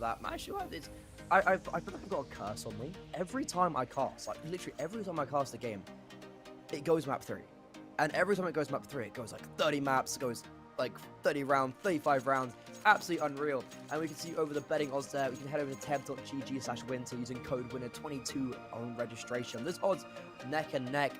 that. Actually, I feel like I've got a curse on me. Every time I cast, like literally every time I cast a game, it goes map 3. And every time it goes map 3, it goes like 30 maps, goes like 30 rounds, 35 rounds. It's absolutely unreal. And we can see over the betting odds there. We can head over to tab.gg/winter using code winner22 on registration. There's odds neck and neck.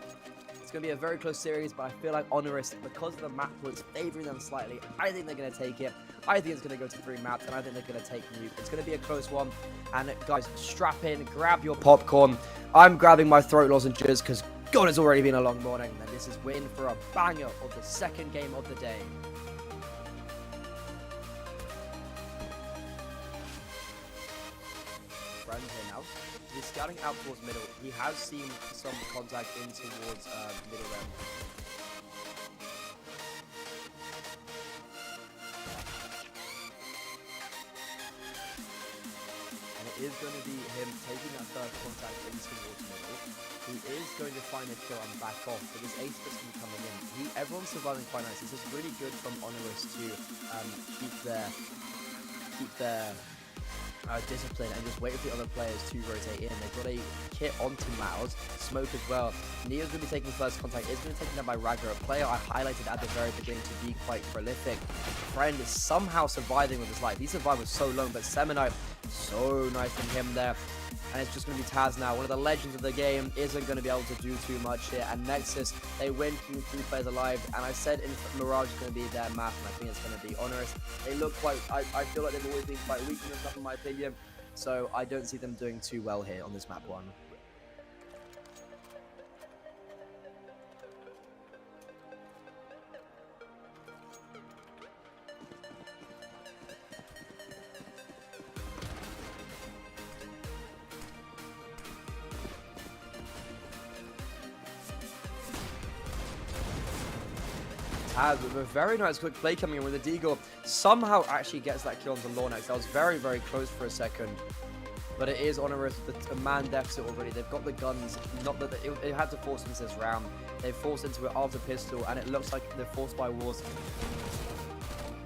It's going to be a very close series, but I feel like Honoris, because of the map pool, it's favoring them slightly. I think they're going to take it. I think it's going to go to 3 maps, and I think they're going to take Nuke. It's going to be a close one. And guys, strap in, grab your popcorn. I'm grabbing my throat lozenges because God, it's already been a long morning. And this is win for a banger of the second game of the day. Friend here now. He's scouting out towards middle. He has seen some contact in towards middle round. And it is going to be him taking that first contact in towards middle. He is going to find a kill and back off, but this ace is going to be coming in. Everyone's surviving quite nice. This is really good from Honoris to keep their discipline and just wait for the other players to rotate in. They've got a kit onto Mouse, smoke as well. Neo's going to be taking first contact. Is going to be taken down by Ragger, a player I highlighted at the very beginning to be quite prolific. Friend is somehow surviving with his life. He survived with so long, but Seminite, so nice from him there. And it's just going to be Taz now. One of the legends of the game isn't going to be able to do too much here. And Nexus, they win, keeping 3 players alive. And I said Mirage is going to be their map, and I think it's going to be Honoris. They look quite, I feel like they've always been quite weak in this map, in my opinion. So I don't see them doing too well here on this map 1. Taz with a very nice quick play coming in with the Deagle. Somehow actually gets that kill on the Lornex. That was very, very close for a second. But it is Honoris with a man deficit already. They've got the guns. Not that it had to force into this round. They've forced into it after pistol, and it looks like they're forced by wars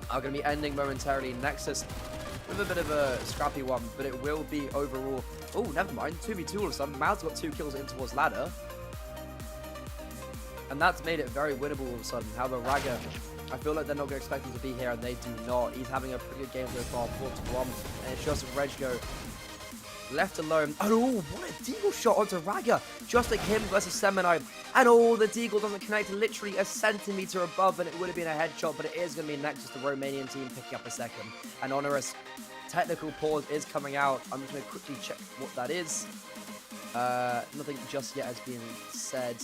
are going to be ending momentarily. Nexus with a bit of a scrappy one, but it will be overall. Oh, never mind. 2v2 all of a sudden. Mao's got 2 kills in towards ladder. And that's made it very winnable all of a sudden. However, Ragger, I feel like they're not going to expect him to be here, and they do not. He's having a pretty good game so far, 4-1. And it's just Reggo left alone. Oh, what a Deagle shot onto Ragger. Just like him versus Seminite. And the Deagle doesn't connect literally a centimeter above, and it would have been a headshot, but it is going to be Nexus, the Romanian team, picking up a second. And Honoris, technical pause is coming out. I'm just going to quickly check what that is. Nothing just yet has been said.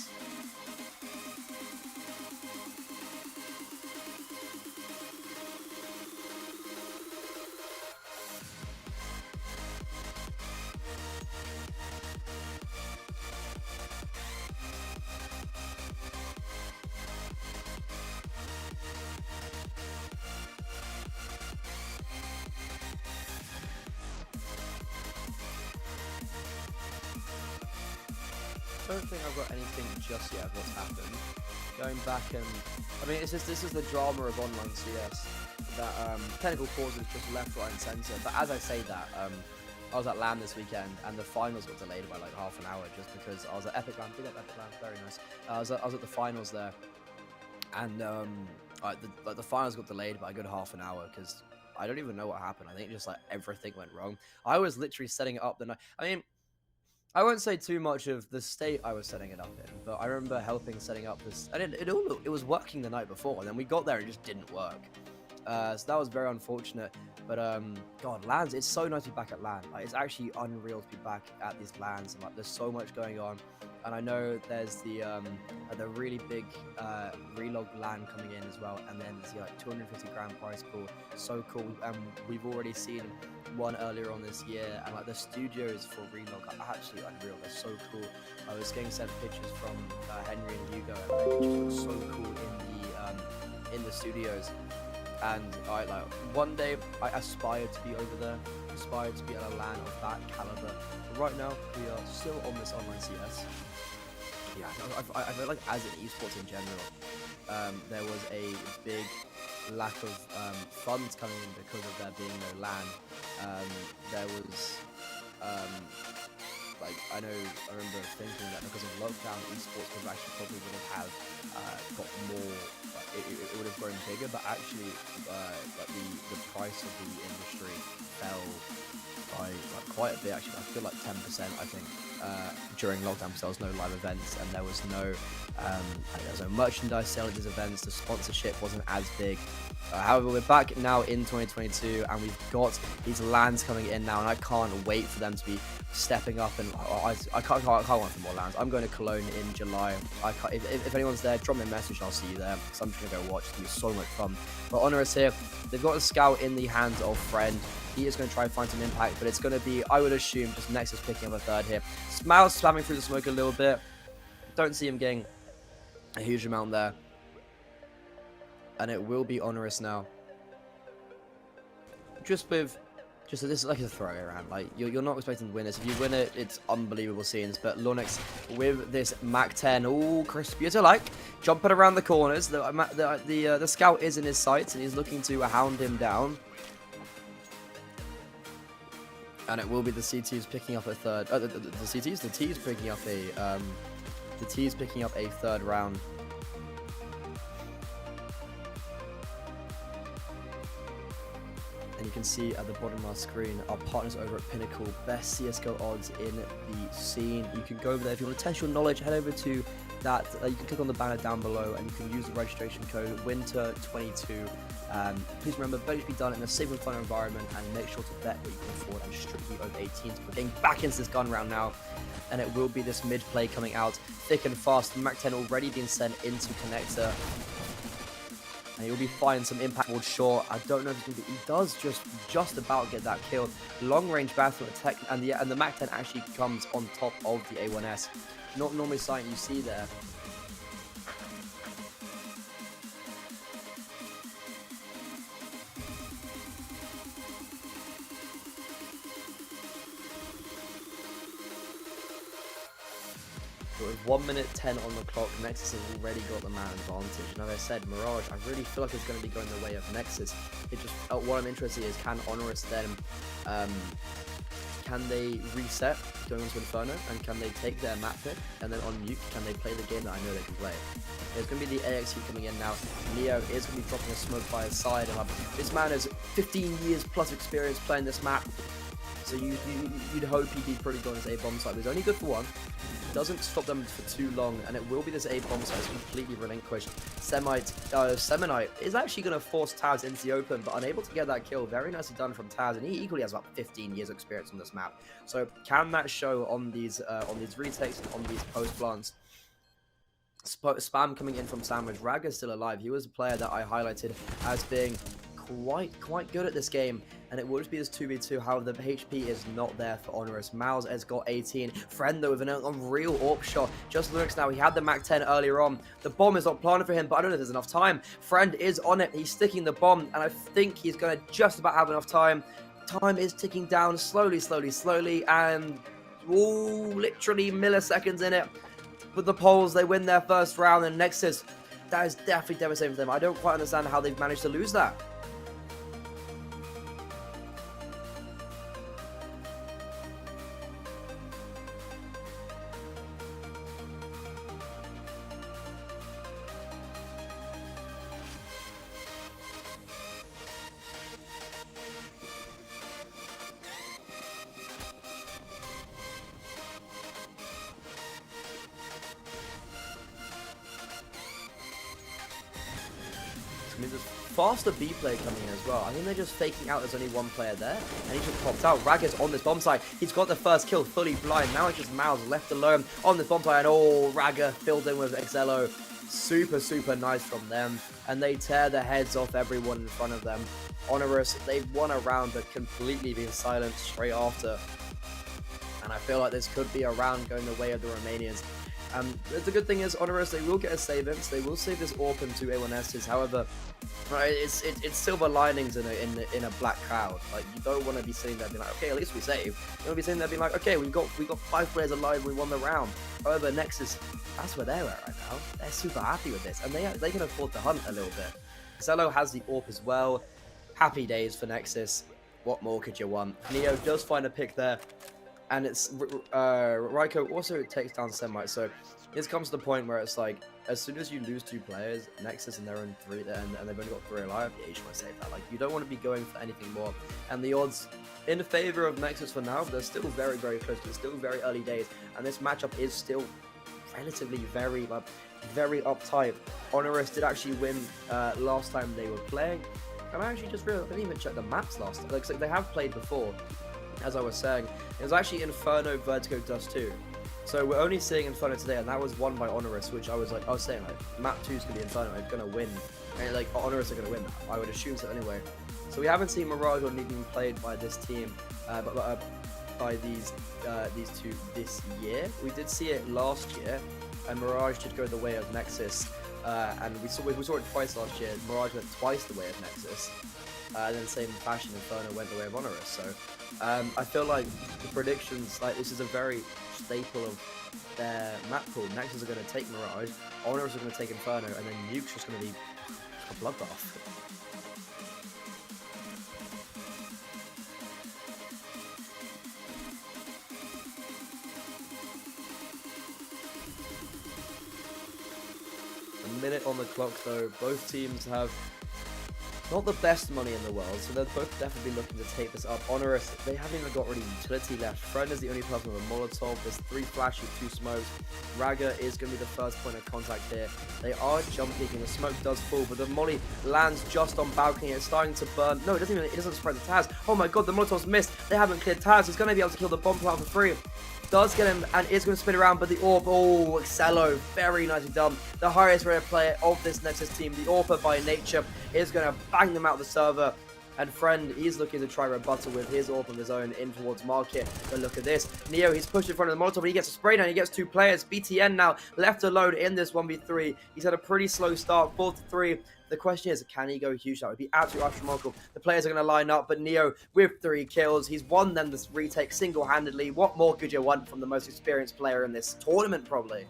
I don't think I've got anything just yet of what's happened. Going back and I mean, this is the drama of online CS. That technical pauses just left, right, and centre. But as I say that, I was at LAN this weekend, and the finals got delayed by like half an hour just because I was at Epic LAN. Big up Epic LAN, very nice. I was at the finals there, and the finals got delayed by a good half an hour because I don't even know what happened. I think just like everything went wrong. I was literally setting it up the night. I mean, I won't say too much of the state I was setting it up in, but I remember helping setting up this. And it was working the night before, and then we got there and it just didn't work. So that was very unfortunate. But God, LANs, it's so nice to be back at LAN. Like, it's actually unreal to be back at these LANs. And, like, there's so much going on. And I know there's the really big relog LAN coming in as well, and then there's the like 250 grand prize pool. So cool. We've already seen one earlier on this year, and like the studios for relog are actually unreal. They're so cool. I was getting sent pictures from Henry and Hugo, and it just looks so cool in the studios. And I like one day I aspired to be over there, aspired to be at a LAN of that caliber. But right now we are still on this online CS. Yeah, I feel like as in esports in general, there was a big lack of funds coming in because of there being no LAN. there was like I remember thinking that because of lockdown, esports would actually probably would have got more. It would have grown bigger, but actually, like the price of the industry fell by like quite a bit. Actually, I feel like 10%. I think during lockdown, because there was no live events and there was no merchandise sale at these events. The sponsorship wasn't as big. However, we're back now in 2022, and we've got these lands coming in now, and I can't wait for them to be stepping up. And I can't wait for more lands. I'm going to Cologne in July. If anyone's there, drop me a message. I'll see you there, because I'm just going to go watch. It's going to be so much fun. But Honoris here, they've got a scout in the hands of Friend. He is going to try and find some impact, but it's going to be, I would assume, just Nexus picking up a third here. Smiles spamming through the smoke a little bit. Don't see him getting a huge amount there. And it will be Honoris now. This is like a throw around. Like you're not expecting to win this. If you win it, it's unbelievable scenes. But Lunix with this Mac 10, all crispy as I like, jumping around the corners. The scout is in his sights, and he's looking to hound him down. And it will be the CTs picking up a third. The T's picking up a third round. And you can see at the bottom of our screen our partners over at Pinnacle, best CSGO odds in the scene. You can go over there if you want to test your knowledge. Head over to that. You can click on the banner down below, and you can use the registration code WINTER22. Please remember, bet should be done in a safe and fun environment, and make sure to bet what you can afford and strictly over 18s. We're getting back into this gun round now, and it will be this mid play coming out thick and fast. Mac 10 already being sent into connector. And he'll be finding some impact towards short. I don't know if he's going to be. He does just about get that kill. Long range battle attack, and the Mac 10 actually comes on top of the A1S. Not normally something you see there. With 1 minute 10 on the clock, Nexus has already got the man advantage. And as I said, Mirage, I really feel like it's going to be going the way of Nexus. What I'm interested in is, can Honoris then, can they reset going into Inferno, and can they take their map pick, and then on Nuke, can they play the game that I know they can play? There's going to be the AXE coming in now. Neo is going to be dropping a smoke by his side, and this man has 15 years plus experience playing this map. So you'd hope he'd be pretty good on his A-bomb side, but he's only good for one. Doesn't stop them for too long, and it will be this A-bomb side completely relinquished. Semonite is actually going to force Taz into the open, but unable to get that kill. Very nicely done from Taz, and he equally has about 15 years experience on this map. So can that show on these retakes and on these post plants? Spam coming in from Sandwich. Rag is still alive. He was a player that I highlighted as being quite good at this game, and it will just be this 2v2. However, the HP is not there for Honoris. Miles has got 18. Friend though with an unreal AWP shot. Just looks now. He had the Mac 10 earlier on. The bomb is not planted for him, but I don't know if there's enough time. Friend is on it. He's sticking the bomb, and I think he's going to just about have enough time. Time is ticking down slowly, and literally milliseconds in it. But the Poles, they win their first round, and Nexus, that is definitely devastating for them. I don't quite understand how they've managed to lose that. There's faster B player coming in as well. I think they're just faking out there's only one player there, and he just popped out. Rag is on this bomb site. He's got the first kill, fully blind. Now it's just Miles left alone on this bomb site, and Ragga filled in with XLO. Super nice from them, and they tear the heads off everyone in front of them. Honoris, they've won a round, but completely been silenced straight after. And I feel like this could be a round going the way of the Romanians. The good thing is, Honoris, they will get a save in, so they will save this AWP into A1Ss. However, it's silver linings in a black cloud. Like, you don't want to be sitting there being like, okay, at least we saved. You want to be sitting there being like, okay, we got 5 players alive, we won the round. However, Nexus, that's where they're at right now. They're super happy with this, and they can afford to hunt a little bit. Xelo has the AWP as well. Happy days for Nexus. What more could you want? Neo does find a pick there, and it's Raiko also takes down Semite. So this comes to the point where it's like, as soon as you lose 2 players, Nexus and their own 3, and they've only got 3 alive, yeah, you should want to save that. Like, you don't want to be going for anything more. And the odds in favor of Nexus for now, they're still very, very close. It's still very early days, and this matchup is still relatively very uptight. Honoris did actually win last time they were playing. And I actually just realized, I didn't even check the maps last time. Like, so they have played before, as I was saying. It was actually Inferno, Vertigo, Dust 2. So we're only seeing Inferno today, and that was won by Honoris, which I was saying, like, map 2 is going to be Inferno, it's going to win. And, like, Honoris are going to win that. I would assume so anyway. So we haven't seen Mirage or Need being played by this team, by these 2 this year. We did see it last year, and Mirage did go the way of Nexus. And we saw it twice last year. Mirage went twice the way of Nexus, and then same fashion, Inferno went the way of Honoris. So I feel like the predictions, like, this is a very staple of their map pool. Nexus are going to take Mirage, Honoris are going to take Inferno, and then Nuke's just going to be a bloodbath. Minute on the clock though. Both teams have not the best money in the world, so they're both definitely looking to take this up. Honoris, they haven't even got really utility left. Friend is the only person with a Molotov. There's 3 flashes, 2 smokes. Raga is going to be the first point of contact here. They are jumping, and the smoke does fall, but the molly lands just on balcony. It's starting to burn. No, it doesn't spread to Taz. Oh my god, the Molotov's missed. They haven't cleared Taz. He's going to be able to kill the bomb plant for free. Does get him, and is going to spin around, but the AWP, oh, Excello, very nicely done. The highest rated player of this Nexus team, the AWPer by nature, is going to bang them out the server. And Friend, he's looking to try rebuttal with his AWP of his own in towards market. But look at this. Neo, he's pushed in front of the Molotov, but he gets a spray down. He gets 2 players. BTN now left alone in this 1v3. He's had a pretty slow start, 4-3. The question is, can he go huge? That would be absolutely astronomical. The players are going to line up, but Neo with 3 kills. He's won them this retake single-handedly. What more could you want from the most experienced player in this tournament, probably?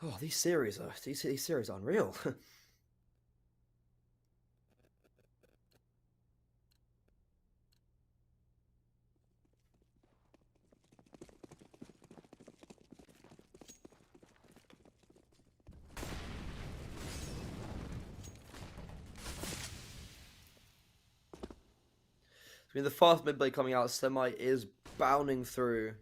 Oh, these series are unreal. I mean, the fast mid blade coming out, Semi is bounding through.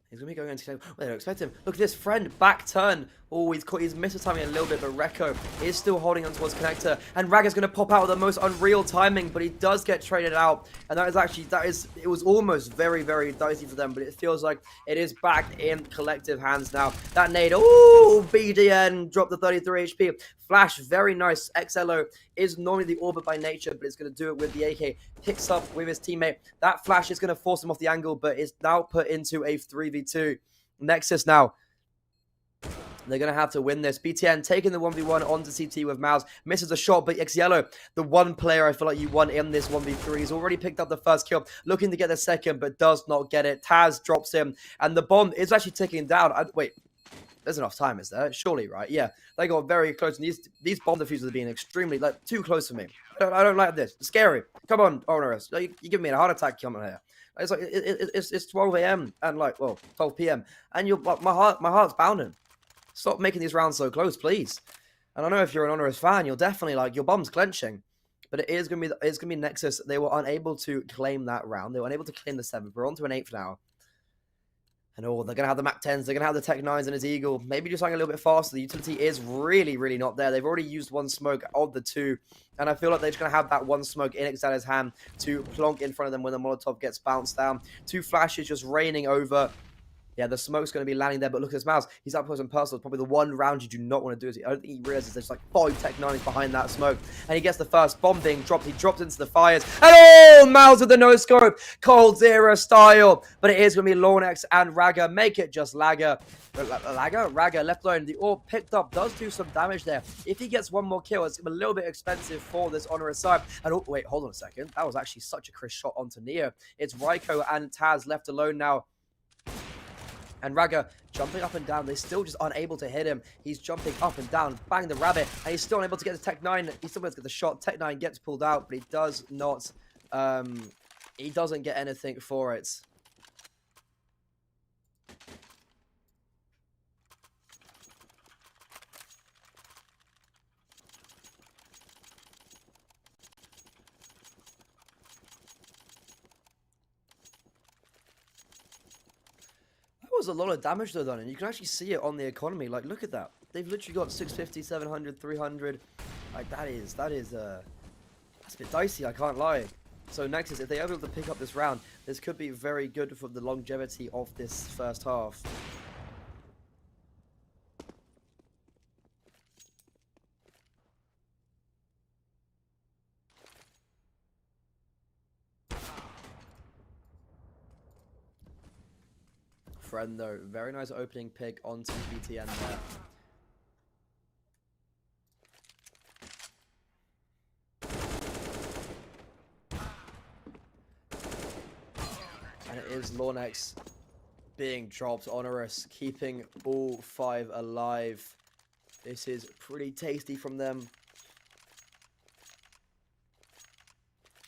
He's going to be going into... Well, they don't expect him. Look at this. Friend, back turn. Oh, he's missed timing a little bit, but Rekko is still holding on towards connector. And Raga's going to pop out with the most unreal timing, but he does get traded out. And it was almost very, very dicey for them, but it feels like it is back in collective hands now. That nade, oh, BDN dropped the 33 HP. Flash, very nice. XLO is normally the orbit by nature, but it's going to do it with the AK. Picks up with his teammate. That flash is going to force him off the angle, but is now put into a 3v2. Nexus now. They're going to have to win this. BTN taking the 1v1 onto CT with Mouse. Misses a shot, but XYellow, the one player I feel like you want in this 1v3, he's already picked up the first kill. Looking to get the second, but does not get it. Taz drops him, and the bomb is actually ticking down. Wait, there's enough time, is there? Surely, right? Yeah, they got very close, and these bomb defusers are being extremely, like, too close for me. I don't like this. It's scary. Come on, Honoris. You give me a heart attack coming here. It's like, it's 12 a.m. and, like, well, 12 p.m. And my heart's pounding. Stop making these rounds so close, please. And I know if you're an Honoris fan, you'll definitely, like, your bum's clenching. But it's gonna be Nexus. They were unable to claim that round. They were unable to claim the 7th. We're on to an 8th now. And oh, they're gonna have the Mac 10s. They're gonna have the Tech 9s and his Eagle. Maybe just something a little bit faster. The utility is really, really not there. They've already used one smoke of the 2. And I feel like they're just gonna have that one smoke in Exala's hand to plonk in front of them when the Molotov gets bounced down. 2 flashes just raining over. Yeah, the smoke's going to be landing there, but look at this mouse. He's up close and personal. Probably the one round you do not want to do is I don't think he realizes there's like 5 Tech 9s behind that smoke. And he gets the first bomb being dropped. He drops into the fires. And oh, Miles with the no scope. Cold Zero style. But it is going to be Lornex and Raga. Make it just Raga left alone. The orb picked up, does do some damage there. If he gets one more kill, it's a little bit expensive for this Honoris side. And oh, wait, hold on a second. That was actually such a crisp shot onto Neo. It's Raiko and Taz left alone now. And Raga jumping up and down. They still just aren't able to hit him. He's jumping up and down, bang the rabbit, and he's still unable to get the Tech 9. He's still able to get the shot. Tech 9 gets pulled out, but he does not. He doesn't get anything for it. Was a lot of damage though done, and you can actually see it on the economy. Like, look at that. They've literally got 650, 700, 300. Like, that's a bit dicey, I can't lie. So Nexus, if they're able to pick up this round, this could be very good for the longevity of this first half. Friend though, very nice opening pick onto BTN there. And it is Lornex being dropped. Honoris keeping all 5 alive. This is pretty tasty from them.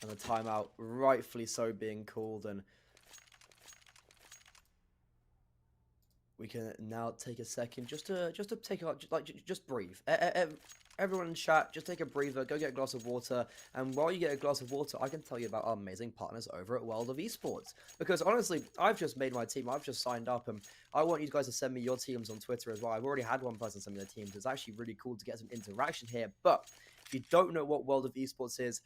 And the timeout rightfully so being called, and we can now take a second just to take a just breathe. Everyone in chat, just take a breather, go get a glass of water, and while you get a glass of water, I can tell you about our amazing partners over at World of Esports. Because honestly, I've just made my team, I've just signed up, and I want you guys to send me your teams on Twitter as well. I've already had one person send me their teams. It's actually really cool to get some interaction here. But if you don't know what World of Esports is,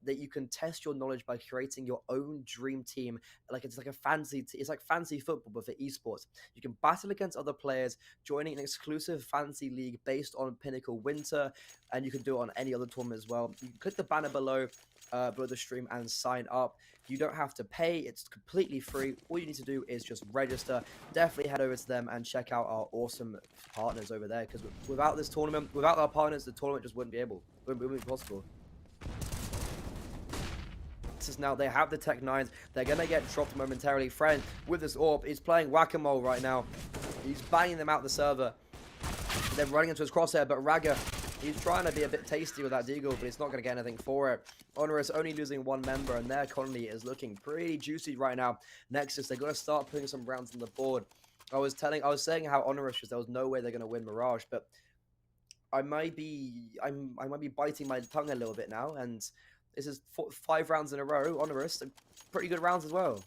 that you can test your knowledge by creating your own dream team. Like, it's like a fantasy, it's like fantasy football, but for esports. You can battle against other players, joining an exclusive fantasy league based on Pinnacle Winter, and you can do it on any other tournament as well. You can click the banner below the stream and sign up. You don't have to pay, it's completely free. All you need to do is just register. Definitely head over to them and check out our awesome partners over there, because without this tournament, without our partners, the tournament just wouldn't be possible. Now they have the Tech 9s. They're going to get dropped momentarily. Friend with this orb is playing whack-a-mole right now. He's banging them out the server. They're running into his crosshair, but Raga, he's trying to be a bit tasty with that deagle, but he's not going to get anything for it. Honoris only losing 1 member, and their economy is looking pretty juicy right now. Nexus, they've got to start putting some rounds on the board. I was saying how Honoris, there was no way they're going to win Mirage, but I might be biting my tongue a little bit now, and this is 5 rounds in a row. Honoris, pretty good rounds as well.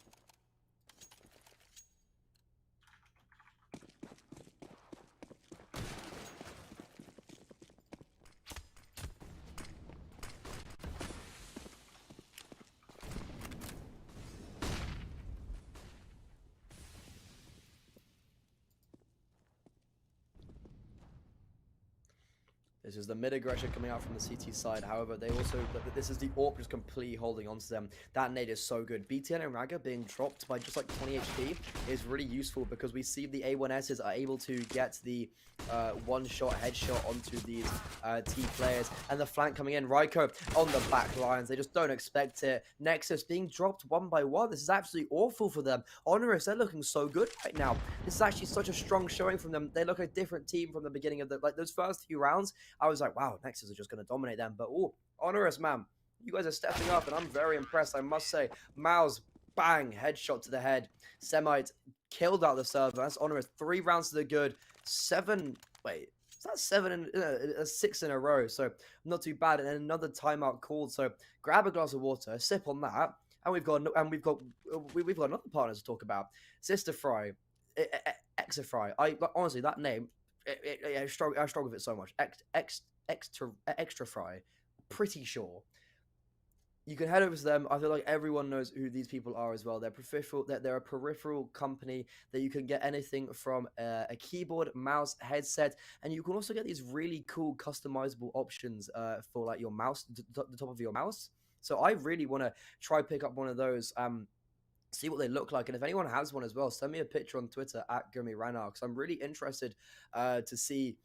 This is the mid aggression coming out from the CT side. However, this is the AWP just completely holding onto them. That nade is so good. BTN and Raga being dropped by just like 20 HP is really useful, because we see the A1Ss are able to get the one-shot headshot onto these T players. And the flank coming in, Raiko on the back lines. They just don't expect it. Nexus being dropped 1 by 1. This is absolutely awful for them. Honoris, they're looking so good right now. This is actually such a strong showing from them. They look a different team from the beginning of those first few rounds. I was like, wow, Nexus are just going to dominate them. But, oh, Honoris, man, you guys are stepping up, and I'm very impressed, I must say. Mouse, bang, headshot to the head. Semite killed out the server. That's Honoris. 3 rounds to the good. 7, wait, is that 7 and 6 in a row? So, not too bad. And then another timeout called. So, grab a glass of water, sip on that, and we've got another partner to talk about. Sister Fry, Exafry. Honestly, that name, I struggle with it so much. Extra Fry, pretty sure. you can head over to them. I feel like everyone knows who these people are as well. They're a peripheral company that you can get anything from a keyboard, mouse, headset, and you can also get these really cool customizable options for like your mouse, the top of your mouse. So I really want to try pick up one of those. See what they look like, and if anyone has one as well, send me a picture on Twitter at @GurmyRanar, because I'm really interested to see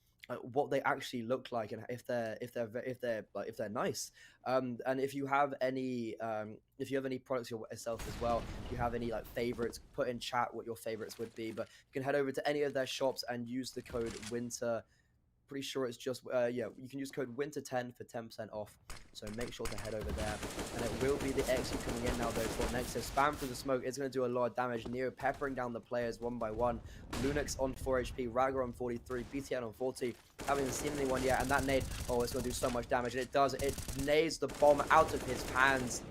what they actually look like, and if they're nice. And if you have any products yourself as well, if you have any like favorites, put in chat what your favorites would be. But you can head over to any of their shops and use the code winter. Pretty sure it's just yeah, you can use code winter10 for 10% off, so make sure to head over there. And it will be the XU coming in now though for Nexus. Spam through the smoke, it's going to do a lot of damage. Neo peppering down the players one by one. Lunix on 4 HP, Raga on 43, BTN on 40. Haven't seen anyone yet, and that nade, oh, it's going to do so much damage, and it does. It nades the bomb out of his hands.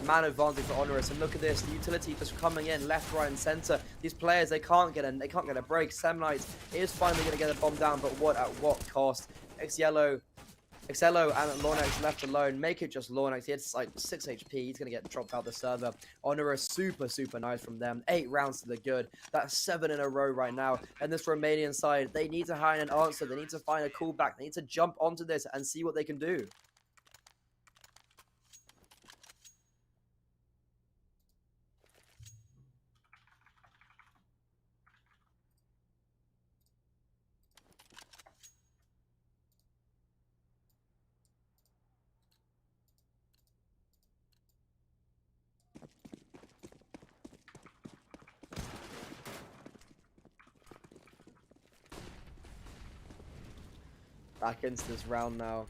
Man advantage for Honoris, and look at this, the utility just coming in left, right, and center. These players, they can't get a break. Semnites is finally going to get a bomb down, but at what cost? XYellow and Lornex left alone. Make it just Lornex. He has like 6 HP. He's going to get dropped out the server. Honoris, super nice from them. 8 rounds to the good. That's 7 in a row right now. And this Romanian side, they need to find an answer. They need to find a callback. They need to jump onto this and see what they can do. Back into this round now.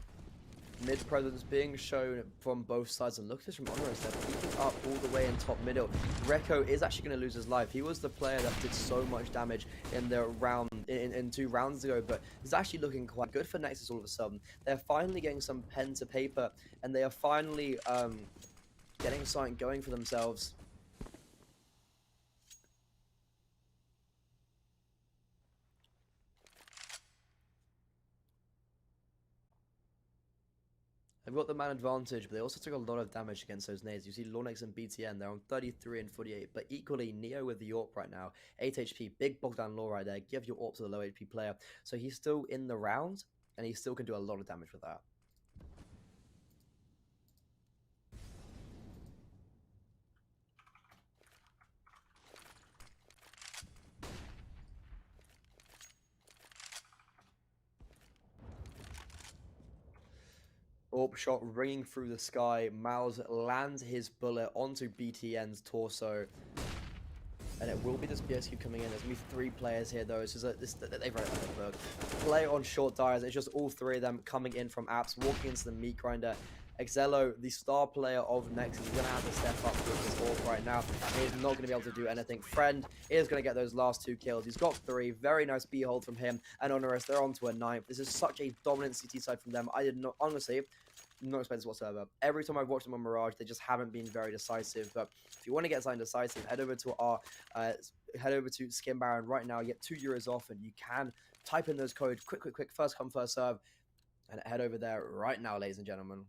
Mid presence being shown from both sides, and look at this from Honoris. They're peeking up all the way in top middle. Reko is actually going to lose his life. He was the player that did so much damage in the round in 2 rounds ago, but it's actually looking quite good for Nexus all of a sudden. They're finally getting some pen to paper, and they are finally getting something going for themselves. They've got the man advantage, but they also took a lot of damage against those nades. You see Lornex and BTN, they're on 33 and 48, but equally Neo with the AWP right now. 8 HP, big Bogdan Law right there. Give your AWP to the low HP player. So he's still in the round, and he still can do a lot of damage with that. AWP shot ringing through the sky. Miles lands his bullet onto BTN's torso. And it will be this BSQ coming in. There's going to be 3 players here, though. It's just they've read it like a book. Play on short dials. It's just all 3 of them coming in from apps, walking into the meat grinder. XYellow, the star player of Nexus, is going to have to step up with his AWP right now. He is not going to be able to do anything. Friend is going to get those last 2 kills. He's got 3. Very nice B-hold from him. And Honoris, they're on to a 9th. This is such a dominant CT side from them. I did not, honestly, not expect this whatsoever. Every time I've watched them on Mirage, they just haven't been very decisive. But if you want to get something decisive, head over to Skin Baron right now. You get €2 off, and you can type in those codes. Quick, first come, first serve, and head over there right now, ladies and gentlemen.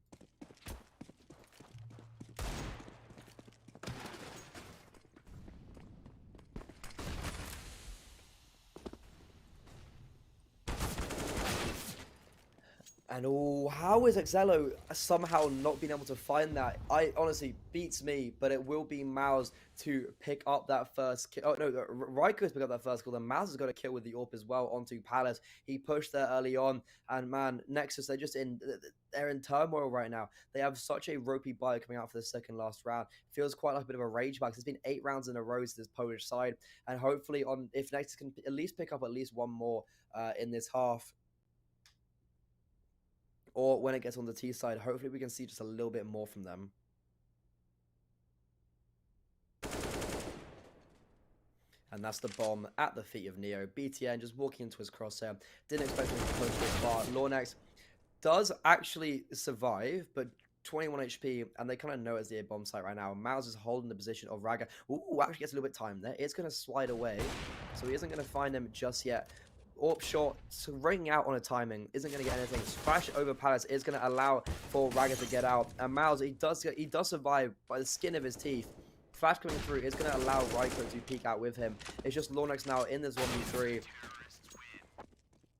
And oh, how is XYellow somehow not being able to find that? I honestly beats me, but it will be Mouse to pick up that first kill. Oh no, Raiko's pick up that first kill. Then Mouse has got a kill with the AWP as well onto Palace. He pushed there early on, and man, Nexus, they're in turmoil right now. They have such a ropey bio coming out for the second last round. Feels quite like a bit of a rage back. It's been 8 rounds in a row to this Polish side, and hopefully, if Nexus can at least pick up at least 1 more in this half, or when it gets on the T side, hopefully we can see just a little bit more from them. And that's the bomb at the feet of Neo. BTN just walking into his crosshair. Didn't expect him to push this far. Lornex does actually survive, but 21 HP, and they kind of know it's the A bomb site right now. Mouse is holding the position of Raga. Ooh, actually gets a little bit of time there. It's going to slide away, so he isn't going to find him just yet. AWP shot ringing out on a timing isn't going to get anything. Splash over Palace is going to allow for Ragga to get out. And Miles, he does survive by the skin of his teeth. Flash coming through is going to allow Ryko to peek out with him. It's just Lornex now in this 1v3.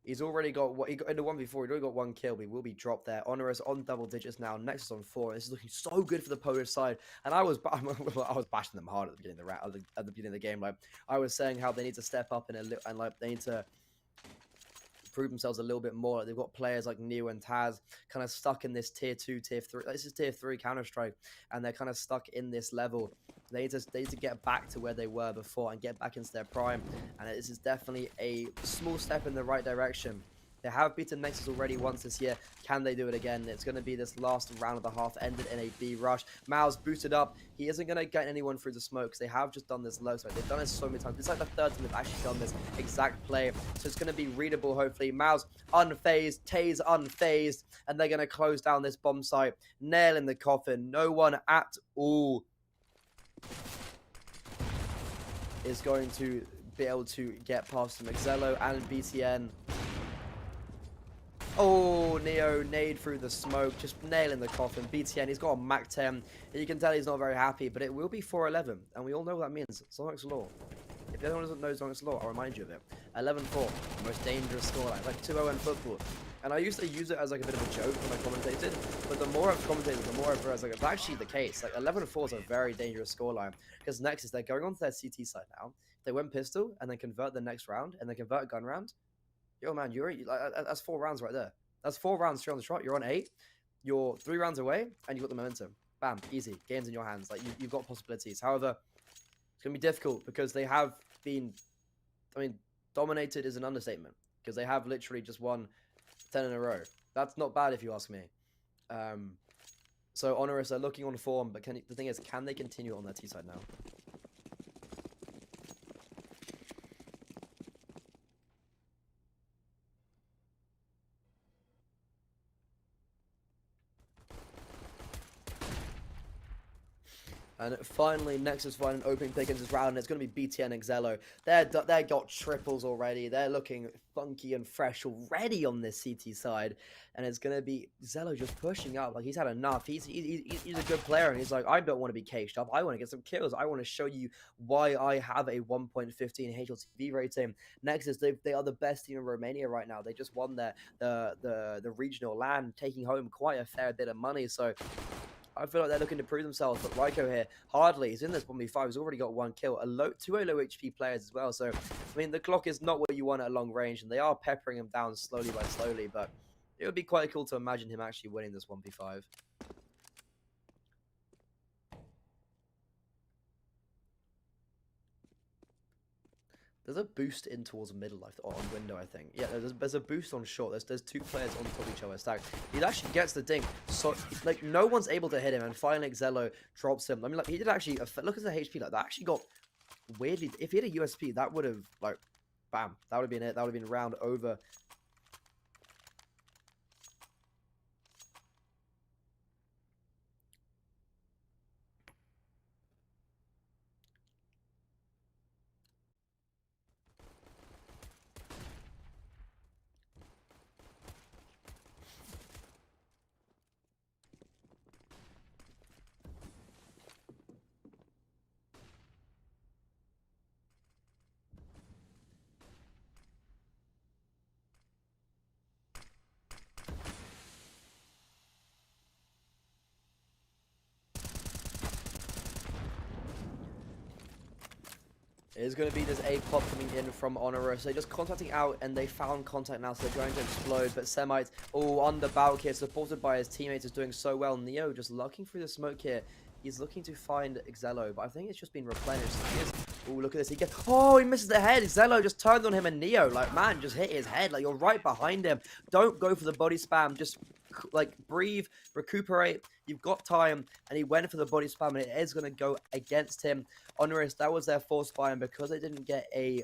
He's already got what he got in the 1v4. He's already got 1 kill, but he will be dropped there. Honoris on double digits now. Nexus on 4. This is looking so good for the Polish side. And I was bashing them hard at the beginning of the beginning of the game. Like I was saying how they need to step up and like they need to prove themselves a little bit more. Like, they've got players like Neo and Taz kind of stuck in this tier 2, tier 3. This is tier 3 Counter-Strike, and they're kind of stuck in this level. They need to get back to where they were before and get back into their prime. And this is definitely a small step in the right direction. They have beaten Nexus already once this year. Can they do it again? It's going to be this last round of the half ended in a B rush. Miles boosted up. He isn't going to get anyone through the smoke because they have just done this low. So they've done it so many times. It's like the third time they've actually done this exact play. So it's going to be readable, hopefully. Miles unfazed. Taze unfazed. And they're going to close down this bomb site. Nail in the coffin. No one at all is going to be able to get past them. Excello and BTN. Oh, Neo nade through the smoke, just nailing the coffin. BTN, he's got a Mac 10. You can tell he's not very happy, but it will be 4-11, and we all know what that means. Zonix Law. If anyone doesn't know Zonix Law, I'll remind you of it. 11-4, the most dangerous scoreline, like 2-0 in football. And I used to use it as like a bit of a joke when I commentated, but the more I've commentated, the more I've realized like it's actually the case. Like 11-4 is a very dangerous scoreline because Nexus, they're going on to their CT side now. They win pistol and then convert the next round and then convert a gun round. Yo, man, that's 4 rounds right there. That's 4 rounds straight on the shot. You're on 8. You're 3 rounds away, and you've got the momentum. Bam, easy. Game's in your hands. Like you've got possibilities. However, it's gonna be difficult because they have been, I mean, dominated is an understatement because they have literally just won 10 in a row. That's not bad if you ask me. So Honoris are looking on form, but the thing is, can they continue on their T side now? And finally, Nexus find an opening pick in this round, and it's going to be BTN and Excello. They got triples already. They're looking funky and fresh already on this CT side. And it's going to be Excello just pushing up. Like, he's had enough. He's a good player, and he's like, I don't want to be caged up. I want to get some kills. I want to show you why I have a 1.15 HLTV rating. Nexus, they are the best team in Romania right now. They just won the regional LAN, taking home quite a fair bit of money. So I feel like they're looking to prove themselves, but Ryko here, hardly. He's in this 1v5. He's already got 1 kill. 2 low HP players as well. So, I mean, the clock is not what you want at long range, and they are peppering him down slowly by slowly, but it would be quite cool to imagine him actually winning this 1v5. There's a boost in towards the middle left on window, I think. Yeah, there's a boost on short. There's 2 players on top of each other stacked. He actually gets the dink. So, like, no one's able to hit him, and finally Excello drops him. I mean, like, he did actually, look at the HP, like, that actually got, weirdly, if he had a USP, that would have, like, bam, that would have been it. That would have been round over. It is going to be this A pop coming in from Honoris. They're just contacting out, and they found contact now, so they're going to explode. But Semite, on the Balk here, supported by his teammates, is doing so well. Neo just looking through the smoke here. He's looking to find Excello, but I think it's just been replenished. Oh, look at this. He misses the head. Excello just turned on him, and Neo, like, man, just hit his head. Like, you're right behind him. Don't go for the body spam. Just, like, breathe, recuperate. you've got time, and he went for the body spam, and it is going to go against him. Honoris, that was their force buy, and because they didn't get a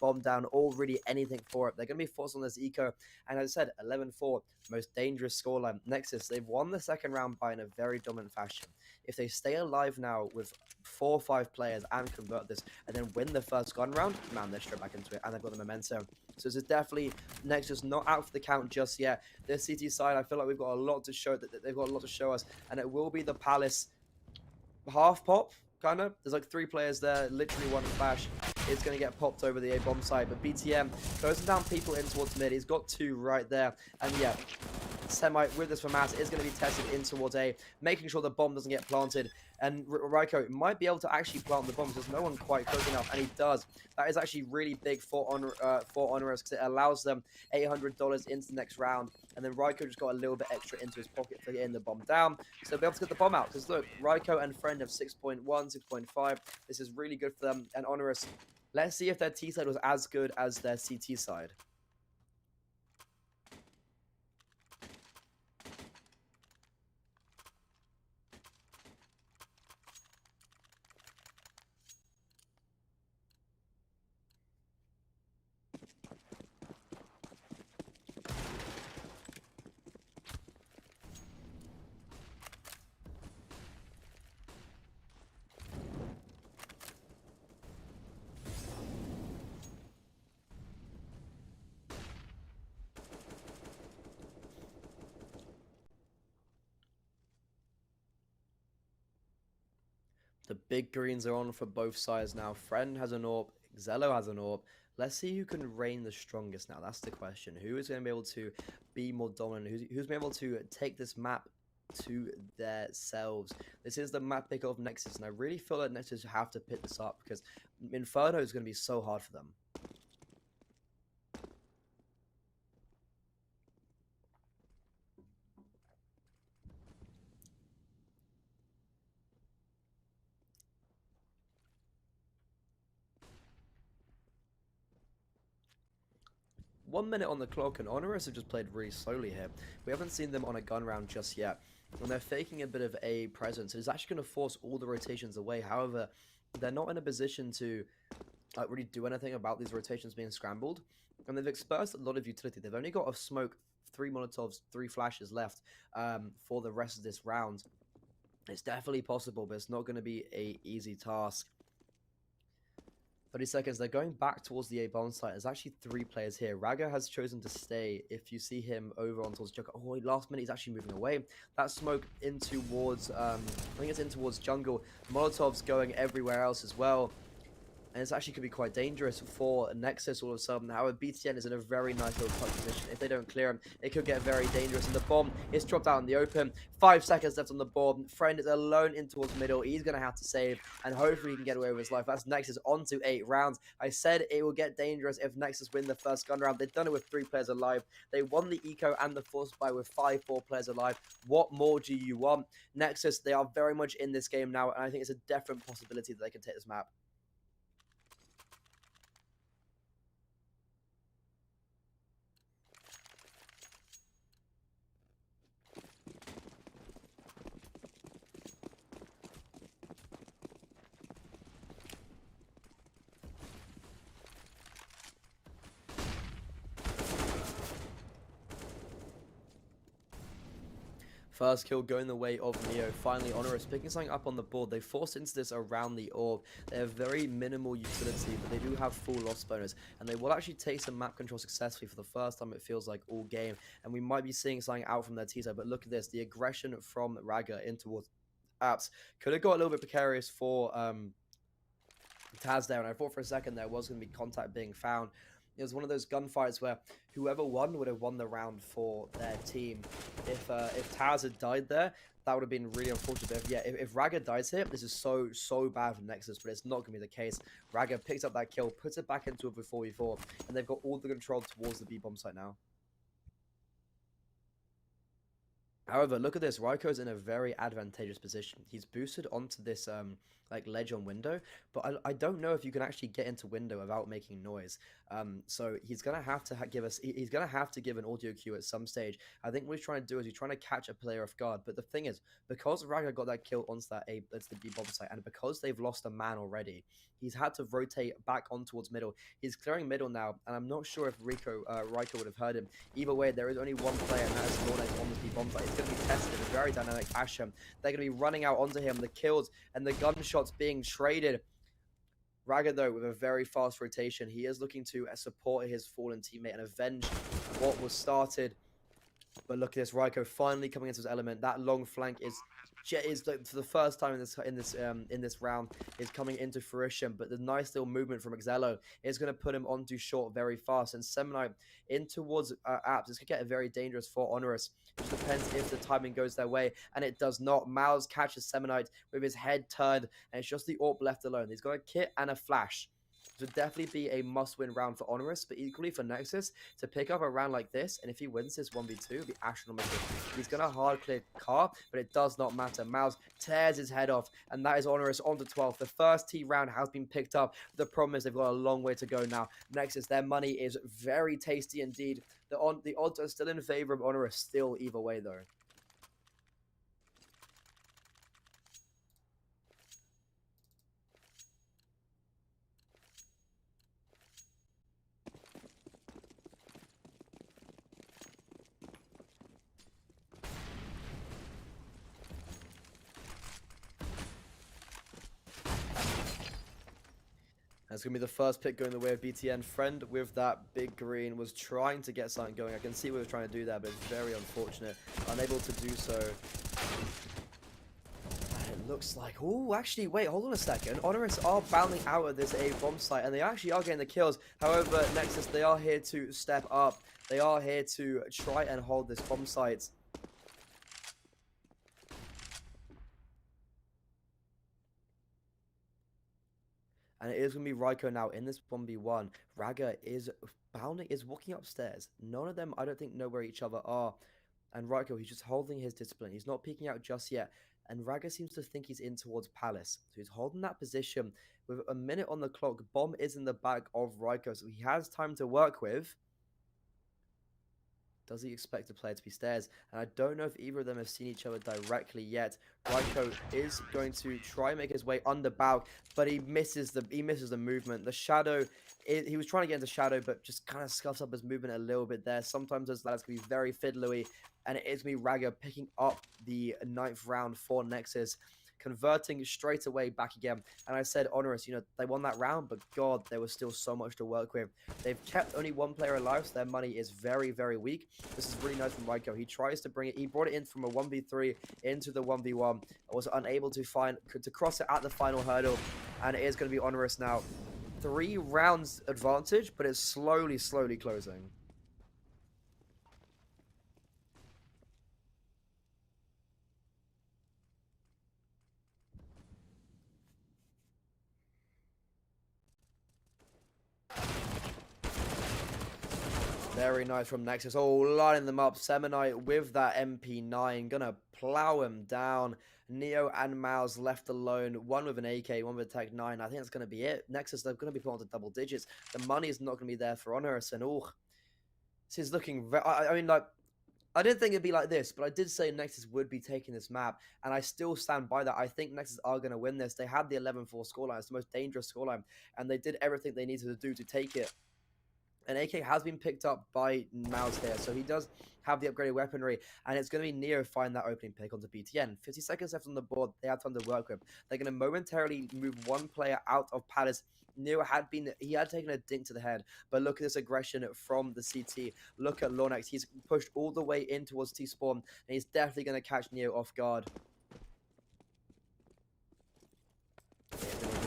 bomb down or really anything for it, they're going to be forced on this eco. And as I said, 11-4, most dangerous scoreline. Nexus, they've won the second round by in a very dominant fashion. If they stay alive now with 4 or 5 players and convert this, and then win the first gun round, man, they're straight back into it, and they've got the momentum. So this is definitely Nexus not out for the count just yet. The CT side, I feel like we've got a lot to show, that they've got a lot to show us, and it will be the Palace half pop, kind of. There's like 3 players there, literally one flash. It's going to get popped over the A bomb side, but BTM closing down people in towards mid. He's got 2 right there, and yeah, Semi with this for Mass is going to be tested in towards A, making sure the bomb doesn't get planted. And Raiko might be able to actually plant the bomb because no one quite close enough, and he does. That is actually really big for Honoris because it allows them $800 into the next round. And then Raiko just got a little bit extra into his pocket for getting the bomb down. So they'll be able to get the bomb out. Because look, Raiko and Friend have 6.1, 6.5. This is really good for them. And Honoris, let's see if their T side was as good as their CT side. The big greens are on for both sides now. Friend has an AWP. Xello has an AWP. Let's see who can reign the strongest now. That's the question. Who is going to be able to be more dominant? Who's been able to take this map to themselves? This is the map pick of Nexus, and I really feel that Nexus have to pick this up because Inferno is going to be so hard for them. 1 minute on the clock, and Honoris have just played really slowly here. We haven't seen them on a gun round just yet, and they're faking a bit of a presence. It's actually going to force all the rotations away. However, they're not in a position to really do anything about these rotations being scrambled, and they've exposed a lot of utility. They've only got a smoke, 3 Molotovs, 3 flashes left for the rest of this round. It's definitely possible, but it's not going to be an easy task. 30 seconds, they're going back towards the A bomb site. There's actually 3 players here. Raga has chosen to stay. If you see him over on towards jungle, oh, last minute he's actually moving away. That smoke in towards, I think it's in towards jungle. Molotov's going everywhere else as well. And this actually could be quite dangerous for Nexus all of a sudden. However, BTN is in a very nice little touch position. If they don't clear him, it could get very dangerous. And the bomb is dropped out in the open. 5 seconds left on the board. Friend is alone in towards middle. He's going to have to save, and hopefully he can get away with his life. That's Nexus on to 8 rounds. I said it will get dangerous if Nexus win the first gun round. They've done it with 3 players alive. They won the eco and the force buy with 4 players alive. What more do you want? Nexus, they are very much in this game now, and I think it's a definite possibility that they can take this map. First kill going the way of Neo. Finally, Honoris picking something up on the board. They forced into this around the orb. They have very minimal utility, but they do have full loss bonus. And they will actually take some map control successfully for the first time, it feels like, all game. And we might be seeing something out from their T-side. But look at this. The aggression from Raga in towards Apps could have got a little bit precarious for Taz there. And I thought for a second there was going to be contact being found. It was one of those gunfights where whoever won would have won the round for their team. If Taz had died there, that would have been really unfortunate. But if Raga dies here, this is so bad for Nexus, but it's not going to be the case. Raga picks up that kill, puts it back into a 4v4, and they've got all the control towards the B-bomb site now. However, look at this. Raiko's in a very advantageous position. He's boosted onto this like ledge on window, but I don't know if you can actually get into window without making noise. So he's gonna have to give us. He's gonna have to give an audio cue at some stage. I think what he's trying to do is he's trying to catch a player off guard. But the thing is, because Raga got that kill onto that's the B bomb site, and because they've lost a man already, he's had to rotate back on towards middle. He's clearing middle now, and I'm not sure if Raiko would have heard him. Either way, there is only one player, and that is Lornex on the B bomb site. It's going to be tested. A very dynamic Asher. They're going to be running out onto him. The kills and the gunshots being traded. Raga, though, with a very fast rotation, he is looking to support his fallen teammate and avenge what was started. But look at this, Raiko finally coming into his element. That long flank is like, for the first time in this round is coming into fruition. But the nice little movement from Exelo is going to put him onto short very fast. And Semonite in towards apps. This could get very dangerous for Honoris. It just depends if the timing goes their way, and it does not. Miles catches Semonite with his head turned, and it's just the AWP left alone. He's got a kit and a flash. It would definitely be a must-win round for Honoris, but equally for Nexus to pick up a round like this, and if he wins this 1v2, it'll be astronomical. He's going to hard clear car, but it does not matter. Miles tears his head off, and that is Honoris on to 12th. The first T round has been picked up. The problem is they've got a long way to go now. Nexus, their money is very tasty indeed. The odds are still in favor of Honoris, still either way though. That's going to be the first pick going the way of BTN. Friend with that big green was trying to get something going. I can see what he was trying to do there, but it's very unfortunate. Unable to do so. And it looks like... Oh, actually, wait, hold on a second. Honoris are bounding out of this A bomb site, and they actually are getting the kills. However, Nexus, they are here to step up. They are here to try and hold this bomb site. And it is going to be Raiko now in this 1v1. Raga is walking upstairs. None of them, I don't think, know where each other are. And Raiko, he's just holding his discipline. He's not peeking out just yet. And Raga seems to think he's in towards Palace. So he's holding that position. With a minute on the clock, Bomb is in the back of Raiko. So he has time to work with. Does he expect the player to be stairs? And I don't know if either of them have seen each other directly yet. Raiko is going to try and make his way under Bauk, but he misses the movement. The shadow, he was trying to get into shadow, but just kind of scuffs up his movement a little bit there. Sometimes those lads can be very fiddly, and it is me Raga picking up the 9th round for Nexus, converting straight away back again. And I said, Honoris, you know, they won that round, but God, there was still so much to work with. They've kept only one player alive, so their money is very, very weak. This is really nice from Raiko. He tries to bring it. He brought it in from a 1v3 into the 1v1. Was unable to cross it at the final hurdle, and it is going to be Honoris now. 3 rounds advantage, but it's slowly closing. Very nice from Nexus. Oh, lining them up. Semonite with that MP9. Gonna plow him down. Neo and Mouse left alone. One with an AK, one with a Tech 9. I think that's gonna be it. Nexus, they're gonna be put onto double digits. The money is not gonna be there for Honoris. And oh, this is looking very... I mean, like, I didn't think it'd be like this, but I did say Nexus would be taking this map, and I still stand by that. I think Nexus are going to win this. They had the 11-4 scoreline. It's the most dangerous scoreline, and they did everything they needed to do to take it. And AK has been picked up by Mouse here, so he does have the upgraded weaponry, and it's going to be Neo find that opening pick onto BTN. 50 seconds left on the board, they have time to work with. They're going to momentarily move one player out of Palace. Neo had taken a dink to the head, but look at this aggression from the CT. Look at Lornex, he's pushed all the way in towards T-spawn, and he's definitely going to catch Neo off guard.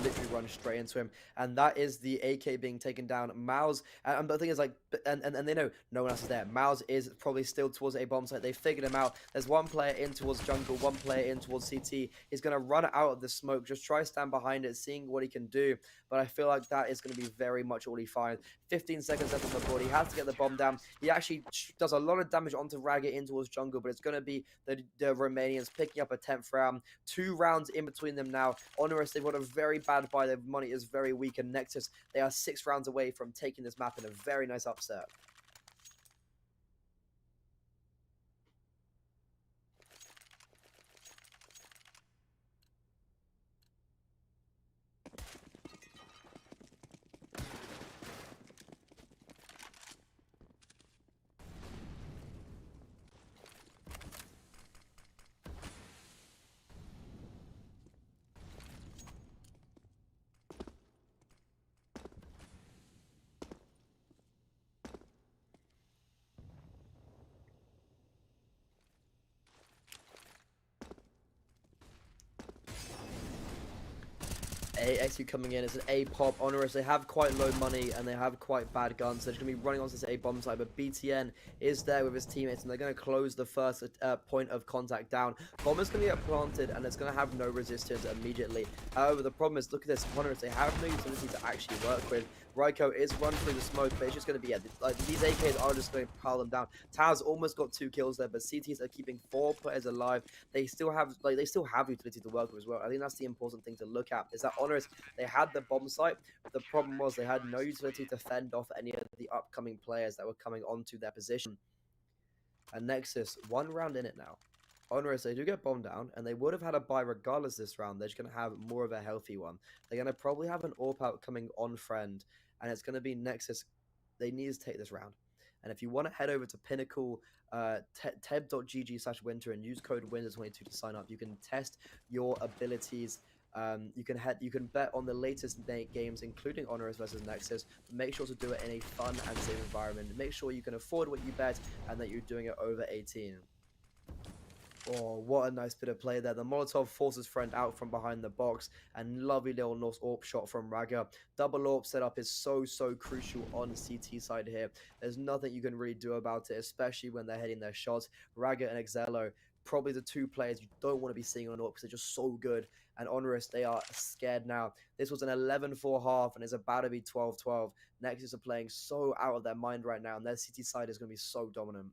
literally run straight into him. And that is the AK being taken down. Mouse, but the thing is, like, and they know no one else is there. Mouse is probably still towards a bomb site. They figured him out. There's one player in towards jungle, one player in towards CT. He's going to run out of the smoke, just try stand behind it, seeing what he can do. But I feel like that is going to be very much all he finds. 15 seconds left on the board. He has to get the bomb down. He actually does a lot of damage onto Raga in towards jungle, but it's going to be the Romanians picking up a 10th round. 2 rounds in between them now. Honoris, they've got a very bad buy. Their money is very weak. And Nexus, they are 6 rounds away from taking this map in a very nice upset. XQ coming in. It's an A pop. Honoris, they have quite low money and they have quite bad guns. So they're going to be running onto this A bomb site. But BTN is there with his teammates and they're going to close the first point of contact down. Bomb is going to get planted and it's going to have no resistance immediately. However, the problem is, look at this. Honoris, they have no utility to actually work with. Ryko is run through the smoke, but it's just going to be, like, these AKs are just going to pile them down. Taz almost got 2 kills there, but CTs are keeping 4 players alive. They still have, utility to work with as well. I think that's the important thing to look at, is that Honoris, they had the bomb site, but the problem was they had no utility to fend off any of the upcoming players that were coming onto their position. And Nexus, 1 round in it now. Honoris, they do get bombed down, and they would have had a buy regardless this round. They're just going to have more of a healthy one. They're going to probably have an AWP out coming on friend, and it's going to be Nexus. They need to take this round. And if you want to head over to Pinnacle, teb.gg/winter and use code WINTER22 to sign up, you can test your abilities. You can bet on the latest games, including Honoris versus Nexus, but make sure to do it in a fun and safe environment. Make sure you can afford what you bet and that you're doing it over 18. Oh, what a nice bit of play there. The Molotov forces friend out from behind the box, and lovely little Norse AWP shot from Raga. Double AWP setup is so crucial on CT side here. There's nothing you can really do about it, especially when they're hitting their shots. Raga and Exelo, probably the 2 players you don't want to be seeing on AWP because they're just so good. And Honoris, they are scared now. This was an 11-4 half, and it's about to be 12-12. Nexus are playing so out of their mind right now, and their CT side is going to be so dominant.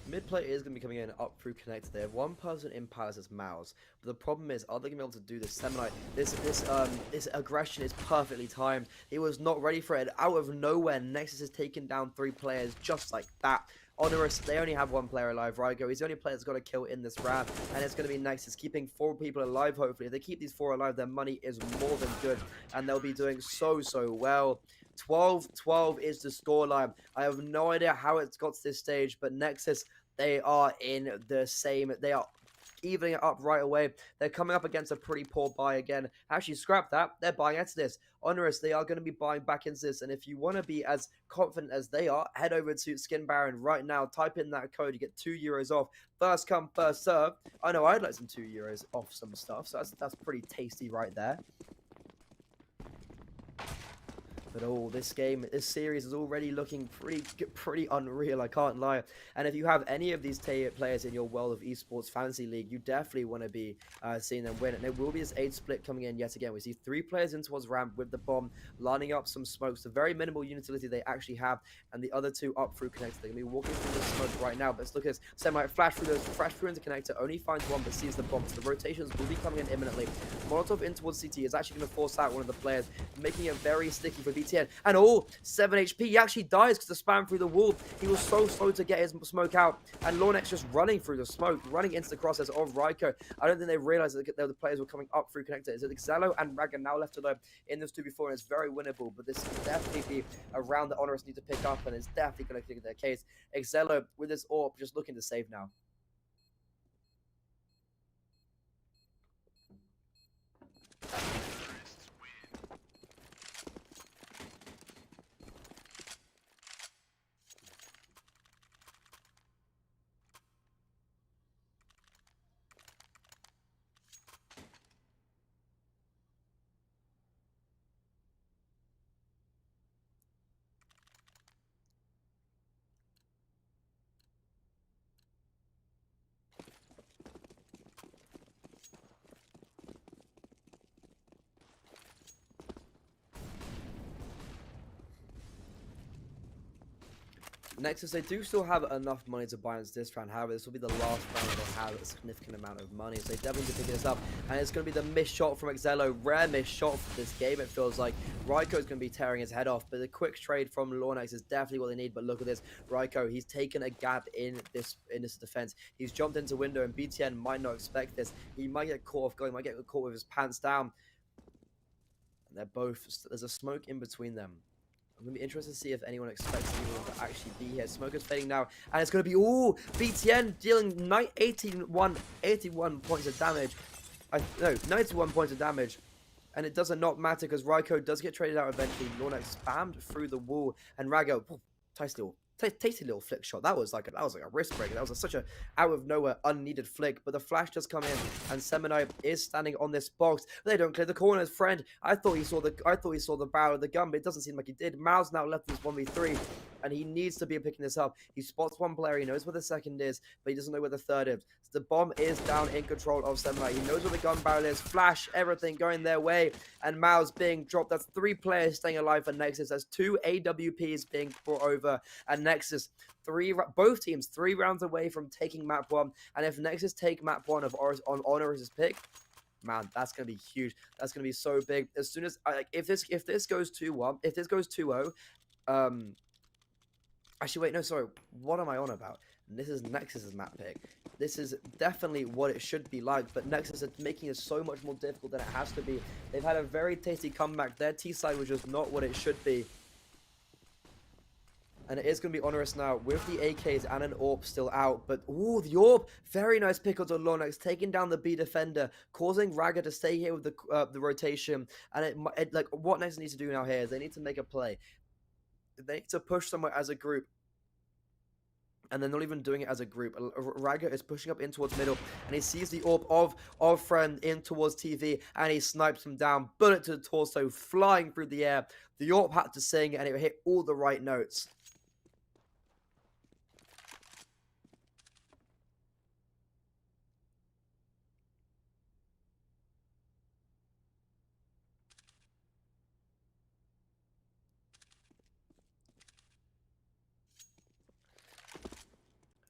Mid play is going to be coming in up through connector. They have 1 person in Palace as Mouse, but the problem is, are they going to be able to do this? Semonite, this aggression is perfectly timed. He was not ready for it. Out of nowhere, Nexus has taken down 3 players just like that. Honoris, they only have 1 player alive. Rygo, he's the only player that's got a kill in this round, and it's going to be Nexus keeping 4 people alive, hopefully. If they keep these 4 alive, their money is more than good, and they'll be doing so well. 12-12 is the scoreline. I have no idea how it's got to this stage, but Nexus, they are in the same. They are evening it up right away. They're coming up against a pretty poor buy again. Actually, scrap that. They're buying into this. Honoris, they are going to be buying back into this. And if you want to be as confident as they are, head over to Skin Baron right now. Type in that code. You get €2 off. First come, first serve. I know I'd like some €2 off some stuff. So that's pretty tasty right there. But oh, this series is already looking pretty unreal, I can't lie. And if you have any of these players in your World of Esports Fantasy League, you definitely want to be seeing them win. And there will be this 8 split coming in yet again. We see 3 players in towards ramp with the bomb, lining up some smokes. The very minimal utility they actually have, and the other 2 up through connector. They're going to be walking through the smoke right now. But let's look at this. Semi flash through into connector, only finds 1, but sees the bomb. So the rotations will be coming in imminently. Molotov in towards CT is actually going to force out one of the players, making it very sticky for BT BTN. And all 7 HP. He actually dies because the spam through the wall. He was so slow to get his smoke out. And Lornex just running through the smoke, running into the crosshairs of Raiko. I don't think they realized that the players were coming up through connector. Is it Xelo and Raga now left alone in this 2v4? And it's very winnable, but this is definitely a round that Honoris need to pick up, and it's definitely going to take their case. Xelo with this AWP just looking to save now. Nexus, they do still have enough money to balance this round. However, this will be the last round they have a significant amount of money. So they definitely need to pick this up. And it's going to be the missed shot from Xelo. Rare missed shot for this game, it feels like. Raiko is going to be tearing his head off. But the quick trade from Lornex is definitely what they need. But look at this. Raiko, he's taken a gap in this defense. He's jumped into window, and BTN might not expect this. He might get caught off guard. He might get caught with his pants down. And they're both... There's a smoke in between them. I'm going to be interested to see if anyone expects anyone to actually be here. Smoker's fading now, and it's going to be, ooh, BTN dealing 81 points of damage. No, 91 points of damage. And it doesn't not matter because Raiko does get traded out eventually. Lornex spammed through the wall, and Rago, tasty little flick shot. That was like a wrist break. That was such a out of nowhere unneeded flick. But the flash does come in, and Seminai is standing on this box. But they don't clear the corners. Friend, I thought he saw the barrel of the gun, but it doesn't seem like he did. Mao's now left this 1v3, and he needs to be picking this up. He spots one player. He knows where the second is, but he doesn't know where the third is. So the bomb is down in control of Seminai. He knows where the gun barrel is. Flash, everything going their way, and Mao's being dropped. That's 3 players staying alive for Nexus. That's 2 AWPs being brought over, and Nexus, both teams 3 rounds away from taking map 1. And if Nexus take map 1 of Honoris' pick, man, that's gonna be huge. That's gonna be so big. As soon as if this goes 2-1, if this goes 2-0, actually wait, no, sorry, what am I on about? This is Nexus's map pick. This is definitely what it should be like, but Nexus is making it so much more difficult than it has to be. They've had a very tasty comeback. Their T side was just not what it should be. And it is going to be Honoris now with the AKs and an AWP still out. But, ooh, the AWP. Very nice pick on Lornex, taking down the B defender, causing Raga to stay here with the rotation. And like what Nexus needs to do now here is they need to make a play. They need to push somewhere as a group. And they're not even doing it as a group. Raga is pushing up in towards middle, and he sees the AWP of Friend in towards TV, and he snipes him down. Bullet to the torso, flying through the air. The AWP had to sing, and it hit all the right notes.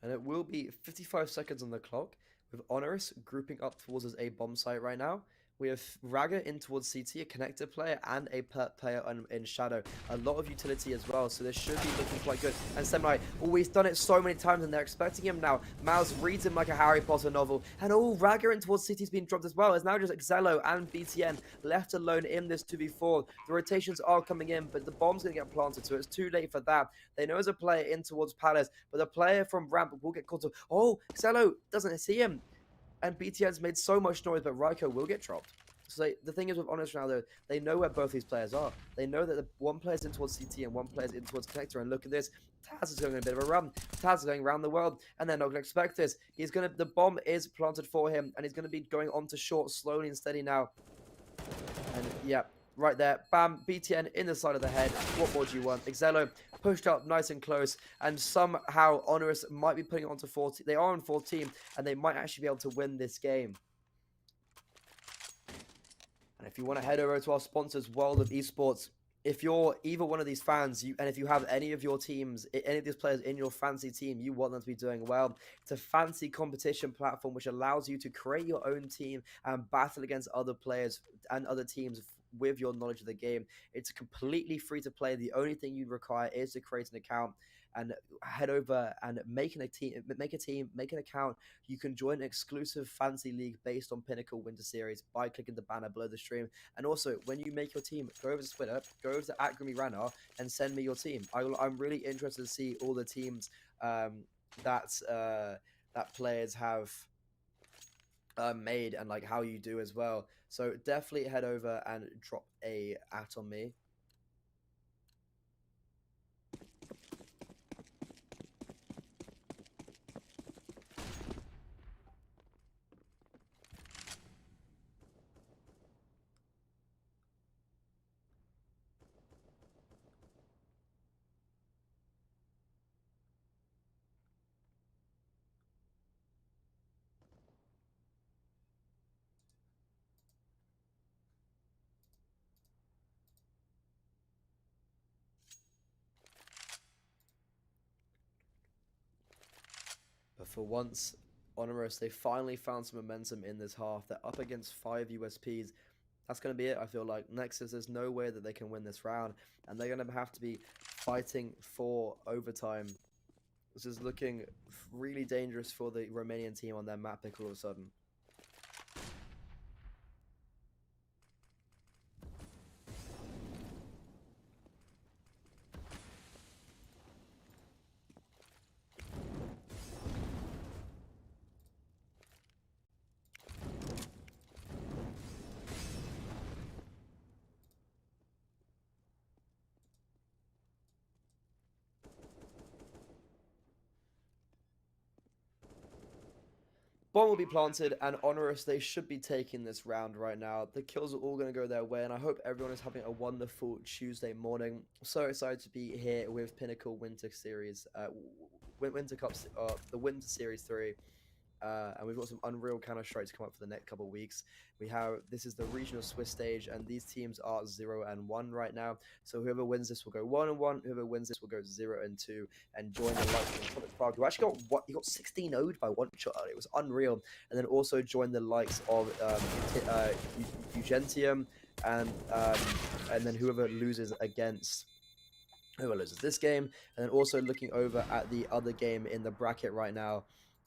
And it will be 55 seconds on the clock, with Honoris grouping up towards his A bomb site right now. We have Raga in towards CT, a connector player, and a pert player in Shadow. A lot of utility as well, so this should be looking quite good. And Seminai, oh, he's done it so many times, and they're expecting him now. Mouse reads him like a Harry Potter novel. And oh, Raga in towards CT's been dropped as well. It's now just Xelo and BTN left alone in this 2v4. The rotations are coming in, but the bomb's going to get planted, so it's too late for that. They know there's a player in towards Palace, but the player from Ramp will get caught up. Oh, Xelo doesn't see him. And BTN's made so much noise, but Raiko will get dropped. So the thing is with Honoris now, though, they know where both these players are. They know that one player's in towards CT and one player's in towards Connector. And look at this. Taz is going on a bit of a run. Taz is going around the world, and they're not going to expect this. The bomb is planted for him, and he's going to be going on to short slowly and steady now. And yeah, right there. Bam, BTN in the side of the head. What more do you want? Xelo pushed up nice and close, and somehow Honoris might be putting it onto 14. They are on 14, and they might actually be able to win this game. And if you want to head over to our sponsors, World of Esports, if you're either one of these fans, and if you have any of your teams, any of these players in your fancy team, you want them to be doing well, it's a fancy competition platform which allows you to create your own team and battle against other players and other teams with your knowledge of the game. It's completely free to play. The only thing you require is to create an account and head over and make a team, make an account. You can join an exclusive fantasy league based on Pinnacle Winter Series by clicking the banner below the stream. And also, when you make your team, go over to Twitter, go over to @GrimmyRanner, and send me your team. I'm really interested to see all the teams that players have made, and like how you do as well. So definitely head over and drop a @ on me. But for once, Honoris, they finally found some momentum in this half. They're up against 5 USPs. That's going to be it, I feel like. Nexus, there's no way that they can win this round, and they're going to have to be fighting for overtime. This is looking really dangerous for the Romanian team on their map pick all of a sudden. Bomb will be planted, and Honoris, they should be taking this round right now. The kills are all going to go their way, and I hope everyone is having a wonderful Tuesday morning. So excited to be here with Pinnacle Winter Series, Winter Cups, the Winter Series 3. And we've got some unreal Counter-Strikes come up for the next couple of weeks. This is the regional Swiss stage, and these teams are 0-1 right now. So whoever wins this will go 1-1. Whoever wins this will go 0-2, and join the likes of Entropiq Prague, who actually got 16-0'd by one shot. It was unreal. And then also join the likes of UNGENTIUM, and then whoever loses this game, and then also looking over at the other game in the bracket right now.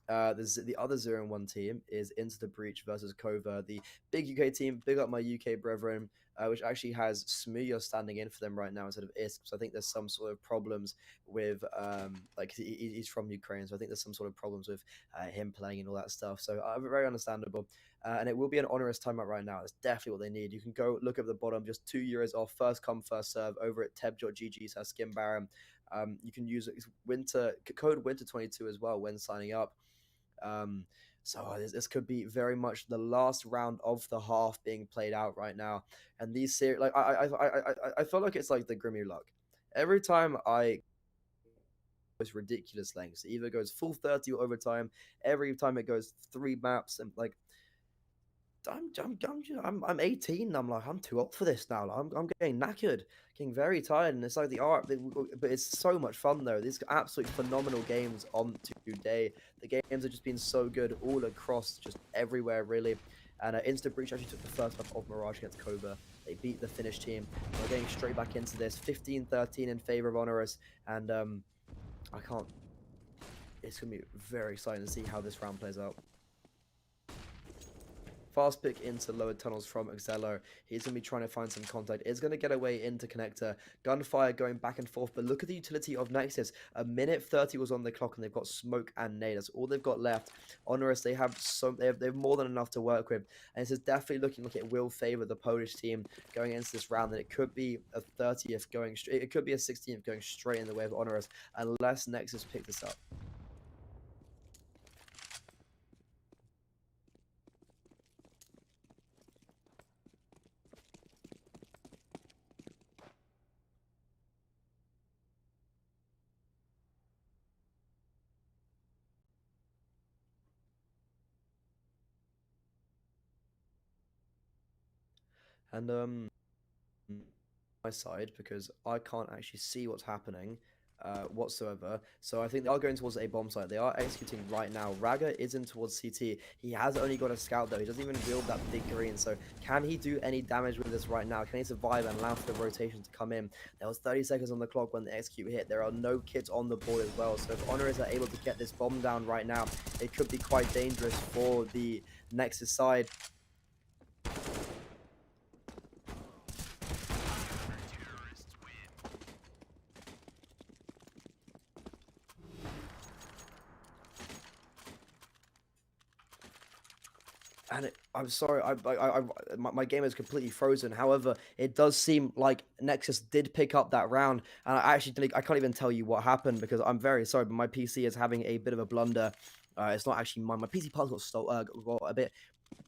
The other 0-1 team is Into the Breach versus Cova, the big UK team. Big up my UK brethren, which actually has Smuya standing in for them right now instead of Isk. So I think there's some sort of problems with like he's from Ukraine, so I think there's some sort of problems with him playing and all that stuff. So very understandable. And it will be an Honoris timeout right now. That's definitely what they need. You can go look at the bottom, just €2 off, first come first serve over at teb.gg/skin baron. You can use code winter22 as well when signing up. So this could be very much the last round of the half being played out right now, and these series, like I feel like it's like the Grimmy luck. Every time it's ridiculous lengths. It either goes full 30 or overtime. Every time it goes 3 maps, and like I'm 18. I'm like, I'm too old for this now. Like, I'm getting knackered, getting very tired, and it's like the art. But it's so much fun though. These are absolutely phenomenal games on today. The games have just been so good all across, just everywhere really. And Instant Breach actually took the first half of Mirage against Cova. They beat the Finnish team. We're getting straight back into this, 15-13 in favor of Honoris, and I can't. It's gonna be very exciting to see how this round plays out. Fast pick into lower tunnels from Excello. He's going to be trying to find some contact. It's going to get away into connector. Gunfire going back and forth. But look at the utility of Nexus. A minute 30 was on the clock, and they've got smoke and nade. That's all they've got left. Honoris, they have more than enough to work with. And this is definitely looking like it will favor the Polish team going into this round. And it could be a 30th going straight. It could be a 16th going straight in the way of Honoris, unless Nexus pick this up. And my side, because I can't actually see what's happening. whatsoever. So I think they are going towards a bomb site. They are executing right now. Raga is in towards CT. He has only got a scout though. He doesn't even wield that big green. So can he do any damage with this right now? Can he survive and allow for the rotation to come in? There was 30 seconds on the clock when the execute hit. There are no kits on the board as well. So if Honoris are able to get this bomb down right now, it could be quite dangerous for the Nexus side. And I'm sorry, my game is completely frozen. However, it does seem like Nexus did pick up that round, and I can't even tell you what happened because I'm very sorry, but my PC is having a bit of a blunder. It's not actually mine. My PC parts got a bit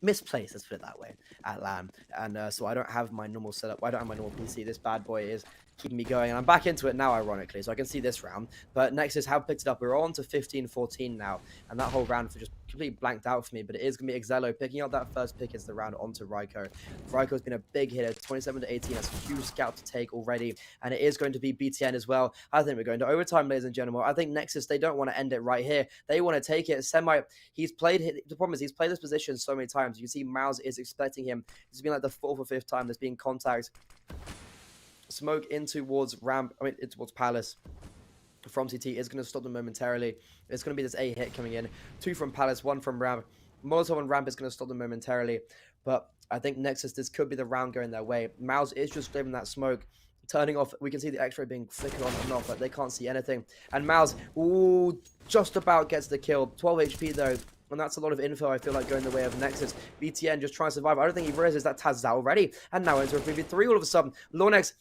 misplaced, let's put it that way, at LAN, and so I don't have my normal setup. I don't have my normal PC. This bad boy is keeping me going, and I'm back into it now, ironically, so I can see this round. But Nexus have picked it up. We're on to 15-14 now, and that whole round just completely blanked out for me. But it is going to be ECLOT picking up that first pick as the round onto Ryko. Ryko's been a big hitter, 27-18. That's a huge scout to take already, and it is going to be BTN as well. I think we're going to overtime, ladies and gentlemen. I think Nexus, they don't want to end it right here. They want to take it. Semi, the problem is he's played this position so many times. You can see Mouse is expecting him. This has been like the 4th or 5th time there's been contact. Smoke in towards ramp, in towards Palace from CT is going to stop them momentarily. It's going to be this A hit coming in. 2 from Palace, 1 from ramp. Molotov on ramp is going to stop them momentarily. But I think Nexus, this could be the round going their way. Mouse is just grabbing that smoke, turning off. We can see the X-ray being flickered on and off, but they can't see anything. And Mouse, ooh, just about gets the kill. 12 HP though. And that's a lot of info, I feel like, going the way of Nexus. BTN just trying to survive. I don't think he realizes that Taz is out already. And now into a 3v3 all of a sudden. Lornex,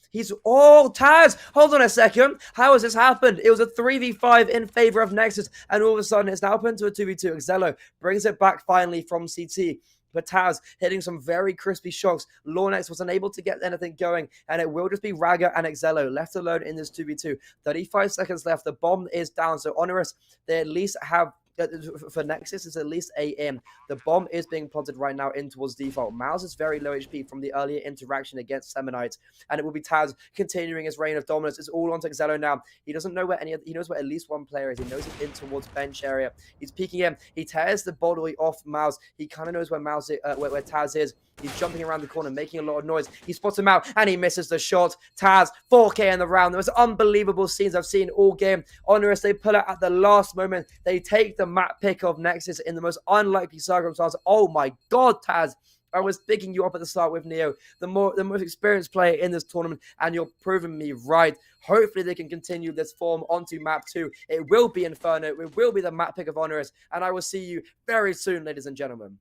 oh, Taz! Hold on a second. How has this happened? It was a 3v5 in favor of Nexus. And all of a sudden, it's now up into a 2v2. ECLOT brings it back finally from CT. But Taz hitting some very crispy shots. Lornex was unable to get anything going. And it will just be Raga and ECLOT left alone in this 2v2. 35 seconds left. The bomb is down. So Honoris, they at least have... for Nexus, it's at least AM. The bomb is being planted right now in towards default. Mouse is very low HP from the earlier interaction against Seminites, and it will be Taz continuing his reign of dominance. It's all onto ECLOT now. He doesn't know where he knows where at least one player is. He knows he's in towards bench area. He's peeking him. He tears the body off Mouse. He kind of knows where where Taz is. He's jumping around the corner, making a lot of noise. He spots him out, and he misses the shot. Taz, 4K in the round. The most unbelievable scenes I've seen all game. Honoris, they pull it at the last moment. They take the map pick of Nexus in the most unlikely circumstances. Oh my God, Taz. I was picking you up at the start with Neo, the most experienced player in this tournament, and you're proving me right. Hopefully they can continue this form onto map 2. It will be Inferno. It will be the map pick of Honoris, and I will see you very soon, ladies and gentlemen.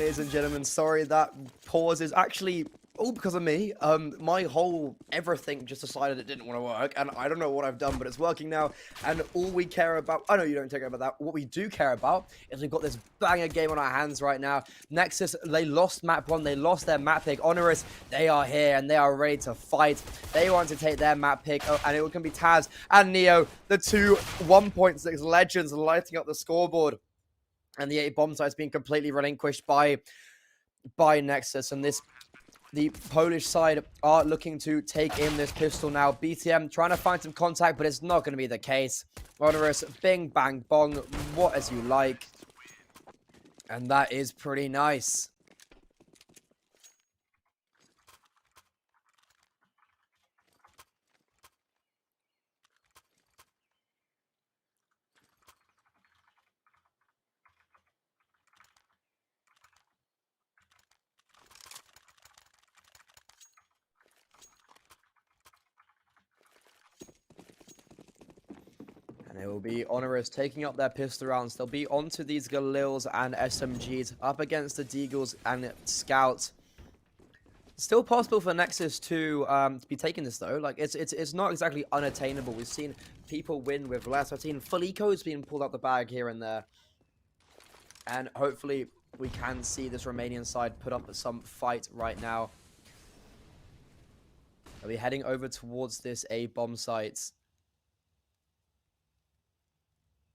ladies and gentlemen. Sorry, that pause is actually all because of me. My whole everything just decided it didn't want to work, and I don't know what I've done, but it's working now. And all we care about, I know you don't care about that. What we do care about is we've got this banger game on our hands right now. Nexus, they lost map 1, they lost their map pick. Honoris, they are here and they are ready to fight. They want to take their map pick, and it can be Taz and Neo, the two 1.6 legends lighting up the scoreboard. And the 8 bomb site's being completely relinquished by Nexus, and the Polish side are looking to take in this pistol now. BTM trying to find some contact, but it's not going to be the case. Honoris, bing, bang, bong, what as you like. And that is pretty nice. And it will be Honoris taking up their pistol rounds. They'll be onto these Galils and SMGs up against the Deagles and Scouts. Still possible for Nexus to be taking this though. Like it's not exactly unattainable. We've seen people win with less. I've seen full ecos being pulled out the bag here and there. And hopefully we can see this Romanian side put up some fight right now. They'll be heading over towards this A bomb site.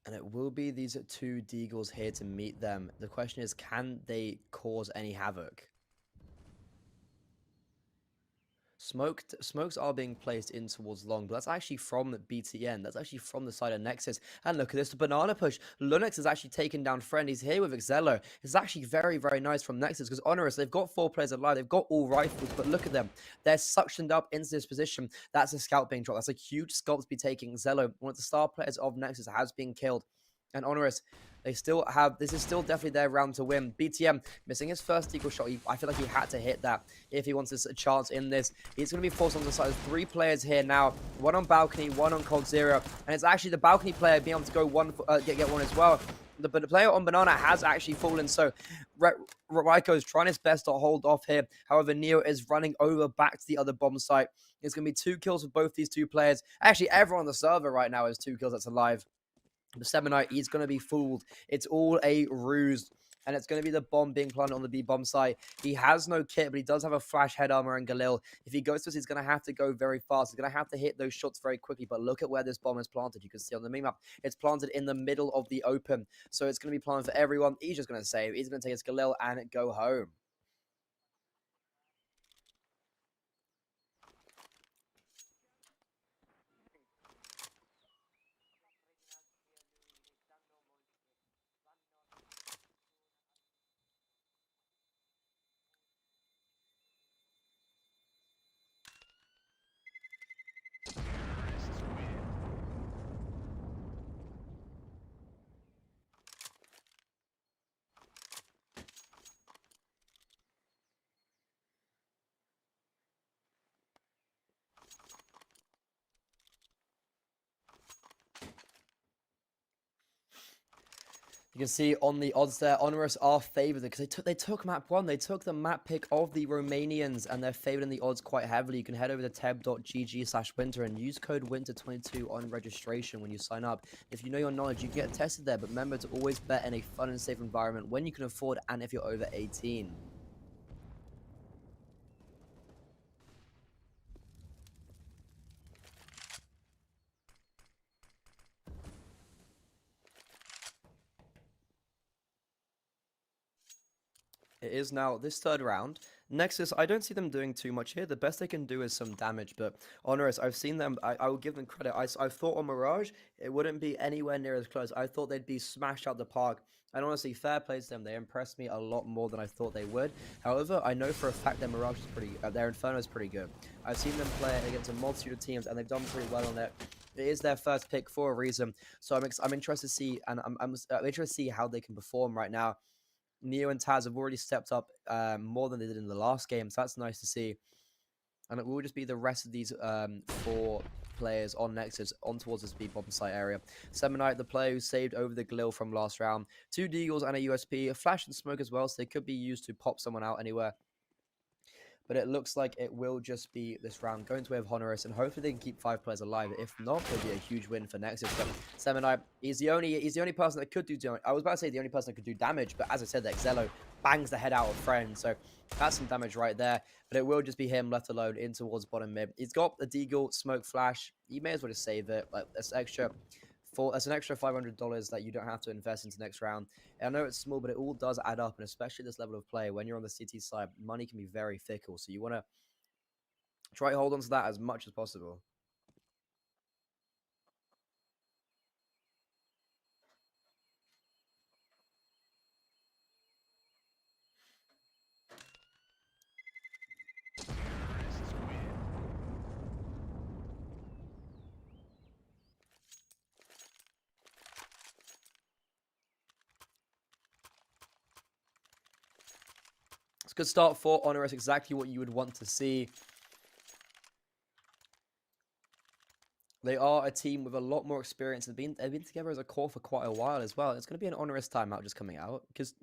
And it will be these two Deagles here to meet them. The question is, can they cause any havoc? Smokes are being placed in towards long, but that's actually from BTN. That's actually from the side of Nexus. And look at this, the banana push. Lunix has actually taken down Friend. He's here with Xello. It's actually very, very nice from Nexus because Honoris, they've got 4 players alive. They've got all rifles, but look at them. They're suctioned up into this position. That's a scout being dropped. That's a huge scout to be taking. Xello, one of the star players of Nexus, has been killed. And Honoris, they still have, this is still definitely their round to win. BTM missing his first eagle shot. I feel like he had to hit that if he wants a chance in this. He's going to be forced on the side. There's 3 players here now. 1 on balcony, 1 on Cold Zero. And it's actually the balcony player being able to go get one as well. But the player on banana has actually fallen. So Raiko is trying his best to hold off here. However, Neo is running over back to the other bomb site. It's going to be 2 kills for both these 2 players. Actually, everyone on the server right now has 2 kills that's alive. The Semonite, he's going to be fooled. It's all a ruse. And it's going to be the bomb being planted on the B bomb site. He has no kit, but he does have a flash head armor and Galil. If he goes to us, he's going to have to go very fast. He's going to have to hit those shots very quickly. But look at where this bomb is planted. You can see on the map, it's planted in the middle of the open. So it's going to be planted for everyone. He's just going to save. He's going to take his Galil and go home. You can see on the odds there, Honoris are favored because they took map 1. They took the map pick of the Romanians, and they're favored in the odds quite heavily. You can head over to teb.gg/winter and use code winter22 on registration when you sign up. If you know your knowledge, you can get tested there, but remember to always bet in a fun and safe environment when you can afford and if you're over 18. It is now this 3rd round. Nexus, I don't see them doing too much here. The best they can do is some damage, but Honoris, I've seen them, I will give them credit. I thought on Mirage, it wouldn't be anywhere near as close. I thought they'd be smashed out the park. And honestly, fair play to them. They impressed me a lot more than I thought they would. However, I know for a fact their Mirage is pretty, their Inferno is pretty good. I've seen them play against a multitude of teams, and they've done pretty well on it. It is their first pick for a reason. So I'm interested to see, and I'm interested to see how they can perform right now. Neo and Taz have already stepped up more than they did in the last game, so that's nice to see. And it will just be the rest of these 4 players on Nexus on towards this B bomb site area. Semonite, the player who saved over the Glil from last round. 2 Deagles and a USP, a flash and smoke as well, so they could be used to pop someone out anywhere. But it looks like it will just be this round going to way of Honoris, and hopefully they can keep 5 players alive. If not, it'll be a huge win for Nexus. But Semonite, he's the only person that could do damage. I was about to say the only person that could do damage, but as I said, that Xelo bangs the head out of Friend, so that's some damage right there. But it will just be him left alone in towards bottom mid. He's got the Deagle, smoke flash. You may as well just save it. Like that's extra. That's an extra $500 that you don't have to invest into next round. And I know it's small, but it all does add up, and especially this level of play, when you're on the CT side, money can be very fickle. So you want to try to hold on to that as much as possible. It's a good start for Honoris, exactly what you would want to see. They are a team with a lot more experience. They've been together as a core for quite a while as well. It's going to be an Honoris timeout just coming out, because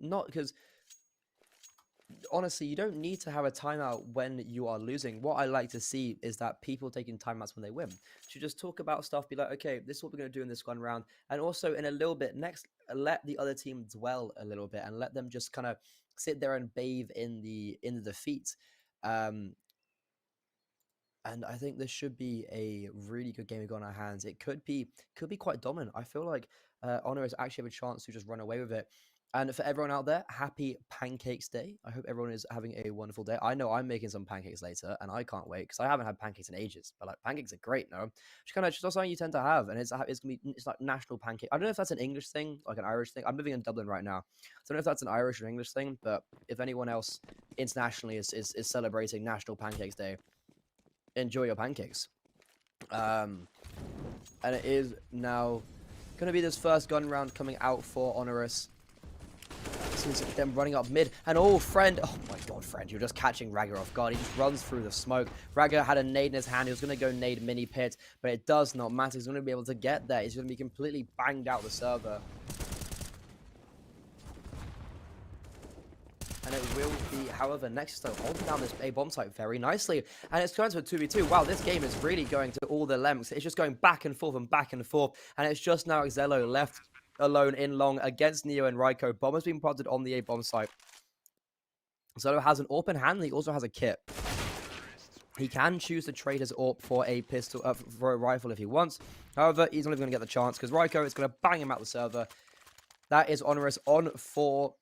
honestly, you don't need to have a timeout when you are losing. What I like to see is that people taking timeouts when they win. To just talk about stuff, be like, okay, this is what we're going to do in this one round. And also in a little bit, next, let the other team dwell a little bit and let them just kind of sit there and bathe in the defeat. And I think this should be a really good game we got on our hands. It could be quite dominant. I feel like Honoris actually have a chance to just run away with it. And for everyone out there, happy Pancakes Day. I hope everyone is having a wonderful day. I know I'm making some pancakes later, and I can't wait because I haven't had pancakes in ages. But like pancakes are great, no? It's kind of just something you tend to have, and it's like national pancake. I don't know if that's an English thing, like an Irish thing. I'm living in Dublin right now. I don't know if that's an Irish or English thing, but if anyone else internationally is celebrating National Pancakes Day, enjoy your pancakes. And it is now going to be this first gun round coming out for Honoris. This is them running up mid, and Friend, oh my god, Friend, you're just catching Ragger off guard. He just runs through the smoke. Ragger had a nade in his hand. He was going to go nade mini pit, but it does not matter. He's going to be able to get there. He's going to be completely banged out the server. And it will be, however, Nexus though holding down this A bomb site very nicely. And it's turned to a 2v2. Wow, this game is really going to all the lengths. It's just going back and forth and back and forth. And it's just now Xelo left alone in long against Neo and Raiko. Bomb has been planted on the A bomb site. Xelo has an AWP in hand, and he also has a kit. He can choose to trade his AWP for a pistol, for a rifle if he wants. However, he's not even going to get the chance because Raiko is going to bang him out the server. That is Honoris on four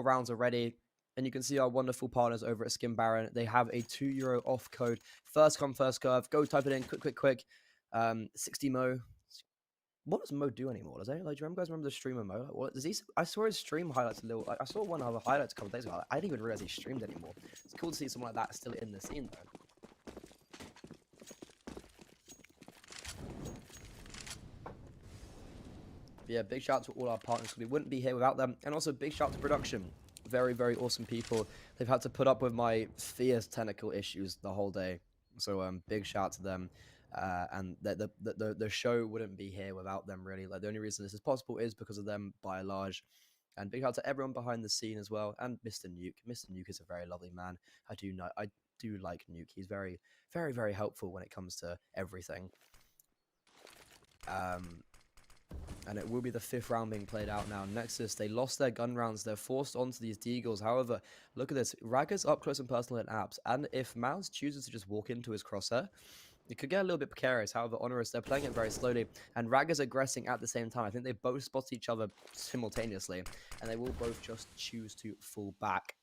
rounds already. And you can see our wonderful partners over at Skin Baron. They have a €2 off code. First come, first curve. Go type it in quick. 60 Mo. What does Mo do anymore? Does anyone, like, do you guys remember the streamer Mo? Like, what does he? I saw his stream highlights a little. Like, I saw one of the highlights a couple days ago. I didn't even realize he streamed anymore. It's cool to see someone like that still in the scene though. But yeah, big shout out to all our partners. We wouldn't be here without them. And also big shout out to production. Very, very awesome people. They've had to put up with my fierce technical issues the whole day. So big shout out to them. And the show wouldn't be here without them, really. Like, the only reason this is possible is because of them by and large. And big shout out to everyone behind the scene as well. And Mr. Nuke. Mr. Nuke is a very lovely man. I do like Nuke. He's very, very, very helpful when it comes to everything. And it will be the 5th round being played out now. Nexus, they lost their gun rounds. They're forced onto these Deagles. However, look at this. Ragger's up close and personal in apps. And if Mouse chooses to just walk into his crosshair, it could get a little bit precarious. However, Honoris, they're playing it very slowly. And Ragger's aggressing at the same time. I think they both spot each other simultaneously. And they will both just choose to fall back.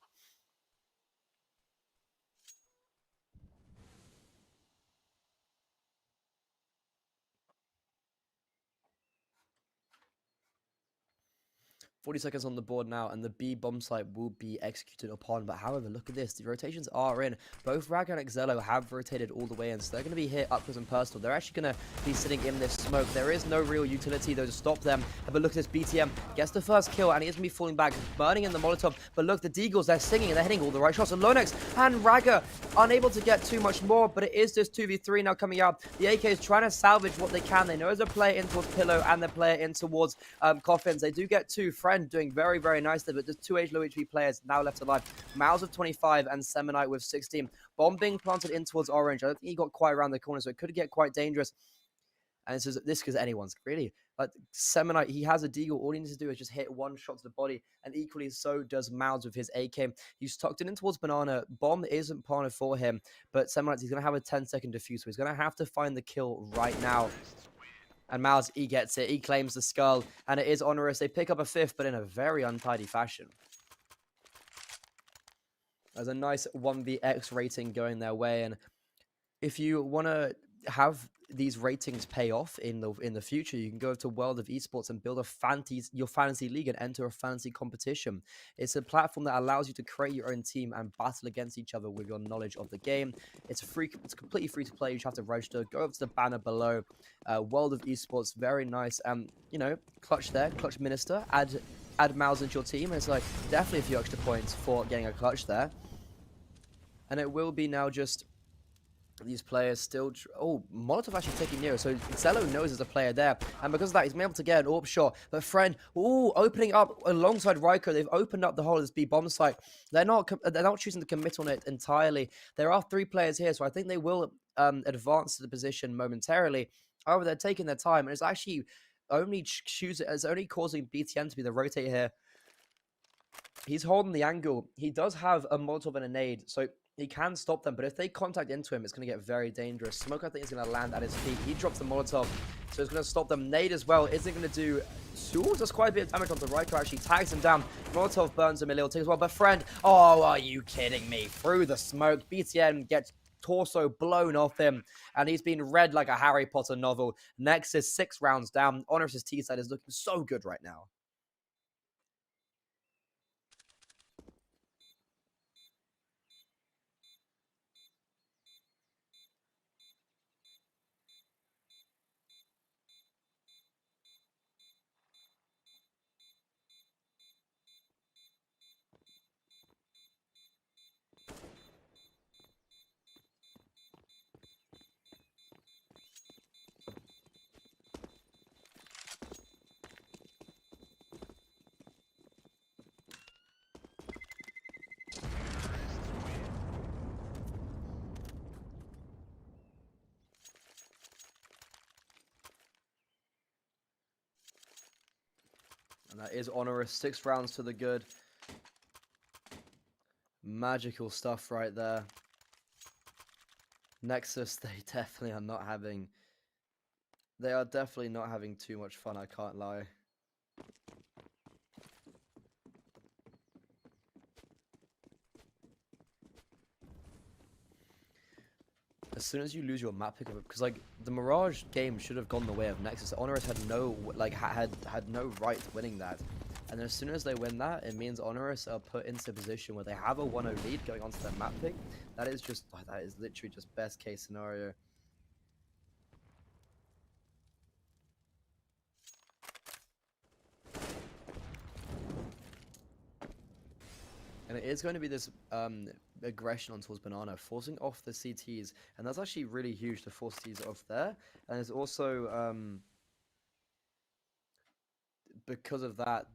40 seconds on the board now, and the B bomb site will be executed upon. But however, look at this. The rotations are in. Both Rag and Exelo have rotated all the way in, so they're going to be hit up close and personal. They're actually going to be sitting in this smoke. There is no real utility, though, to stop them. But look at this. BTM gets the first kill, and he is going to be falling back, burning in the Molotov. But look, the Deagles, they're singing, and they're hitting all the right shots. And Lonex and Ragga unable to get too much more, but it is just 2v3 now coming out. The AK is trying to salvage what they can. They know there's a player in towards Pillow and the player in towards Coffins. They do get two. Friend doing very, very nicely, but just two low HP players now left alive. Mouse with 25 and Semonite with 16. Bomb being planted in towards Orange. I don't think he got quite around the corner, so it could get quite dangerous. And this because anyone's really like Semonite. He has a deagle. All he needs to do is just hit one shot to the body, and equally so does Mouse with his AK. He's tucked it in towards Banana. Bomb isn't planted for him, but Semonite, he's going to have a 10-second defuse, so he's going to have to find the kill right now. And Mouse, he gets it. He claims the skull. And it is Honoris. They pick up a fifth, but in a very untidy fashion. There's a nice 1vx rating going their way. And if you want to have these ratings pay off in the future, you can go to World of Esports and build your fantasy league and enter a fantasy competition. It's a platform that allows you to create your own team and battle against each other with your knowledge of the game. It's completely free to play. You just have to register. Go over to the banner below. World of Esports, very nice. You know, clutch there, clutch minister. Add Mouse into your team. It's like definitely a few extra points for getting a clutch there. And it will be now just these players still... Oh, Molotov actually taking Nero. So Exelo knows there's a player there. And because of that, he's been able to get an AWP shot. But Friend, opening up alongside Ryko. They've opened up the whole of this B bomb site. They're not choosing to commit on it entirely. There are 3 players here, so I think they will advance to the position momentarily. However, they're taking their time. And it's actually only causing BTN to be the rotate here. He's holding the angle. He does have a Molotov and a nade, so he can stop them, but if they contact into him, it's going to get very dangerous. Smoke, I think, is going to land at his feet. He drops the Molotov, so it's going to stop them. Nade as well isn't going to do... Ooh, does quite a bit of damage onto Ryko, actually. Tags him down. Molotov burns him a little too as well, but Friend... Oh, are you kidding me? Through the smoke, BTN gets torso blown off him, and he's been read like a Harry Potter novel. Nexus 6 rounds down. Honoris' T-side is looking so good right now. And that is Honoris. 6 rounds to the good. Magical stuff right there. Nexus, they definitely are not having... They are definitely not having too much fun, I can't lie. As soon as you lose your map pick, because like the Mirage game should have gone the way of Nexus. Honoris had no had no right winning that, and then as soon as they win that, it means Honoris are put into a position where they have a 1-0 lead going onto their map pick. That is literally just best case scenario. And it is going to be this aggression on towards Banana, forcing off the CTs. And that's actually really huge to force these off there. And it's also, because of that,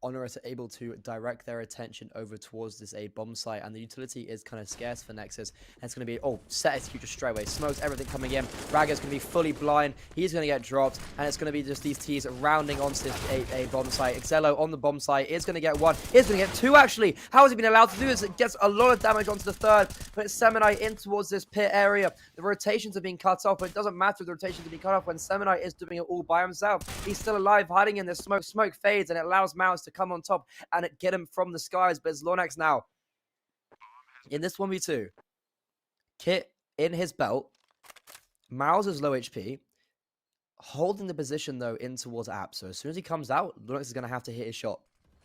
Honoris are able to direct their attention over towards this A bomb site, and the utility is kind of scarce for Nexus, and it's going to be, set executor straight away, smokes everything coming in. Ragga's going to be fully blind, he's going to get dropped, and it's going to be just these T's rounding onto this A bomb site. Exelo on the bomb site is going to get 1, is going to get 2 actually. How has he been allowed to do this? It gets a lot of damage onto the 3rd, but it's Semonite in towards this pit area. The rotations are being cut off, but it doesn't matter if the rotations are being cut off when Semonite is doing it all by himself. He's still alive, hiding in this smoke. Smoke fades, and it allows Mouse to come on top and get him from the skies. But it's Lonex now in this 1v2. Kit in his belt. Miles is low HP. holding the position, though, in towards App. So as soon as he comes out, Lunex is going to have to hit his shot.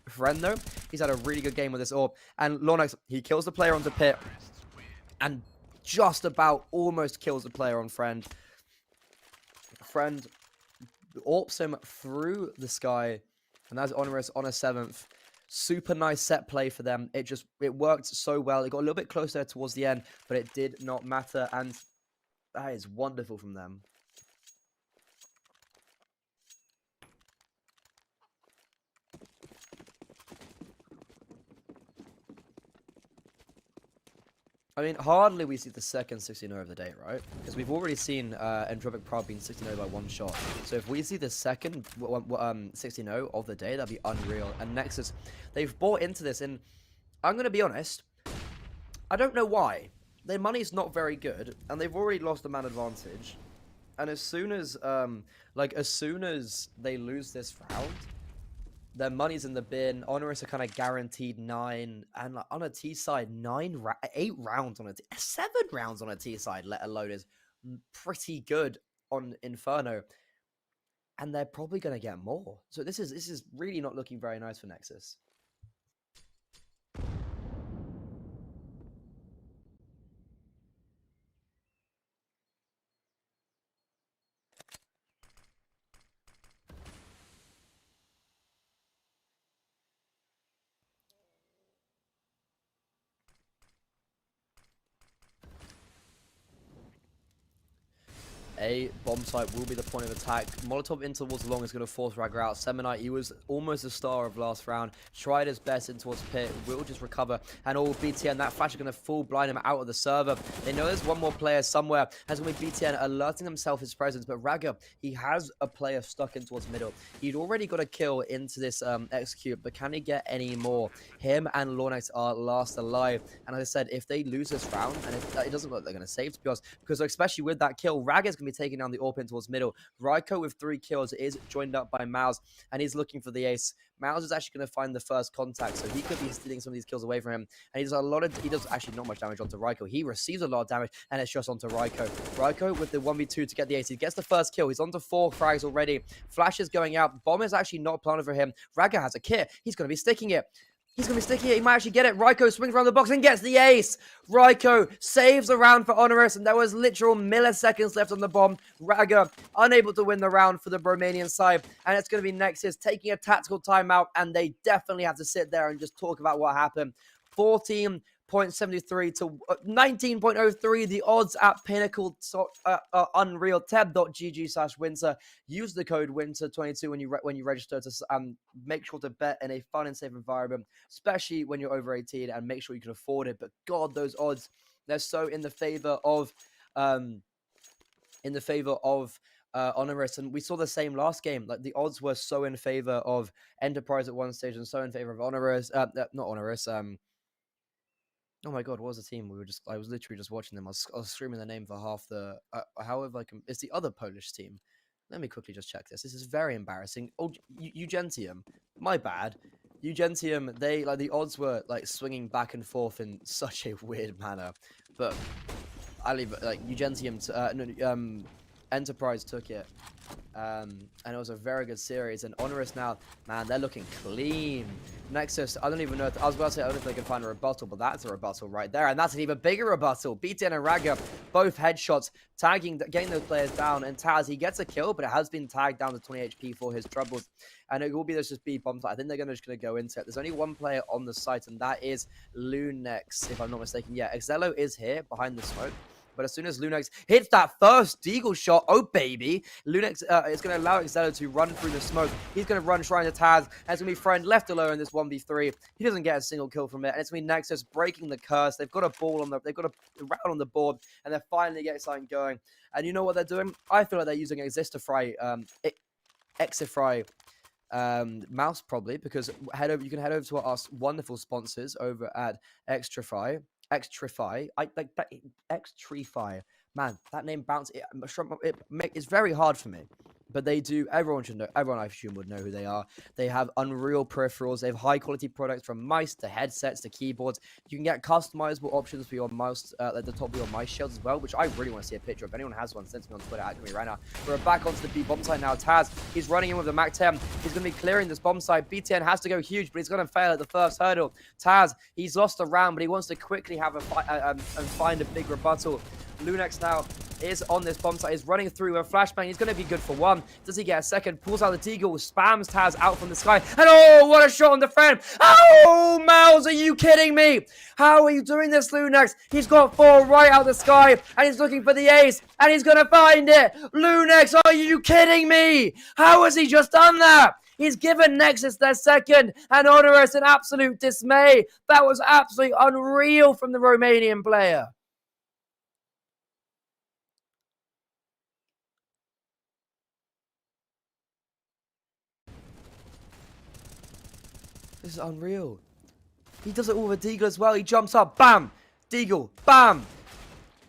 Friend, though, he's had a really good game with this orb. And Lunex, he kills the player on the pit. And just about almost kills the player on Friend. Friend orps him through the sky. And that's Honoris on a 7th. Super nice set play for them. It worked so well. It got a little bit closer towards the end, but it did not matter. And that is wonderful from them. I mean, hardly we see the second 16-0 of the day, right? Because we've already seen Entropiq Prague being 16-0 by one shot. So if we see the second 16-0 of the day, that'd be unreal. And Nexus, they've bought into this. And I'm going to be honest, I don't know why. Their money's not very good, and they've already lost the man advantage. And as soon as, as soon as they lose this round, their money's in the bin. Honoris are kind of guaranteed 9, and like, on a T side, 8 rounds on 7 rounds on a T side, let alone, is pretty good on Inferno, and they're probably going to get more. So this is really not looking very nice for Nexus. A bomb site will be the point of attack. Molotov in towards long is going to force Ragger out. Semonite, he was almost a star of last round. Tried his best in towards pit. Will just recover. And all BTN, that flash is going to full blind him out of the server. They know there's one more player somewhere. That's going to be BTN alerting himself his presence. But Ragger, he has a player stuck in towards middle. He'd already got a kill into this execute, but can he get any more? Him and Lornex are last alive. And as I said, if they lose this round, and if it doesn't look like they're going to save, to be honest, because especially with that kill, Ragger's going to be taking down the AWP in towards middle. Raiko with 3 kills is joined up by Mouse, and he's looking for the ace. Mouse is actually going to find the first contact, so he could be stealing some of these kills away from him. And he does actually not much damage onto Raiko. He receives a lot of damage, and it's just onto Raiko. Raiko with the 1v2 to get the ace. He gets the first kill. He's onto 4 frags already. Flash is going out. Bomb is actually not planted for him. Ragger has a kit. He's going to be sticking it. He's going to be sticky. He might actually get it. Raiko swings around the box and gets the ace. Raiko saves the round for Honoris, and there was literal milliseconds left on the bomb. Ragger unable to win the round for the Romanian side, and it's going to be Nexus taking a tactical timeout, and they definitely have to sit there and just talk about what happened. 14.73 to 19.03. The odds at Pinnacle unreal. Tab.gg/winter. Use the code winter22 when you register to make sure to bet in a fun and safe environment, especially when you're over 18, and make sure you can afford it. But God, those odds, they're so in the favor of Honoris, and we saw the same last game. Like, the odds were so in favor of Enterprise at one stage and so in favor of Honoris. Not Honoris. Oh my God, what was the team? I was literally just watching them. I was screaming their name for half the. However, it's the other Polish team. Let me quickly just check this. This is very embarrassing. Oh, UNGENTIUM. My bad. UNGENTIUM. The odds were swinging back and forth in such a weird manner. But I leave it UNGENTIUM. Enterprise took it. And it was a very good series. And Honoris now, man, they're looking clean. Nexus, I don't even know. I was about to say, I don't know if they can find a rebuttal, but that's a rebuttal right there. And that's an even bigger rebuttal. BTN and Ragger, both headshots, getting those players down. And Taz, he gets a kill, but it has been tagged down to 20 HP for his troubles. And it will be just B bombs. I think they're just going to go into it. There's only one player on the site, and that is Lunex, if I'm not mistaken. Yeah, Exelo is here behind the smoke. But as soon as Lunex hits that first Deagle shot, oh baby, Lunex is going to allow Exelo to run through the smoke. He's going to run Shrine to Taz, and it's going to be Friend left alone in this 1v3. He doesn't get a single kill from it, and it's going to be Nexus breaking the curse. They've got a ball on they've got a round on the board, and they're finally getting something going. And you know what they're doing? I feel like they're using Exifry mouse probably, because you can head over to our wonderful sponsors over at Xtrify. Xtrify. Man, that name bounces. It's very hard for me. but they do. Everyone should know. Everyone, I assume, would know who they are. They have unreal peripherals. They have high quality products from mice to headsets to keyboards. You can get customizable options for your mouse at the top of your mice shields as well, which I really want to see a picture of. If anyone has one, send me on Twitter at me right now. We're back onto the B bomb site now. Taz, he's running in with the Mac 10. He's going to be clearing this bomb site. BTN has to go huge, but he's going to fail at the first hurdle. Taz, he's lost a round, but he wants to quickly have a fight and find a big rebuttal. Lunex now is on this bomb site. He's running through a flashbang. He's going to be good for one. Does he get a second? Pulls out the Deagle, spams Taz out from the sky. And oh, what a shot on the friend. Oh, Miles, are you kidding me? How are you doing this, Lunex? He's got 4 right out the sky, and he's looking for the ace, and he's going to find it. Lunex, are you kidding me? How has he just done that? He's given Nexus their second, and Honoris in absolute dismay. That was absolutely unreal from the Romanian player. This is unreal. He does it all with Deagle as well. He jumps up, bam, Deagle, bam,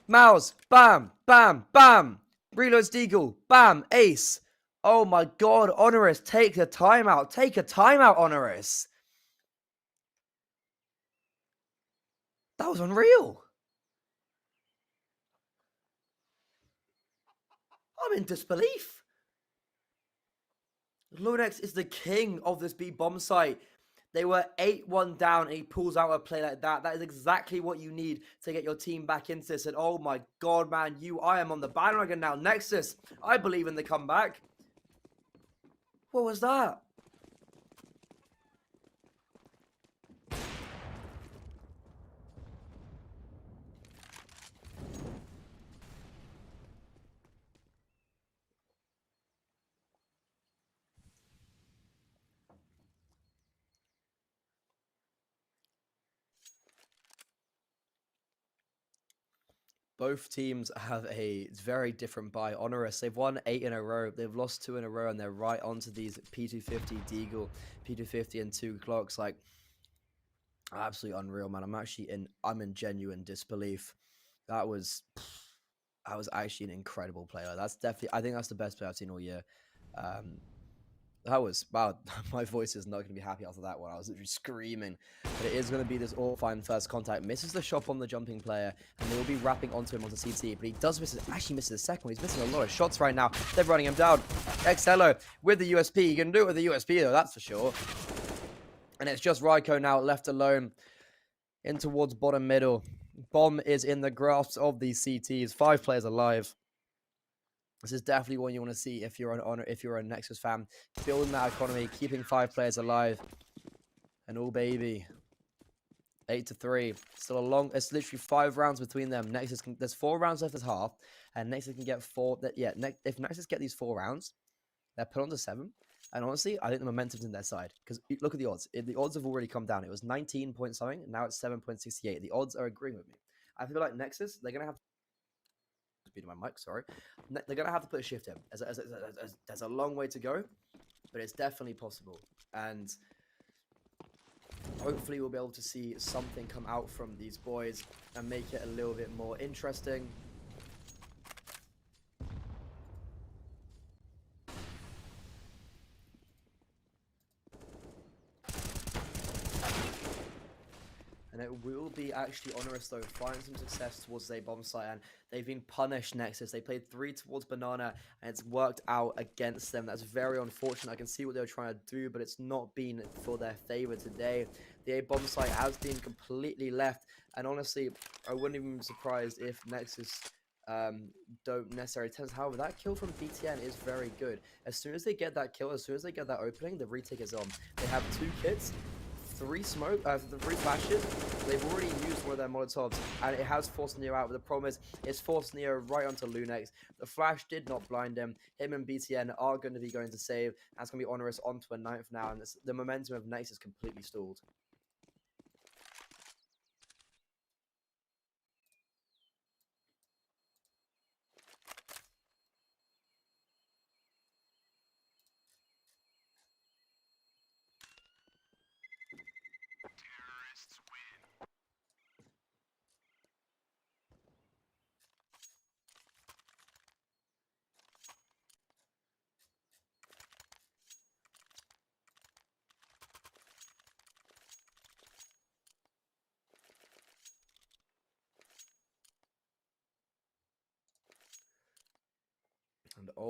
Mouse, bam, bam, bam, reloads Deagle, bam, ace. Oh my god, Honoris, take a timeout. Take a timeout, Honoris. That was unreal. I'm in disbelief. Lunex is the king of this B bomb site. They were 8-1 down, and he pulls out a play like that. That is exactly what you need to get your team back into this. And oh my god, man, I am on the bandwagon now. Nexus, I believe in the comeback. What was that? Both teams have a very different buy. Honoris, they've won 8 in a row. They've lost 2 in a row, and they're right onto these P250 Deagle, P250 and 2 clocks. Like, absolutely unreal, man. I'm in genuine disbelief. That was actually an incredible player. That's definitely, I think that's the best player I've seen all year. That was, wow, my voice is not going to be happy after that one. I was literally screaming. But it is going to be this all-fine first contact. Misses the shot on the jumping player, and they will be wrapping onto him onto CT. But he does miss it. Actually misses the second one. He's missing a lot of shots right now. They're running him down. XLO with the USP. He can do it with the USP, though, that's for sure. And it's just Raiko now left alone in towards bottom middle. Bomb is in the grasp of these CTs. 5 players alive. This is definitely what you want to see if you're a Nexus fan. Building that economy, keeping 5 players alive. And oh baby. 8-3. Still a long, it's literally 5 rounds between them. Nexus can, there's 4 rounds left as half. And Nexus can get 4. If Nexus get these 4 rounds, they're put on to 7. And honestly, I think the momentum's in their side. Because look at the odds. The odds have already come down. It was 19 point something, and now it's 7.68. The odds are agreeing with me. I feel like Nexus, they're going to have speed of my mic, sorry. They're going to have to put a shift in. There's a long way to go, but it's definitely possible. And hopefully we'll be able to see something come out from these boys and make it a little bit more interesting. And it will be actually Honoris, though, finding some success towards the bomb site, and they've been punished, Nexus. They played 3 towards Banana, and it's worked out against them. That's very unfortunate. I can see what they were trying to do, but it's not been for their favor today. The A bomb site has been completely left, and honestly, I wouldn't even be surprised if Nexus don't necessarily test. However, that kill from BTN is very good. As soon as they get that kill, as soon as they get that opening, the retake is on. They have 2 kits. 3 flashes. They've already used one of their Molotovs, and it has forced Neo out. But the problem is, it's forced Neo right onto Lunex. The flash did not blind him. Him and BTN are going to be going to save. That's going to be Honoris onto a 9th now, and the momentum of Nexus is completely stalled.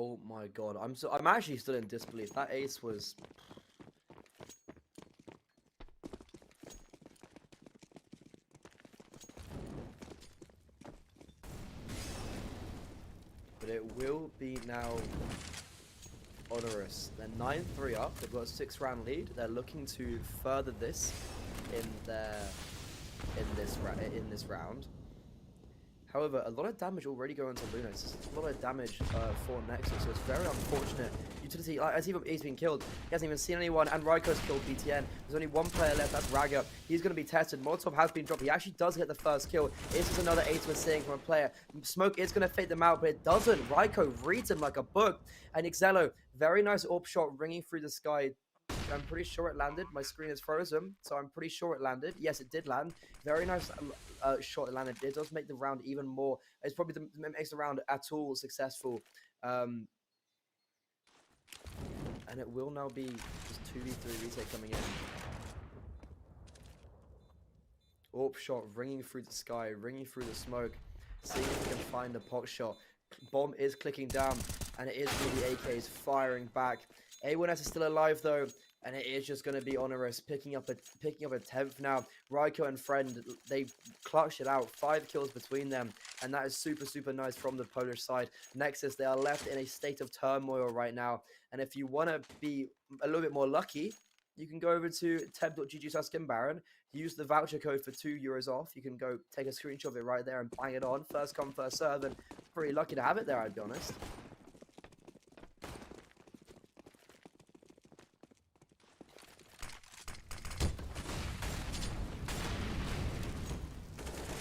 Oh my god, I'm actually still in disbelief. That ace was. But it will be now Honoris. They're 9-3 up. They've got a 6-round lead. They're looking to further this in this round. However, a lot of damage already going to Lunas. A lot of damage for Nexus, so it's very unfortunate. Utility, as he's been killed, he hasn't even seen anyone, and Raiko's killed BTN. There's only one player left, that's Raga. He's going to be tested. Molotov has been dropped. He actually does get the first kill. This is another ace we're seeing from a player. Smoke is going to fade them out, but it doesn't. Raiko reads him like a book. And Exelo, very nice AWP shot ringing through the sky. I'm pretty sure it landed. My screen is frozen, so I'm pretty sure it landed. Yes, it did land. Very nice shot it landed. It does make the round even more. It's probably makes the round at all successful. And it will now be just 2v3 retake coming in. AWP shot ringing through the sky, ringing through the smoke. Seeing if we can find a pot shot. Bomb is clicking down, and it is really AKs firing back. A1S is still alive though, and it is just going to be Honoris picking up a 10th now. Raiko and Friend, they clutched it out. 5 kills between them, and that is super, super nice from the Polish side. Nexus, they are left in a state of turmoil right now, and if you want to be a little bit more lucky, you can go over to tab.gg/SkinBaron, use the voucher code for €2 off. You can go take a screenshot of it right there and bang it on. First come, first serve, and pretty lucky to have it there, I'd be honest.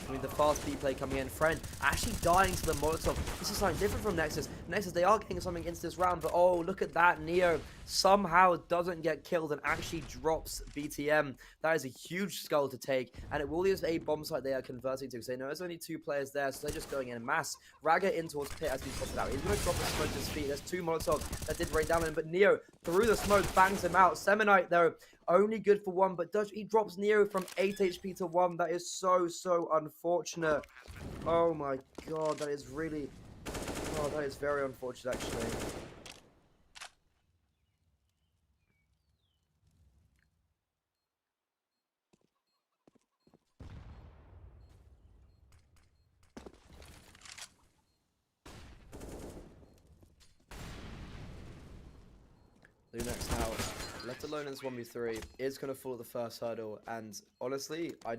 I mean, the fast B play coming in. Friend actually dying to the Molotov. This is something different from Nexus. Nexus, they are getting something into this round, but oh, look at that. Neo somehow doesn't get killed and actually drops BTM. That is a huge skull to take, and it will use a bomb site they are converting to, because they know there's only 2 players there, so they're just going in mass. Raga in towards Pit as we spotted out. He's going to drop the smoke to his feet. There's 2 Molotovs that did rain down on him, but Neo, through the smoke, bangs him out. Semonite, though, only good for 1, but he drops Neo from 8 HP to 1. That is so, so unfortunate. Oh my god, that is really... Oh, that is very unfortunate, actually. Lunex now, left alone in this 1v3, is going to fall at the first hurdle, and honestly, I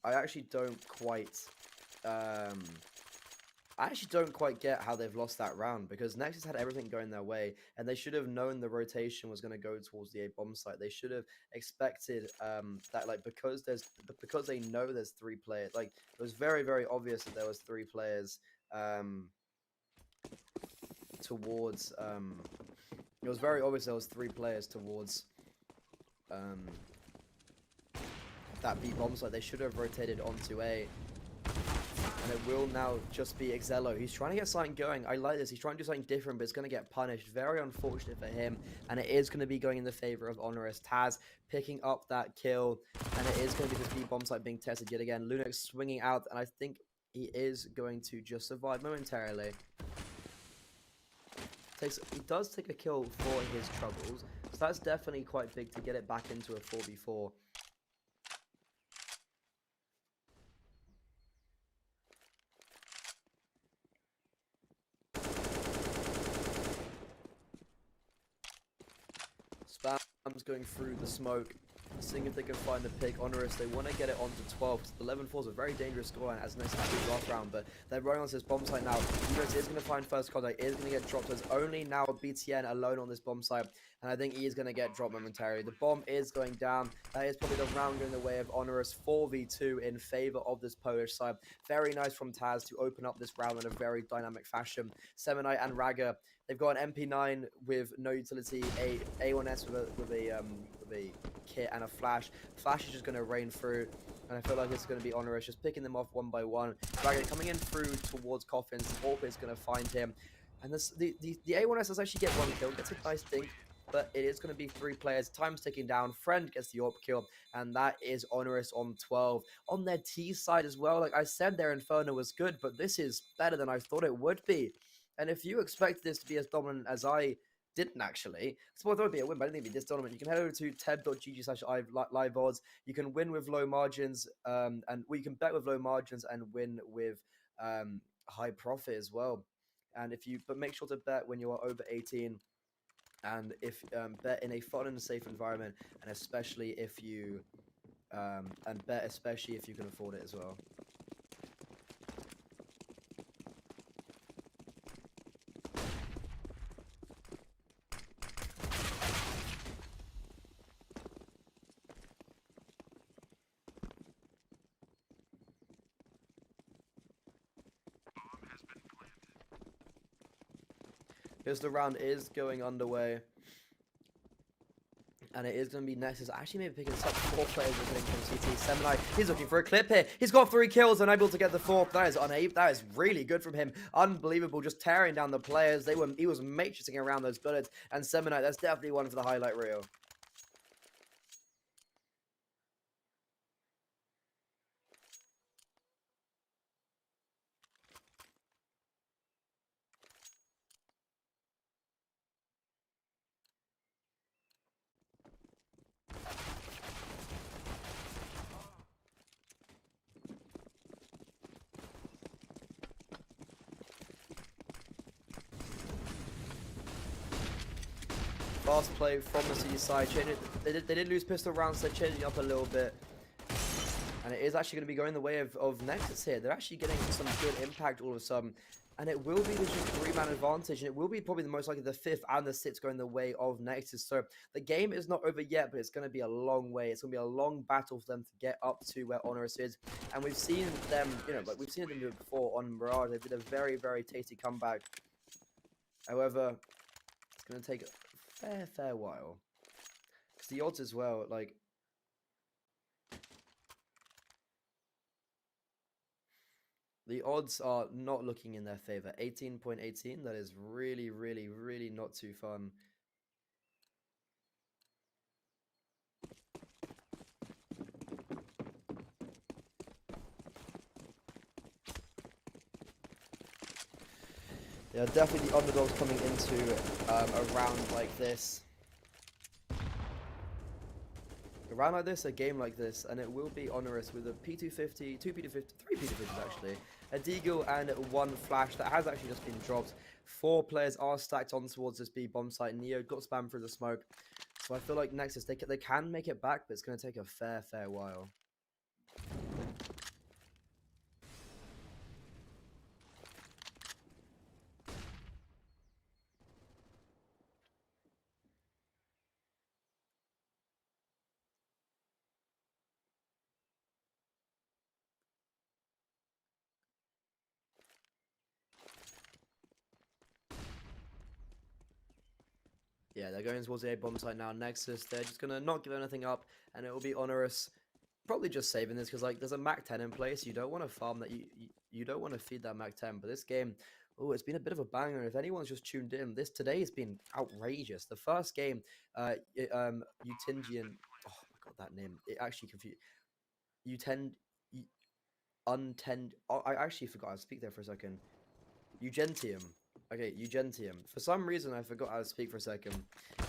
actually don't quite get how they've lost that round, because Nexus had everything going their way, and they should have known the rotation was going to go towards the A bomb site. They should have expected that, like, because they know there's 3 players, like, it was very, very obvious that there was 3 players towards it was very obvious there was 3 players towards that B bomb site. They should have rotated onto A. And it will now just be Exelo. He's trying to get something going. I like this. He's trying to do something different, but it's going to get punished. Very unfortunate for him. And it is going to be going in the favor of Honoris. Taz picking up that kill. And it is going to be this B bomb site being tested yet again. Lunex swinging out. And I think he is going to just survive momentarily. He does take a kill for his troubles. So that's definitely quite big to get it back into a 4v4. Spam's going through the smoke, seeing if they can find the pick. Honoris, they want to get it onto 12. 11-4 is a very dangerous score, as Nexus did last round, but they're running onto this bomb site now. Honoris is going to find first contact, is going to get dropped. There's only now BTN alone on this bomb site, and I think he is going to get dropped momentarily. The bomb is going down. That is probably the round going the way of Honoris. 4v2 in favor of this Polish side. Very nice from Taz to open up this round in a very dynamic fashion. Semonite and Raga, they've got an MP9 with no utility, a A1S with a kit and a flash. Flash is just going to rain through, and I feel like it's going to be Honoris just picking them off one by one. Raga coming in through towards Coffins. AWP is going to find him, and the A1S does actually get 1 kill, gets a nice dink, but it is going to be 3 players. Time's ticking down. Friend gets the AWP kill, and that is Honoris on 12. On their T side as well, like I said, their Inferno was good, but this is better than I thought it would be. And if you expect this to be as dominant as I didn't actually, well, there would be a win, but I didn't think it'd be this dominant. You can head over to teb.gg/live odds. You can win with low margins, and you can bet with low margins and win with high profit as well. And but make sure to bet when you are over 18, and if bet in a fun and safe environment, and especially if you especially if you can afford it as well. Because the round is going underway. And it is going to be Nexus. Actually, maybe picking up 4 players are getting from CT. Seminai, he's looking for a clip here. He's got 3 kills, unable to get the 4th. That is really good from him. Unbelievable, just tearing down the players. He was matrixing around those bullets. And Seminai, that's definitely one for the highlight reel. Fast play from the CT side. They did lose pistol rounds, so they're changing up a little bit. And it is actually going to be going the way of Nexus here. They're actually getting some good impact all of a sudden. And it will be the 3-man advantage. And it will be probably the most likely the 5th and the 6th going the way of Nexus. So the game is not over yet, but it's going to be a long way. It's going to be a long battle for them to get up to where Honoris is. And we've seen them, like we've seen them do it before on Mirage. They did a very, very tasty comeback. However, it's going to take a fair while. Because the odds as well, like... The odds are not looking in their favor. 18.18, that is really, really, really not too fun. Yeah, definitely the underdogs coming into a round like this. A round like this, a game like this, and it will be Honoris with a P250, 2 P250, 3 P250s actually, a Deagle and 1 flash that has actually just been dropped. 4 players are stacked on towards this B bomb site. Neo got spammed through the smoke, so I feel like Nexus, they can make it back, but it's going to take a fair while. Yeah, they're going towards the A bomb site now. Nexus, they're just gonna not give anything up, and it will be Honoris probably just saving this because like there's a Mac 10 in place. You don't want to farm that. You don't want to feed that Mac 10. But this game, oh, it's been a bit of a banger. If anyone's just tuned in, today has been outrageous. The first game, Utingian. Oh my god, that name. It actually confused. I actually forgot how to speak there for a second. UNGENTIUM. Okay, UNGENTIUM. For some reason, I forgot how to speak for a second.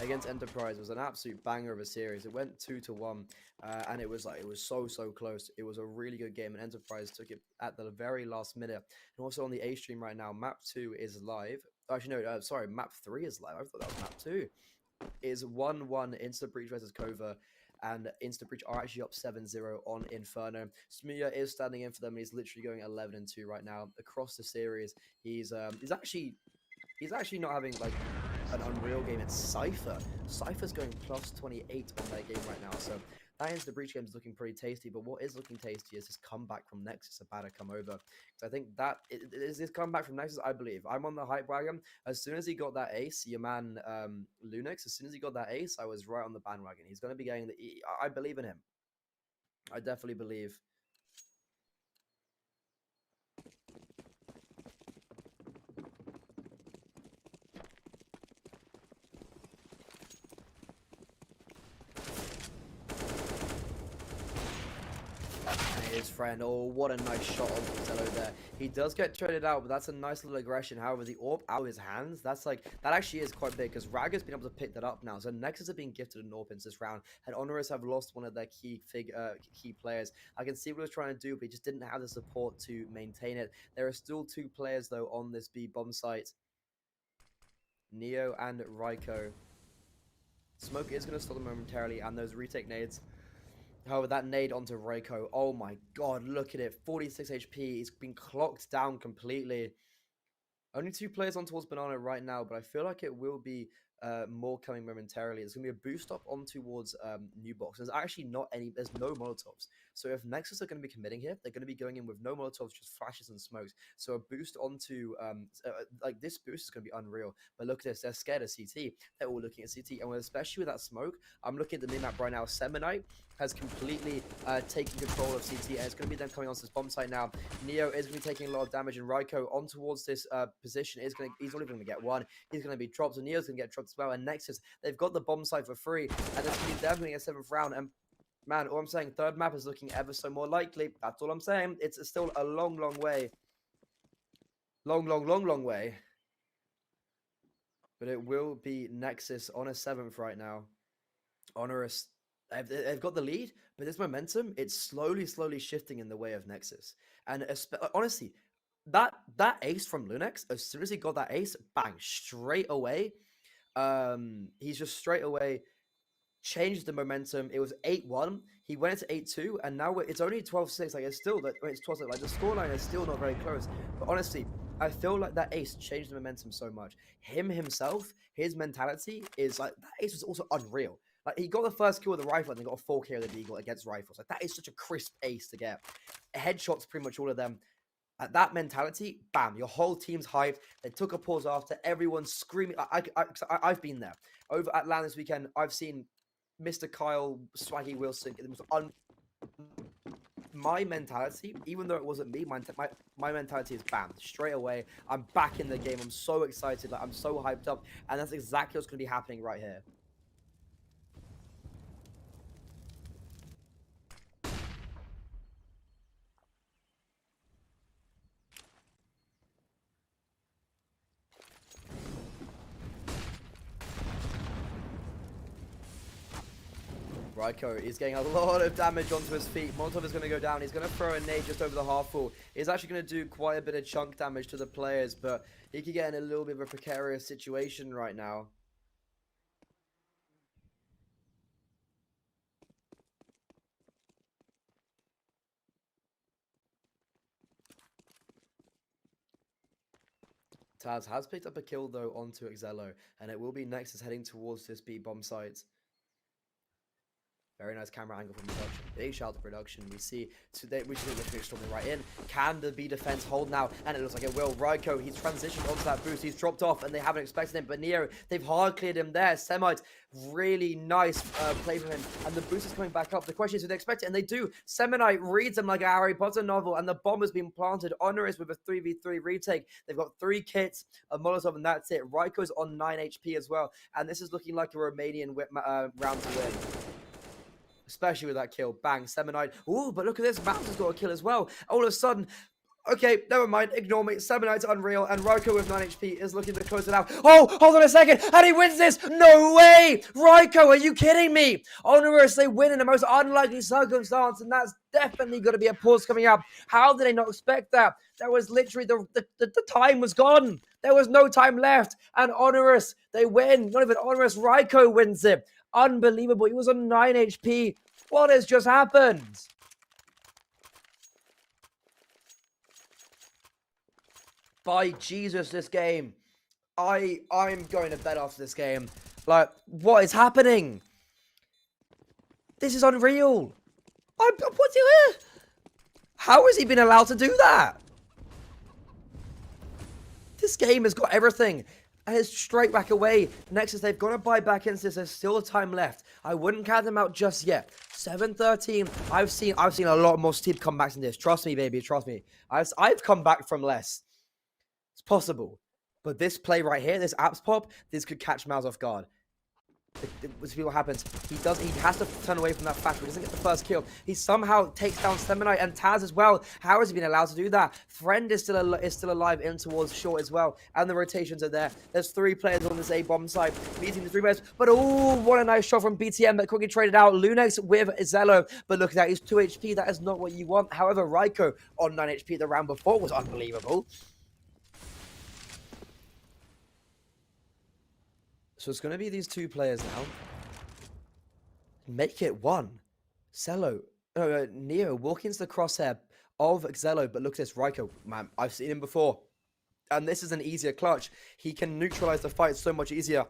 Against Enterprise, it was an absolute banger of a series. It went 2-1, and it was so close. It was a really good game, and Enterprise took it at the very last minute. And also on the A stream right now, Map 2 is live. Actually, no, sorry, Map 3 is live. I thought that was Map 2. Is 1-1 Insta Breach versus Cova. And Insta Breach are actually up 7-0 on Inferno. Smuya is standing in for them. He's literally going 11-2 right now across the series. He's actually not having like an unreal game. It's Cypher. Cypher's going plus 28 on their game right now. So that Insta Breach game is looking pretty tasty. But what is looking tasty is this comeback from Nexus about to come over. So I think that is this comeback from Nexus. I believe I'm on the hype wagon. As soon as he got that ace, your man Lunix. As soon as he got that ace, I was right on the bandwagon. He's going to be getting the. I believe in him. I definitely believe. his friend. Oh, what a nice shot on Costello there. He does get traded out, but that's a nice little aggression. However, the AWP out of his hands, that's like, that actually is quite big because Ragger's been able to pick that up now. So Nexus have been gifted an AWP in this round, and Honoris have lost one of their key players. I can see what he was trying to do, but he just didn't have the support to maintain it. There are still 2 players, though, on this B bomb site. Neo and Raiko. Smoke is going to stop them momentarily, and those retake nades. However, that nade onto Raiko, oh my god, look at it. 46 HP, he's been clocked down completely. Only 2 players on towards Banana right now, but I feel like it will be more coming momentarily. There's going to be a boost up on towards New Box. There's actually there's no Molotovs. So if Nexus are going to be committing here, they're going to be going in with no Molotovs, just flashes and smokes. So a boost onto, like this boost is going to be unreal. But look at this, they're scared of CT. They're all looking at CT. And especially with that smoke, I'm looking at the mid-map right now. Semonite has completely taken control of CT, and it's going to be them coming onto this bomb site now. Neo is going to be taking a lot of damage, and Raiko on towards this position he's not even going to get one. He's going to be dropped, and Neo's going to get dropped as well. And Nexus, they've got the bomb site for free, and it's going to be them getting a 7th round. And man, all I'm saying, 3rd map is looking ever so more likely. That's all I'm saying. It's still a long, long way. Long way. But it will be Nexus on a 7th right now. Honoris, they've got the lead, but this momentum, it's slowly shifting in the way of Nexus. And honestly, that ace from Lunex, as soon as he got that ace, bang, straight away, he's just straight away changed the momentum. It was 8-1. He went into 8-2, and now it's only 12-6. Like, it's still that it's 12-6. Like, the scoreline is still not very close. But honestly, I feel like that ace changed the momentum so much. Himself, his mentality is like, that ace was also unreal. Like, he got the first kill with the rifle, and then got a 4K with the deagle against rifles. Like, that is such a crisp ace to get. Headshots, pretty much all of them. At that mentality, bam, your whole team's hyped. They took a pause after, everyone's screaming. I've been there. Over Atlanta this weekend, I've seen Mr. Kyle Swaggy Wilson. It was my mentality, even though it wasn't me, my mentality is bam, straight away. I'm back in the game. I'm so excited. Like, I'm so hyped up. And that's exactly what's going to be happening right here. Raiko is getting a lot of damage onto his feet. Molotov is going to go down. He's going to throw a nade just over the half full. He's actually going to do quite a bit of chunk damage to the players, but he could get in a little bit of a precarious situation right now. Taz has picked up a kill, though, onto Exelo, and it will be Nexus heading towards this B bomb site. Very nice camera angle from production. Big shout to production. We see today we should literally storming right in. Can the B defense hold now? And it looks like it will. Raiko, he's transitioned onto that boost. He's dropped off, and they haven't expected him. But Neo, they've hard cleared him there. Semite, really nice play from him. And the boost is coming back up. The question is, do they expect it? And they do. Semonite reads them like a Harry Potter novel, and the bomb has been planted. Honoris with a 3v3 retake. They've got 3 kits, a Molotov, and that's it. Raiko's on 9 HP as well. And this is looking like a Romanian round to win. Especially with that kill. Bang, Semonite. Ooh, but look at this. Mouse has got a kill as well. All of a sudden, okay, never mind. Ignore me. Semonite's unreal. And Raiko with 9 HP is looking to close it out. Oh, hold on a second. And he wins this. No way. Raiko, are you kidding me? Honoris, they win in the most unlikely circumstance. And that's definitely going to be a pause coming up. How did they not expect that? That was literally the time was gone. There was no time left. And Honoris, they win. Not even Honoris. Raiko wins it. Unbelievable. He was on 9 HP. What has just happened? By Jesus, this game. I'm going to bed after this game. Like, what is happening? This is unreal. How has he been allowed to do that? This game has got everything. And it's straight back away. Nexus, they've got to buy back into this. There's still time left. I wouldn't count them out just yet. 7-13. I've seen a lot more steep comebacks in this. Trust me, baby. Trust me. I've come back from less. It's possible. But this play right here, this apps pop, this could catch Mouse off guard. We'll see what happens. He has to turn away from that flash, but he doesn't get the first kill. He somehow takes down Semonite and Taz as well. How has he been allowed to do that? Friend is still alive in towards short as well, and the rotations are there. There's 3 players on this A bomb site, meeting the 3 players. But oh, what a nice shot from BTM that quickly traded out. Lunex with Zello, but look at that, he's 2 HP. That is not what you want. However, Raiko on 9 HP the round before was unbelievable. So it's going to be these 2 players now. Make it 1. Neo walking into the crosshair of Zello, but look at this, Raiko, man, I've seen him before. And this is an easier clutch. He can neutralize the fight so much easier.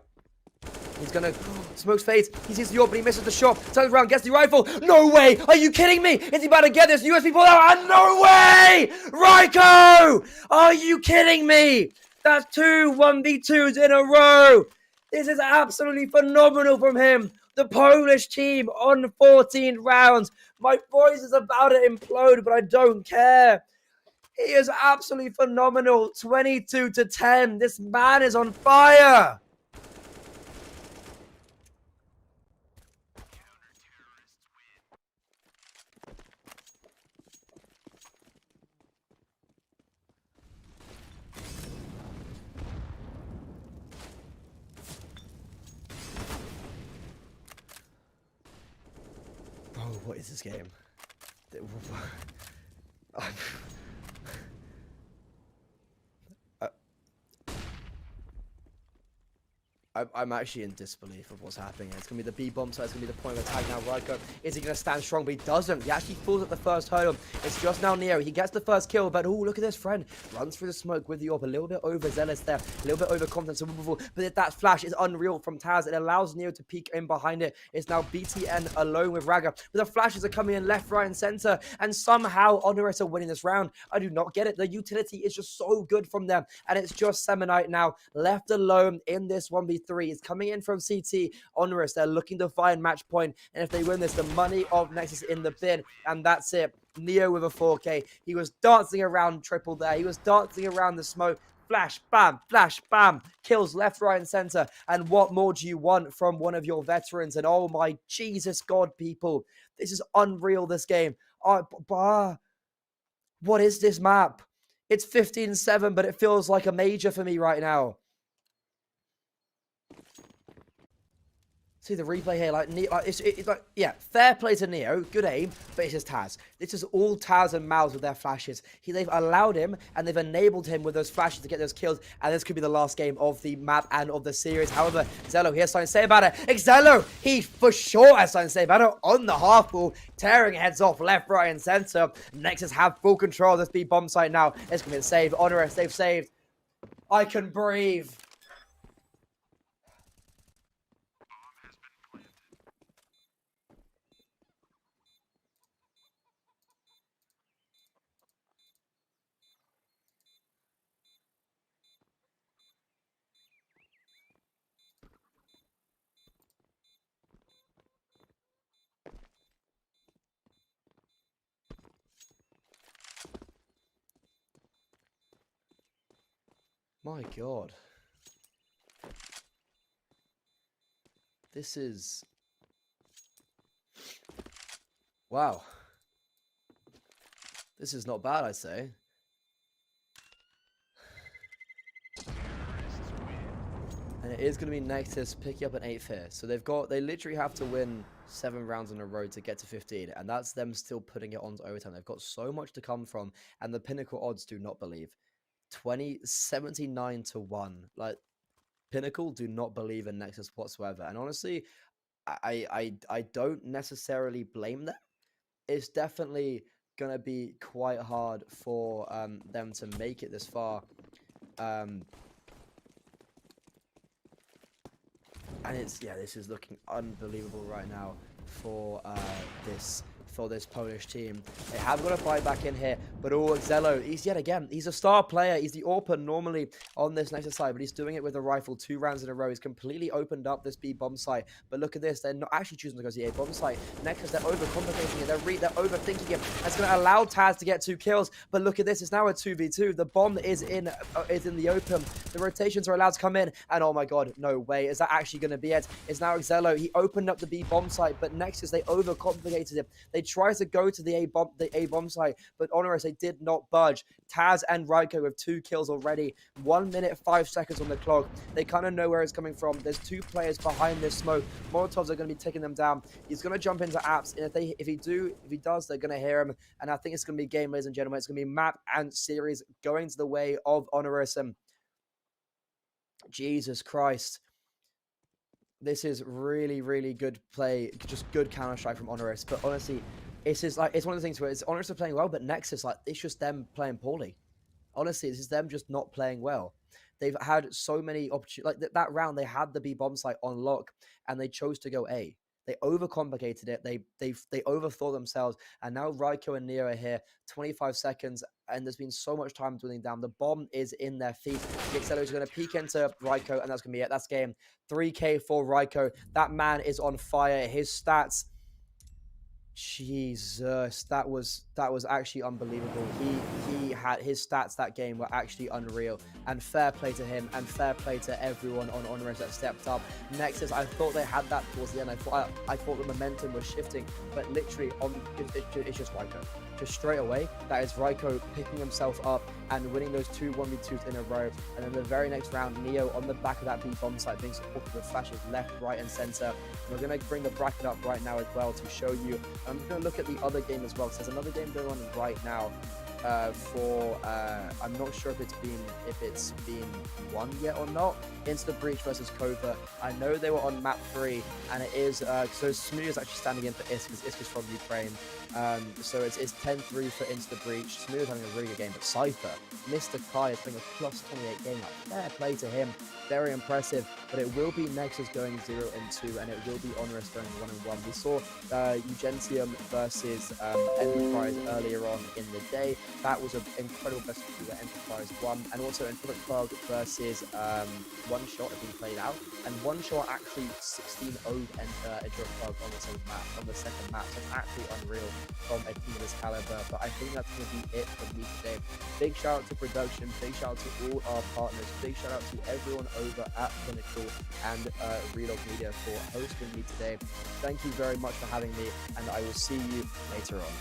He's gonna, smokes fades, he sees the orb, but he misses the shot, turns around, gets the rifle. No way, are you kidding me? Is he about to get this USB pull out? No way! Raiko! Are you kidding me? That's 2 1v2s in a row. This is absolutely phenomenal from him. The Polish team on 14 rounds. My voice is about to implode, but I don't care. He is absolutely phenomenal. 22-10. This man is on fire. What is this game? I'm actually in disbelief of what's happening. It's going to be the B bomb side. It's going to be the point of attack now. Raiko, is he going to stand strong? But he doesn't. He actually falls at the first hurdle. It's just now Neo. He gets the first kill, but oh, look at this friend. Runs through the smoke with the orb. A little bit overzealous there. A little bit overconfident. But that flash is unreal from Taz. It allows Neo to peek in behind it. It's now BTN alone with Raga. But the flashes are coming in left, right, and center. And somehow Honoris are winning this round. I do not get it. The utility is just so good from them. And it's just Semonite now left alone in this 1v3. Is coming in from CT. Honoris, they're looking to find match point, and if they win this, the money of Nexus in the bin, and that's it. Neo with a 4K. He was dancing around triple there. He was dancing around the smoke. Flash, bam, kills left, right, and center. And what more do you want from one of your veterans? And oh my Jesus God, people, this is unreal, this game. What is this map? It's 15-7, but it feels like a major for me right now. See the replay here, like, it's like, yeah, fair play to Neo, good aim, but it's just Taz. This is all Taz and Mouse with their flashes. They've allowed him, and they've enabled him with those flashes to get those kills, and this could be the last game of the map and of the series. However, Zello, he has something to say about it. Zello, he for sure has something to say about it on the half wall, tearing heads off left, right, and center. Nexus have full control of this B bomb site now. It's going to be a save. Honoris, they've saved. I can breathe. My God. This is... Wow. This is not bad, I'd say. And it is going to be Nexus picking up an 8th here. So they literally have to win 7 rounds in a row to get to 15. And that's them still putting it on to overtime. They've got so much to come from. And the Pinnacle odds do not believe. 79-1. Like, Pinnacle do not believe in Nexus whatsoever. And honestly, I don't necessarily blame them. It's definitely going to be quite hard for them to make it this far. And it's, yeah, this is looking unbelievable right now for this for this Polish team. They have got a fight back in here, but Xelo, he's a star player. He's the AWP normally on this Nexus side, but he's doing it with a rifle 2 rounds in a row. He's completely opened up this B bomb site, but look at this. They're not actually choosing to go to the A bomb site. Nexus, they're overcomplicating it. They're overthinking it. That's going to allow Taz to get 2 kills, but look at this. It's now a 2v2. The bomb is in the open. The rotations are allowed to come in, and oh my god, no way. Is that actually going to be it? It's now Xelo. He opened up the B bomb site, but Nexus, they overcomplicated it. They tried to go to the A bomb site, but Honoris, they did not budge. Taz and Raiko with 2 kills already. 1 minute 5 seconds on the clock. They kind of know where it's coming from. There's 2 players behind this smoke. Molotovs are going to be taking them down. He's going to jump into apps, and if he does, they're going to hear him. And I think it's going to be game, ladies and gentlemen. It's going to be map and series going to the way of Honoris. Jesus Christ. This is really, really good play. Just good Counter-Strike from Honoris. But honestly, it's one of the things where Honoris are playing well, but Nexus, it's just them playing poorly. Honestly, this is them just not playing well. They've had so many opportunities. Like that round, they had the B bomb site on lock, and they chose to go A. They overcomplicated it. They overthought themselves, and now Raiko and Neo are here. 25 seconds, and there's been so much time dwindling down. The bomb is in their feet. Xelo is going to peek into Raiko, and that's going to be it. That's game. 3K for Raiko. That man is on fire. His stats. Jesus, that was actually unbelievable. He had his stats that game were actually unreal, and fair play to him and fair play to everyone on Honoris that stepped up. Nexus, I thought they had that towards the end. I thought the momentum was shifting, but literally it's just Raiko. Just straight away, that is Raiko picking himself up and winning those 2 1v2s in a row. And then the very next round, Neo on the back of that B bomb site being supported with flashes left, right, and center. We're going to bring the bracket up right now as well to show you. I'm going to look at the other game as well, because there's another game going on right now. I'm not sure if it's been won yet or not. Into the Breach versus Covert. I know they were on map 3, and it is so Smooth is actually standing in for Isk, because Isk is from Ukraine. So it's 10-3 for Into the Breach. Smooth having a really good game, but Cypher, Mr. Kai is playing a +28 game. Fair play to him. Very impressive. But it will be Nexus going 0-2, and it will be Honoris going 1-1. We saw UNGENTIUM versus Enterprise earlier on in the day. That was an incredible best of 2 where Enterprise won, and also Entropiq versus One Shot had been played out, and One Shot actually 16-0'd Entropiq on the same map, on the second map. So it's actually unreal from a team of this caliber. But I think that's going to be it for me today. Big shout out to production, big shout out to all our partners, big shout out to everyone over at Pinnacle and Relog Media for hosting me today. Thank you very much for having me, and I will see you later on.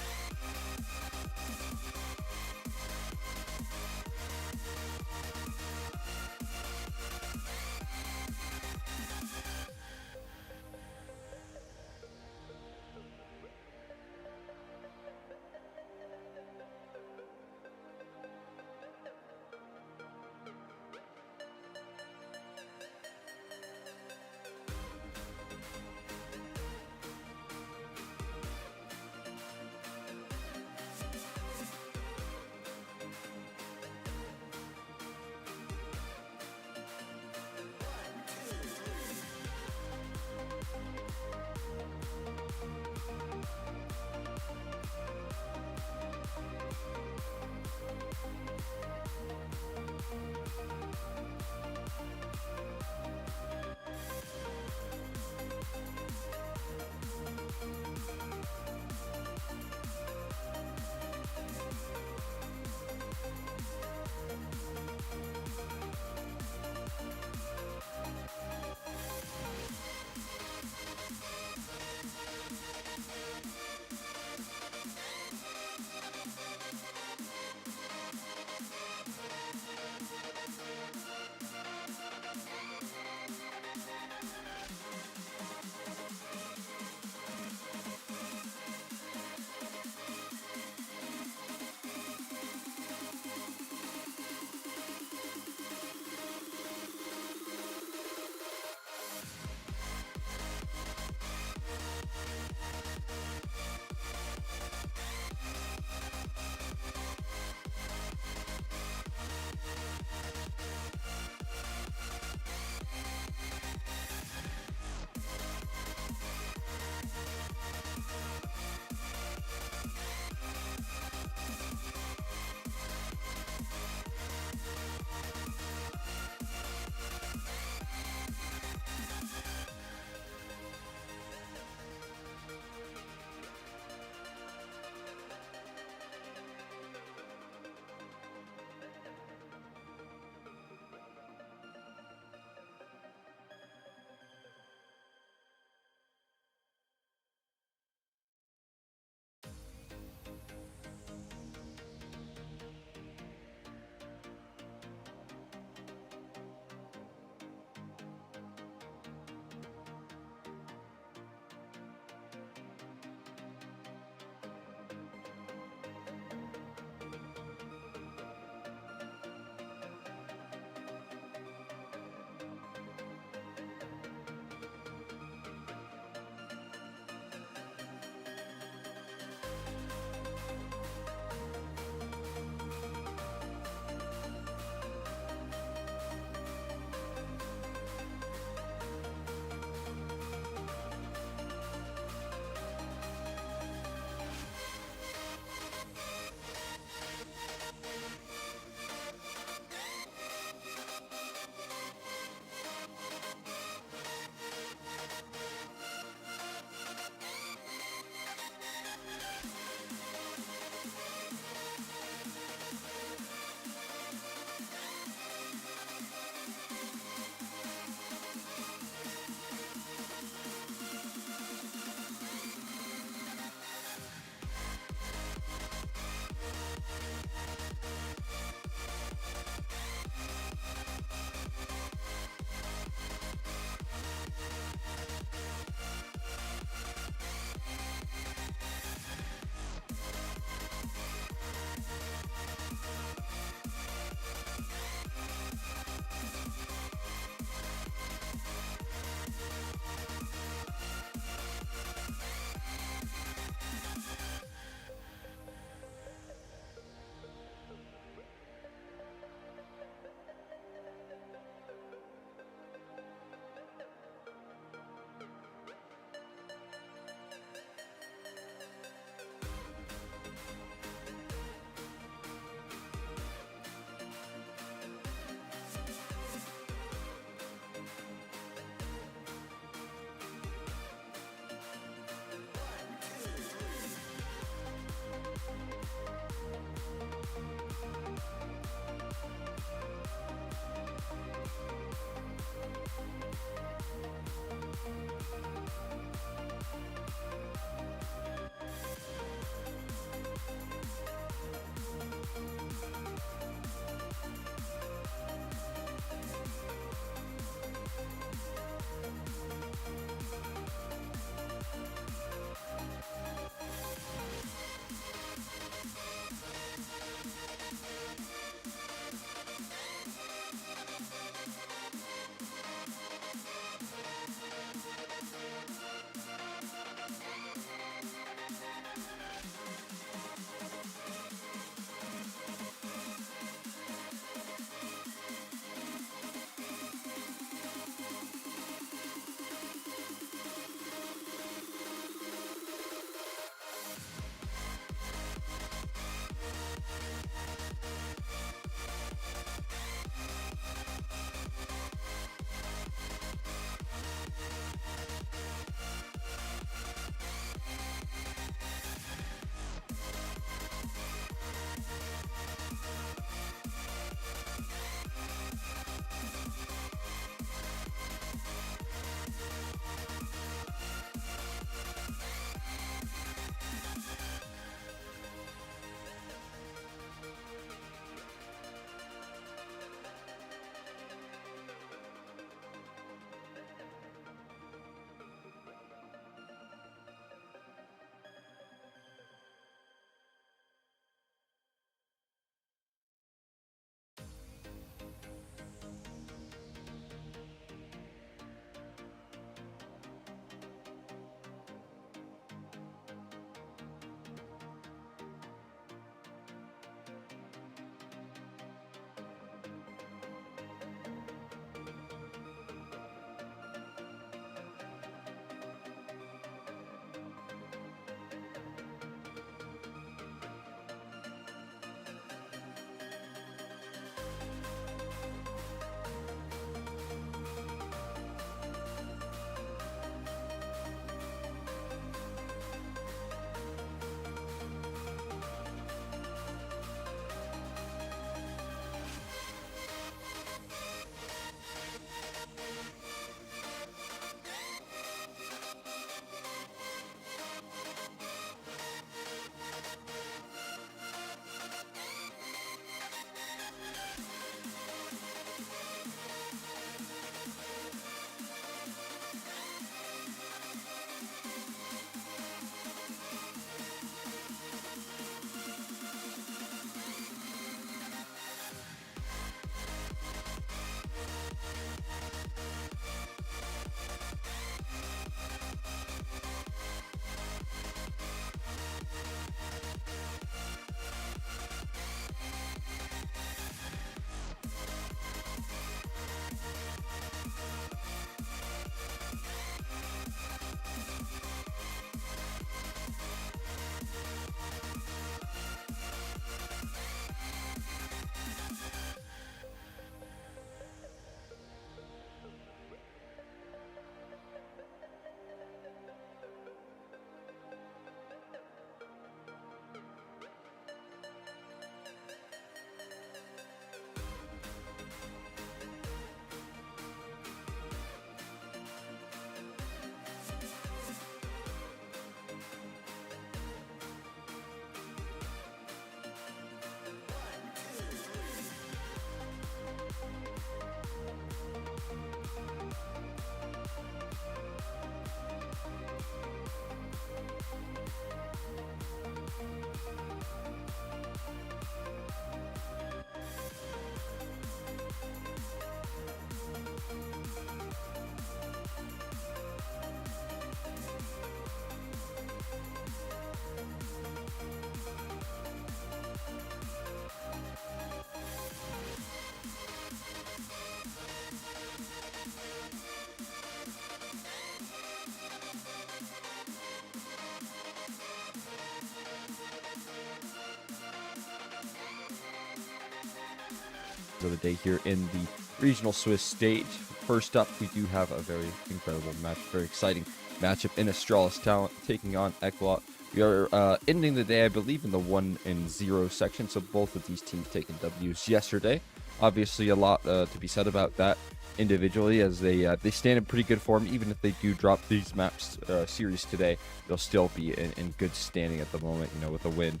of the day here in the regional Swiss stage. First up, we do have a very incredible match, very exciting matchup in Astralis Talent taking on ECLOT. We are ending the day, I believe, in the 1-0 section, so both of these teams taking W's yesterday. Obviously, a lot to be said about that individually, as they stand in pretty good form. Even if they do drop these maps series today, they'll still be in good standing at the moment, you know, with a win.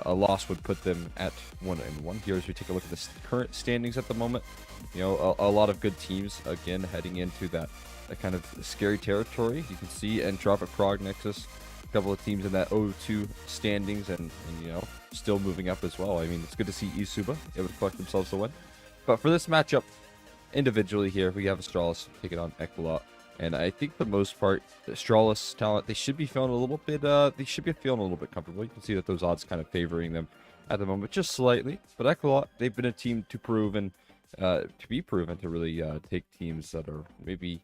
A loss would put them at 1-1 here as we take a look at the current standings at the moment. You know, a lot of good teams, again, heading into that kind of scary territory. You can see Entropiq, Prague, Nexus, a couple of teams in that 0-2 standings, and you know, still moving up as well. I mean, it's good to see Isuba able to collect themselves a win. But for this matchup, individually here, we have Astralis taking on ECLOT. And I think for the most part, the Astralis Talent, they should be feeling a little bit comfortable. You can see that those odds kind of favoring them at the moment, just slightly. But ECLOT, they've been a team to be proven to really take teams that are maybe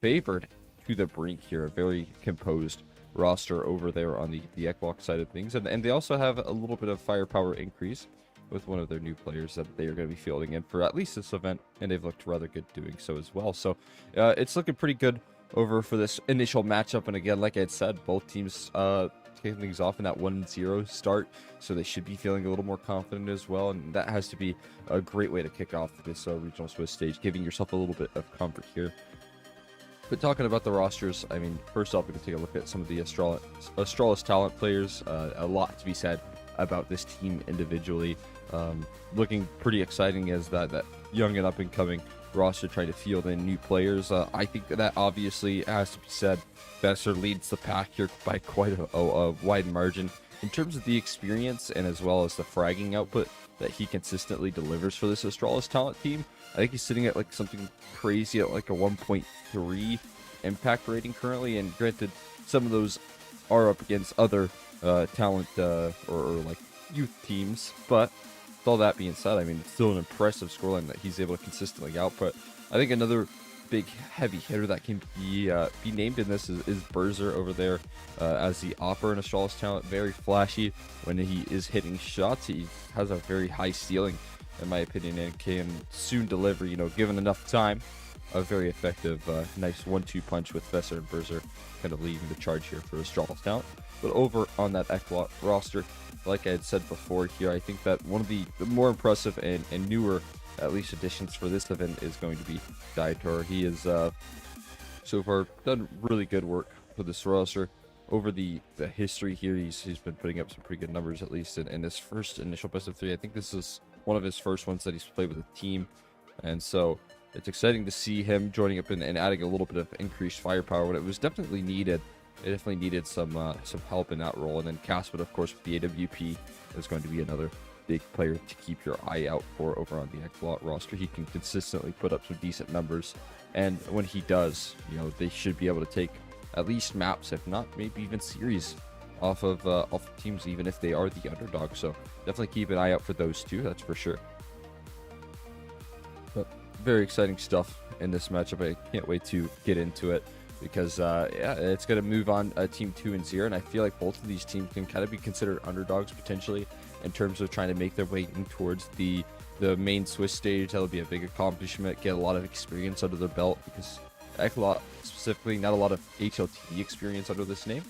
favored to the brink here. A very composed roster over there on the ECLOT side of things. And they also have a little bit of firepower increase with one of their new players that they are going to be fielding in for at least this event, and they've looked rather good doing so as well. So it's looking pretty good over for this initial matchup. And again, like I had said, both teams kicking things off in that 1-0 start, so they should be feeling a little more confident as well, and that has to be a great way to kick off this regional Swiss stage, giving yourself a little bit of comfort here. But talking about the rosters, I mean, first off, we can take a look at some of the Astralis Talent players. A lot to be said about this team individually. Looking pretty exciting as that young and up-and-coming roster trying to field in new players. I think that obviously has to be said. Besser leads the pack here by quite a wide margin in terms of the experience and as well as the fragging output that he consistently delivers for this Astralis Talent team. I think he's sitting at like something crazy at like a 1.3 impact rating currently, and granted, some of those are up against other talent or like youth teams, but with all that being said, I mean, it's still an impressive scoreline that he's able to consistently output. I think another big heavy hitter that can be named in this is Berzer over there as the Opera in Astralis Talent. Very flashy when he is hitting shots. He has a very high ceiling, in my opinion, and can soon deliver, you know, given enough time, a very effective, nice 1-2 punch with Besser and Berzer kind of leading the charge here for Astralis Talent. But over on that ECLOT roster, like I had said before here, I think that one of the more impressive and newer, at least, additions for this event is going to be Dietor. He has so far done really good work for this roster. Over the history here, he's been putting up some pretty good numbers, at least in his first initial best of 3. I think this is one of his first ones that he's played with a team, and so it's exciting to see him joining up and adding a little bit of increased firepower when it was definitely needed. It definitely needed some help in that role. And then Caspit, of course, with the AWP, is going to be another big player to keep your eye out for over on the ECLOT roster. He can consistently put up some decent numbers, and when he does, you know, they should be able to take at least maps, if not maybe even series, off of teams, even if they are the underdog. So definitely keep an eye out for those two, that's for sure. But very exciting stuff in this matchup. I can't wait to get into it, because yeah, it's going to move on team 2 and 0, and I feel like both of these teams can kind of be considered underdogs potentially in terms of trying to make their way in towards the main Swiss stage. That'll be a big accomplishment, get a lot of experience under their belt, because ECLOT specifically, not a lot of HLTV experience under this name.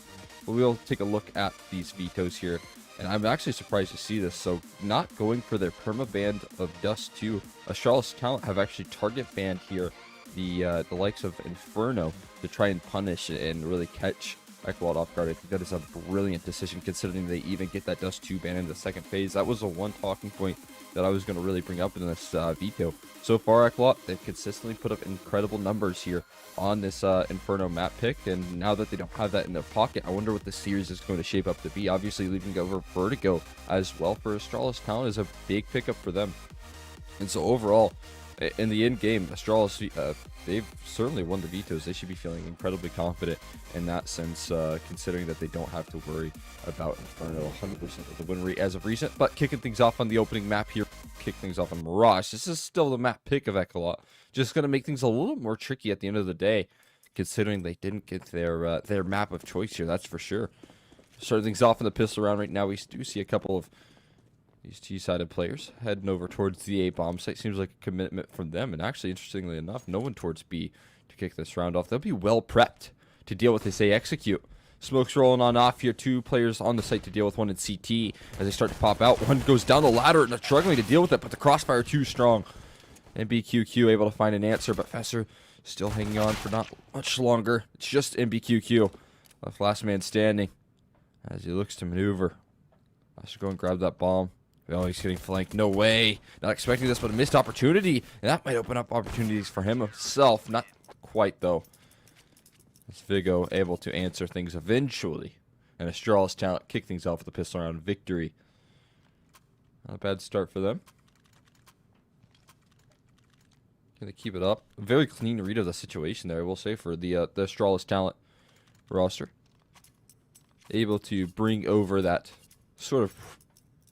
But we'll take a look at these vetoes here, and I'm actually surprised to see this. So not going for their perma-band of Dust 2, Astralis Talent have actually target banned here the likes of Inferno to try and punish and really catch ECLOT off guard. I think that is a brilliant decision, considering they even get that Dust 2 ban in the second phase. That was the one talking point that I was going to really bring up in this veto. So far, ECLOT, they've consistently put up incredible numbers here on this Inferno map pick, and now that they don't have that in their pocket, I wonder what the series is going to shape up to be. Obviously, leaving over Vertigo as well for Astralis Talent is a big pickup for them. And so overall, in the end game, Astralis, they've certainly won the vetoes. They should be feeling incredibly confident in that sense, considering that they don't have to worry about Inferno 100% of the win rate as of recent. But kicking things off on the opening map here, kick things off on Mirage. This is still the map pick of ECLOT. Just going to make things a little more tricky at the end of the day, considering they didn't get their map of choice here, that's for sure. Starting things off in the pistol round right now, we do see a couple of These T-sided players heading over towards the A bomb site. Seems like a commitment from them. And actually, interestingly enough, no one towards B to kick this round off. They'll be well prepped to deal with this A execute. Smoke's rolling on off here. 2 players on the site to deal with, one in CT as they start to pop out. One goes down the ladder and they're struggling to deal with it, but the crossfire too strong. MBQQ able to find an answer, but Fesser still hanging on for not much longer. It's just MBQQ left, last man standing as he looks to maneuver. Fesser go and grab that bomb. Oh, he's getting flanked. No way. Not expecting this, but a missed opportunity. And that might open up opportunities for himself. Not quite, though. As Vigo able to answer things eventually. And Astralis talent kick things off with a pistol round victory. Not a bad start for them. Gonna keep it up. A very clean read of the situation there, I will say, for the Astralis talent roster. Able to bring over that sort of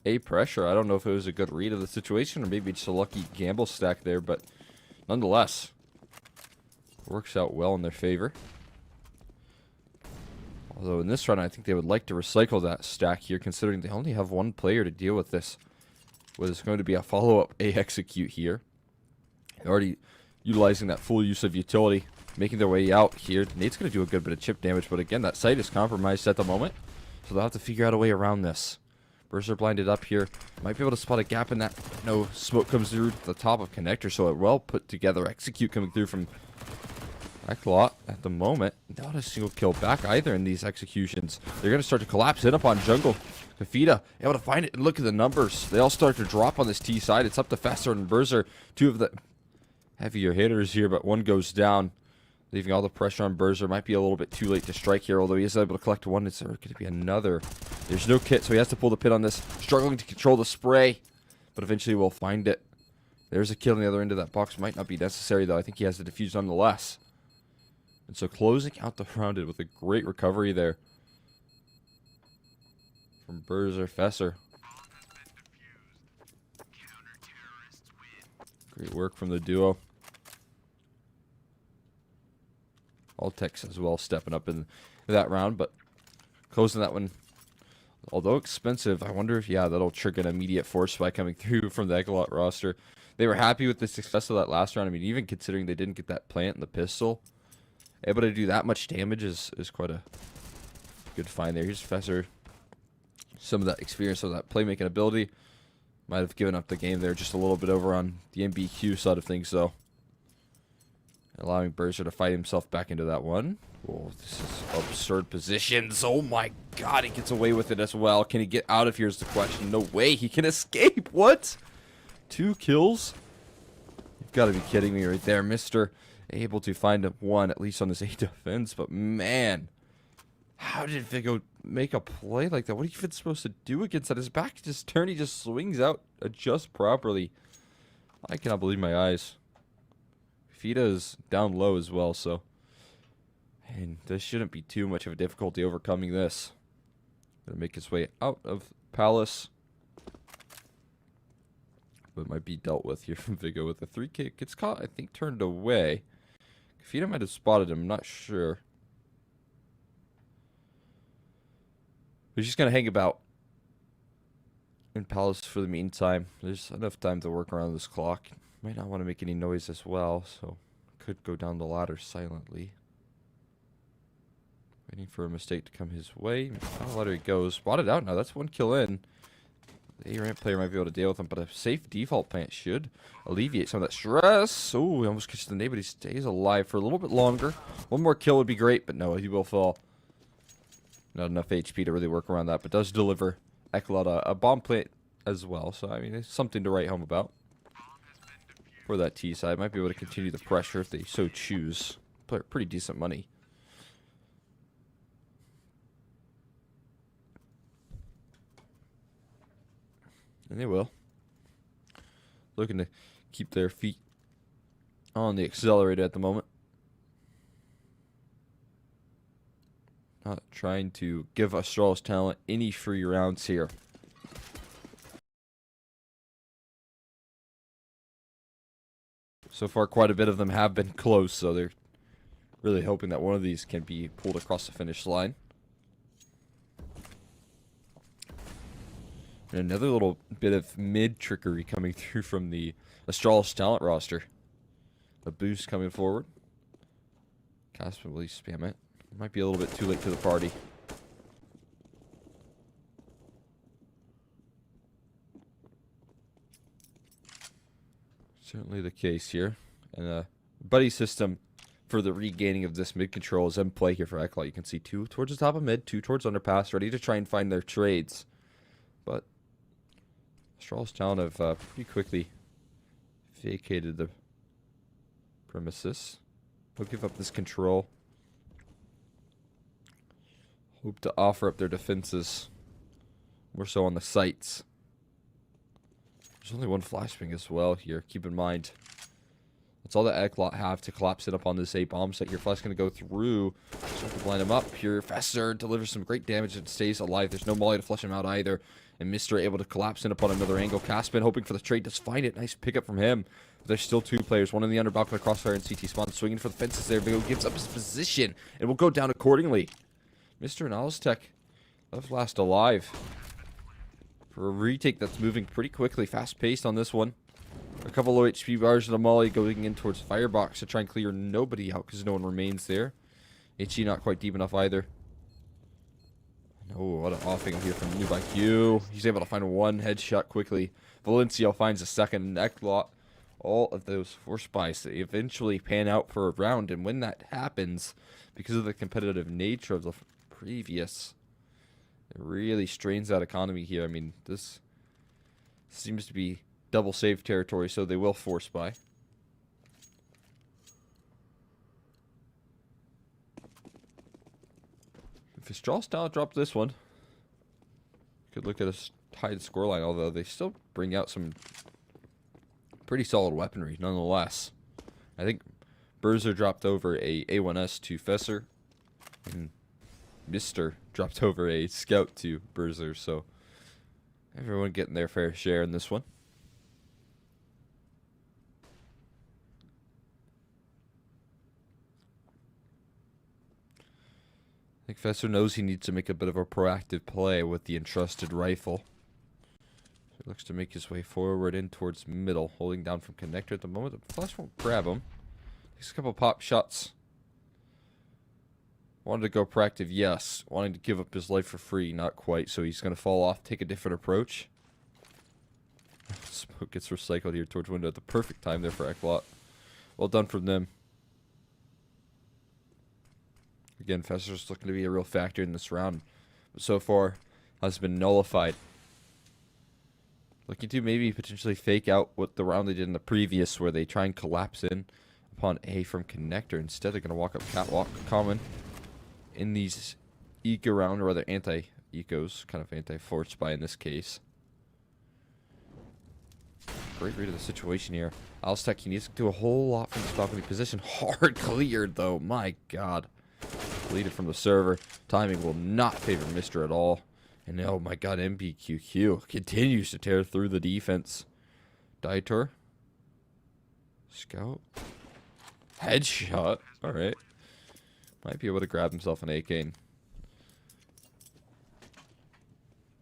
A pressure. I don't know if it was a good read of the situation or maybe just a lucky gamble stack there, but nonetheless, works out well in their favor. Although in this run, I think they would like to recycle that stack here, considering they only have 1 player to deal with this. Was going to be a follow-up A execute here. They're already utilizing that full use of utility, making their way out here. Nate's going to do a good bit of chip damage, but again, that site is compromised at the moment, so they'll have to figure out a way around this. Berser blinded up here. Might be able to spot a gap in that. No smoke comes through the top of connector, so a well put together execute coming through from ECLOT at the moment. Not a single kill back either in these executions. They're going to start to collapse in upon jungle. Kafita able to find it and look at the numbers. They all start to drop on this T side. It's up to Fesser and Berser, 2 of the heavier hitters here, but 1 goes down, leaving all the pressure on Berser. Might be a little bit too late to strike here, although he is able to collect 1. Is there going to be another? There's no kit, so he has to pull the pit on this. Struggling to control the spray, but eventually we'll find it. There's a kill on the other end of that box. Might not be necessary, though. I think he has the defuse nonetheless. And so closing out the round with a great recovery there from Berser Fesser. Great work from the duo. All techs as well stepping up in that round, but closing that one, although expensive, I wonder if, yeah, that'll trigger an immediate force spike coming through from the ECLOT roster. They were happy with the success of that last round. I mean, even considering they didn't get that plant and the pistol, able to do that much damage is quite a good find there. Here's Fesser. Some of that experience, some of that playmaking ability. Might have given up the game there just a little bit over on the MBQ side of things, though. Allowing Berser to fight himself back into that one. Oh, this is absurd positions. Oh my god, he gets away with it as well. Can he get out of here is the question. No way, he can escape. What? 2 kills? You've got to be kidding me right there, mister. Able to find 1, at least on this A defense. But man, how did Vigo make a play like that? What are you even supposed to do against that? His back just turned, he just swings out, adjusts properly. I cannot believe my eyes. Fita is down low as well, so. And this shouldn't be too much of a difficulty overcoming this. Gonna make his way out of Palace. But might be dealt with here from Vigo with a 3 kick. Gets caught, I think, turned away. Fita might have spotted him, I'm not sure. But he's just gonna hang about in Palace for the meantime. There's enough time to work around this clock. Might not want to make any noise as well, so could go down the ladder silently. Waiting for a mistake to come his way. Down the ladder he goes. Spotted out now. That's 1 kill in. The A-ramp player might be able to deal with him, but a safe default plant should alleviate some of that stress. Oh, he almost catches the nade, but he stays alive for a little bit longer. 1 more kill would be great, but no, he will fall. Not enough HP to really work around that, but does deliver ECLOT a bomb plant as well. So, I mean, it's something to write home about. For that T side, might be able to continue the pressure if they so choose. Pretty decent money. And they will. Looking to keep their feet on the accelerator at the moment. Not trying to give Astralis talent any free rounds here. So far, quite a bit of them have been close, so they're really hoping that one of these can be pulled across the finish line. And another little bit of mid trickery coming through from the Astralis talent roster. A boost coming forward. Caspin, will he spam it? Might be a little bit too late to the party. Certainly the case here. And a buddy system for the regaining of this mid control is in play here for ECLOT. You can see 2 towards the top of mid, 2 towards underpass, ready to try and find their trades. But Astralis talent have pretty quickly vacated the premises. They'll give up this control. Hope to offer up their defenses more so on the sites. There's only one flashbang as well here. Keep in mind, that's all that ECLOT have to collapse it up on this A bomb site. Your flash going to go through. Start to blind him up here. Faster delivers some great damage and stays alive. There's no molly to flush him out either. And Mr. able to collapse in upon another angle. Caspin hoping for the trade. Does find it. Nice pickup from him. But there's still 2 players. One in the under balcony crossfire and CT spawn. Swinging for the fences there. Vigo gives up his position and will go down accordingly. Mr. and Aliztec left last alive. For a retake that's moving pretty quickly. Fast paced on this one. A couple low HP bars and a molly going in towards Firebox to try and clear nobody out because no one remains there. HE not quite deep enough either. Oh, what an offing here from Noob IQ. He's able to find one headshot quickly. Valencia finds a second. ECLOT, all of those force buys, they eventually pan out for a round. And when that happens, because of the competitive nature of the previous, it really strains that economy here. I mean, this seems to be double save territory, so they will force buy. If Astralis talent dropped this one, could look at a tied scoreline, although they still bring out some pretty solid weaponry nonetheless. I think Berzer dropped over a A1S to Fesser, and Mr. dropped over a Scout to Berzer, so everyone getting their fair share in this one. I think Fesser knows he needs to make a bit of a proactive play with the entrusted rifle. So he looks to make his way forward in towards middle, holding down from connector at the moment. The flash won't grab him. Takes a couple pop shots. Wanted to go proactive, yes. Wanting to give up his life for free, not quite. So he's going to fall off, take a different approach. Smoke gets recycled here towards window at the perfect time there for ECLOT. Well done from them. Again, Fesser's looking to be a real factor in this round, but so far has been nullified. Looking to maybe potentially fake out what the round they did in the previous, where they try and collapse in upon A from connector. Instead, they're going to walk up catwalk common in these eco round, or rather anti-ecos, kind of anti-force buy in this case. Great read of the situation here. Aliztec, he needs to do a whole lot from this balcony position. Hard cleared, though. My God. Deleted from the server. Timing will not favor Mr. at all. And oh my God, MBQQ continues to tear through the defense. Dietor. Scout. Headshot. Alright. Might be able to grab himself an AK. And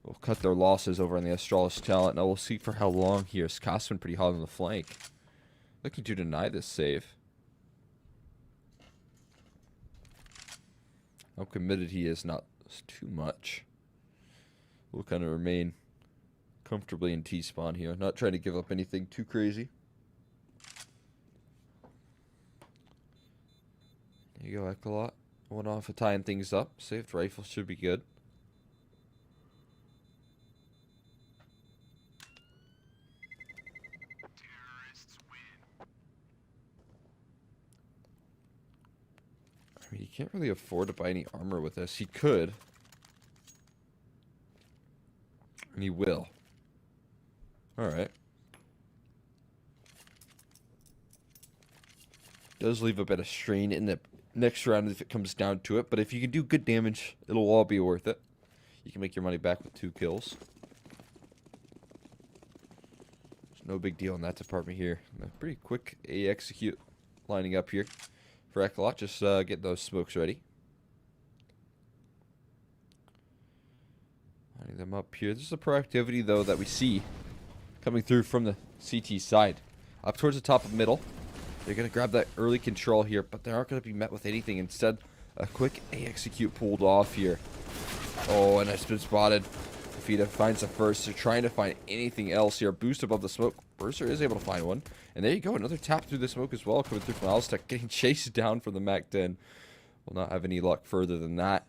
we'll cut their losses over on the Astralis talent. Now we'll see for how long here. Caspin pretty hot on the flank. Looking to deny this save. How committed he is, not too much. We'll kind of remain comfortably in T-spawn here. Not trying to give up anything too crazy. There you go, ECLOT. One off of tying things up. Saved rifle should be good. I mean, he can't really afford to buy any armor with this. He could. And he will. Alright. Does leave a bit of strain in the next round if it comes down to it. But if you can do good damage, it'll all be worth it. You can make your money back with 2 kills. There's no big deal in that department here. Pretty quick A execute lining up here. For ECLOT, just get those smokes ready. Lining them him up here. This is the proactivity, though, that we see coming through from the CT side. Up towards the top of middle. They're going to grab that early control here, but they aren't going to be met with anything. Instead, a quick A execute pulled off here. Oh, and it's been spotted. Dignitas finds the first. They're trying to find anything else here. Boost above the smoke. Berser is able to find one. And there you go. Another tap through the smoke as well. Coming through from Alstec. Getting chased down from the Mac-10. Will not have any luck further than that.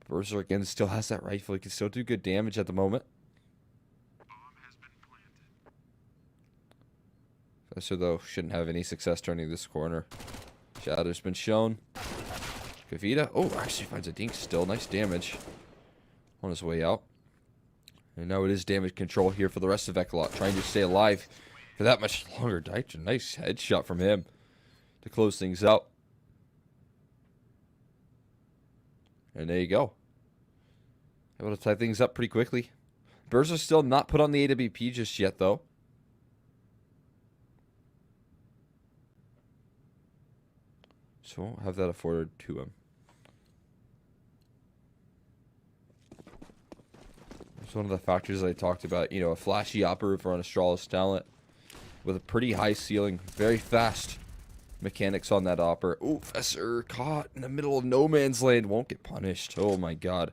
Berser again still has that rifle. He can still do good damage at the moment. Professor, though, shouldn't have any success turning this corner. Shadow's been shown. Dignitas. Oh, actually finds a dink still. Nice damage on his way out. And now it is damage control here for the rest of ECLOT. Trying to stay alive for that much longer. Dieter, nice headshot from him to close things out. And there you go. Able to tie things up pretty quickly. Berser's still not put on the AWP just yet, though. So won't have that afforded to him. It's one of the factors I talked about. You know, a flashy operative for an Astralis talent with a pretty high ceiling, very fast mechanics on that opera. Ooh, Professor caught in the middle of no man's land. Won't get punished. Oh my god.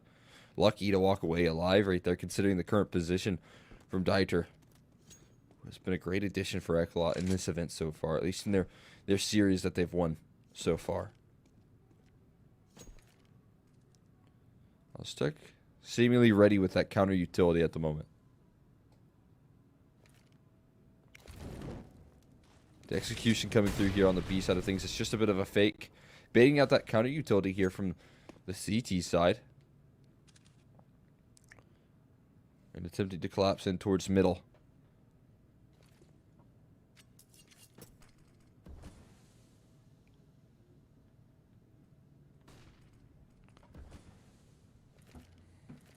Lucky to walk away alive right there, considering the current position from Dieter. It's been a great addition for ECLOT in this event so far, at least in their series that they've won so far. I'll stick seemingly ready with that counter utility at the moment. The execution coming through here on the B side of things. It's just a bit of a fake. Baiting out that counter utility here from the CT side. And attempting to collapse in towards middle.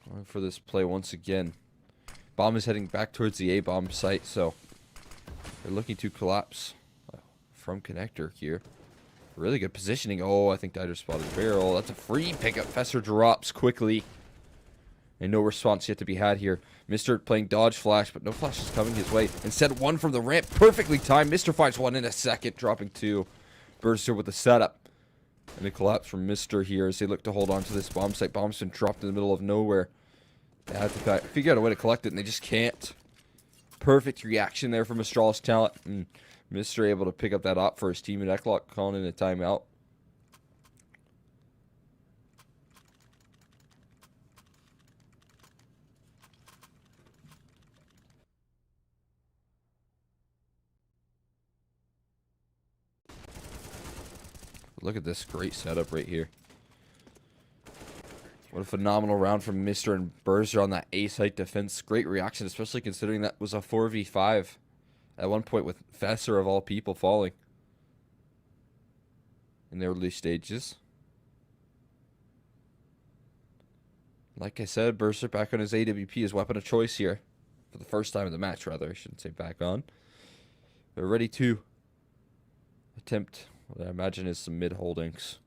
Going for this play once again. Bomb is heading back towards the A-bomb site, so they're looking to collapse from connector here. Really good positioning. Oh, I think Dieter spotted barrel. That's a free pickup. Professor drops quickly. And no response yet to be had here. Mr. playing dodge flash, but no flash is coming his way. Instead, one from the ramp. Perfectly timed. Mr. finds one in a second, dropping two. Berser with the setup. And a collapse from Mr. here as they look to hold on to this bomb site. Bomb's been dropped in the middle of nowhere. They have to figure out a way to collect it, and they just can't. Perfect reaction there from Astralis talent. And Mr. able to pick up that op for his team, and ECLOT calling in a timeout. Look at this great setup right here. What a phenomenal round from Mr. and Berser on that A-site defense. Great reaction, especially considering that was a 4v5 at one point with Fesser of all people falling in the early stages. Like I said, Berser back on his AWP, his weapon of choice here. For the first time in the match, rather. I shouldn't say back on. They're ready to attempt what I imagine is some mid holdings.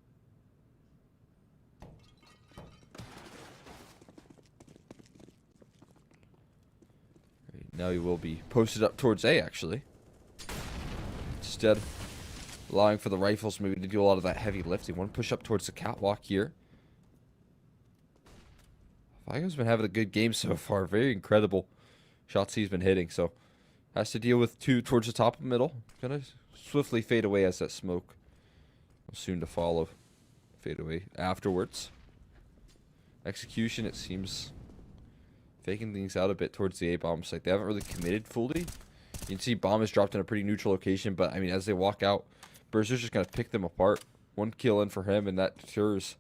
Now he will be posted up towards A, actually. Instead, allowing for the rifles maybe to do a lot of that heavy lifting. One push up towards the catwalk here. Vigo's been having a good game so far. Very incredible shots he's been hitting. So, has to deal with two towards the top of the middle. Gonna swiftly fade away as that smoke will soon to follow. Fade away afterwards. Execution, it seems, faking things out a bit towards the A-bomb site. They haven't really committed fully. You can see bomb is dropped in a pretty neutral location, but I mean, as they walk out, Berser's just going to pick them apart. One kill in for him, and that deters.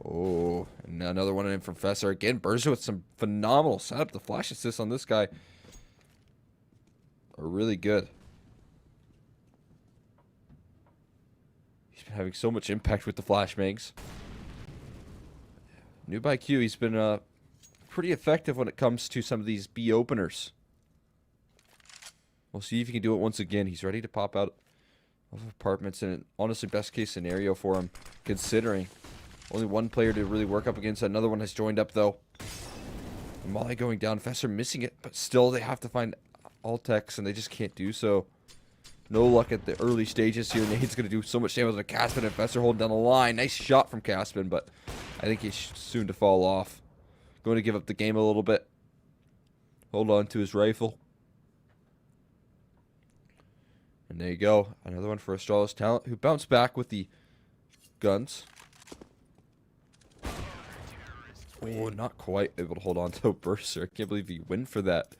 Oh, and another one in from Professor. Again, Berser with some phenomenal setup. The flash assists on this guy are really good. He's been having so much impact with the flashbangs. New by Q, he's been pretty effective when it comes to some of these B openers. We'll see if he can do it once again. He's ready to pop out of apartments, and honestly, best case scenario for him, considering Only one player to really work up against. Another one has joined up, though. Molly going down. Fester missing it, but still they have to find Altex, and they just can't do so. No luck at the early stages here. Nade's going to do so much damage to Caspin, and Fester holding down the line. Nice shot from Caspin, but I think he's soon to fall off. Going to give up the game a little bit. Hold on to his rifle. And there you go. Another one for Astralis Talent, who bounced back with the guns. Oh, not quite able to hold on to a burster. I can't believe he went for that.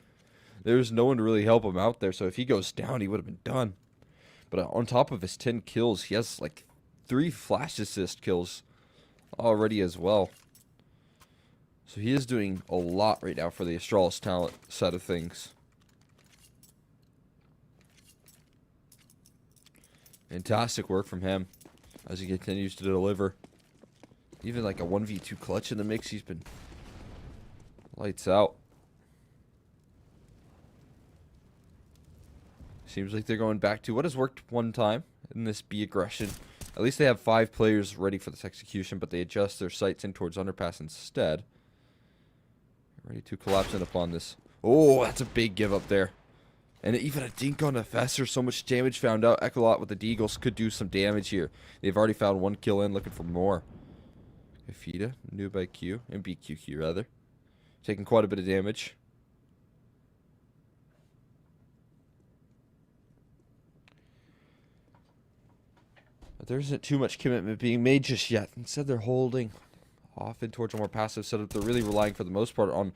There's no one to really help him out there, so if he goes down, he would have been done. But on top of his 10 kills, he has like 3 flash assist kills already as well. So he is doing a lot right now for the Astralis Talent side of things. Fantastic work from him as he continues to deliver. Even like a 1v2 clutch in the mix, he's been lights out. Seems like they're going back to what has worked one time in this B aggression. At least they have 5 players ready for this execution, but they adjust their sights in towards underpass instead. Ready to collapse in upon this. Oh, that's a big give up there. And even a dink on a Fester, so much damage found out. ECLOT with the Deagles could do some damage here. They've already found 1 kill in, looking for more. Kafita, new by Q, and BQQ rather. Taking quite a bit of damage. But there isn't too much commitment being made just yet. Instead, they're holding off in towards a more passive setup. They're really relying for the most part on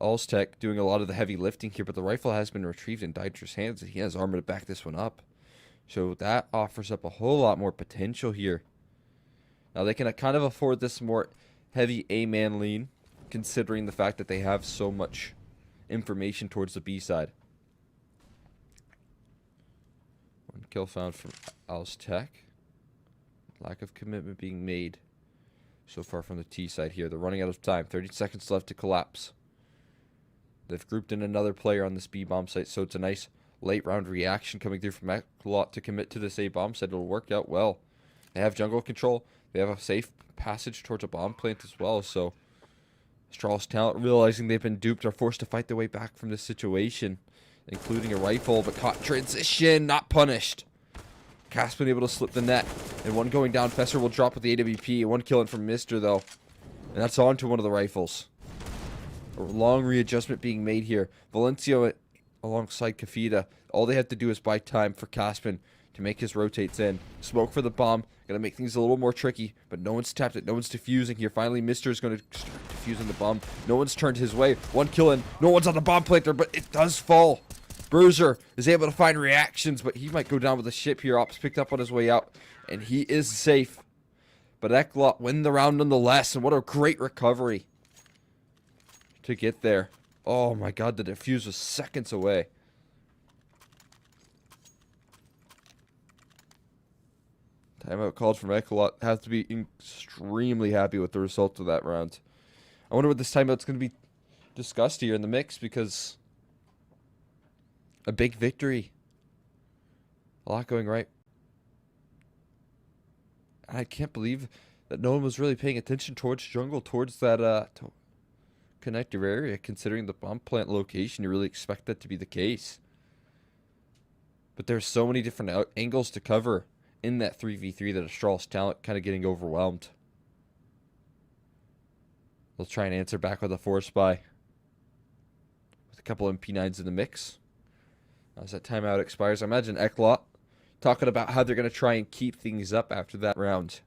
Allstech doing a lot of the heavy lifting here, but the rifle has been retrieved in Dietrich's hands, and he has armor to back this one up. So that offers up a whole lot more potential here. Now they can kind of afford this more heavy A-man lean, considering the fact that they have so much information towards the B side. 1 kill found from Allstech. Lack of commitment being made so far from the T side here. They're running out of time. 30 seconds left to collapse. They've grouped in another player on this B bomb site, so it's a nice late round reaction coming through from ECLOT to commit to this A bomb site. It'll work out well. They have jungle control. They have a safe passage towards a bomb plant as well, so Astralis Talent, realizing they've been duped, are forced to fight their way back from this situation, including a rifle, but caught in transition, not punished. Caspin able to slip the net, and 1 going down. Fester will drop with the AWP. 1 killing from Mister, though. And that's on to one of the rifles. A long readjustment being made here. Valencio alongside Kafita. All they have to do is buy time for Caspin to make his rotates in. Smoke for the bomb. Gonna make things a little more tricky, but no one's tapped it. No one's defusing here. Finally, Mister is gonna start defusing the bomb. No one's turned his way. 1 kill in. No one's on the bomb planter, but it does fall. Bruiser is able to find reactions, but he might go down with the ship here. Ops picked up on his way out, and he is safe. But ECLOT win the round nonetheless, and what a great recovery to get there. Oh my god, the defuse was seconds away. Timeout called from ECLOT. Have to be extremely happy with the result of that round. I wonder what this timeout's going to be discussed here in the mix, because a big victory. A lot going right. I can't believe that no one was really paying attention towards jungle, towards that connector area, considering the bomb plant location. You really expect that to be the case. But there's so many different angles to cover in that 3v3 that Astralis Talent kind of getting overwhelmed. They'll try and answer back with a force buy, with a couple MP9s in the mix. As that timeout expires, I imagine ECLOT talking about how they're going to try and keep things up after that round.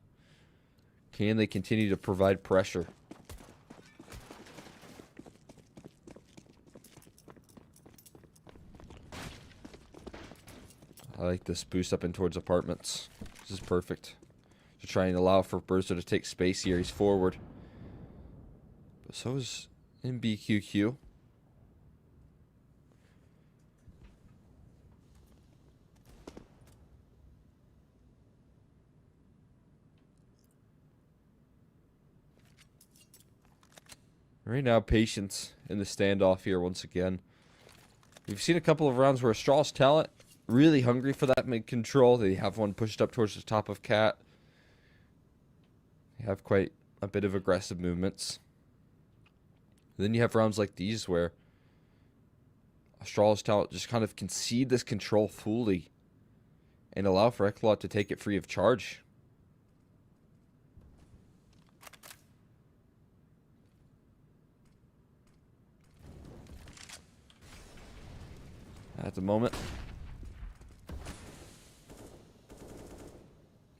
Can they continue to provide pressure? I like this boost up in towards apartments. This is perfect. To try and allow for Burzer to take space here. He's forward. But so is MBQQ. Right now, patience in the standoff here once again. We've seen a couple of rounds where Astralis Talent really hungry for that mid-control. They have one pushed up towards the top of Cat. They have quite a bit of aggressive movements. Then you have rounds like these where Astralis talent just kind of concede this control fully and allow for ECLOT to take it free of charge. At the moment,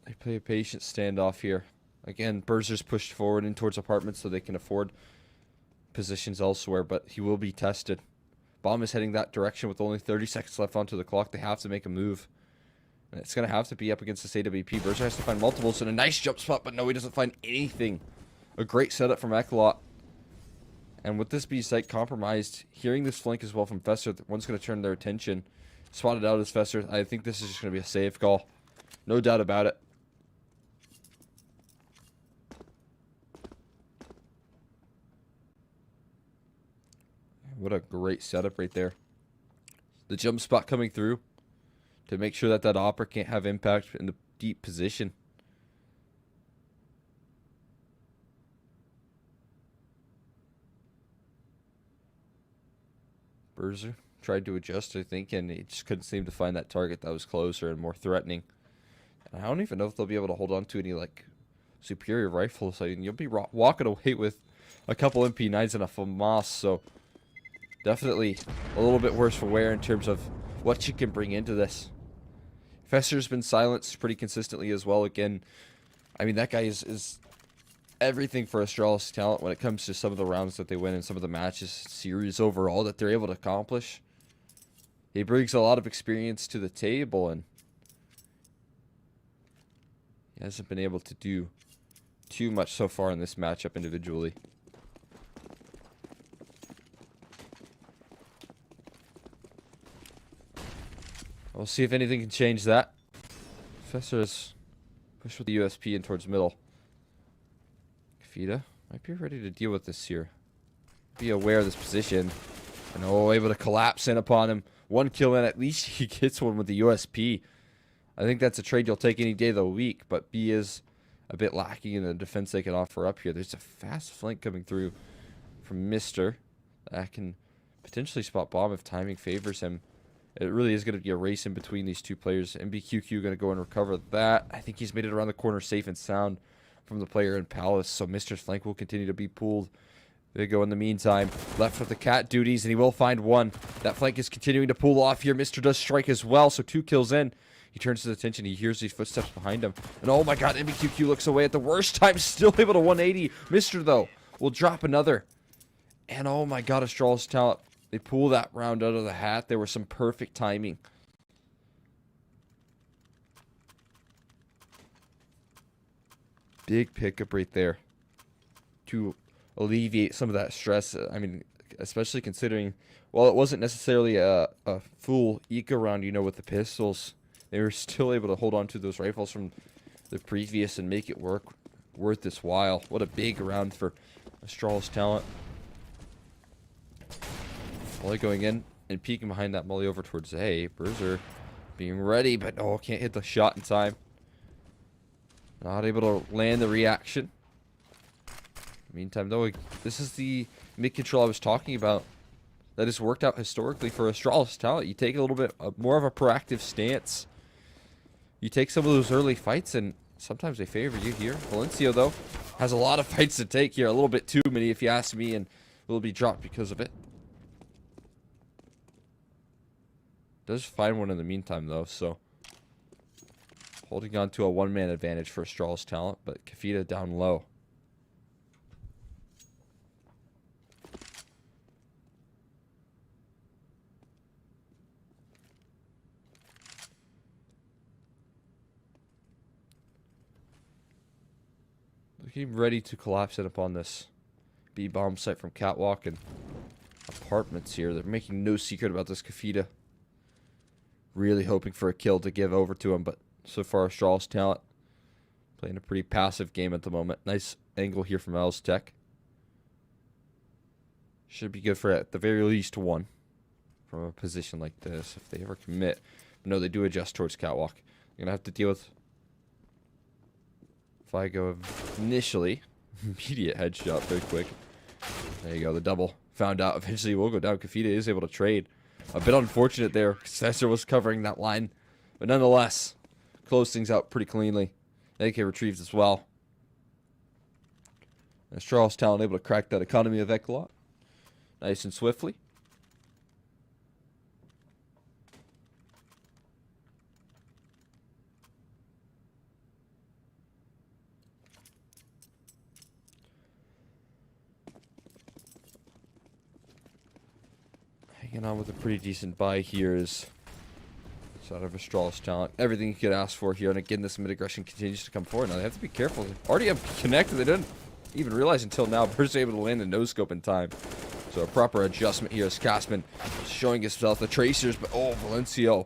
they play a patient standoff here. Again, Burzer's pushed forward in towards apartments so they can afford positions elsewhere, but he will be tested. Bomb is heading that direction with only 30 seconds left onto the clock. They have to make a move. And it's going to have to be up against this AWP. Burzer has to find multiples in a nice jump spot, but no, he doesn't find anything. A great setup from ECLOT. And with this B site compromised, hearing this flank as well from Fester, one's going to turn their attention. Spotted out as Fester. I think this is just going to be a safe call. No doubt about it. What a great setup right there. The jump spot coming through to make sure that that Opera can't have impact in the deep position. Burzer tried to adjust, I think, and he just couldn't seem to find that target that was closer and more threatening. And I don't even know if they'll be able to hold on to any, like, superior rifles. I mean, you'll be walking away with a couple MP9s and a FAMAS, so definitely a little bit worse for wear in terms of what you can bring into this. Fester's been silenced pretty consistently as well. Again, I mean, that guy is everything for Astralis talent when it comes to some of the rounds that they win and some of the matches, series overall that they're able to accomplish. He brings a lot of experience to the table, and he hasn't been able to do too much so far in this matchup individually. We'll see if anything can change that. Fester has pushed with the USP in towards middle. Kafita might be ready to deal with this here. Be aware of this position. And able to collapse in upon him. One kill in, at least he gets one with the USP. I think that's a trade you'll take any day of the week, but B is a bit lacking in the defense they can offer up here. There's a fast flank coming through from Mr. that can potentially spot bomb if timing favors him. It really is going to be a race in between these two players. MBQQ going to go and recover that. I think he's made it around the corner safe and sound from the player in Palace. So Mr.'s flank will continue to be pulled. They go in the meantime. Left with the cat duties, and he will find one. That flank is continuing to pull off here. Mr. does strike as well, so 2 kills in. He turns his attention. He hears these footsteps behind him. And oh my god, MBQQ looks away at the worst time. Still able to 180. Mr. though will drop another. And oh my god, Astralis talent. They pull that round out of the hat. There was some perfect timing. Big pickup right there to alleviate some of that stress. I mean, especially considering, while it wasn't necessarily a full eco round, you know, with the pistols, they were still able to hold on to those rifles from the previous and make it worth this while. What a big round for Astralis talent. Molly going in and peeking behind that Molly over towards A. Burzer being ready, but oh, can't hit the shot in time. Not able to land the reaction. Meantime, though, this is the mid-control I was talking about that has worked out historically for Astralis talent. You take a little bit more of a proactive stance. You take some of those early fights, and sometimes they favor you here. Valencio, though, has a lot of fights to take here. A little bit too many, if you ask me, and will be dropped because of it. Does find one in the meantime, though, so holding on to a one-man advantage for Astralis talent, but Kafita down low. Looking ready to collapse in upon this B-bomb site from Catwalk and apartments here. They're making no secret about this Kafita. Really hoping for a kill to give over to him, but so far Astralis talent playing a pretty passive game at the moment. Nice angle here from Tech. Should be good for at the very least one from a position like this if they ever commit. But no, they do adjust towards Catwalk. You're gonna have to deal with Vigo initially. Immediate headshot, very quick. There you go, the double. Found out eventually will go down. Kafita is able to trade. A bit unfortunate there. Cesar was covering that line. But nonetheless, closed things out pretty cleanly. AK retrieved as well. Astralis talent able to crack that economy of ECLOT. Nice and swiftly. Hanging on with a pretty decent buy here is out of Astralis talent. Everything you could ask for here. And again, this mid-aggression continues to come forward. Now they have to be careful. They already have connected. They didn't even realize until now. Burst able to land the no-scope in time. So a proper adjustment here as Casman showing himself the tracers. But oh, Valencio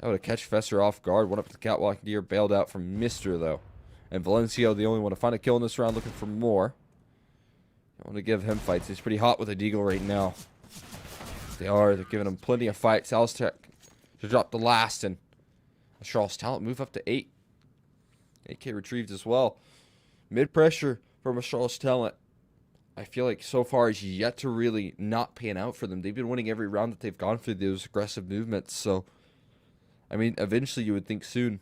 able to catch Fesser off guard. One up to the catwalk here. Bailed out from Mister though. And Valencio, the only one to find a kill in this round, looking for more. I want to give him fights. He's pretty hot with a deagle right now. They're giving him plenty of fights. Alstec to drop the last, and Astralis talent move up to 8. AK retrieved as well. Mid pressure from Astralis talent, I feel like so far is yet to really not pan out for them. They've been winning every round that they've gone through those aggressive movements. So, I mean, eventually you would think soon,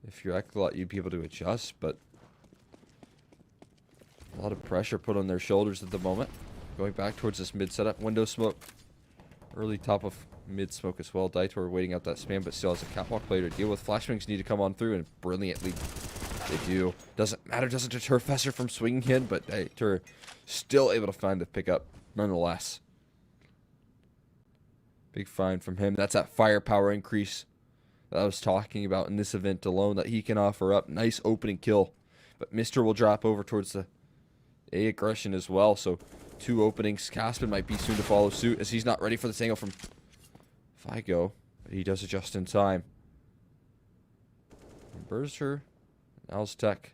if you're ECLOT, you'd be able to adjust, but a lot of pressure put on their shoulders at the moment. Going back towards this mid setup. Window smoke. Early top of mid smoke as well. Daitor waiting out that spam, but still has a catwalk player to deal with. Flashbangs need to come on through, and brilliantly they do. Doesn't matter, doesn't deter Fesser from swinging in, but Daitor still able to find the pickup nonetheless. Big find from him. That's that firepower increase that I was talking about in this event alone that he can offer up. Nice opening kill. But Mister will drop over towards the A aggression as well, so 2 openings. Casman might be soon to follow suit as he's not ready for this angle from Figo, but he does it just in time. Berzer, Alstec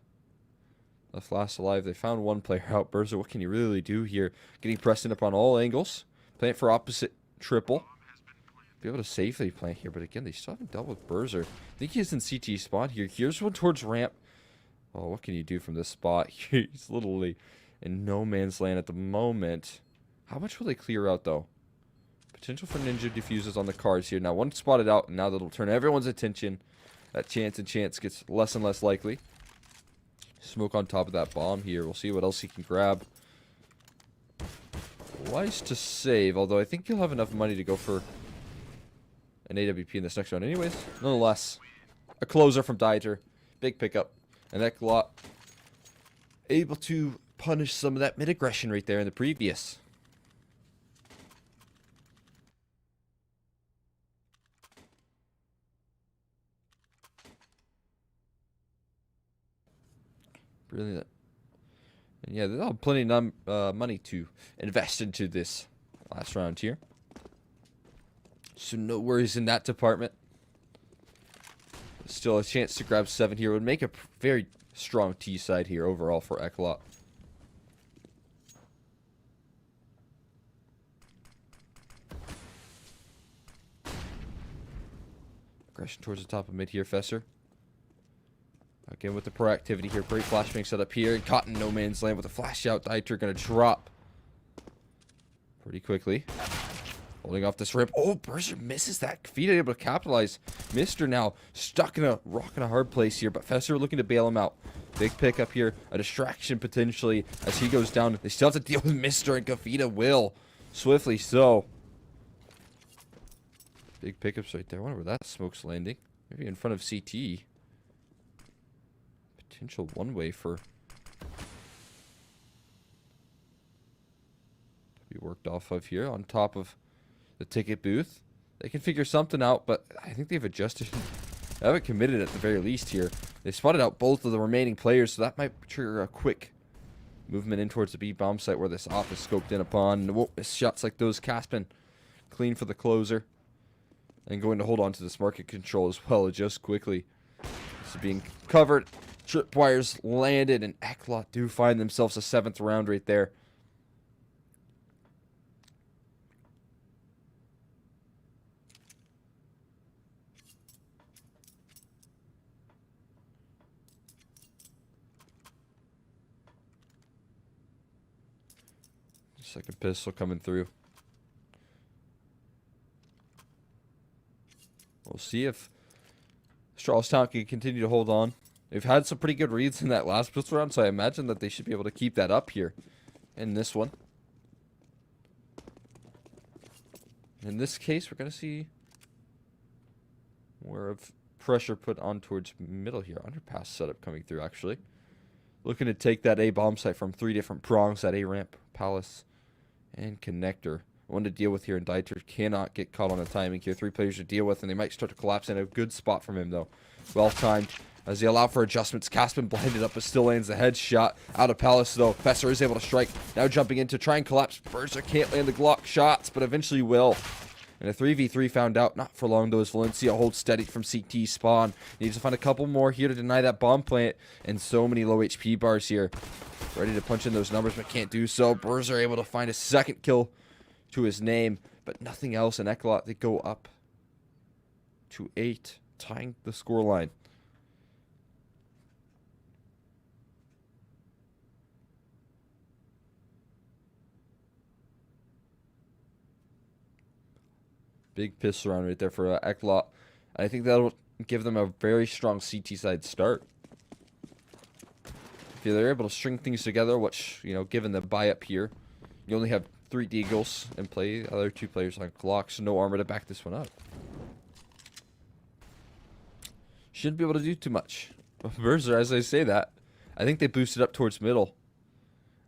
left last alive. They found one player out. Berzer, what can you really do here? Getting pressed in upon all angles. Plant for opposite triple. Be able to safely plant here, but again, they still haven't dealt with Berzer. I think he's in CT spot here. Here's one towards ramp. Oh, what can you do from this spot? He's literally in no man's land at the moment. How much will they clear out, though? Potential for ninja diffuses on the cards here. Now, one spotted out, and now that'll turn everyone's attention. That chance gets less and less likely. Smoke on top of that bomb here. We'll see what else he can grab. Wise to save, although I think he'll have enough money to go for an AWP in this next round anyways. Nonetheless, a closer from Dieter. Big pickup. And ECLOT able to punish some of that mid-aggression right there in the previous. Brilliant. And yeah, they'll have plenty of money to invest into this last round here. So no worries in that department. Still a chance to grab 7 here. Would make a very strong T side here overall for ECLOT. Aggression towards the top of mid here, Fesser. Again with the proactivity here. Great flashbang set up here. And caught in no man's land with a flash out. Dieter gonna drop pretty quickly. Holding off this rip. Oh, Berzer misses that. Kafita able to capitalize. Mister now stuck in a rock and a hard place here, but Fesser looking to bail him out. Big pick up here. A distraction potentially as he goes down. They still have to deal with Mister, and Kafita will. Swiftly so. Big pickups right there. I wonder where that smoke's landing. Maybe in front of CT. Potential one-way for... be worked off of here on top of the ticket booth. They can figure something out, but I think they've adjusted. They haven't committed at the very least here. They spotted out both of the remaining players, so that might trigger a quick movement in towards the B bomb site where this off is scoped in upon. Whoa, shots like those. Caspan clean for the closer. And going to hold on to this market control as well. Adjust quickly. This is being covered. Tripwires landed, and ECLOT do find themselves a 7th round right there. Second pistol coming through. We'll see if Astralis Town can continue to hold on. They've had some pretty good reads in that last pistol round, so I imagine that they should be able to keep that up here in this one. In this case, we're going to see more of pressure put on towards middle here. Underpass setup coming through, actually. Looking to take that A bomb site from 3 different prongs, that A ramp, palace, and connector. One to deal with here, and Dieter cannot get caught on the timing here. 3 players to deal with, and they might start to collapse in a good spot from him, though. Well timed. As they allow for adjustments, Caspin blinded up, but still lands the headshot. Out of Palace, though. Fesser is able to strike. Now jumping in to try and collapse. Berser can't land the Glock shots, but eventually will. And a 3v3 found out. Not for long, though, as Valencia holds steady from CT spawn. Needs to find a couple more here to deny that bomb plant. And so many low HP bars here. Ready to punch in those numbers, but can't do so. Berser able to find a second kill to his name, but nothing else. And ECLOT, they go up to 8, tying the scoreline. Big pistol round right there for ECLOT. I think that'll give them a very strong CT side start. If they're able to string things together, which, you know, given the buy up here, you only have 3 Deagles in play, the other 2 players on clock, so no armor to back this one up. Shouldn't be able to do too much. Berser, as I say that, I think they boosted up towards middle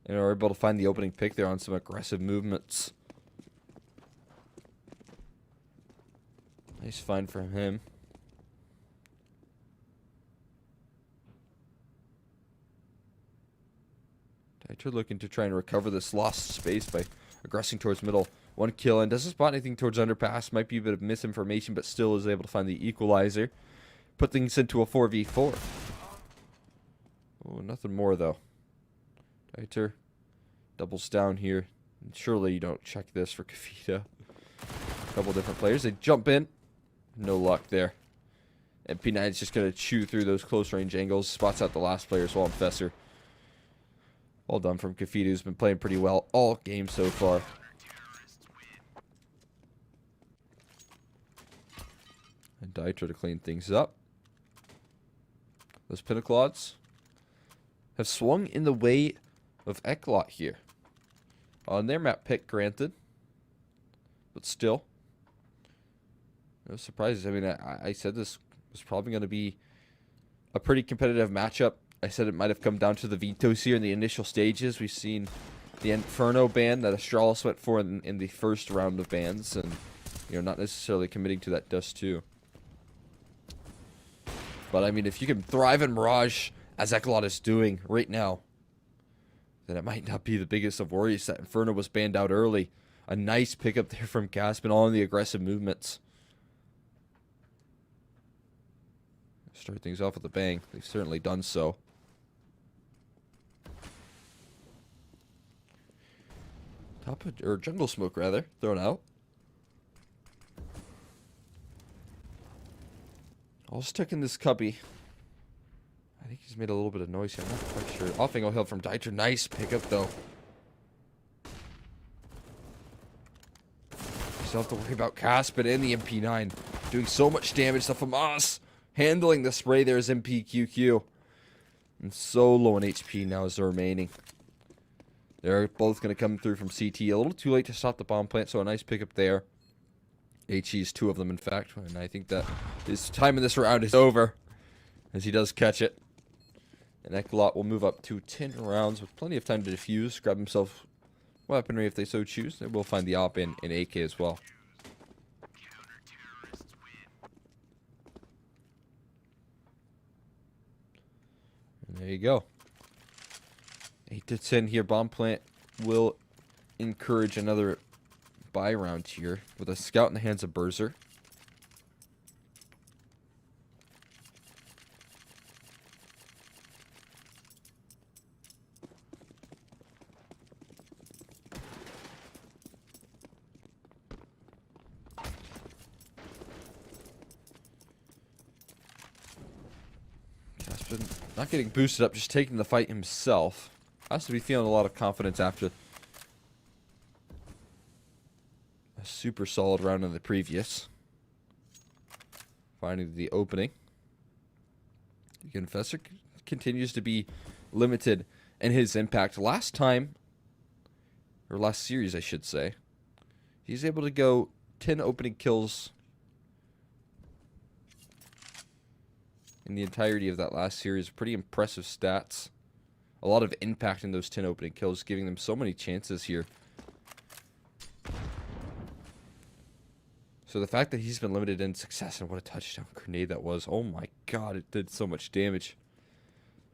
and are able to find the opening pick there on some aggressive movements. Nice find from him. Dieter looking to try and recover this lost space by aggressing towards middle. 1 kill, and doesn't spot anything towards underpass. Might be a bit of misinformation, but still is able to find the equalizer. Put things into a 4v4. Oh, nothing more though. Dieter doubles down here. And surely you don't check this for Kavita. Couple different players. They jump in. No luck there. And P9 is just going to chew through those close range angles. Spots out the last player as well, and Fesser. Well done from Kafita, who's been playing pretty well all game so far. And Dieter to clean things up. Those Pinnacles have swung in the way of ECLOT here. On their map pick, granted. But still. No surprises. I mean, I said this was probably going to be a pretty competitive matchup. I said it might have come down to the vetoes here in the initial stages. We've seen the Inferno ban that Astralis went for in the first round of bans, and you know, not necessarily committing to that Dust 2. But I mean, if you can thrive in Mirage as ECLOT is doing right now, then it might not be the biggest of worries that Inferno was banned out early. A nice pickup there from Caspin, all in the aggressive movements. Start things off with a bang. They've certainly done so. Top of, or jungle smoke rather, thrown out. I'll stick in this cubby. I think he's made a little bit of noise here. I'm not quite sure. Off angle hill from Dieter. Nice pickup though. You still have to worry about Caspin and the MP9 doing so much damage to Famas. Handling the spray there is MPQQ. And so low on HP now as they're remaining. They're both going to come through from CT. A little too late to stop the bomb plant, so a nice pickup there. HE's 2 of them, in fact. And I think that his time in this round is over, as he does catch it. And ECLOT will move up to 10 rounds with plenty of time to defuse, grab himself weaponry if they so choose. They will find the op in AK as well. There you go. 8 to 10 here. Bomb plant will encourage another buy round here with a scout in the hands of Berser. Caspin not getting boosted up, just taking the fight himself. Has to be feeling a lot of confidence after A super solid round in the previous. Finding the opening. Confessor continues to be limited in his impact. Last time, or last series I should say, he's able to go 10 opening kills in the entirety of that last series. Pretty impressive stats. A lot of impact in those 10 opening kills, giving them so many chances here. So the fact that he's been limited in success, and what a touchdown grenade that was. Oh my god, it did so much damage.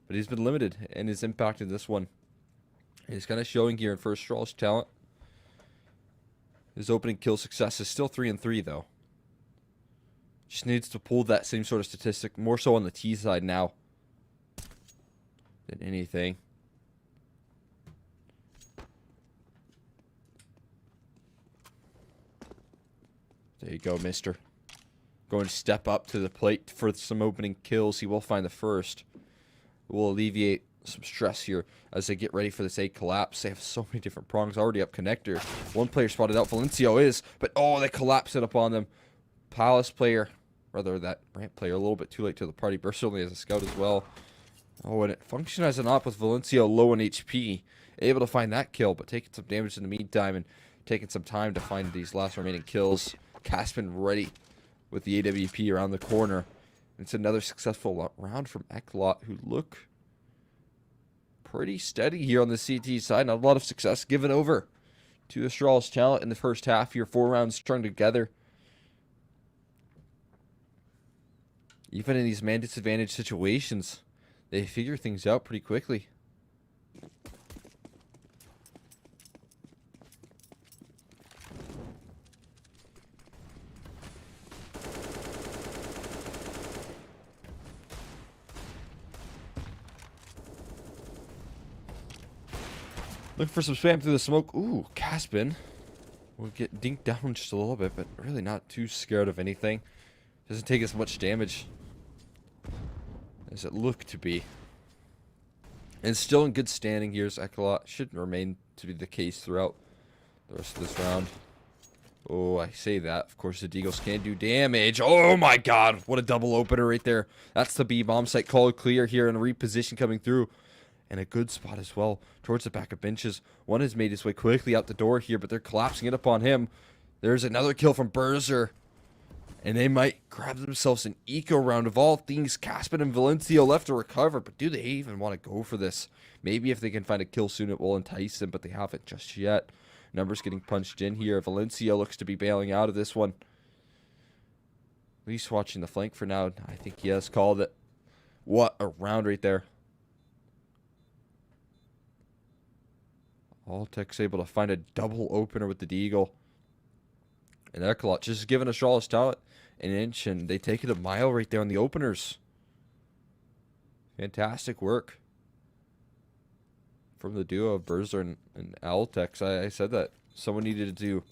But he's been limited in his impact in this one. He's kind of showing here in first Astralis talent. His opening kill success is still 3-3 though. Just needs to pull that same sort of statistic, more so on the T side now than anything. There you go, mister. Going to step up to the plate for some opening kills. He will find the first. It will alleviate some stress here as they get ready for this A collapse. They have so many different prongs already up connector. One player spotted out. Valencio is, but oh, they collapse it upon them. Palace player, rather that ramp player, a little bit too late to the party. Burst only as a scout as well. Oh, and it functioned as an op with Valencio low on HP. Able to find that kill, but taking some damage in the meantime and taking some time to find these last remaining kills. Caspin ready with the AWP around the corner. It's another successful round from ECLOT, who look pretty steady here on the CT side. Not a lot of success given over to Astralis talent in the first half here. 4 rounds strung together. Even in these man disadvantaged situations, they figure things out pretty quickly. Looking for some spam through the smoke. Ooh, Caspin will get dinked down just a little bit, but really not too scared of anything. Doesn't take as much damage as it looked to be. And still in good standing here as ECLOT. Should remain to be the case throughout the rest of this round. Oh, I say that. Of course, the Deagles can do damage. Oh my god, what a double opener right there. That's the B bomb site called clear here, and a reposition coming through. And a good spot as well towards the back of benches. One has made his way quickly out the door here, but they're collapsing it upon him. There's another kill from Berzer. And they might grab themselves an eco round. Of all things, Caspin and Valencio left to recover. But do they even want to go for this? Maybe if they can find a kill soon, it will entice them, but they haven't just yet. Numbers getting punched in here. Valencio looks to be bailing out of this one. At least watching the flank for now. I think he has called it. What a round right there. Alltech's able to find a double opener with the Deagle. And ECLOT just giving Astralis talent an inch, and they take it a mile right there on the openers. Fantastic work from the duo of Berzer and Alltech. I said that someone needed to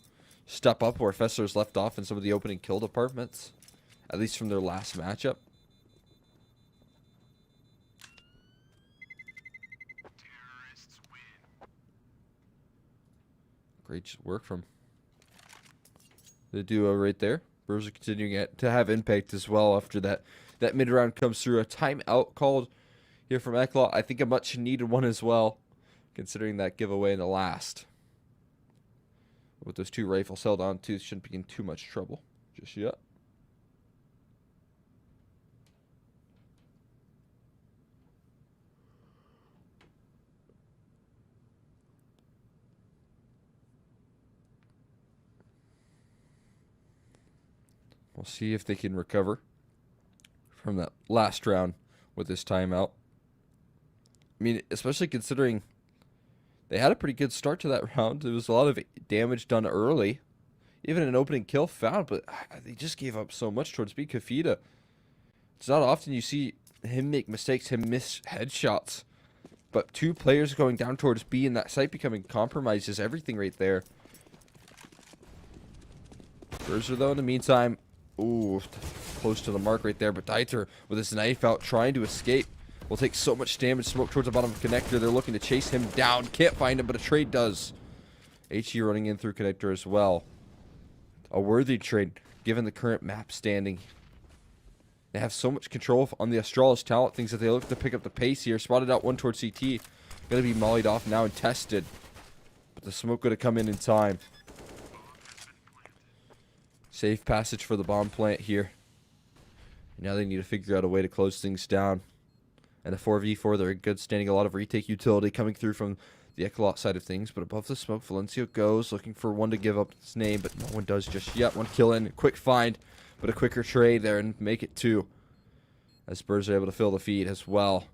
step up where Fesser's left off in some of the opening kill departments, at least from their last matchup. Great work from the duo right there. Berzer continuing to have impact as well after that mid-round comes through. A timeout called here from ECLOT. I think a much needed one as well, considering that giveaway in the last. With those 2 rifles held on to, shouldn't be in too much trouble just yet. We'll see if they can recover from that last round with this timeout. I mean, especially considering they had a pretty good start to that round. There was a lot of damage done early. Even an opening kill found, but they just gave up so much towards B. Kafita. It's not often you see him make mistakes, him miss headshots. But 2 players going down towards B and that site becoming compromised is everything right there. Berzer, though, in the meantime, ooh, close to the mark right there. But Dieter with his knife out trying to escape. Will take so much damage. Smoke towards the bottom of connector. They're looking to chase him down. Can't find him, but a trade does. HE running in through connector as well. a worthy trade given the current map standing. They have so much control on the Astralis talent things that they look to pick up the pace here. Spotted out one towards CT. Going to be mollied off now and tested. But the smoke going to come in time. Safe passage for the bomb plant here. Now they need to figure out a way to close things down. And a 4v4, they're in good standing. A lot of retake utility coming through from the ECLOT side of things. But above the smoke, Valencia goes, looking for one to give up his name. But no one does just yet. One kill in, quick find. But a quicker trade there and make it 2. As Spurs are able to fill the feed as well.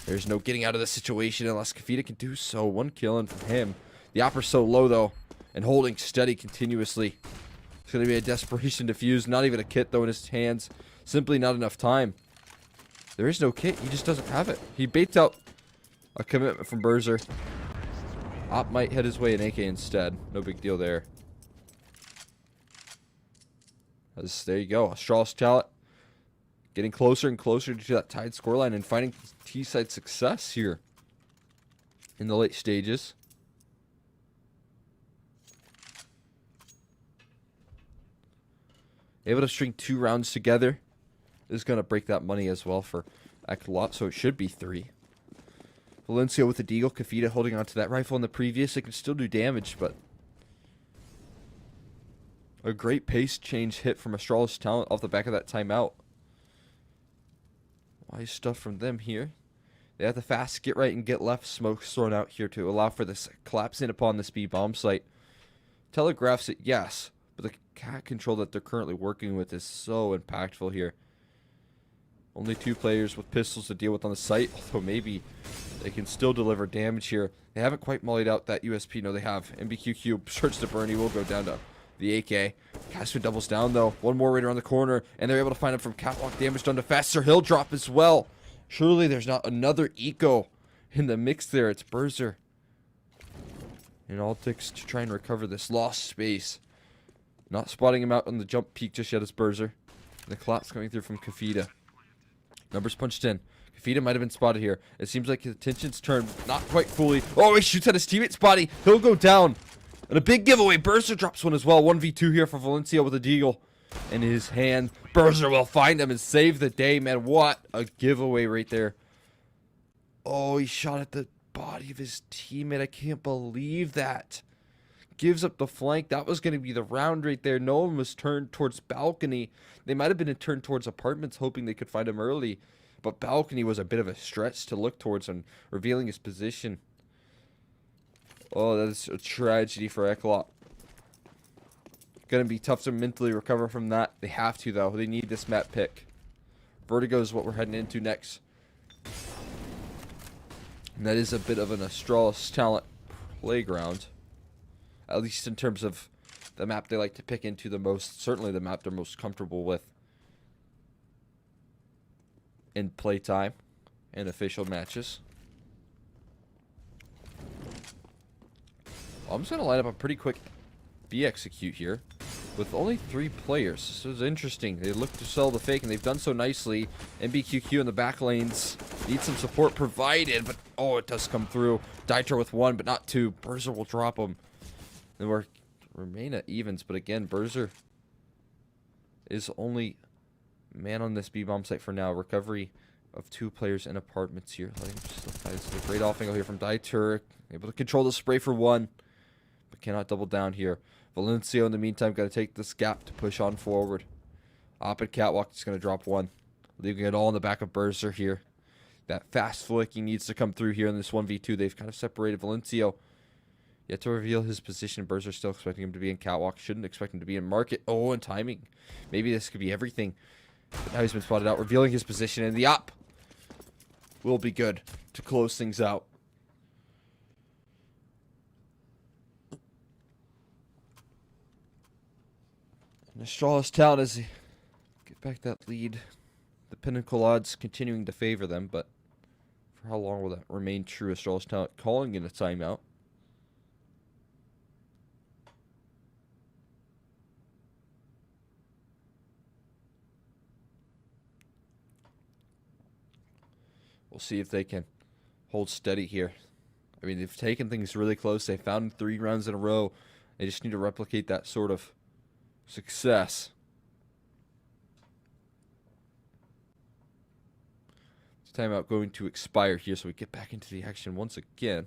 There's no getting out of this situation unless Kafita can do so. One kill in from him. The opper's so low though. And holding steady continuously. It's going to be a desperation defuse. Not even a kit though in his hands. Simply not enough time. There is no kit. He just doesn't have it. He baits out a commitment from Berzer. Op might head his way an AK instead. No big deal there. There you go. Astralis talent. Getting closer and closer to that tied scoreline and finding T-side success here in the late stages. Able to string 2 rounds together. This is going to break that money as well for ECLOT, so it should be 3. Valencia with the deagle. Kafita holding onto that rifle in the previous. It can still do damage, but a great pace change hit from Astralis talent off the back of that timeout. Wise stuff from them here. They have the fast get right and get left smokes thrown out here to allow for this collapse in upon this B bomb site. Telegraphs it, yes, but the cat control that they're currently working with is so impactful here. Only 2 players with pistols to deal with on the site, although maybe they can still deliver damage here. They haven't quite mollied out that USP. No, they have. MBQQ starts to burn. He will go down to the AK. Casper doubles down though. One more right around the corner, and they're able to find him from catwalk damage done to faster hill drop as well. Surely there's not another eco in the mix there. It's Berzer. And all ticks to try and recover this lost space. Not spotting him out on the jump peak just yet is Berzer. The collapse coming through from Kafita. Numbers punched in. Kafita might have been spotted here. It seems like his attention's turned, not quite fully. Oh, he shoots at his teammate's body. He'll go down. And a big giveaway. Berzer drops one as well. 1v2 here for Valencia with a deagle in his hand. Berzer will find him and save the day, man. What a giveaway right there. Oh, he shot at the body of his teammate. I can't believe that. Gives up the flank. That was going to be the round right there. No one was turned towards balcony. They might have been turned towards apartments, hoping they could find him early. But balcony was a bit of a stretch to look towards and revealing his position. Oh, that is a tragedy for ECLOT. Gonna be tough to mentally recover from that. They have to, though. They need this map pick. Vertigo is what we're heading into next. And that is a bit of an Astralis talent playground. At least in terms of the map they like to pick into the most. Certainly the map they're most comfortable with in playtime and official matches. I'm just going to line up a pretty quick B execute here with only 3 players. This is interesting. They look to sell the fake, and they've done so nicely. MBQQ in the back lanes need some support provided, but oh, it does come through. Dieter with 1, but not 2. Berzer will drop him. And we're remain at evens, but again, Berzer is only man on this B-bomb site for now. Recovery of 2 players in apartments here. It's a great off angle here from Dieter. Able to control the spray for 1. But cannot double down here. Valencia, in the meantime, got to take this gap to push on forward. Op and Catwalk is going to drop 1. Leaving it all in the back of Berzer here. That fast flicking needs to come through here in this 1v2. They've kind of separated Valencia. Yet to reveal his position. Berzer still expecting him to be in Catwalk. Shouldn't expect him to be in Market. Oh, and timing. Maybe this could be everything. But now he's been spotted out. Revealing his position. And the op will be good to close things out. Astralis talent as they get back that lead. The Pinnacle odds continuing to favor them, but for how long will that remain true? Astralis talent calling in a timeout. We'll see if they can hold steady here. I mean, they've taken things really close. They found 3 rounds in a row. They just need to replicate that sort of Success. Timeout going to expire here, so we get back into the action once again.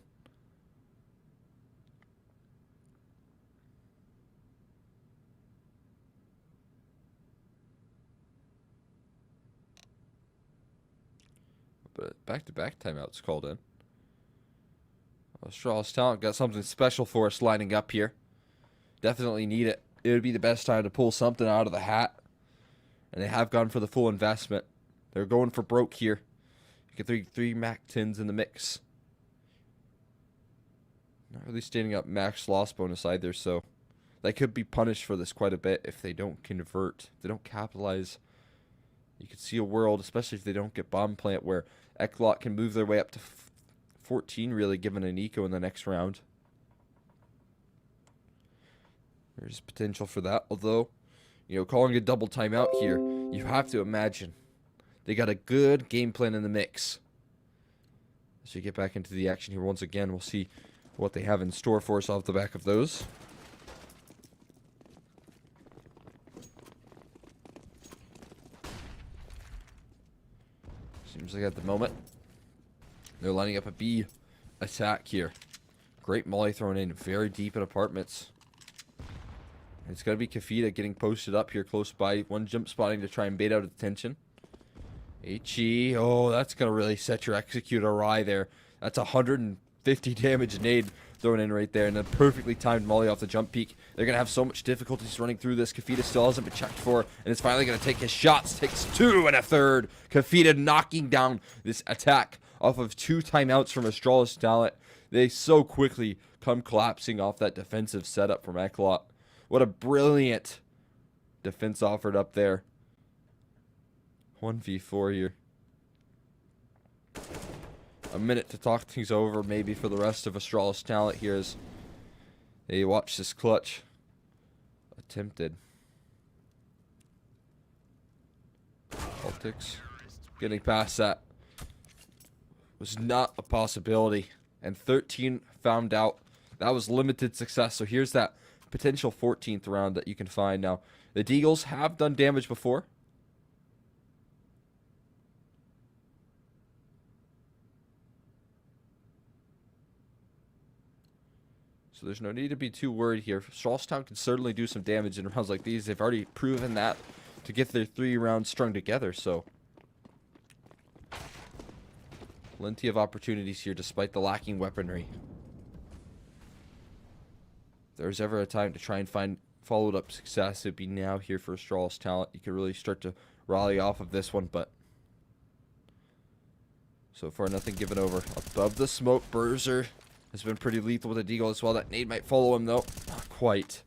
But back-to-back timeouts called in. Astralis talent got something special for us lining up here. Definitely need it. It would be the best time to pull something out of the hat. And they have gone for the full investment. They're going for broke here. You get three Mac 10s in the mix. Not really standing up max loss bonus either, so they could be punished for this quite a bit if they don't convert. If they don't capitalize. You could see a world, especially if they don't get bomb plant, where ECLOT can move their way up to 14, really, given an eco in the next round. There's potential for that, although, you know, calling a double timeout here, you have to imagine they got a good game plan in the mix. As we get back into the action here once again, we'll see what they have in store for us off the back of those. Seems like at the moment they're lining up a B attack here. Great molly thrown in very deep in apartments. And it's going to be Kafita getting posted up here close by. One jump spotting to try and bait out attention. HE. Oh, that's going to really set your execute awry there. That's 150 damage nade thrown in right there. And a perfectly timed molly off the jump peak. They're going to have so much difficulties running through this. Kafita still hasn't been checked for. And it's finally going to take his shots. Takes 2 1/3. Kafita knocking down this attack off of 2 timeouts from Astralis talent. They so quickly come collapsing off that defensive setup from ECLOT. What a brilliant defense offered up there. 1v4 here. A minute to talk things over maybe for the rest of Astralis talent here as they watch this clutch attempted. Politics. Getting past that was not a possibility. And 13 found out. That was limited success. So here's that potential 14th round that you can find. Now, the Deagles have done damage before. So there's no need to be too worried here. Charlestown can certainly do some damage in rounds like these. They've already proven that to get their 3 rounds strung together. So plenty of opportunities here despite the lacking weaponry. If there's ever a time to try and find followed up success, it'd be now here for Astralis talent. You could really start to rally off of this one, but so far nothing given over. Above the smoke, Bruiser has been pretty lethal with a deagle as well. That nade might follow him though. Not quite.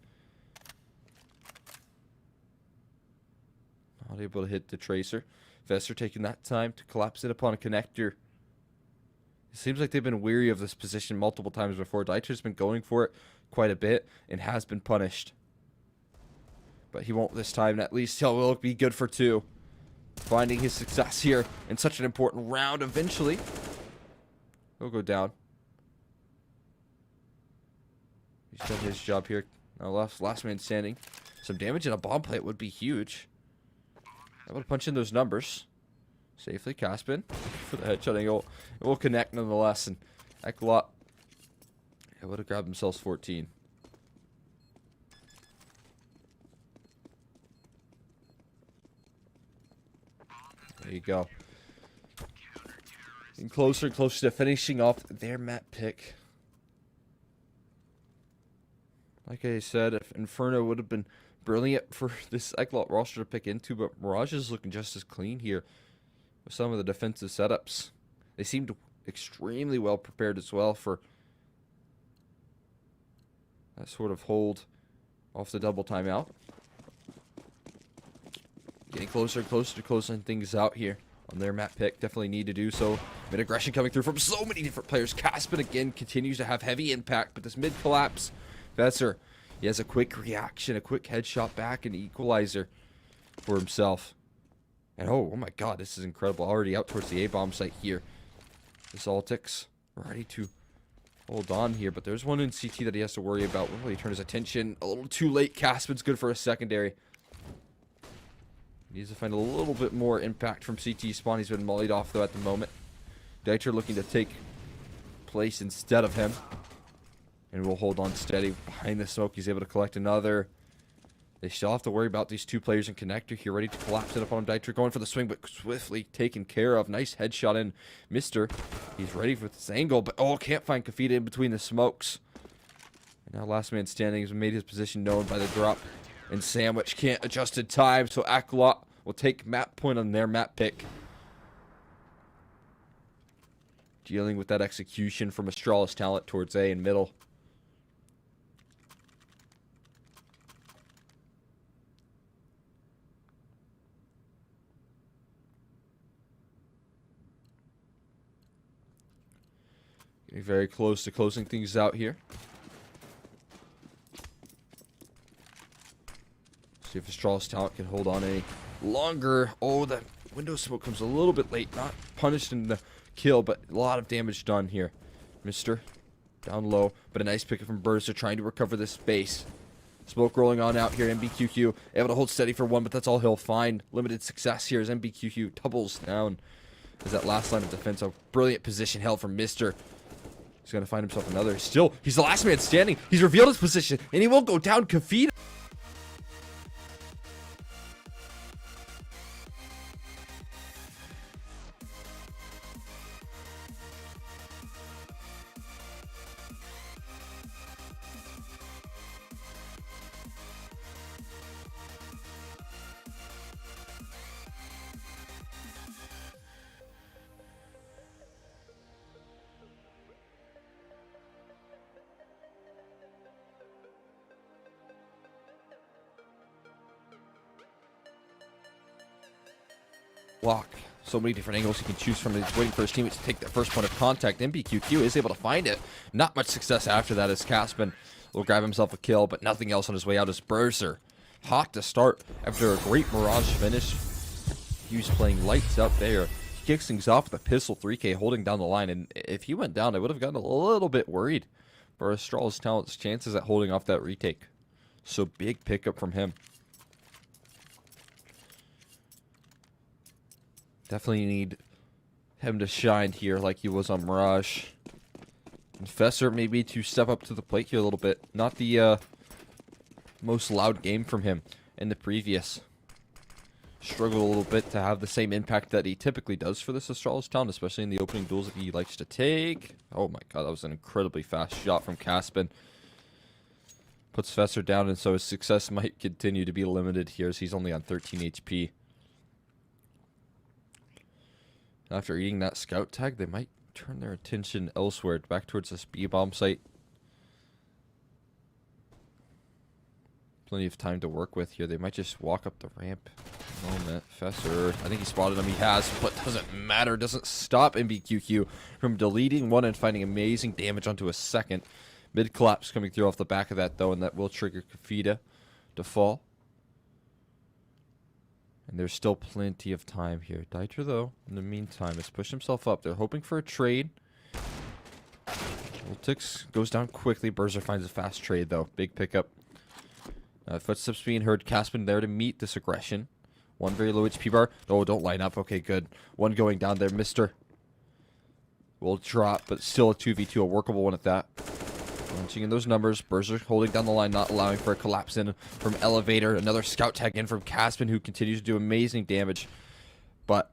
Not able to hit the tracer. Vesser taking that time to collapse it upon a connector. It seems like they've been weary of this position multiple times before. Dieter's been going for it quite a bit and has been punished. But he won't this time. At least he will be good for 2. Finding his success here in such an important round eventually. He'll go down. He's done his job here. Now last man standing. Some damage in a bomb plate would be huge. I would punch in those numbers. Safely, Caspin for the headshot angle. It will connect nonetheless, and ECLOT would have grabbed themselves 14. There you go. Getting closer and closer to finishing off their map pick. Like I said, if Inferno would have been brilliant for this ECLOT roster to pick into, but Mirage is looking just as clean here with some of the defensive setups. They seemed extremely well prepared as well for that sort of hold off the double timeout. Getting closer and closer to closing things out here on their map pick. Definitely need to do so. Mid aggression coming through from so many different players. Caspin again continues to have heavy impact, but this mid collapse, Vesser, he has a quick reaction, a quick headshot back, and equalizer for himself. And oh my god, this is incredible. Already out towards the A-bomb site here. This Altics ready to hold on here, but there's one in CT that he has to worry about. Will he turn his attention a little too late? Caspin's good for a secondary. Needs to find a little bit more impact from CT spawn. He's been mollied off though at the moment. Dieter looking to take place instead of him. And will hold on steady behind the smoke. He's able to collect another. They still have to worry about these two players in connector here, ready to collapse it up on him. Dieter going for the swing, but swiftly taken care of. Nice headshot in. Mister. He's ready for this angle, but oh, can't find Kafita in between the smokes. And now last man standing has made his position known by the drop. And Sandwich can't adjust in time, so ECLOT will take map point on their map pick. Dealing with that execution from Astralis talent towards A in middle. Getting very close to closing things out here. See if Astralis talent can hold on any longer. Oh, that window smoke comes a little bit late. Not punished in the kill, but a lot of damage done here. Mister down low, but a nice pickup from Burster trying to recover this space. Smoke rolling on out here. MBQQ able to hold steady for one, but that's all he'll find. Limited success here as MBQQ doubles down. As that last line of defense, a brilliant position held from Mister. He's going to find himself another. Still, he's the last man standing. He's revealed his position, and he won't go down. Kafita. Block. So many different angles he can choose from. He's waiting for his teammates to take that first point of contact. MBQQ is able to find it. Not much success after that as Caspin will grab himself a kill, but nothing else on his way out as Burzer. Hot to start after a great Mirage finish. He was playing lights out there. He kicks things off with a pistol 3K holding down the line, and if he went down, I would have gotten a little bit worried for Astralis talent's chances at holding off that retake. So big pickup from him. Definitely need him to shine here like he was on Mirage. And Fesser maybe to step up to the plate here a little bit. Not the most loud game from him in the previous. Struggled a little bit to have the same impact that he typically does for this Astralis talent, especially in the opening duels that he likes to take. Oh my god, that was an incredibly fast shot from Caspin. Puts Fesser down, and so his success might continue to be limited here as he's only on 13 HP. After eating that scout tag, they might turn their attention elsewhere, back towards this B-bomb site. Plenty of time to work with here. They might just walk up the ramp. Moment. Fesser, I think he spotted him. He has, but doesn't matter. Doesn't stop MBQQ from deleting one and finding amazing damage onto a second. Mid collapse coming through off the back of that, though, and that will trigger Kafita to fall. And there's still plenty of time here. Dieter, though, in the meantime, has pushed himself up. They're hoping for a trade. Ultix goes down quickly. Burzer finds a fast trade, though. Big pickup. Footsteps being heard. Caspin there to meet this aggression. One very low HP bar. Oh, don't line up. Okay, good. One going down there. Mister will drop, but still a 2v2. A workable one at that. Punching in those numbers. Burzer holding down the line, not allowing for a collapse in from Elevator. Another scout tag in from Caspin, who continues to do amazing damage, but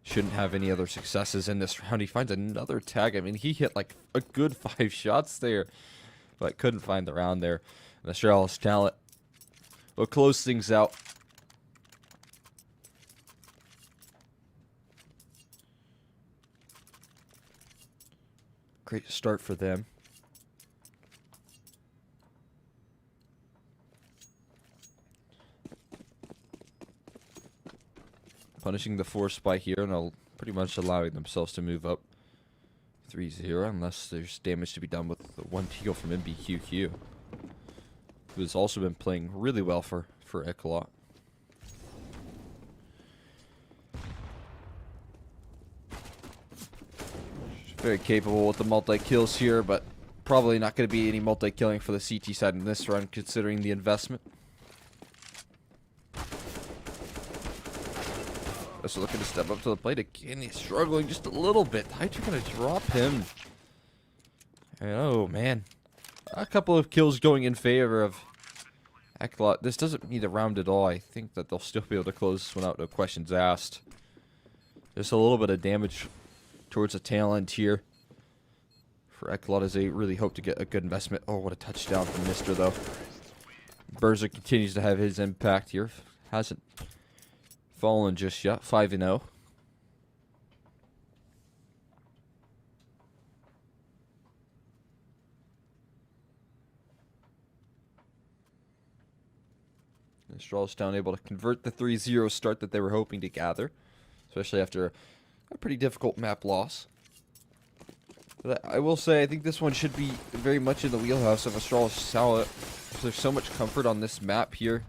shouldn't have any other successes in this round. He finds another tag. I mean, he hit like a good 5 shots there, but couldn't find the round there. And Astralis talent will close things out. Great start for them. Punishing the force spy here, and pretty much allowing themselves to move up 3-0, unless there's damage to be done with the one teal from MBQQ, who has also been playing really well for ECLOT. Very capable with the multi-kills here, but probably not going to be any multi-killing for the CT side in this run, considering the investment. Also looking to step up to the plate again. He's struggling just a little bit. Hydra going to drop him. And oh, man. A couple of kills going in favor of ECLOT. This doesn't need a round at all. I think that they'll still be able to close this one out, no questions asked. Just a little bit of damage towards the tail end here for ECLOT as they really hope to get a good investment. Oh, what a touchdown from Mister, though. Berzer continues to have his impact here. Hasn't fallen just yet. 5-0. Charlestown able to convert the 3-0 start that they were hoping to gather, especially after a pretty difficult map loss. But I will say, I think this one should be very much in the wheelhouse of Astralis. There's so much comfort on this map here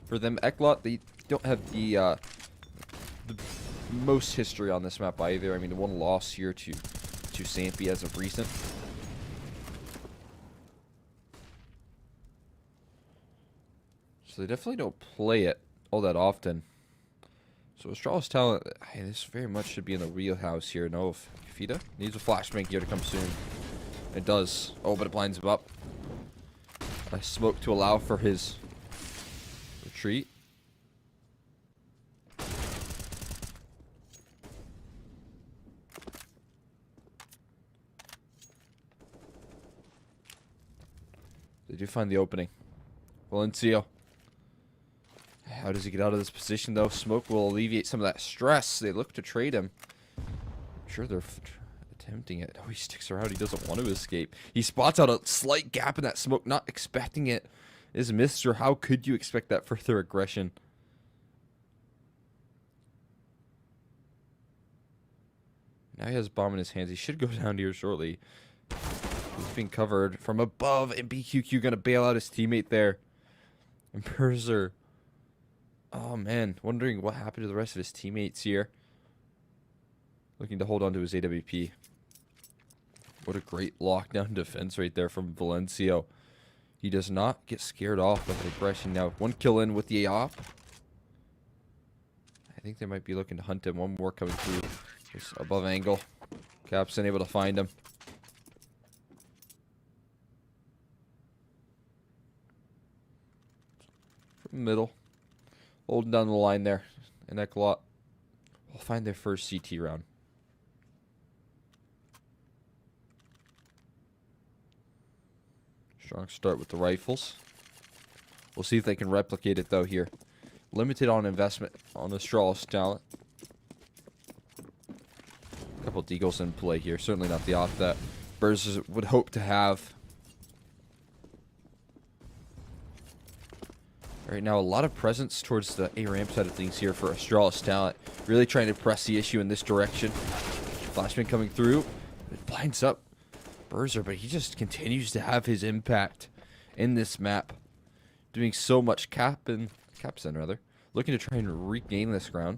for them. ECLOT, they don't have the most history on this map either. I mean, one loss here to Sampi as of recent. So they definitely don't play it all that often. So Astralis talent, hey, this very much should be in the wheelhouse here. No, if Kafita needs a flashbang here to come soon. It does. Oh, but it blinds him up. A smoke to allow for his retreat. They do find the opening. Valencio. How does he get out of this position, though? Smoke will alleviate some of that stress. They look to trade him. I'm sure they're attempting it. Oh, he sticks around. He doesn't want to escape. He spots out a slight gap in that smoke, not expecting it. Is Mister. How could you expect that further aggression? Now he has a bomb in his hands. He should go down here shortly. He's being covered from above, and BQQ going to bail out his teammate there. And Berzer. Oh, man. Wondering what happened to the rest of his teammates here. Looking to hold on to his AWP. What a great lockdown defense right there from Valencio. He does not get scared off with aggression. Now, one kill in with the AOP. I think they might be looking to hunt him. One more coming through. Just above angle. Cap's unable to find him. From the middle. Holding down the line there. And ECLOT will find their first CT round. Strong start with the rifles. We'll see if they can replicate it, though, here. Limited on investment on the Astralis talent. A couple of deagles in play here. Certainly not the off that Berzer would hope to have. Right now, a lot of presence towards the A-ramp side of things here for Astralis talent. Really trying to press the issue in this direction. Flashman coming through. It blinds up Berzer, but he just continues to have his impact in this map. Doing so much Capsen rather. Looking to try and regain this ground.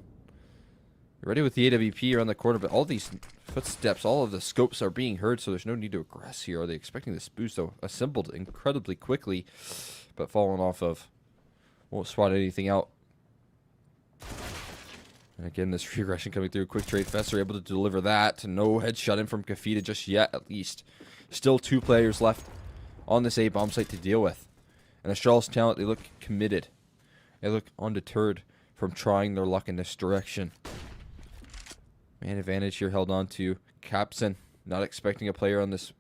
Ready with the AWP around the corner, but all these footsteps, all of the scopes are being heard, so there's no need to aggress here. Are they expecting this boost, though? Assembled incredibly quickly, but fallen off of. Won't spot anything out. And again, this regression coming through. Quick trade fest are able to deliver that. No headshot in from Kafita just yet, at least. Still 2 players left on this A-bomb site to deal with. And Astralis talent, they look committed. They look undeterred from trying their luck in this direction. Man advantage here held on to Capsen. Not expecting a player on this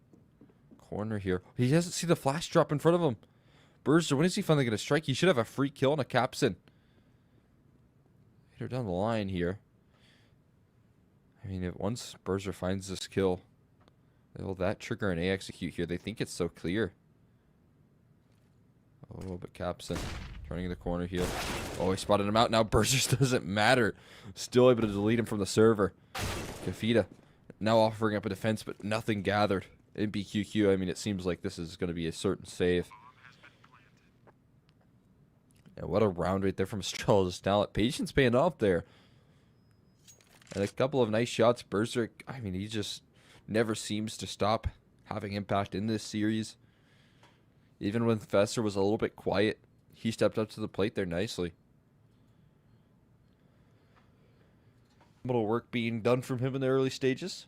corner here. He doesn't see the flash drop in front of him. Berzer, when is he finally going to strike? He should have a free kill on a Capsen. Hit her down the line here. I mean, if once Berzer finds this kill, will that trigger an A execute here? They think it's so clear. Oh, but Capsen turning in the corner here. Oh, he spotted him out. Now Berzer doesn't matter. Still able to delete him from the server. Kafita now offering up a defense, but nothing gathered. In BQQ, I mean, it seems like this is going to be a certain save. Yeah, what a round right there from Astralis talent. Patience paying off there. And a couple of nice shots. Berzer, I mean, he just never seems to stop having impact in this series. Even when Fester was a little bit quiet, he stepped up to the plate there nicely. Little work being done from him in the early stages.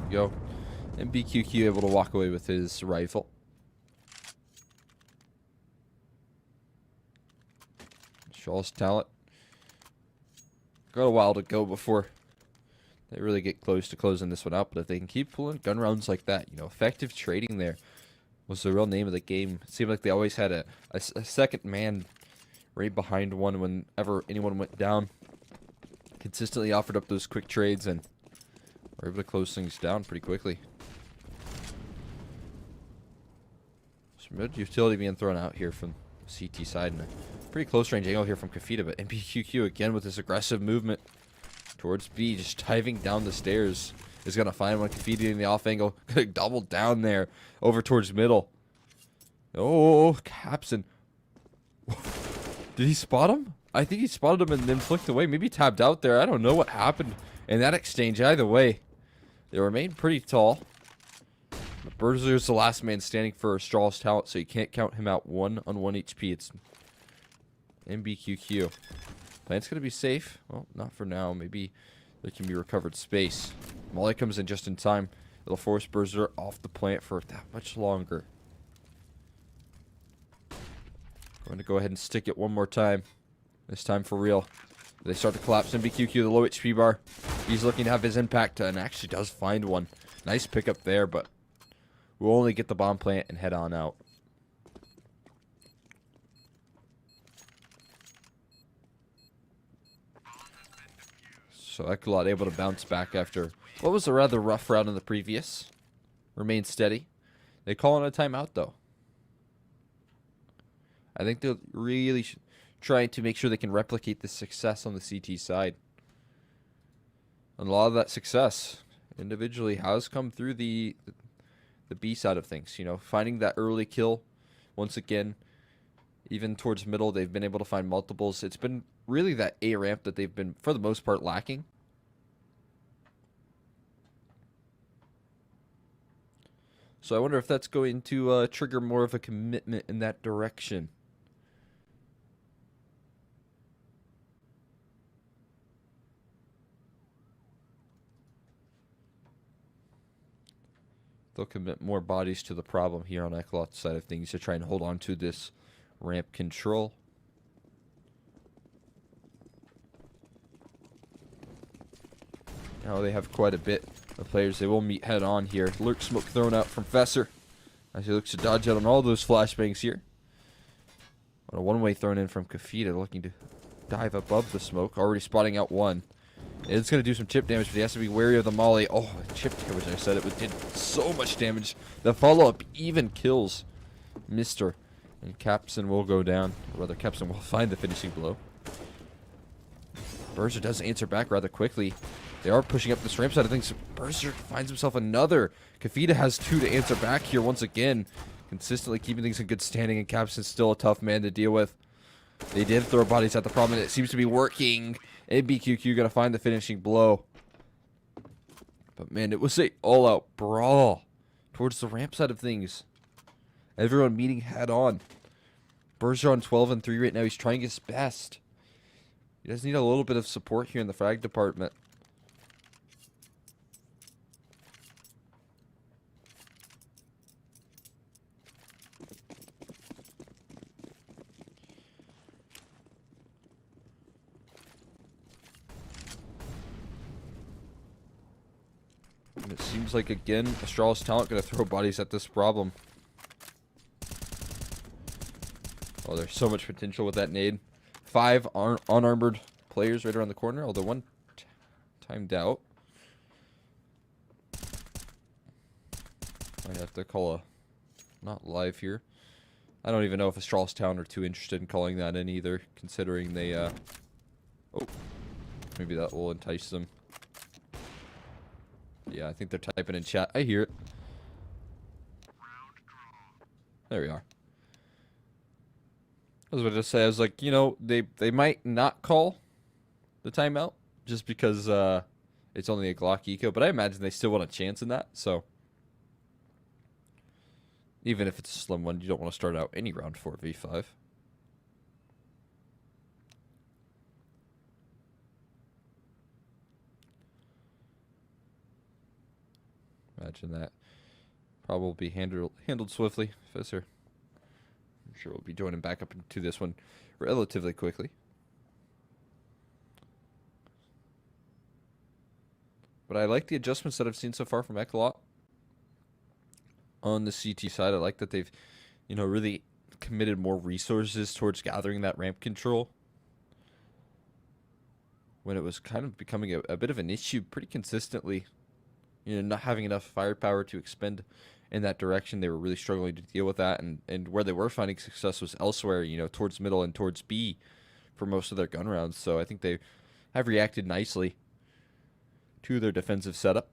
Go. And BQQ able to walk away with his rifle. Shaw's talent. Got a while to go before they really get close to closing this one out. But if they can keep pulling gun rounds like that, you know, effective trading there was the real name of the game. It seemed like they always had a second man right behind one whenever anyone went down. Consistently offered up those quick trades and were able to close things down pretty quickly. Some mid utility being thrown out here from the CT side, and a pretty close range angle here from Kafita, but MPQQ again with this aggressive movement towards B, just diving down the stairs. Is going to find one. Kafita in the off angle, going to double down there over towards middle. Oh, Capson. Did he spot him? I think he spotted him and then flicked away. Maybe tapped out there. I don't know what happened in that exchange. Either way, they remain pretty tall. Berserker's the last man standing for Astralis talent, so you can't count him out 1 on 1 HP. It's MBQQ. Plant's going to be safe. Well, not for now. Maybe there can be recovered space. Molly comes in just in time. It'll force Berserker off the plant for that much longer. Going to go ahead and stick it one more time. This time for real. They start to collapse. MBQQ, the low HP bar. He's looking to have his impact, and actually does find one. Nice pickup there, but we'll only get the bomb plant and head on out. So ECLOT able to bounce back after what was a rather rough round in the previous. Remain steady. They call it a timeout, though. I think they're really trying to make sure they can replicate the success on the CT side. And a lot of that success individually has come through the B side of things. You know, finding that early kill. Once again, even towards middle, they've been able to find multiples. It's been really that A ramp that they've been, for the most part, lacking. So I wonder if that's going to trigger more of a commitment in that direction. They'll commit more bodies to the problem here on ECLOT's side of things to try and hold on to this ramp control. Now they have quite a bit of players. They will meet head on here. Lurk smoke thrown out from Fesser as he looks to dodge out on all those flashbangs here. A one-way thrown in from Kafita, looking to dive above the smoke. Already spotting out one. It's going to do some chip damage, but he has to be wary of the molly. Oh, chip damage, I said it did so much damage. The follow-up even kills Mr. And Capson will go down. Or rather, Capson will find the finishing blow. Berserker does answer back rather quickly. They are pushing up this ramp side of things. Berserker finds himself another. Kafita has 2 to answer back here once again. Consistently keeping things in good standing, and Capson's still a tough man to deal with. They did throw bodies at the problem, and it seems to be working. ABQQ gonna find the finishing blow. But man, it was a all-out brawl towards the ramp side of things. Everyone meeting head on. Berserker on 12 and 3 right now. He's trying his best. He does need a little bit of support here in the frag department. And it seems like, again, Astralis talent going to throw bodies at this problem. Oh, there's so much potential with that nade. 5 unarmored players right around the corner, although one timed out. Might have to call a not live here. I don't even know if Astralis Town are too interested in calling that in either, considering they, oh, maybe that will entice them. Yeah, I think they're typing in chat. I hear it. There we are. I was about to say, I was like, you know, they might not call the timeout just because it's only a Glock eco, but I imagine they still want a chance in that. So even if it's a slim one, you don't want to start out any round 4v5. Imagine that. Probably handled swiftly. Fizzer, I'm sure we'll be joining back up into this one relatively quickly. But I like the adjustments that I've seen so far from ECLOT. On the CT side, I like that they've, you know, really committed more resources towards gathering that ramp control. When it was kind of becoming a bit of an issue pretty consistently. You know, not having enough firepower to expend in that direction. They were really struggling to deal with that. And where they were finding success was elsewhere, you know, towards middle and towards B for most of their gun rounds. So I think they have reacted nicely to their defensive setup.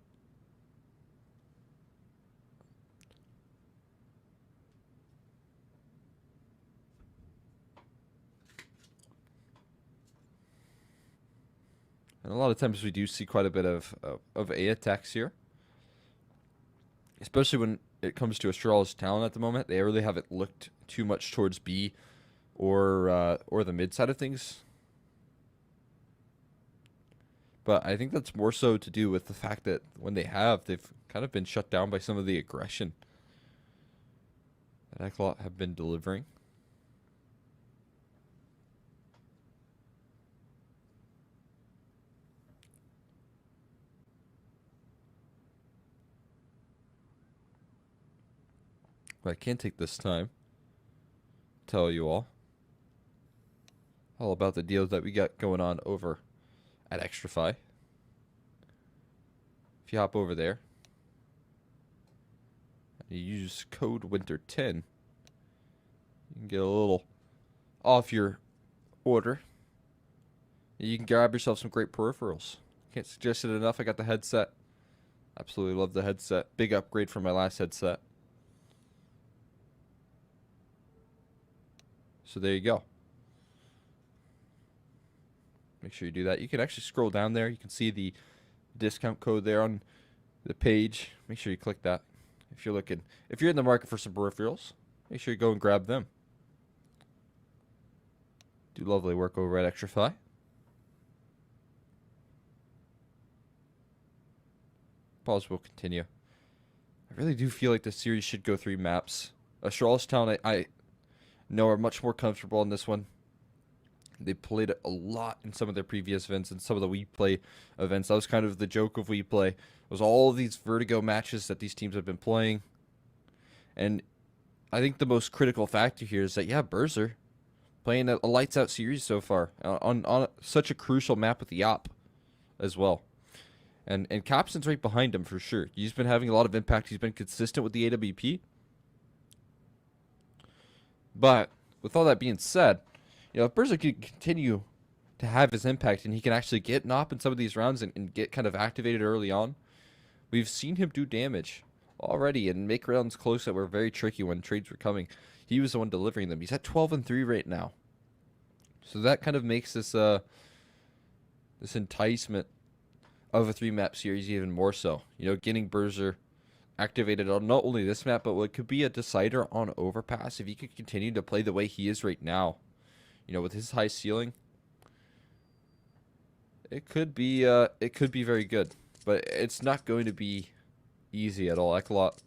And a lot of times we do see quite a bit of A attacks here. Especially when it comes to Astralis talent at the moment. They really haven't looked too much towards B or the mid side of things. But I think that's more so to do with the fact that when they have, they've kind of been shut down by some of the aggression that ECLOT have been delivering. But I can take this time to tell you all about the deals that we got going on over at Extrafy. If you hop over there, and you use code Winter10, you can get a little off your order. You can grab yourself some great peripherals. Can't suggest it enough. I got the headset. Absolutely love the headset. Big upgrade from my last headset. So there you go. Make sure you do that. You can actually scroll down there. You can see the discount code there on the page. Make sure you click that. If you're in the market for some peripherals, make sure you go and grab them. Do lovely work over at Extrafy. Pause will continue. I really do feel like the series should go 3 maps. Astralis Town, I know are much more comfortable in this one. They played a lot in some of their previous events and some of the We Play events. That was kind of the joke of We Play. Was all of these Vertigo matches that these teams have been playing. And I think the most critical factor here is that, yeah, Berzer playing a lights out series so far on such a crucial map with the Yop as well. And Capson's right behind him for sure. He's been having a lot of impact. He's been consistent with the AWP. But with all that being said, you know, if Berzer could continue to have his impact and he can actually get NOP in some of these rounds and get kind of activated early on, we've seen him do damage already and make rounds close that were very tricky when trades were coming. He was the one delivering them. He's at 12-3 right now. So that kind of makes this this enticement of a 3-map series even more so. You know, getting Berzer activated on not only this map, but what could be a decider on Overpass if he could continue to play the way he is right now. You know, with his high ceiling, it could be very good, but it's not going to be easy at all. ECLOT,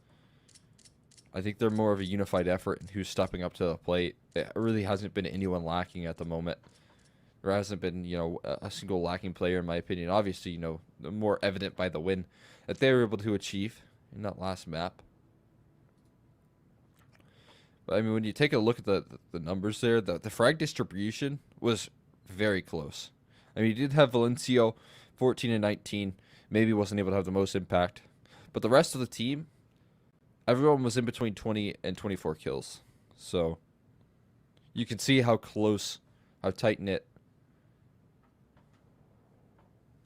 I think they're more of a unified effort in who's stepping up to the plate. It really hasn't been anyone lacking at the moment. There hasn't been, you know, a single lacking player in my opinion. Obviously, you know, more evident by the win that they were able to achieve in that last map. But I mean, when you take a look at the numbers there, the frag distribution was very close. I mean, you did have Valencio, 14 and 19, maybe wasn't able to have the most impact. But the rest of the team, everyone was in between 20 and 24 kills. So you can see how close, how tight-knit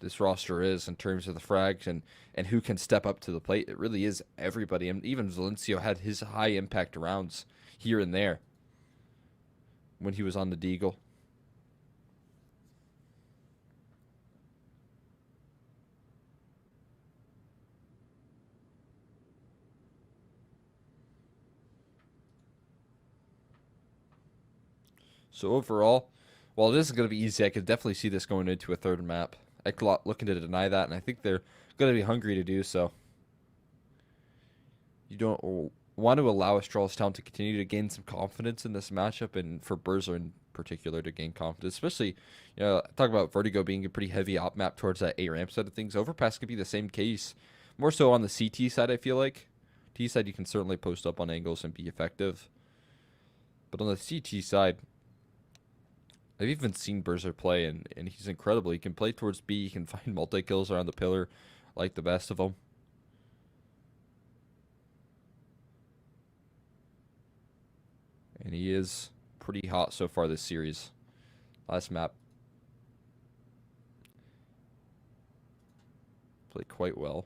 this roster is in terms of the frags and who can step up to the plate. It really is everybody. And even Valencio had his high impact rounds here and there when he was on the Deagle. So overall, while it isn't going to be easy, I could definitely see this going into a third map. ECLOT looking to deny that, and I think they're going to be hungry to do so. You don't want to allow Astralis Town to continue to gain some confidence in this matchup, and for Berzer in particular to gain confidence, especially, you know, talk about Vertigo being a pretty heavy op map towards that A ramp side of things. Overpass could be the same case, more so on the CT side, I feel like. T side, you can certainly post up on angles and be effective, but on the CT side, I've even seen Berzer play, and he's incredible. He can play towards B. He can find multi-kills around the pillar like the best of them. And he is pretty hot so far this series. Last map played quite well,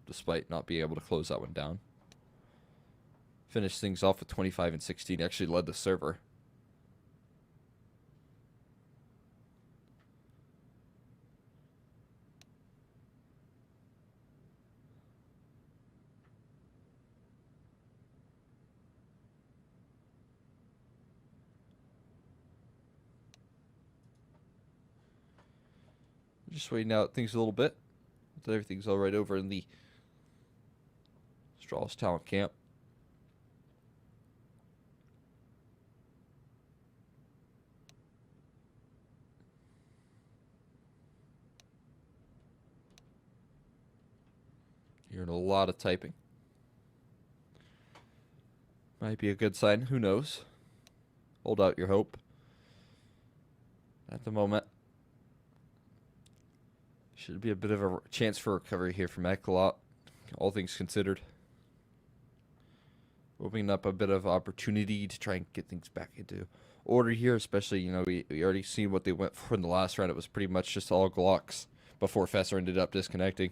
despite not being able to close that one down. Finished things off with 25 and 16. Actually led the server. Just waiting out things a little bit. Everything's all right over in the Astralis talent camp. Hearing a lot of typing. Might be a good sign. Who knows? Hold out your hope. At the moment, should be a bit of a chance for recovery here from ECLOT, all things considered. Opening up a bit of opportunity to try and get things back into order here, especially, you know, we already seen what they went for in the last round. It was pretty much just all Glocks before Fesser ended up disconnecting.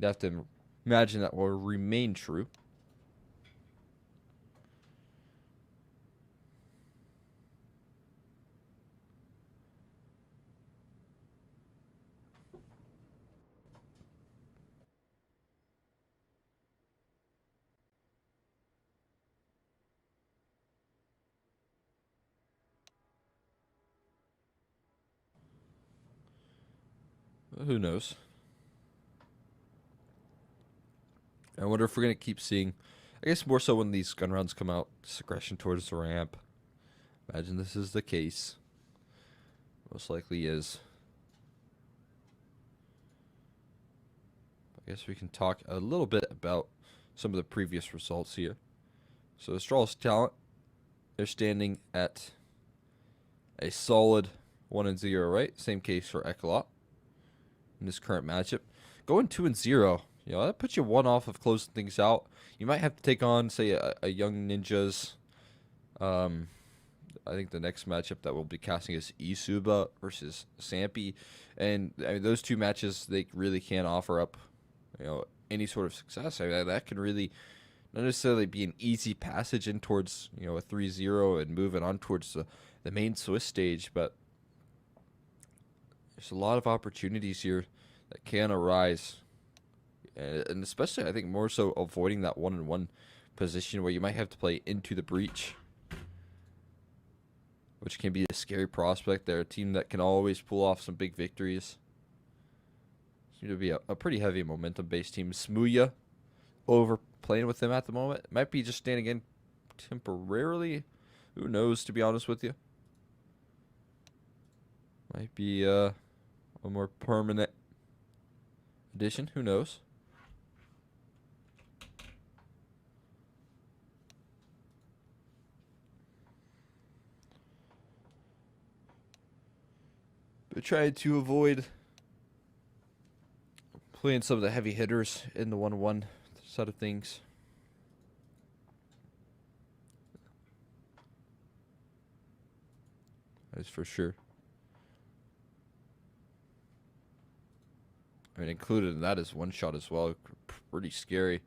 You'd have to imagine that will remain true. Who knows? I wonder if we're going to keep seeing, I guess more so when these gun rounds come out, this aggression towards the ramp. Imagine this is the case. Most likely is. I guess we can talk a little bit about some of the previous results here. So Astralis Talent, they're standing at a solid 1-0, right? Same case for ECLOT in this current matchup. Going 2-0, you know, that puts you one off of closing things out. You might have to take on, say, a Young Ninjas. I think the next matchup that we'll be casting is Isuba versus Sampi. And I mean, those two matches, they really can't offer up, you know, any sort of success. I mean, that can really not necessarily be an easy passage in towards, you know, a 3-0 and moving on towards the main Swiss stage, but there's a lot of opportunities here that can arise, and especially I think more so avoiding that 1-on-1 position where you might have to play into the breach, which can be a scary prospect. They're a team that can always pull off some big victories. Seem to be a pretty heavy momentum-based team. Smuya over playing with them at the moment. Might be just standing in temporarily. Who knows, to be honest with you. Might be a more permanent addition. Who knows? But trying to avoid playing some of the heavy hitters in the 1-1 side of things. That is for sure. I mean, included in that is one shot as well. Pretty scary.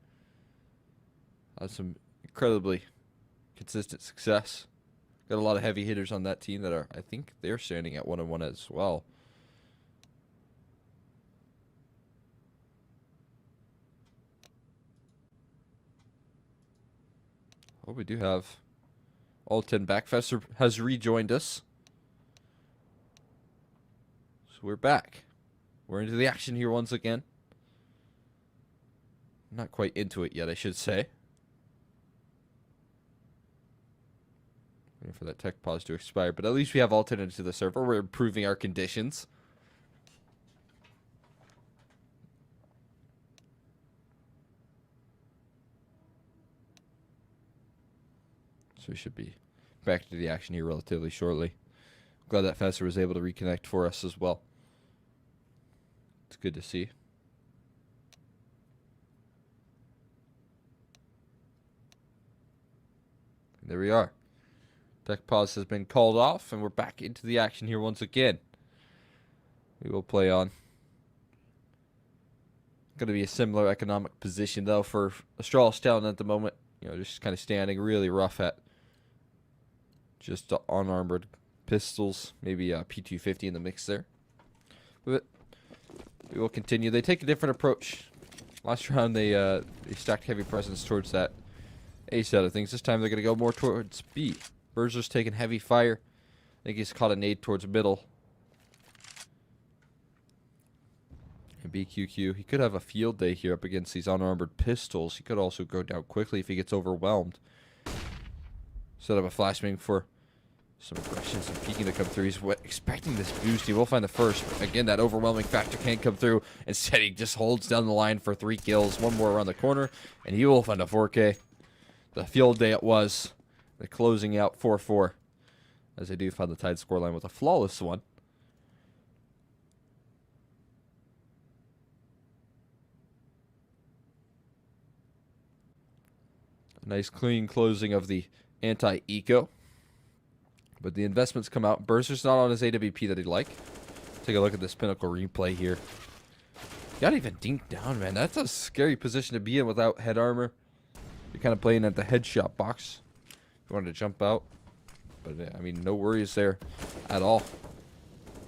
Some incredibly consistent success. Got a lot of heavy hitters on that team that are, I think they're standing at 1-1 as well. Oh, we do have Alton back. Fester has rejoined us. So we're back. We're into the action here once again. Not quite into it yet, I should say. Waiting for that tech pause to expire, but at least we have Alton into the server. We're improving our conditions. So we should be back to the action here relatively shortly. Glad that Fester was able to reconnect for us as well. It's good to see. And there we are. Tech pause has been called off, and we're back into the action here once again. We will play on. Going to be a similar economic position, though, for Astralis Talent at the moment. You know, just kind of standing really rough at just unarmored pistols. Maybe a P250 in the mix there. But we will continue. They take a different approach. Last round, they stacked heavy presence towards that A side of things. This time, they're going to go more towards B. Burzer's taking heavy fire. I think he's caught a nade towards middle. And BQQ, he could have a field day here up against these unarmored pistols. He could also go down quickly if he gets overwhelmed. Set up a flashbang for some aggression, some peeking to come through. He's expecting this boost. He will find the first. But again, that overwhelming factor can't come through. Instead, he just holds down the line for 3 kills. One more around the corner, and he will find a 4K. The field day it was. They're closing out 4-4. As they do find the tied scoreline with a flawless one. A nice clean closing of the anti-eco. But the investments come out. Burzer's not on his AWP that he'd like. Take a look at this Pinnacle replay here. Got even dinked down, man. That's a scary position to be in without head armor. You're kind of playing at the headshot box. You wanted to jump out. But, I mean, no worries there at all.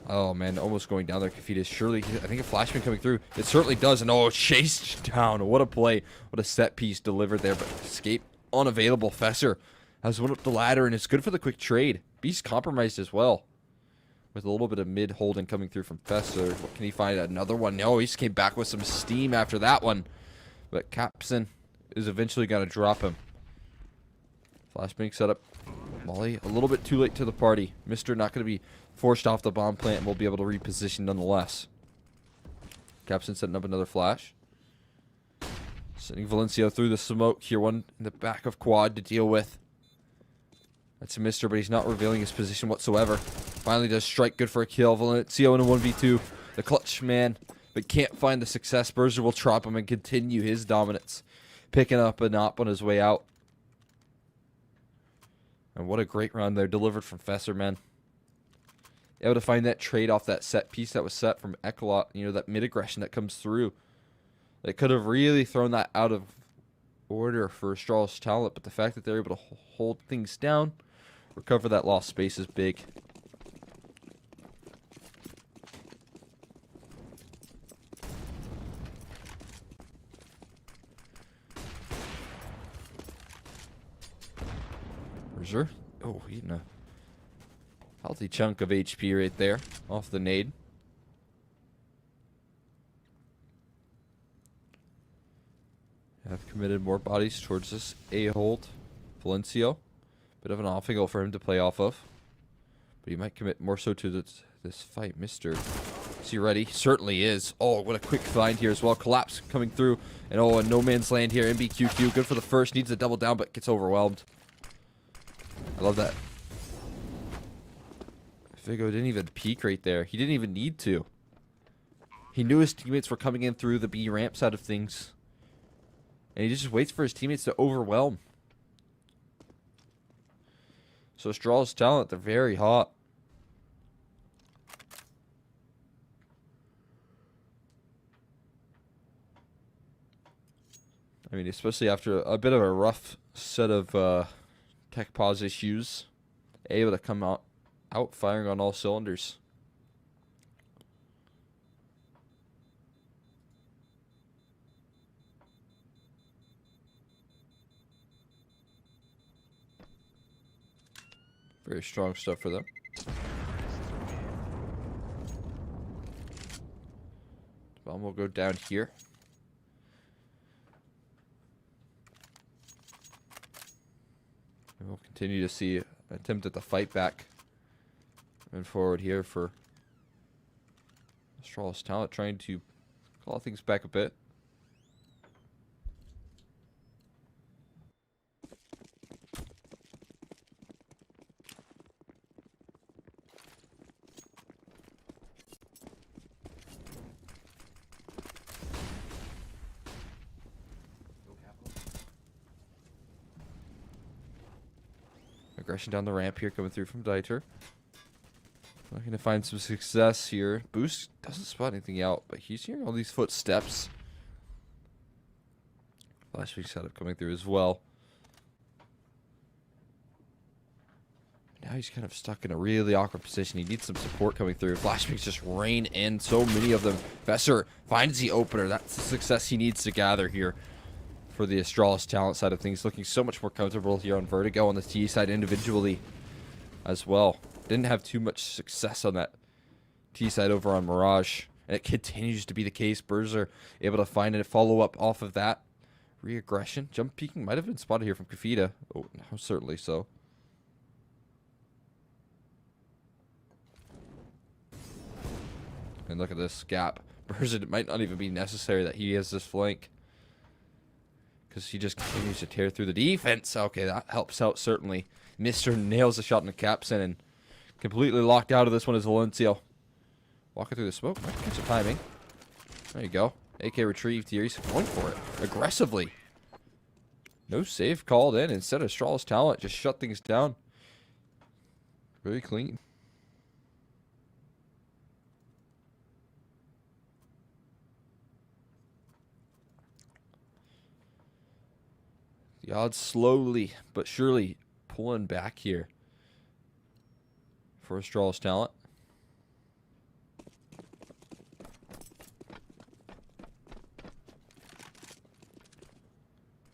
Oh, man, almost going down there. Kafitas surely, I think a flashbang coming through. It certainly does. And, oh, chased down. What a play. What a set piece delivered there. But escape unavailable. Fester has went up the ladder, and it's good for the quick trade. Beast compromised as well. With a little bit of mid-holding coming through from Fester. What can he find? Another one. No, he just came back with some steam after that one. But Capson is eventually going to drop him. Flashbang set up. Molly, a little bit too late to the party. Mister not going to be forced off the bomb plant and will be able to reposition nonetheless. Capson setting up another flash. Sending Valencio through the smoke here. One in the back of quad to deal with. That's a Mister, but he's not revealing his position whatsoever. Finally does strike. Good for a kill. Valencio in a 1v2. The clutch man, but can't find the success. Burzer will trap him and continue his dominance. Picking up a op on his way out. And what a great round there delivered from Fester, man. Able to find that trade off that set piece that was set from ECLOT. You know, that mid-aggression that comes through. They could have really thrown that out of order for Astralis Talent, but the fact that they're able to hold things down, recover that lost space is big. Berzer. Oh, eating a healthy chunk of HP right there off the nade. Have committed more bodies towards this A-hold. Valencio. Bit of an off angle for him to play off of. But he might commit more so to this fight. Mister. Is he ready? Certainly is. Oh, what a quick find here as well. Collapse coming through. And oh, a no man's land here. MBQQ. Good for the first. Needs a double down, but gets overwhelmed. I love that. Figo didn't even peek right there. He didn't even need to. He knew his teammates were coming in through the B ramp side of things. And he just waits for his teammates to overwhelm. So Astralis Talent, they're very hot. I mean, especially after a bit of a rough set of tech pause issues, able to come out firing on all cylinders. Very strong stuff for them. Bomb will go down here. And we'll continue to see an attempt at the fight back. Moving forward here for Astralis Talent, trying to claw things back a bit. Aggression down the ramp here coming through from Dieter. Looking to find some success here. Boost doesn't spot anything out, but he's hearing all these footsteps. Last week's setup coming through as well. Now he's kind of stuck in a really awkward position. He needs some support coming through. Flashbangs just rain in. So many of them. Vesser finds the opener. That's the success he needs to gather here for the Astralis Talent side of things. Looking so much more comfortable here on Vertigo on the T side individually as well. Didn't have too much success on that T side over on Mirage. And it continues to be the case. Berzer able to find a follow-up off of that. Re-aggression. Jump peeking might have been spotted here from Kafita. Oh, no, certainly so. And look at this gap. Berzer, it might not even be necessary that he has this flank, because he just continues to tear through the defense. Okay, that helps out certainly. Mr. nails the shot in the capstan and completely locked out of this one is Valencio. Walking through the smoke. Might catch the timing. There you go. AK retrieved here. He's going for it aggressively. No save called in. Instead, Astralis Talent just shut things down. Very clean. The odds slowly but surely pulling back here for Astralis Talent.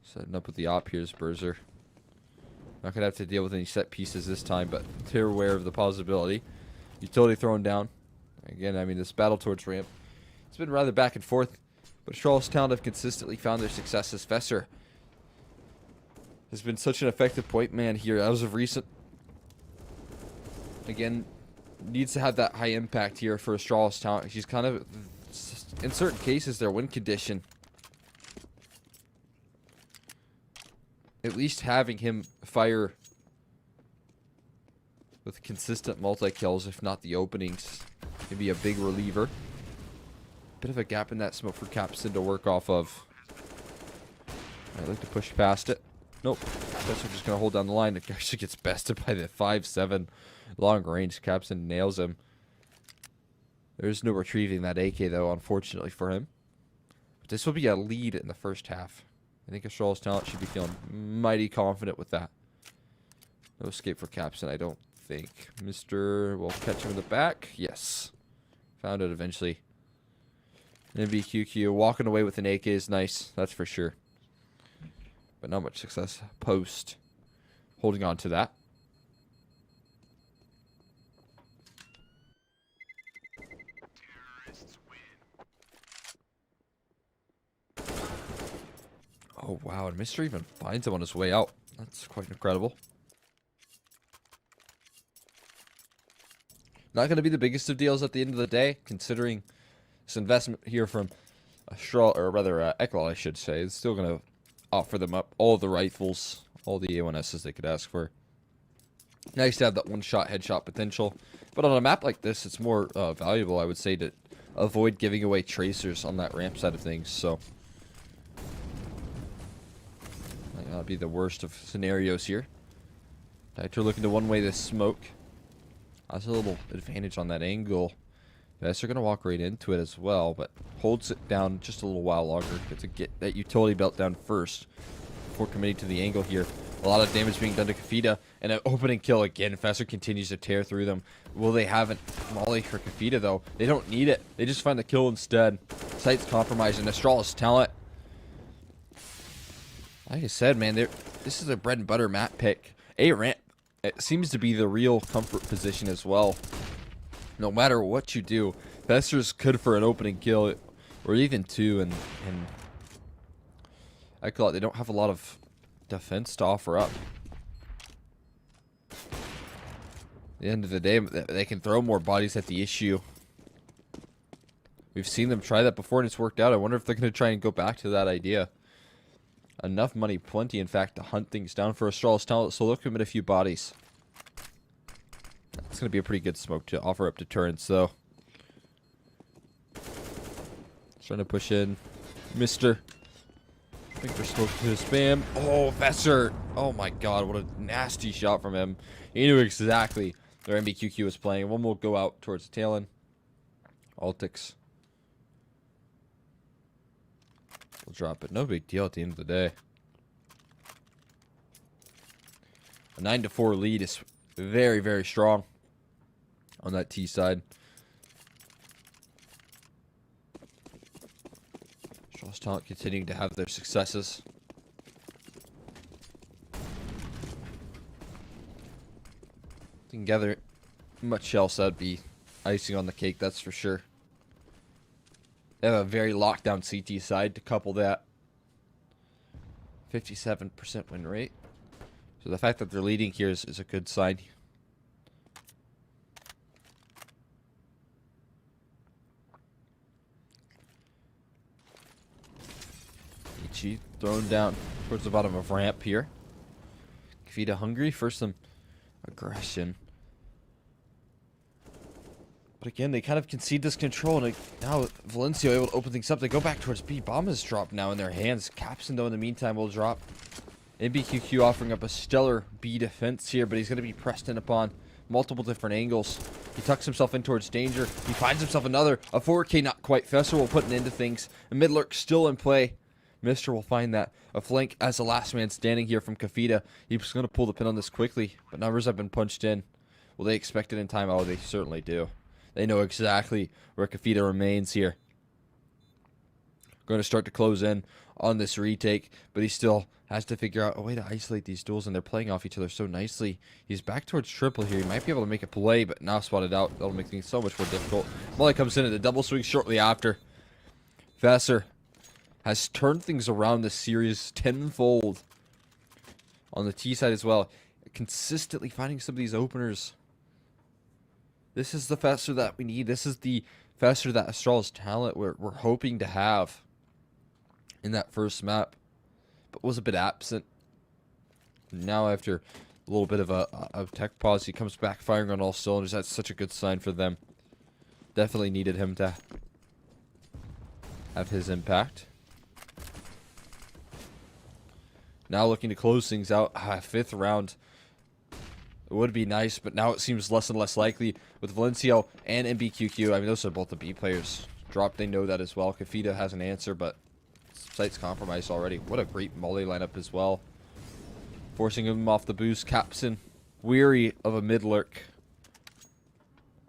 Setting up with the op here is Berzer. Not going to have to deal with any set pieces this time, but they're aware of the possibility. Utility thrown down. Again, I mean, this battle towards ramp, it's been rather back and forth, but Astralis Talent have consistently found their successes. Fesser has been such an effective point man here as of recent. Again, needs to have that high impact here for Astralis Talent. She's kind of, in certain cases, their win condition. At least having him fire with consistent multi-kills, if not the openings, can be a big reliever. Bit of a gap in that smoke for Capstan to work off of. I'd like to push past it. Nope. Guess we're just going to hold down the line. It actually gets bested by the 5-7 long range. Capstan nails him. There's no retrieving that AK, though, unfortunately for him. But this will be a lead in the first half. I think Astralis Talent should be feeling mighty confident with that. No escape for Capstan, I don't think. We'll catch him in the back. Yes. Found it eventually. MBQQ walking away with an AK is nice. That's for sure. But not much success post holding on to that. Oh wow, and Mr. even finds him on his way out. That's quite incredible. Not going to be the biggest of deals at the end of the day, considering this investment here from ECLOT, I should say. It's still going to offer them up all the rifles, all the A1Ss they could ask for. Nice to have that one-shot headshot potential. But on a map like this, it's more valuable, I would say, to avoid giving away tracers on that ramp side of things. So might not be the worst of scenarios here. Dieter looking to one-way this smoke. That's a little advantage on that angle. They're going to walk right into it as well, but holds it down just a little while longer to get that utility belt down first before committing to the angle here. A lot of damage being done to Kafita, and an opening kill again. Fester continues to tear through them. Will they have a molly for Kafita, though? They don't need it. They just find the kill instead. Sight's compromised, and Astralis talent. Like I said, man, this is a bread and butter map pick. A ramp, it seems to be the real comfort position as well. No matter what you do, Fester's good for an opening kill, or even two, and ECLOT, they don't have a lot of defense to offer up. At the end of the day, they can throw more bodies at the issue. We've seen them try that before and it's worked out. I wonder if they're going to try and go back to that idea. Enough money, plenty in fact, to hunt things down for Astralis talent, so they'll commit a few bodies. That's going to be a pretty good smoke to offer up deterrence, though. Trying to push in. Mister. I think they're smoking to the spam. Oh, Fester. Oh my god, what a nasty shot from him. He knew exactly where MBQQ was playing. One will go out towards the tail end. Altix will drop it. No big deal at the end of the day. A 9-4 lead is very, very strong on that T side. Astralis talent continuing to have their successes. Together, much else that'd be icing on the cake, that's for sure. They have a very locked down CT side to couple that. 57% win rate. So the fact that they're leading here is a good sign. Ichi thrown down towards the bottom of ramp here. Kafita hungry for some aggression. But again, they kind of concede this control, and now Valencio able to open things up. They go back towards B. Bomb is dropped now in their hands. Capson, though, in the meantime, will drop. MBQQ offering up a stellar B defense here, but he's going to be pressed in upon multiple different angles. He tucks himself in towards danger. He finds himself another. A 4K, not quite. Fester will put an end to things. A mid lurk still in play. Mister will find that. A flank as the last man standing here from Kafita. He's going to pull the pin on this quickly, but numbers have been punched in. Will they expect it in time? Oh, they certainly do. They know exactly where Kafita remains here. Going to start to close in on this retake, but he still has to figure out a way to isolate these duels, and they're playing off each other so nicely. He's back towards triple here. He might be able to make a play, but now spotted out. That'll make things so much more difficult. Molly comes in at the double swing shortly after. Vassar has turned things around this series tenfold on the T side as well. Consistently finding some of these openers. This is the Fester that we need. This is the Fester that Astralis talent we're hoping to have in that first map, but was a bit absent. Now after a little bit of a tech pause, he comes back firing on all cylinders. That's such a good sign for them. Definitely needed him to have his impact. Now looking to close things out. Fifth round. It would be nice, but now it seems less and less likely with Valencio and MBQQ. I mean, those are both the B players. Drop, they know that as well. Kafita has an answer, but site's compromised already. What a great molly lineup as well. Forcing him off the boost. Capson, weary of a mid lurk.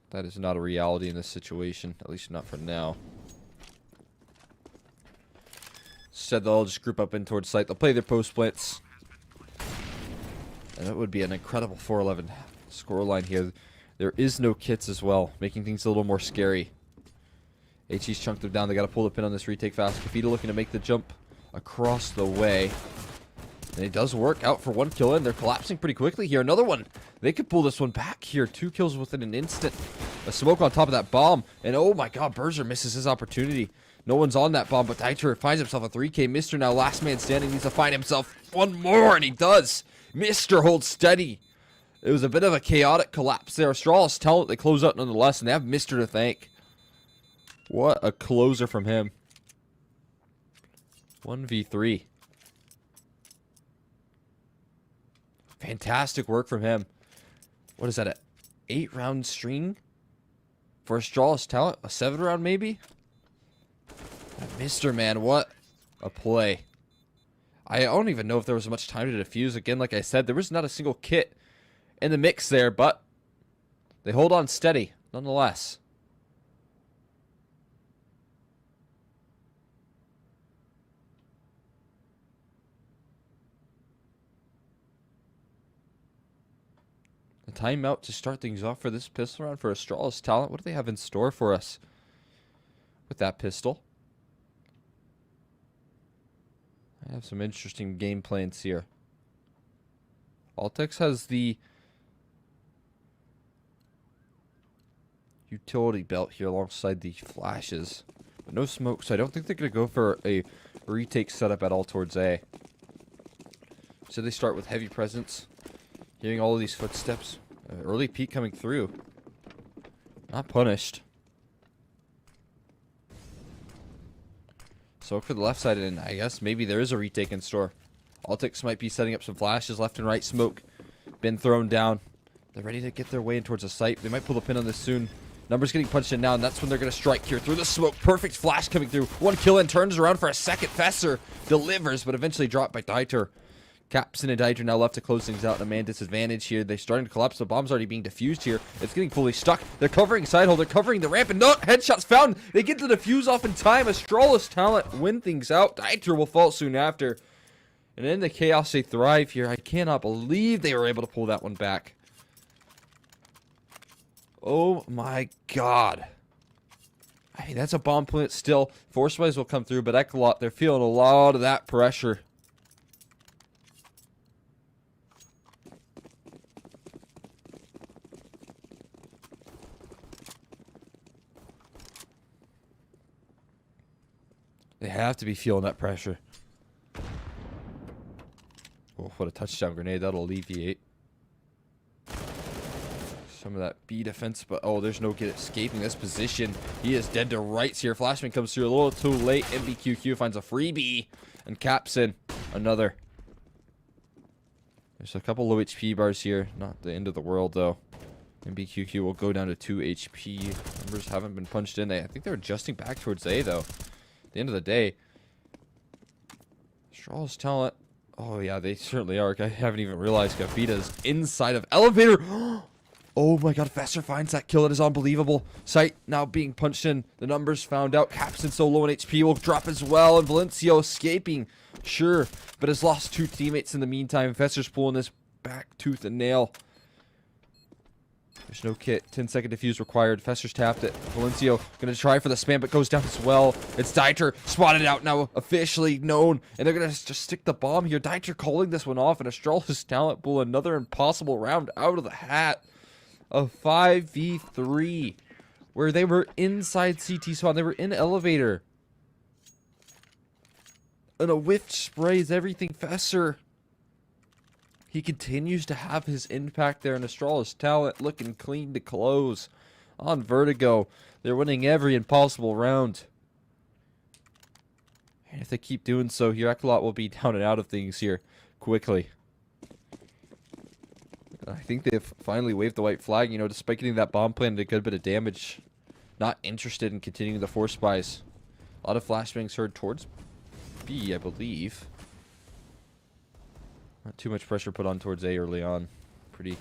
That is not a reality in this situation, at least not for now. Instead, they'll just group up in towards site. They'll play their post splits. And it would be an incredible 4-11 scoreline here. There is no kits as well, making things a little more scary. HE's chunked them down. They got to pull the pin on this retake fast. Kafita looking to make the jump across the way. And it does work out for one kill in. They're collapsing pretty quickly here. Another one. They could pull this one back here. 2 kills within an instant. A smoke on top of that bomb. And oh my god, Berzer misses his opportunity. No one's on that bomb, but Dieter finds himself a 3K. Mister now last man standing needs to find himself one more, and he does. Mister holds steady. It was a bit of a chaotic collapse there. Astralis talent, they close out nonetheless, and they have Mister to thank. What a closer from him. 1v3. Fantastic work from him. What is that, a 8-round string? for Astralis talent. A 7 round maybe? Mr. Man, what a play. I don't even know if there was much time to defuse. Again, like I said, there was not a single kit in the mix there, but they hold on steady nonetheless. A timeout to start things off for this pistol round for Astralis talent. What do they have in store for us with that pistol? I have some interesting game plans here. Altex has the utility belt here alongside the flashes. But no smoke, so I don't think they're going to go for a retake setup at all towards A. So they start with heavy presence. Hearing all of these footsteps. Early peek coming through. Not punished. So for the left side, and I guess maybe there is a retake in store. Altix might be setting up some flashes left and right. Smoke been thrown down. They're ready to get their way in towards the site. They might pull the pin on this soon. Numbers getting punched in now, and that's when they're going to strike here through the smoke. Perfect flash coming through. One kill in, turns around for a second. Fesser delivers, but eventually dropped by Dieter. Capson and Dieter now left to close things out. A man disadvantage here. They're starting to collapse. The bomb's already being defused here. It's getting fully stuck. They're covering side hole. They're covering the ramp. And no, headshots found. They get the defuse off in time. Astralis talent win things out. Dieter will fall soon after. And in the chaos, they thrive here. I cannot believe they were able to pull that one back. Oh my god. I mean, that's a bomb plant still. Force wise will come through, but ECLOT, they're feeling a lot of that pressure. They have to be feeling that pressure. Oh, what a touchdown grenade. That'll alleviate some of that B defense, but oh, there's no get escaping this position. He is dead to rights here. Flashman comes through a little too late. MBQQ finds a freebie and caps in another. There's a couple low HP bars here. Not the end of the world, though. MBQQ will go down to 2 HP. Numbers haven't been punched in. I think they're adjusting back towards A, though. At the end of the day, Astralis talent. Oh, yeah, they certainly are. I haven't even realized Gavita's inside of elevator. Oh my god, Fesser finds that kill. It is unbelievable. Sight now being punched in. The numbers found out. Capson so low in HP will drop as well. And Valencio escaping. Sure, but has lost 2 teammates in the meantime. Fesser's pulling this back tooth and nail. There's no kit. 10-second defuse required. Fesser's tapped it. Valencio going to try for the spam, but goes down as well. It's Dieter spotted out now, officially known. And they're going to just stick the bomb here. Dieter calling this one off. And Astralis talent pull another impossible round out of the hat. A 5v3 where they were inside CT spawn. They were in elevator. And a whiff sprays everything. Fesser. He continues to have his impact there in Astralis talent looking clean to close. On Vertigo. They're winning every impossible round. And if they keep doing so, here ECLOT will be down and out of things here quickly. I think they've finally waved the white flag, you know, despite getting that bomb plant and a good bit of damage. Not interested in continuing the force buys. A lot of flashbangs heard towards B, I believe. Not too much pressure put on towards A early on. Pretty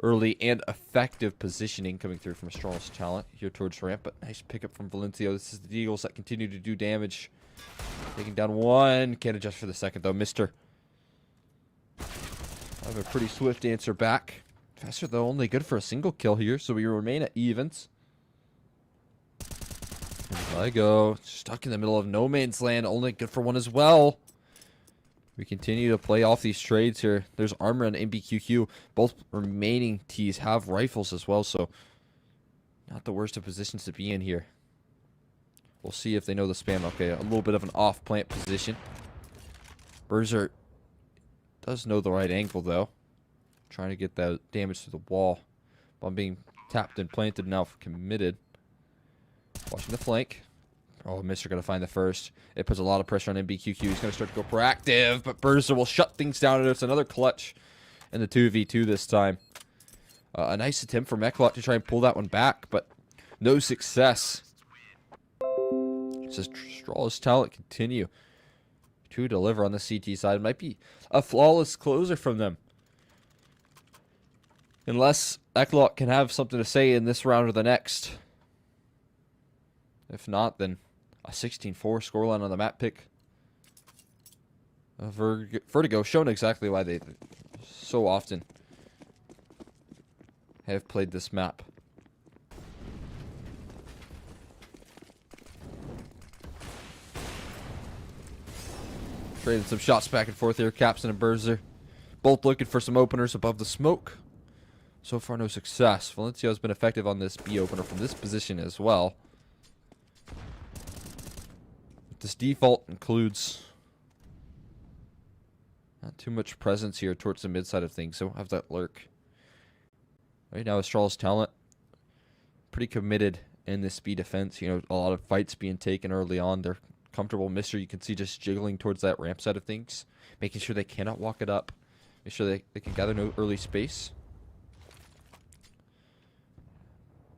early and effective positioning coming through from Astralis talent here towards ramp. But nice pickup from Valencio. This is the Eagles that continue to do damage. Taking down one. Can't adjust for the second, though. Mister. I have a pretty swift answer back. Fesser, though, only good for a single kill here, so we remain at evens. And I go. Stuck in the middle of no man's land, only good for one as well. We continue to play off these trades here. There's armor and MBQQ. Both remaining Ts have rifles as well, so not the worst of positions to be in here. We'll see if they know the spam. Okay, a little bit of an off-plant position. Berser does know the right angle, though. Trying to get that damage to the wall. Bomb being tapped and planted, now committed. Watching the flank. Oh, Mister going to find the first. It puts a lot of pressure on MBQQ. He's going to start to go proactive, but Berser will shut things down, and it's another clutch in the 2v2 this time. A nice attempt from ECLOT to try and pull that one back, but no success. Says Astralis talent continue to deliver on the CT side. It might be a flawless closer from them. Unless ECLOT can have something to say in this round or the next. If not, then a 16-4 scoreline on the map pick. Vertigo showing exactly why they so often have played this map. Trading some shots back and forth here, Capson and Berzer. Both looking for some openers above the smoke. So far, no success. Valencia has been effective on this B opener from this position as well. This default includes not too much presence here towards the mid side of things, so have that lurk. Right now, Astralis talent pretty committed in this B defense. You know, a lot of fights being taken early on. They're comfortable. Mister, you can see just jiggling towards that ramp side of things, making sure they cannot walk it up. Make sure they can gather no early space.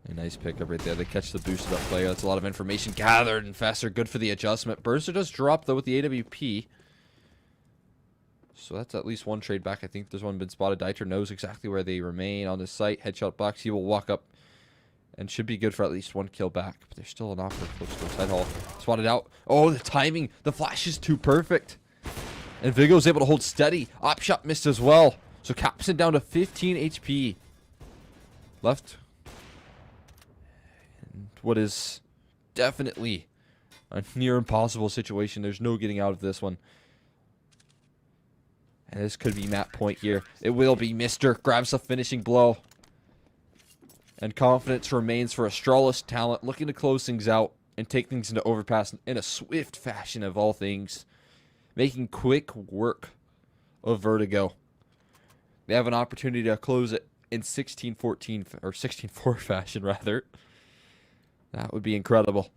A nice pickup right there. They catch the boosted up player. That's a lot of information gathered and faster. Good for the adjustment. Burster does drop, though, with the AWP. So that's at least one trade back. I think there's one been spotted. Dieter knows exactly where they remain on this site. Headshot box. He will walk up and should be good for at least one kill back. But there's still an offer close to the side hall. Spotted out. Oh, the timing. The flash is too perfect. And Vigo's able to hold steady. Op shot missed as well. So Capson down to 15 HP. Left. And what is definitely a near impossible situation. There's no getting out of this one. And this could be map point here. It will be. Mister grabs the finishing blow. And confidence remains for Astralis talent, looking to close things out and take things into overpass in a swift fashion of all things. Making quick work of Vertigo. They have an opportunity to close it in 16-14 or 16-4 fashion rather. That would be incredible.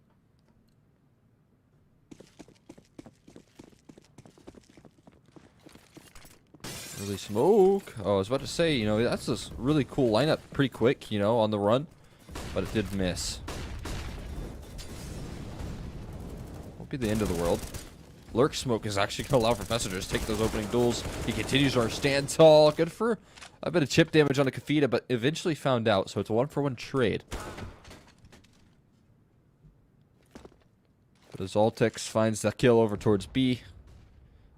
Really smoke. Oh, I was about to say, you know, that's a really cool lineup. Pretty quick, you know, on the run. But it did miss. Won't be the end of the world. Lurk smoke is actually going to allow Professor to just take those opening duels. He continues to stand tall. Good for a bit of chip damage on the Kafita, but eventually found out. So it's a 1-for-1 trade. But as Altix finds that kill over towards B,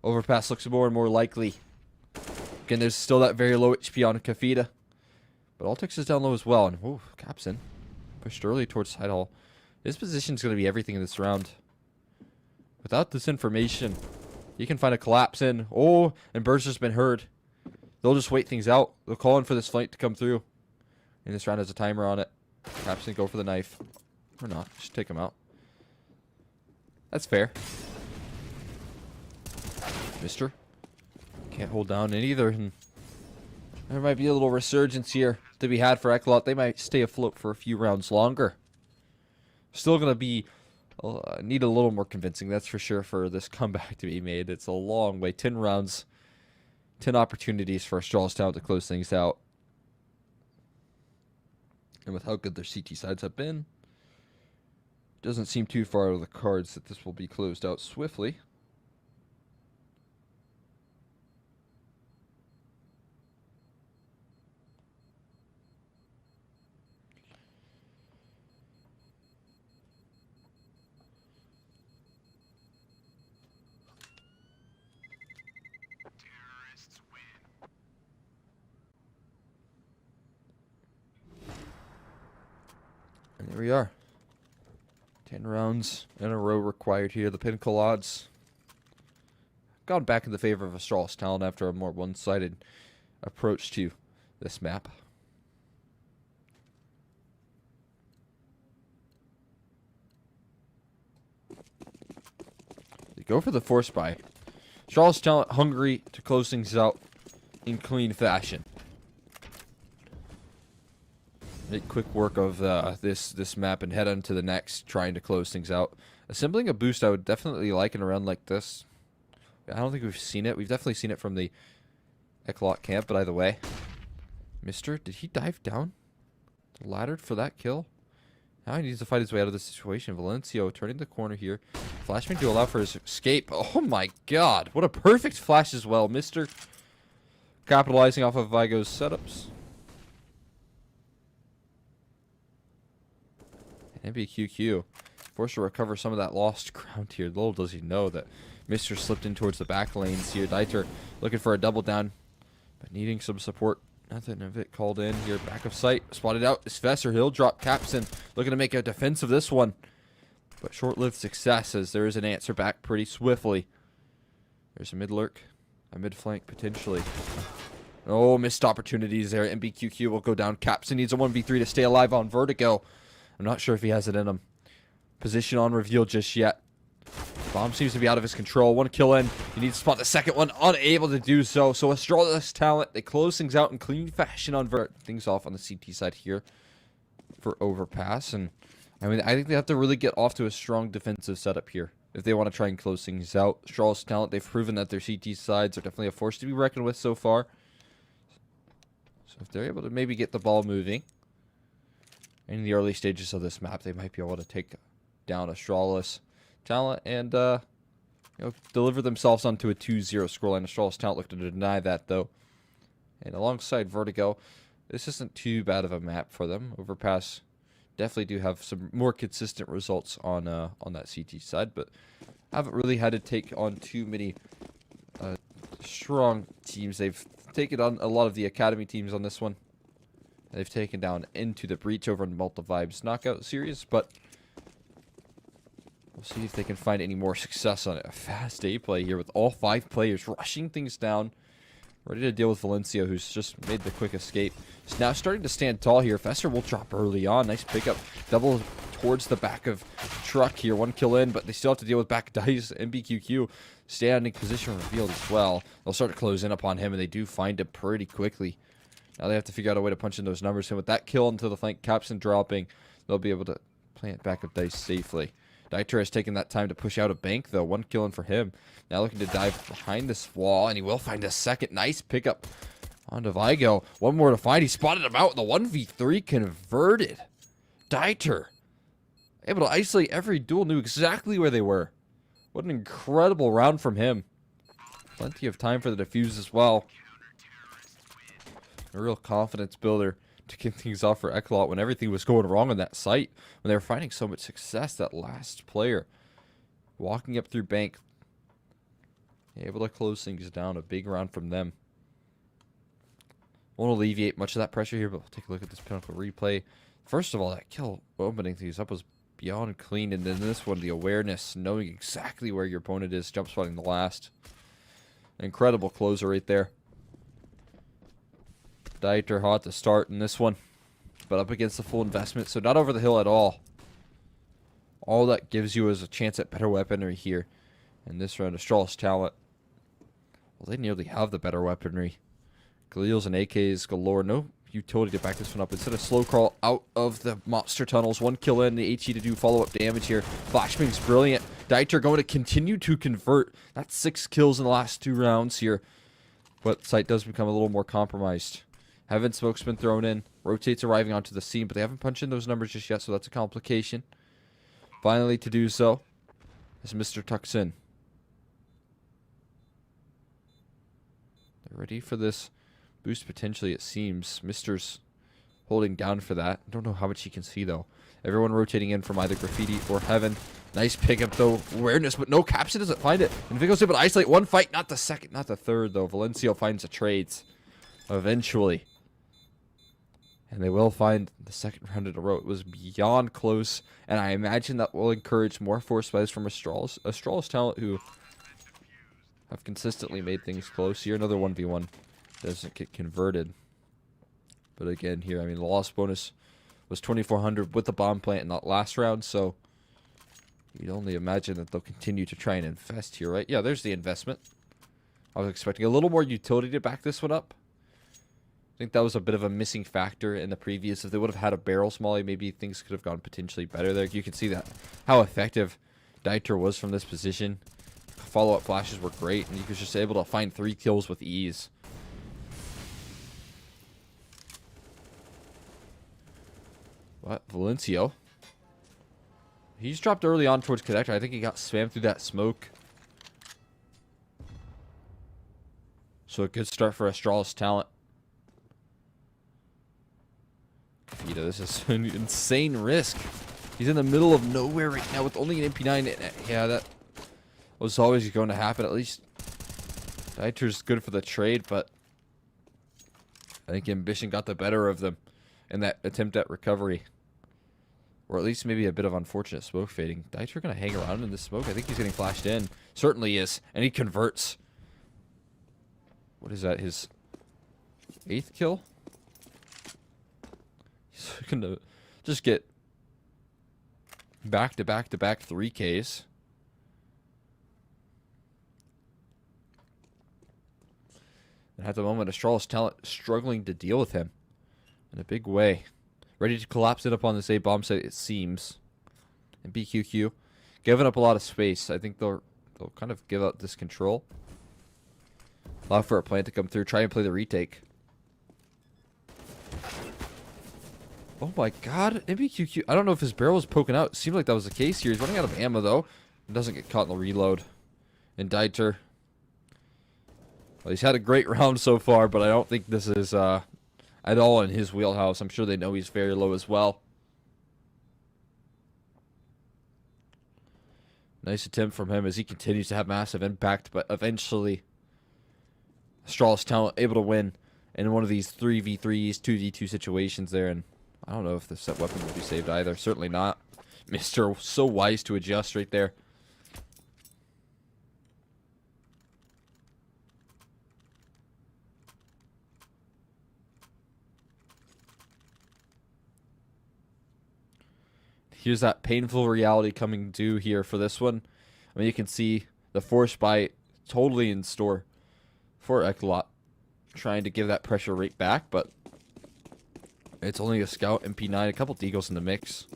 overpass looks more and more likely. Again, there's still that very low HP on Kafita. But Altix is down low as well. And, ooh, Capson pushed early towards side hall. His position is going to be everything in this round. Without this information, he can find a collapse in. Oh, and Burster's been heard. They'll just wait things out. They'll call in for this flank to come through. And this round has a timer on it. Capson go for the knife. Or not. Just take him out. That's fair. Mister. Can't hold down in either. And there might be a little resurgence here to be had for ECLOT. They might stay afloat for a few rounds longer. Still going to be... need a little more convincing, that's for sure, for this comeback to be made. It's a long way. 10 rounds. 10 opportunities for Astralis talent to close things out. And with how good their CT sides have been, doesn't seem too far out of the cards that this will be closed out swiftly. And there we are. 10 rounds in a row required here. The Pinnacle odds gone back in the favor of Astralis talent after a more one-sided approach to this map. They go for the force buy. Astralis talent hungry to close things out in clean fashion. Make quick work of this map and head on to the next, trying to close things out. Assembling a boost I would definitely like in a round like this. I don't think we've seen it. We've definitely seen it from the ECLOT camp, but either way. Mister, did he dive down the ladder for that kill? Now he needs to fight his way out of this situation. Valencio turning the corner here. Flashbang to allow for his escape. Oh my god. What a perfect flash as well. Mister capitalizing off of Vigo's setups. And MBQQ forced to recover some of that lost ground here. Little does he know that Mister slipped in towards the back lanes here. Dieter looking for a double down, but needing some support. Nothing of it called in here. Back of sight. Spotted out is Fesser. He'll drop Capson. Looking to make a defense of this one. But short-lived success as there is an answer back pretty swiftly. There's a mid-lurk. A mid-flank potentially. Oh, missed opportunities there. MBQQ will go down. Capson needs a 1v3 to stay alive on Vertigo. I'm not sure if he has it in him. Position on reveal just yet. Bomb seems to be out of his control. One kill in. He needs to spot the second one. Unable to do so. So Astralis talent. They close things out in clean fashion on things off on the CT side here for overpass. And I mean, I think they have to really get off to a strong defensive setup here if they want to try and close things out. Astralis talent. They've proven that their CT sides are definitely a force to be reckoned with so far. So if they're able to maybe get the ball moving in the early stages of this map, they might be able to take down Astralis talent and deliver themselves onto a 2-0 scoreline. Astralis talent look to deny that though. And alongside Vertigo, this isn't too bad of a map for them. Overpass definitely do have some more consistent results on that CT side, but haven't really had to take on too many strong teams. They've taken on a lot of the academy teams on this one. They've taken down Into the Breach over in Multivibes knockout series, but we'll see if they can find any more success on it. A fast A play here with all 5 players rushing things down. Ready to deal with Valencia, who's just made the quick escape. He's now starting to stand tall here. Fesser will drop early on. Nice pickup. Double towards the back of truck here. 1 kill in, but they still have to deal with back dice. MBQQ standing position revealed as well. They'll start to close in upon him, and they do find him pretty quickly. Now they have to figure out a way to punch in those numbers. And with that kill into the flank, Capson dropping, they'll be able to plant back of dice safely. Dieter has taken that time to push out a bank, though. 1 kill in for him. Now looking to dive behind this wall, and he will find a second. Nice pickup onto Vigo. One more to find. He spotted him out. The 1v3 converted. Dieter able to isolate every duel, knew exactly where they were. What an incredible round from him. Plenty of time for the defuse as well. A real confidence builder to get things off for ECLOT when everything was going wrong on that site. When they were finding so much success, that last player walking up through bank, able to close things down. A big round from them. Won't alleviate much of that pressure here, but we'll take a look at this Pinnacle replay. First of all, that kill opening things up was beyond clean, and then this one, the awareness, knowing exactly where your opponent is, jump spotting the last. Incredible closer right there. Dieter hot to start in this one, but up against the full investment, so not over the hill at all. All that gives you is a chance at better weaponry here. In this round, Astralis talent, well, they nearly have the better weaponry. Galils and AKs galore. No utility to back this one up. Instead of slow crawl out of the monster tunnels. 1 kill in, the HE to do follow-up damage here. Flashbang's brilliant. Dieter going to continue to convert. That's 6 kills in the last 2 rounds here. But site does become a little more compromised. Heaven Smoke's been thrown in. Rotates arriving onto the scene, but they haven't punched in those numbers just yet, so that's a complication. Finally to do so is Mr. tucks in. They're ready for this boost potentially, it seems. Mister's holding down for that. I don't know how much he can see, though. Everyone rotating in from either Graffiti or Heaven. Nice pickup, though. Awareness, but no, Capson doesn't find it. And Vigo's able to isolate one fight, not the second, not the third, though. Valencio finds the trades eventually. And they will find the second round in a row. It was beyond close, and I imagine that will encourage more force buys from Astralis talent, who have consistently made things close. Here, another 1v1 doesn't get converted. But again, here, I mean, the loss bonus was 2,400 with the bomb plant in that last round, so you'd only imagine that they'll continue to try and invest here, right? Yeah, there's the investment. I was expecting a little more utility to back this one up. I think that was a bit of a missing factor in the previous. If they would have had a barrel smolly, maybe things could have gone potentially better there. You can see that how effective Dieter was from this position. Follow-up flashes were great, and he was just able to find 3 kills with ease. But Valencio. He's dropped early on towards connector. I think he got spammed through that smoke. So a good start for Astralis talent. This is an insane risk. He's in the middle of nowhere right now with only an MP9. Yeah, that was always going to happen. At least Dieter's good for the trade, but I think ambition got the better of them in that attempt at recovery. Or at least maybe a bit of unfortunate smoke fading. Dieter going to hang around in the smoke? I think he's getting flashed in. Certainly is. And he converts. What is that? His 8th kill? He's going to just get back-to-back-to-back 3Ks. And at the moment, Astralis talent struggling to deal with him in a big way. Ready to collapse it up on this A bomb site, it seems. And BQQ giving up a lot of space. I think they'll kind of give out this control. Allow for a plan to come through. Try and play the retake. Oh my god, MBQQ. I don't know if his barrel was poking out. It seemed like that was the case here. He's running out of ammo though. It doesn't get caught in the reload. And Dieter. Well, he's had a great round so far, but I don't think this is at all in his wheelhouse. I'm sure they know he's very low as well. Nice attempt from him as he continues to have massive impact, but eventually Astralis talent able to win in one of these 3v3s, 2v2 situations there, and I don't know if the set weapon will be saved either. Certainly not. Mr. So wise to adjust right there. Here's that painful reality coming due here for this one. I mean, you can see the force buy totally in store for ECLOT, trying to give that pressure right back, but it's only a scout, MP9, a couple deagles in the mix.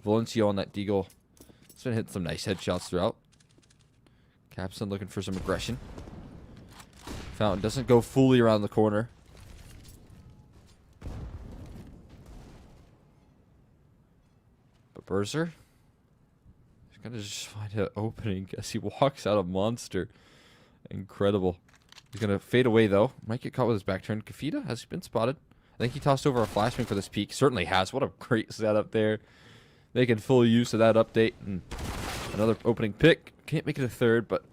Valencio on that deagle. It's been hitting some nice headshots throughout. Capson looking for some aggression. Fountain doesn't go fully around the corner. But Berser, he's gonna just find an opening as he walks out a monster. Incredible. He's gonna fade away though. Might get caught with his back turn. Kafita, has he been spotted? I think he tossed over a flashbang for this peak. Certainly has. What a great setup there. Making full use of that update. And another opening pick. Can't make it a third, but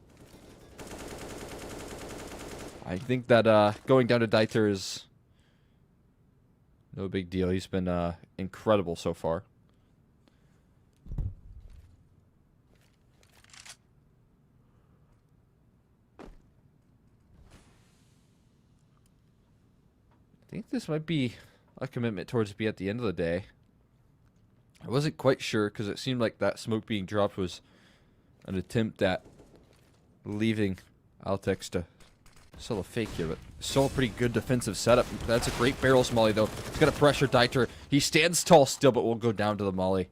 I think that going down to Dieter is no big deal. He's been incredible so far. I think this might be a commitment towards B at the end of the day. I wasn't quite sure because it seemed like that smoke being dropped was an attempt at leaving Altex to sell a fake here, but still a pretty good defensive setup. That's a great barrels molly though. It's going to pressure Dieter. He stands tall still, but will go down to the molly.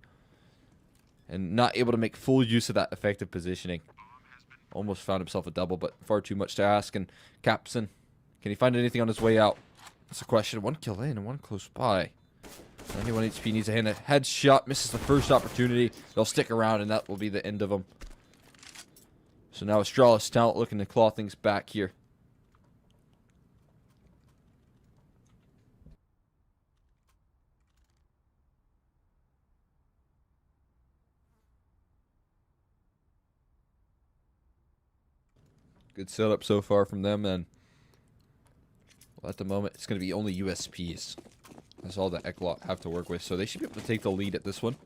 And not able to make full use of that effective positioning. Almost found himself a double, but far too much to ask. And Capson, can he find anything on his way out? That's a question. 1 kill in and 1 close by. 91 HP needs a hand. A headshot misses the first opportunity. They'll stick around, and that will be the end of them. So now Astralis talent looking to claw things back here. Good setup so far from them, and well, at the moment, it's going to be only USPs. That's all that ECLOT have to work with, so they should be able to take the lead at this one.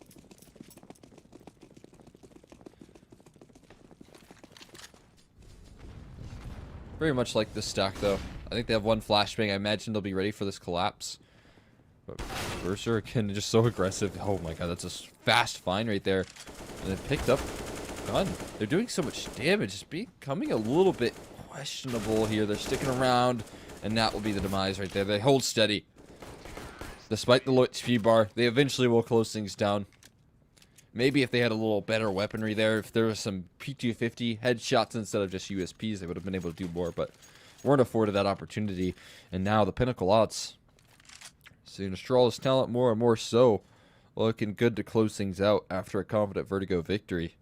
Very much like this stack, though. I think they have 1 flashbang. I imagine they'll be ready for this collapse. But Berser, again, just so aggressive. Oh my god, that's a fast find right there. And then picked up gun. They're doing so much damage. It's becoming a little bit questionable here. They're sticking around, and that will be the demise right there. They hold steady. Despite the low HP bar, they eventually will close things down. Maybe if they had a little better weaponry there, if there was some P250 headshots instead of just USPs, they would have been able to do more, but weren't afforded that opportunity. And now the Pinnacle odds. Seeing Astralis talent more and more so looking good to close things out after a confident Vertigo victory.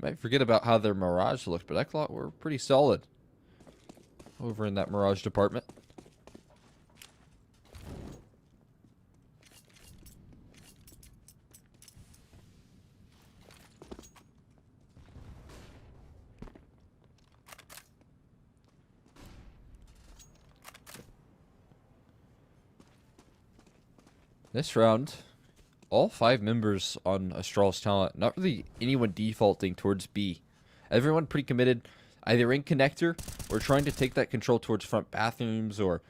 You might forget about how their Mirage looked, but ECLOT were pretty solid over in that Mirage department. This round, all 5 members on Astralis talent, not really anyone defaulting towards B. Everyone pretty committed, either in connector or trying to take that control towards front bathrooms or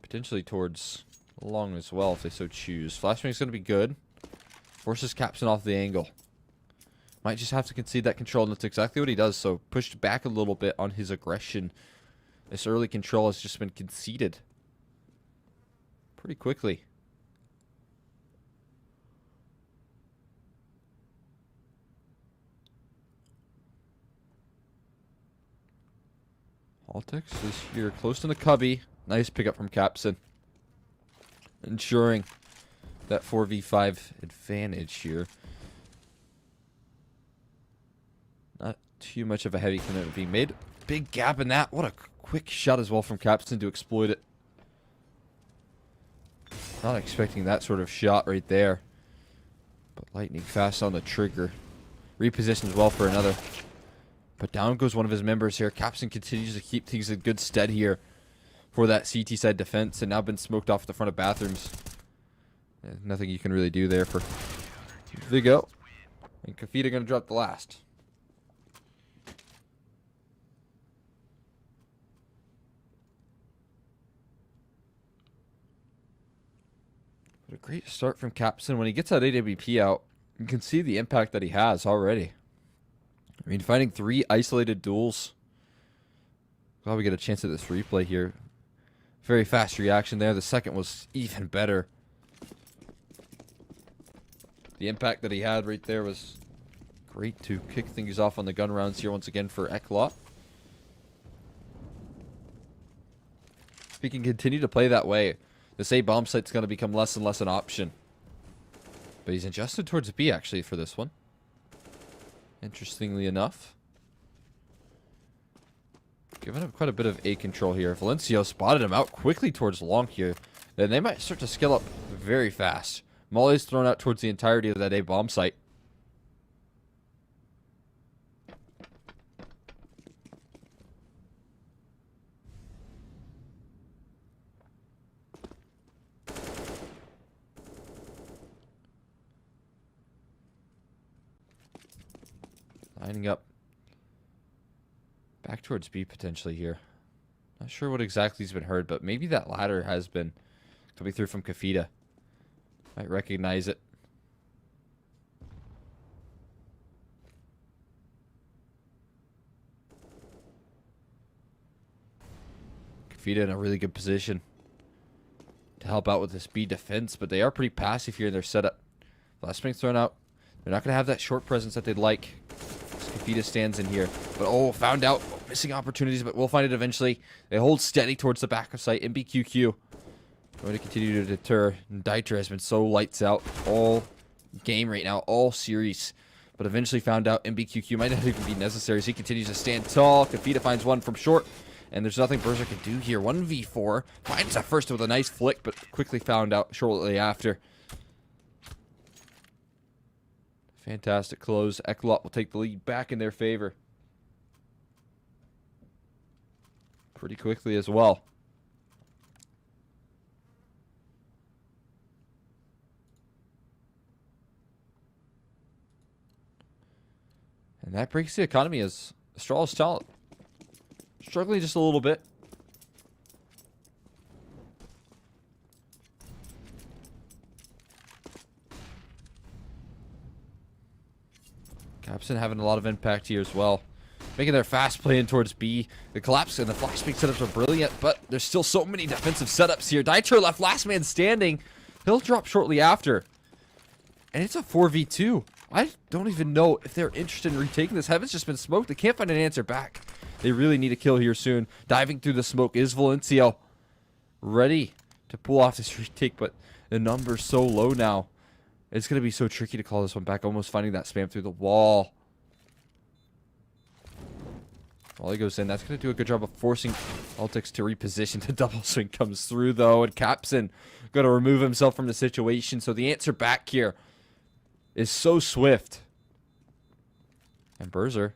potentially towards long as well if they so choose. Flashbang's going to be good. Forces Capson off the angle. Might just have to concede that control, and that's exactly what he does. So pushed back a little bit on his aggression. This early control has just been conceded pretty quickly. Altix is here close to the cubby. Nice pickup from Capson. Ensuring that 4v5 advantage here. Not too much of a heavy commitment being made. Big gap in that. What a quick shot as well from Capson to exploit it. Not expecting that sort of shot right there. But lightning fast on the trigger. Repositions well for another. But down goes one of his members here. Capson continues to keep things in good stead here for that CT side defense. And now been smoked off the front of bathrooms. Nothing you can really do there for Vigo. And Kafita going to drop the last. But a great start from Capson. When he gets that AWP out, you can see the impact that he has already. I mean, finding 3 isolated duels. Glad we get a chance at this replay here. Very fast reaction there. The second was even better. The impact that he had right there was great to kick things off on the gun rounds here once again for ECLOT. If he can continue to play that way, this A bomb site's going to become less and less an option. But he's adjusted towards B actually for this one. Interestingly enough. Giving up quite a bit of A control here. Valencio spotted him out quickly towards long here. Then they might start to scale up very fast. Molly's thrown out towards the entirety of that A bomb site. Lining up back towards B potentially here. Not sure what exactly has been heard, but maybe that ladder has been coming through from Kafita. Might recognize it. Kafita in a really good position to help out with this B defense, but they are pretty passive here in their setup. Flashbang thrown out. They're not going to have that short presence that they'd like. Kafita stands in here. But found out. Missing opportunities, but we'll find it eventually. They hold steady towards the back of sight. MBQQ going to continue to deter. And Dieter has been so lights out all game right now, all series. But eventually found out MBQQ might not even be necessary, so he continues to stand tall. Kafita finds one from short, and there's nothing Berser can do here. 1v4. Finds that first with a nice flick, but quickly found out shortly after. Fantastic close. ECLOT will take the lead back in their favor. Pretty quickly as well. And that breaks the economy as Astralis talent struggling just a little bit. Capson having a lot of impact here as well. Making their fast play in towards B. The collapse and the flashbang setups are brilliant, but there's still so many defensive setups here. Dieter left last man standing. He'll drop shortly after. And it's a 4v2. I don't even know if they're interested in retaking this. Heaven's just been smoked. They can't find an answer back. They really need a kill here soon. Diving through the smoke is Valencio. Ready to pull off this retake, but The number's so low now. It's going to be so tricky to call this one back. Almost finding that spam through the wall. While he goes in, that's going to do a good job of forcing Altix to reposition. The double swing comes through, though, and Capson going to remove himself from the situation. So the answer back here is so swift. And Berzer,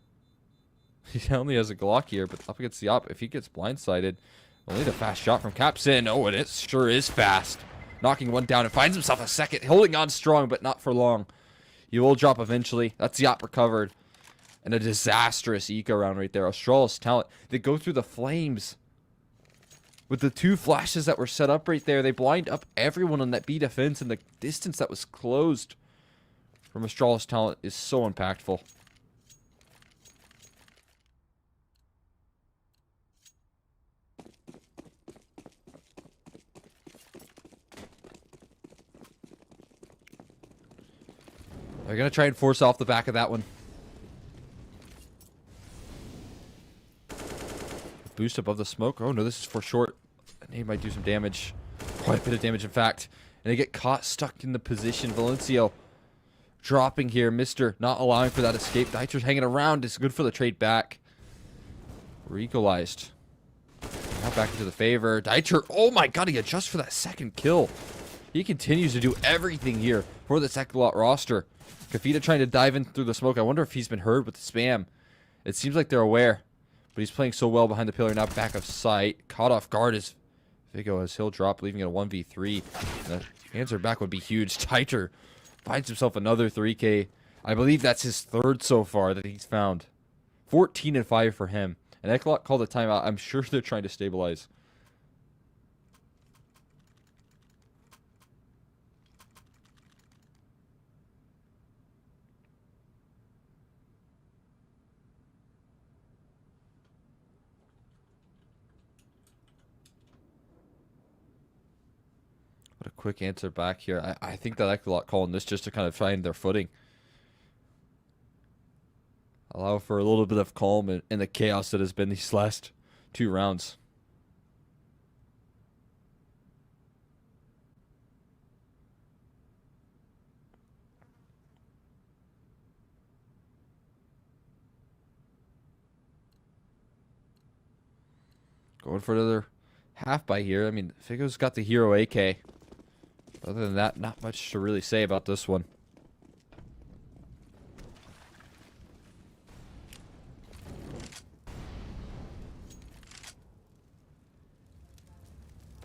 he only has a Glock here, but up against the op, if he gets blindsided, only the fast shot from Capson. Oh, and it sure is fast. Knocking one down and finds himself a second, holding on strong, but not for long. He will drop eventually. That's the op recovered. And a disastrous eco round right there. Astralis talent. They go through the flames. With the 2 flashes that were set up right there, they blind up everyone on that B defense, and the distance that was closed from Astralis talent is so impactful. They're going to try and force off the back of that one. Boost above the smoke. Oh, no, this is for short. He might do some damage. Quite a bit of damage, in fact. And they get caught stuck in the position. Valencio dropping here. Mister not allowing for that escape. Dieter's hanging around. It's good for the trade back. We're equalized. Now back into the favor. Dieter, oh my god, he adjusts for that second kill. He continues to do everything here for the ECLOT roster. Kafita trying to dive in through the smoke. I wonder if he's been heard with the spam. It seems like they're aware. But he's playing so well behind the pillar, now back of sight. Caught off guard as Vigo as he'll drop, leaving it a 1v3. And the answer back would be huge. Dieter finds himself another 3K. I believe that's his 3rd so far that he's found. 14 and 5 for him. And ECLOT called a timeout. I'm sure they're trying to stabilize. What a quick answer back here. I think that ECLOT calling this just to kind of find their footing. Allow for a little bit of calm in the chaos that has been these last 2 rounds. Going for another half by here. I mean, Figo's got the hero AK. Other than that, not much to really say about this one.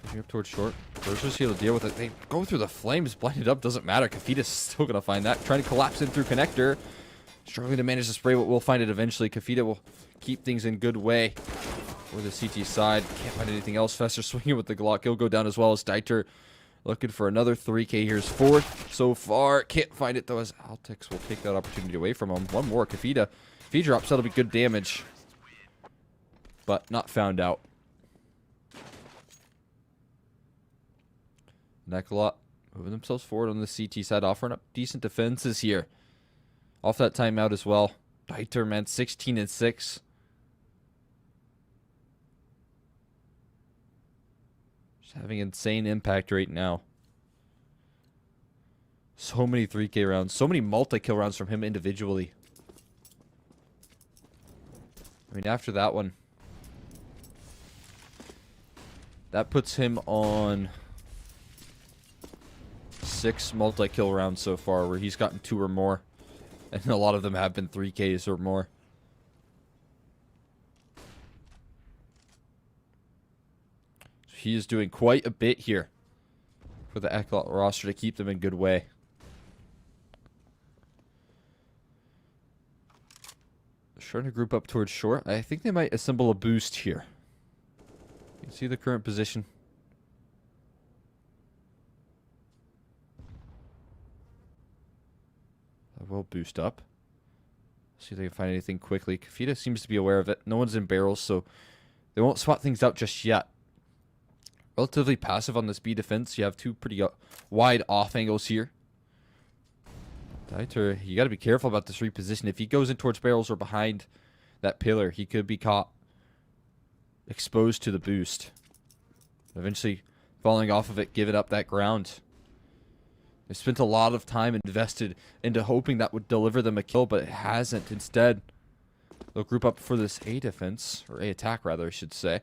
Pushing up towards short. Versus here to deal with it. They go through the flames. Blinded up. Doesn't matter. Kafita's still going to find that. Trying to collapse in through connector. Struggling to manage the spray, but we'll find it eventually. Kafita will keep things in good way. Or the CT side. Can't find anything else. Fester swinging with the Glock. He'll go down as well as Dieter. Looking for another 3K. Here's 4th so far. Can't find it though as Altix will take that opportunity away from him. One more. Kafita. If he drops, that'll be good damage. But not found out. ECLOT moving themselves forward on the CT side. Offering up decent defenses here. Off that timeout as well. Dieter, man, 16 and 6. Having insane impact right now. So many 3K rounds. So many multi-kill rounds from him individually. I mean, after that one, that puts him on 6 multi-kill rounds so far, where he's gotten 2 or more. And a lot of them have been 3Ks or more. He is doing quite a bit here for the ECLOT roster to keep them in good way. Trying to group up towards short. I think they might assemble a boost here. You can see the current position. I will boost up. See if they can find anything quickly. Kafita seems to be aware of it. No one's in barrels, so they won't swap things out just yet. Relatively passive on this B defense. You have 2 pretty wide off angles here. Dieter, you got to be careful about this reposition. If he goes in towards barrels or behind that pillar, he could be caught exposed to the boost. Eventually falling off of it, giving up that ground. They spent a lot of time invested into hoping that would deliver them a kill, but it hasn't. Instead, they'll group up for this A defense, or A attack rather, I should say.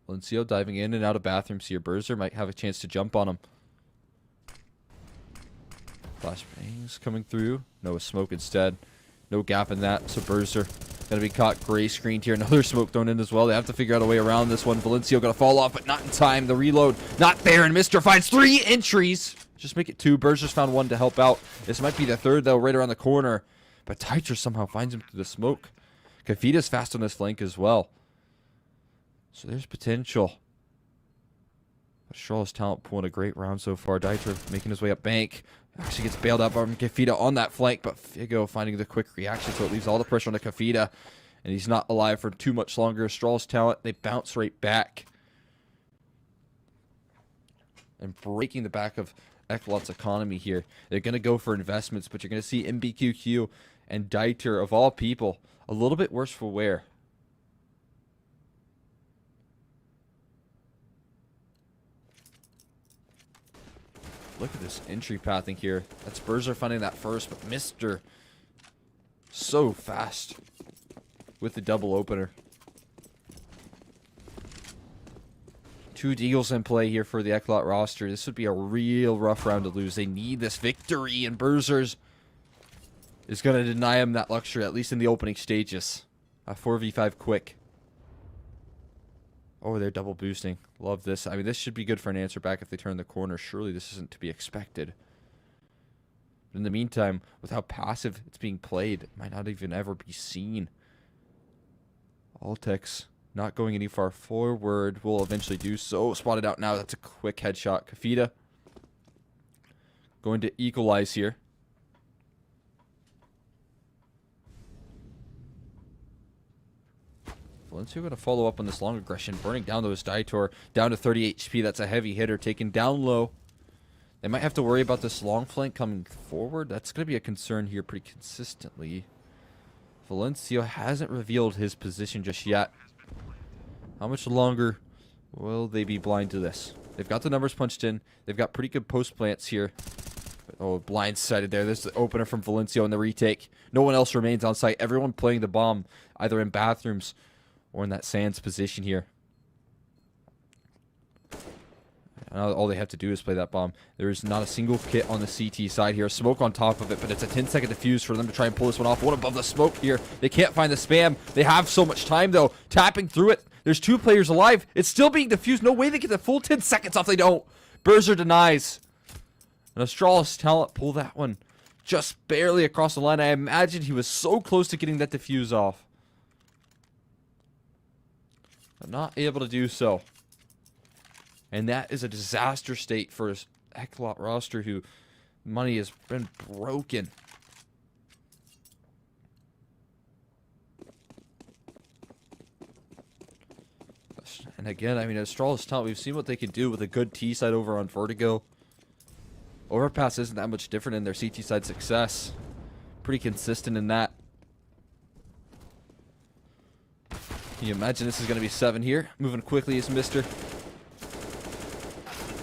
Valencio diving in and out of bathrooms here. Berzer might have a chance to jump on him. Flashbangs coming through. No smoke instead. No gap in that, so Berzer gonna be caught gray screened here. Another smoke thrown in as well. They have to figure out a way around this one. Valencio gonna fall off, but not in time. The reload not there, and Mr. finds 3 entries. Just make it 2. Berzer's found 1 to help out. This might be the 3rd, though, right around the corner. But Titra somehow finds him through the smoke. Kafita's fast on this flank as well. So there's potential. Astralis talent pulling a great round so far. Titra making his way up bank. Actually gets bailed out by Kafita on that flank, but Figo finding the quick reaction, so it leaves all the pressure on the Kafita. And he's not alive for too much longer. Astralis talent, they bounce right back. And breaking the back of ECLOT's economy here. They're going to go for investments, but you're going to see MBQQ and Dieter, of all people, a little bit worse for wear. Look at this entry pathing here. That's Berzer finding that first, but Mr. so fast with the double opener. 2 deagles in play here for the ECLOT roster. This would be a real rough round to lose. They need this victory, and Berzer's is going to deny him that luxury, at least in the opening stages. A 4v5 quick. Oh, they're double boosting. Love this. I mean, this should be good for an answer back if they turn the corner. Surely this isn't to be expected. But in the meantime, with how passive it's being played, it might not even ever be seen. Altex not going any far forward. Will eventually do so. Spotted out now. That's a quick headshot. Kafita going to equalize here. Valencio going to follow up on this long aggression, burning down those Dietor down to 30 HP. That's a heavy hitter, taken down low. They might have to worry about this long flank coming forward. That's going to be a concern here pretty consistently. Valencio hasn't revealed his position just yet. How much longer will they be blind to this? They've got the numbers punched in. They've got pretty good post plants here. Oh, blindsided there. There's the opener from Valencio in the retake. No one else remains on site. Everyone playing the bomb, either in bathrooms or in that Sands position here. Now all they have to do is play that bomb. There is not a single kit on the CT side here. Smoke on top of it, but it's a 10-second defuse for them to try and pull this one off. One above the smoke here. They can't find the spam. They have so much time, though. Tapping through it. There's 2 players alive. It's still being defused. No way they get the full 10 seconds off. They don't. Berzer denies. And Astralis talent pull that one just barely across the line. I imagine he was so close to getting that defuse off. But not able to do so. And that is a disaster state for his ECLOT roster, who money has been broken. And again, I mean, Astralis talent, we've seen what they can do with a good T side over on Vertigo. Overpass isn't that much different in their CT side success. Pretty consistent in that. Can you imagine this is going to be 7 here? Moving quickly is Mr.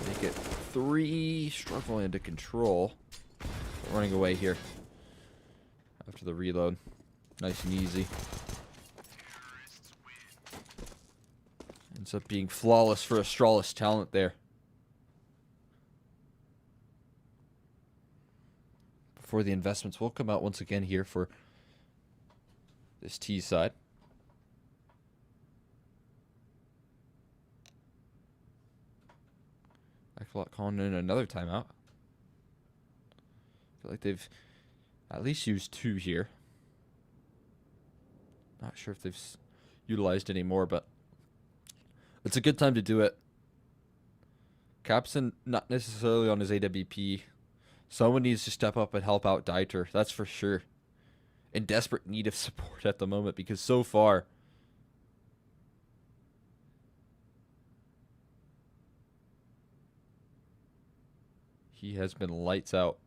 Make it 3. Struggling into control. Running away here. After the reload. Nice and easy. Ends up being flawless for Astralis talent there. Before the investments will come out once again here for this T side. ECLOT calling in another timeout. Feel like they've at least used 2 here. Not sure if they've utilized any more, but it's a good time to do it. Capson not necessarily on his AWP. Someone needs to step up and help out Dieter, that's for sure. In desperate need of support at the moment, because so far he has been lights out.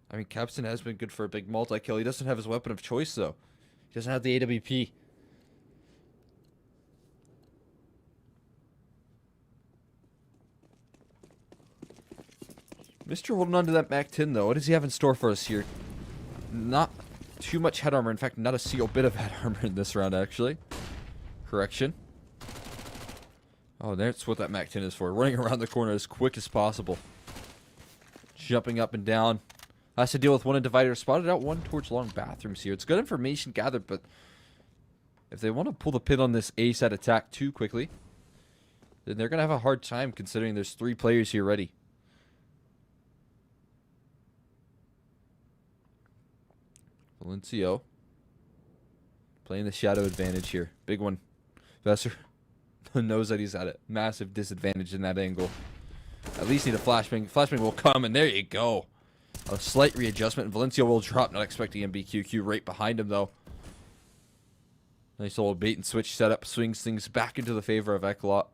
I mean, Capson has been good for a big multi-kill. He doesn't have his weapon of choice, though. He doesn't have the AWP. Mr. holding on to that Mac 10 though. What does he have in store for us here? Not too much head armor. In fact, not a single bit of head armor in this round, actually. Correction. Oh, that's what that Mac 10 is for. Running around the corner as quick as possible. Jumping up and down. Has to deal with one in divider. Spotted out one towards long bathrooms here. It's good information gathered, but if they want to pull the pin on this A side attack too quickly, then they're going to have a hard time considering there's 3 players here ready. Valencio playing the shadow advantage here. Big one. Vesser knows that he's at a massive disadvantage in that angle. At least need a flashbang. Flashbang will come, and there you go. A slight readjustment, and Valencio will drop. Not expecting MBQQ right behind him, though. Nice little bait and switch setup. Swings things back into the favor of ECLOT.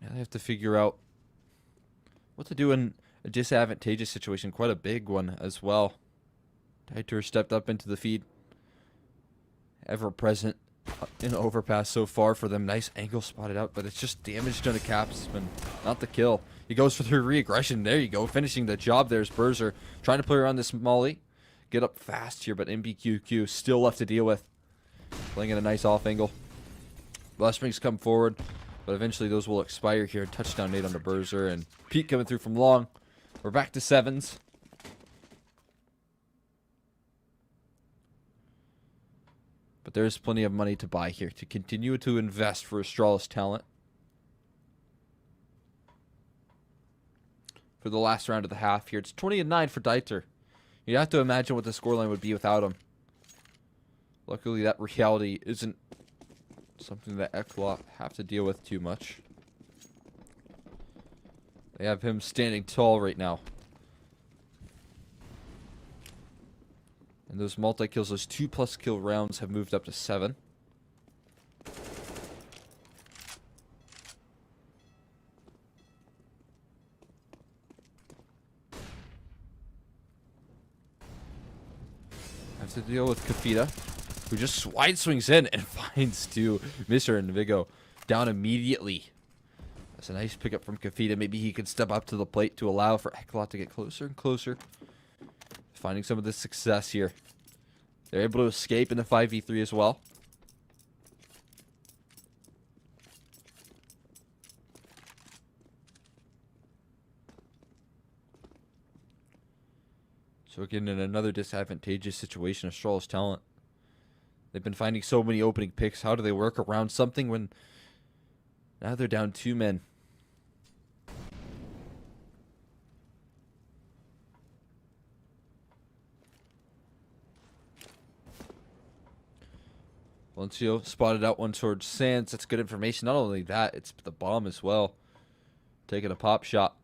Now they have to figure out what to do in a disadvantageous situation. Quite a big one as well. Dieter stepped up into the feed. Ever present in overpass so far for them. Nice angle spotted out, but it's just damage done to Capsman. Not the kill. He goes for the re-aggression. There you go. Finishing the job. There's Berzer. Trying to play around this Molly. Get up fast here, but MBQQ still left to deal with. Playing in a nice off angle. Blessrings come forward, but eventually those will expire here. Touchdown nade onto Berzer, and Pete coming through from long. We're back to 7s. But there's plenty of money to buy here to continue to invest for Astralis talent. For the last round of the half here, it's 20-9 for Dieter. You have to imagine what the scoreline would be without him. Luckily, that reality isn't something that ECLOT have to deal with too much. They have him standing tall right now. And those multi-kills, those 2+ kill rounds have moved up to 7. Have to deal with Kafita, who just wide swings in and finds Mr. Nvigo down immediately. That's a nice pickup from Kafita. Maybe he could step up to the plate to allow for ECLOT to get closer and closer. Finding some of this success here. They're able to escape in the 5v3 as well. So again, in another disadvantageous situation, Astralis talent. They've been finding so many opening picks. How do they work around something when now they're down 2 men? Valencio spotted out one towards Sands. That's good information. Not only that, it's the bomb as well. Taking a pop shot.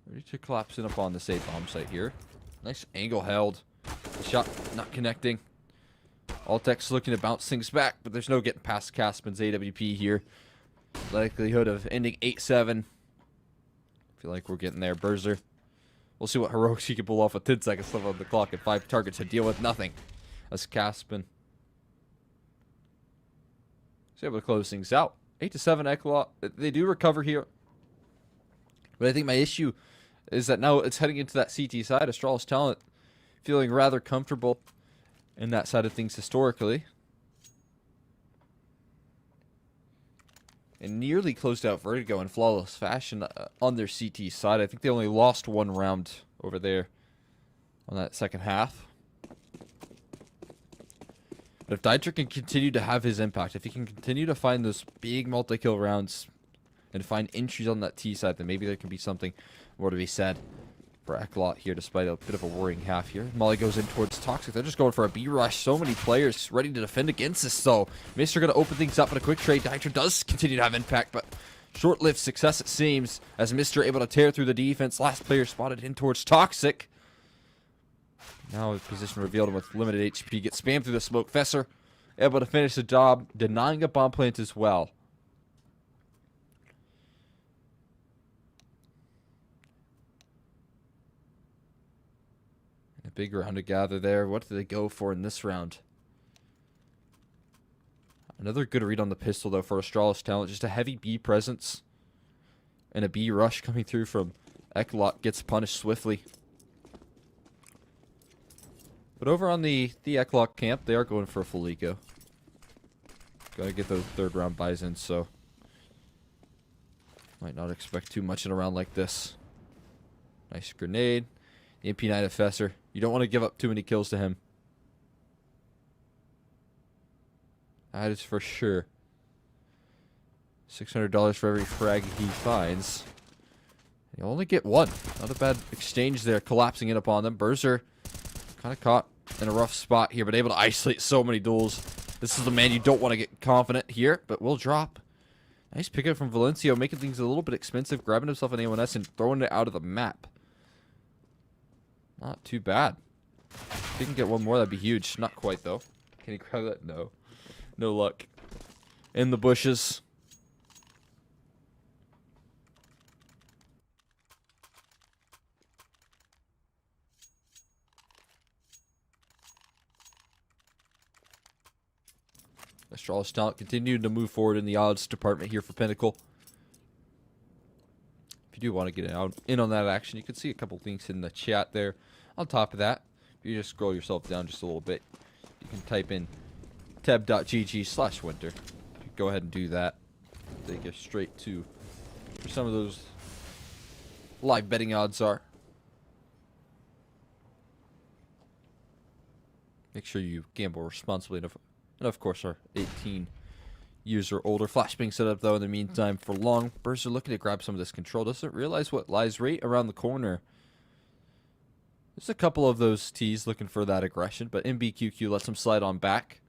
Ready to collapse in upon the safe bomb site here. Nice angle held. The shot not connecting. Altex looking to bounce things back, but there's no getting past Caspin's AWP here. Likelihood of ending 8-7. Feel like we're getting there. Berzer. We'll see what heroics he can pull off with 10 seconds left on the clock and 5 targets to deal with nothing. That's Caspin. He's able to close things out. 8-7 ECLOT. They do recover here. But I think my issue is that now it's heading into that CT side. Astralis talent feeling rather comfortable in that side of things historically. And nearly closed out Vertigo in flawless fashion on their CT side. I think they only lost 1 round over there on that second half. But if Dieter can continue to have his impact, if he can continue to find those big multi-kill rounds and find entries on that T side, then maybe there can be something more to be said for ECLOT here, despite a bit of a worrying half here. Molly goes in towards Toxic. They're just going for a B rush. So many players ready to defend against this, though. Mister going to open things up in a quick trade. Dieter does continue to have impact, but short-lived success it seems, as Mister able to tear through the defense. Last player spotted in towards Toxic. Now his position revealed him with limited HP. Gets spammed through the smoke. Fesser able to finish the job, denying a bomb plant as well. big round to gather there. What do they go for in this round? Another good read on the pistol, though, for Astralis talent. Just a heavy B presence. And a B rush coming through from ECLOT gets punished swiftly. But over on the ECLOT camp, they are going for a full eco. Gotta get those third round buys in, so might not expect too much in a round like this. Nice grenade. The MP9 Professor. You don't want to give up too many kills to him. That is for sure. $600 for every frag he finds. You only get one. Not a bad exchange there, collapsing in upon them. Berser kind of caught in a rough spot here, but able to isolate so many duels. This is the man you don't want to get confident here, but will drop. Nice pickup from Valencio, making things a little bit expensive, grabbing himself an A1S and throwing it out of the map. Not too bad. If he can get one more, that'd be huge. Not quite, though. Can he grab that? No. No luck. In the bushes. Astralis talent continuing to move forward in the odds department here for Pinnacle. If you do want to get in on that action, you can see a couple links in the chat there. On top of that, if you just scroll yourself down just a little bit, you can type in tab.gg/winter. Go ahead and do that. Take you straight to where some of those live betting odds are. Make sure you gamble responsibly enough. And of course, are 18 years or older. Flashbang set up though in the meantime for long. Burster looking to grab some of this control. Doesn't realize what lies right around the corner. There's a couple of those T's looking for that aggression, but MBQQ lets him slide on back.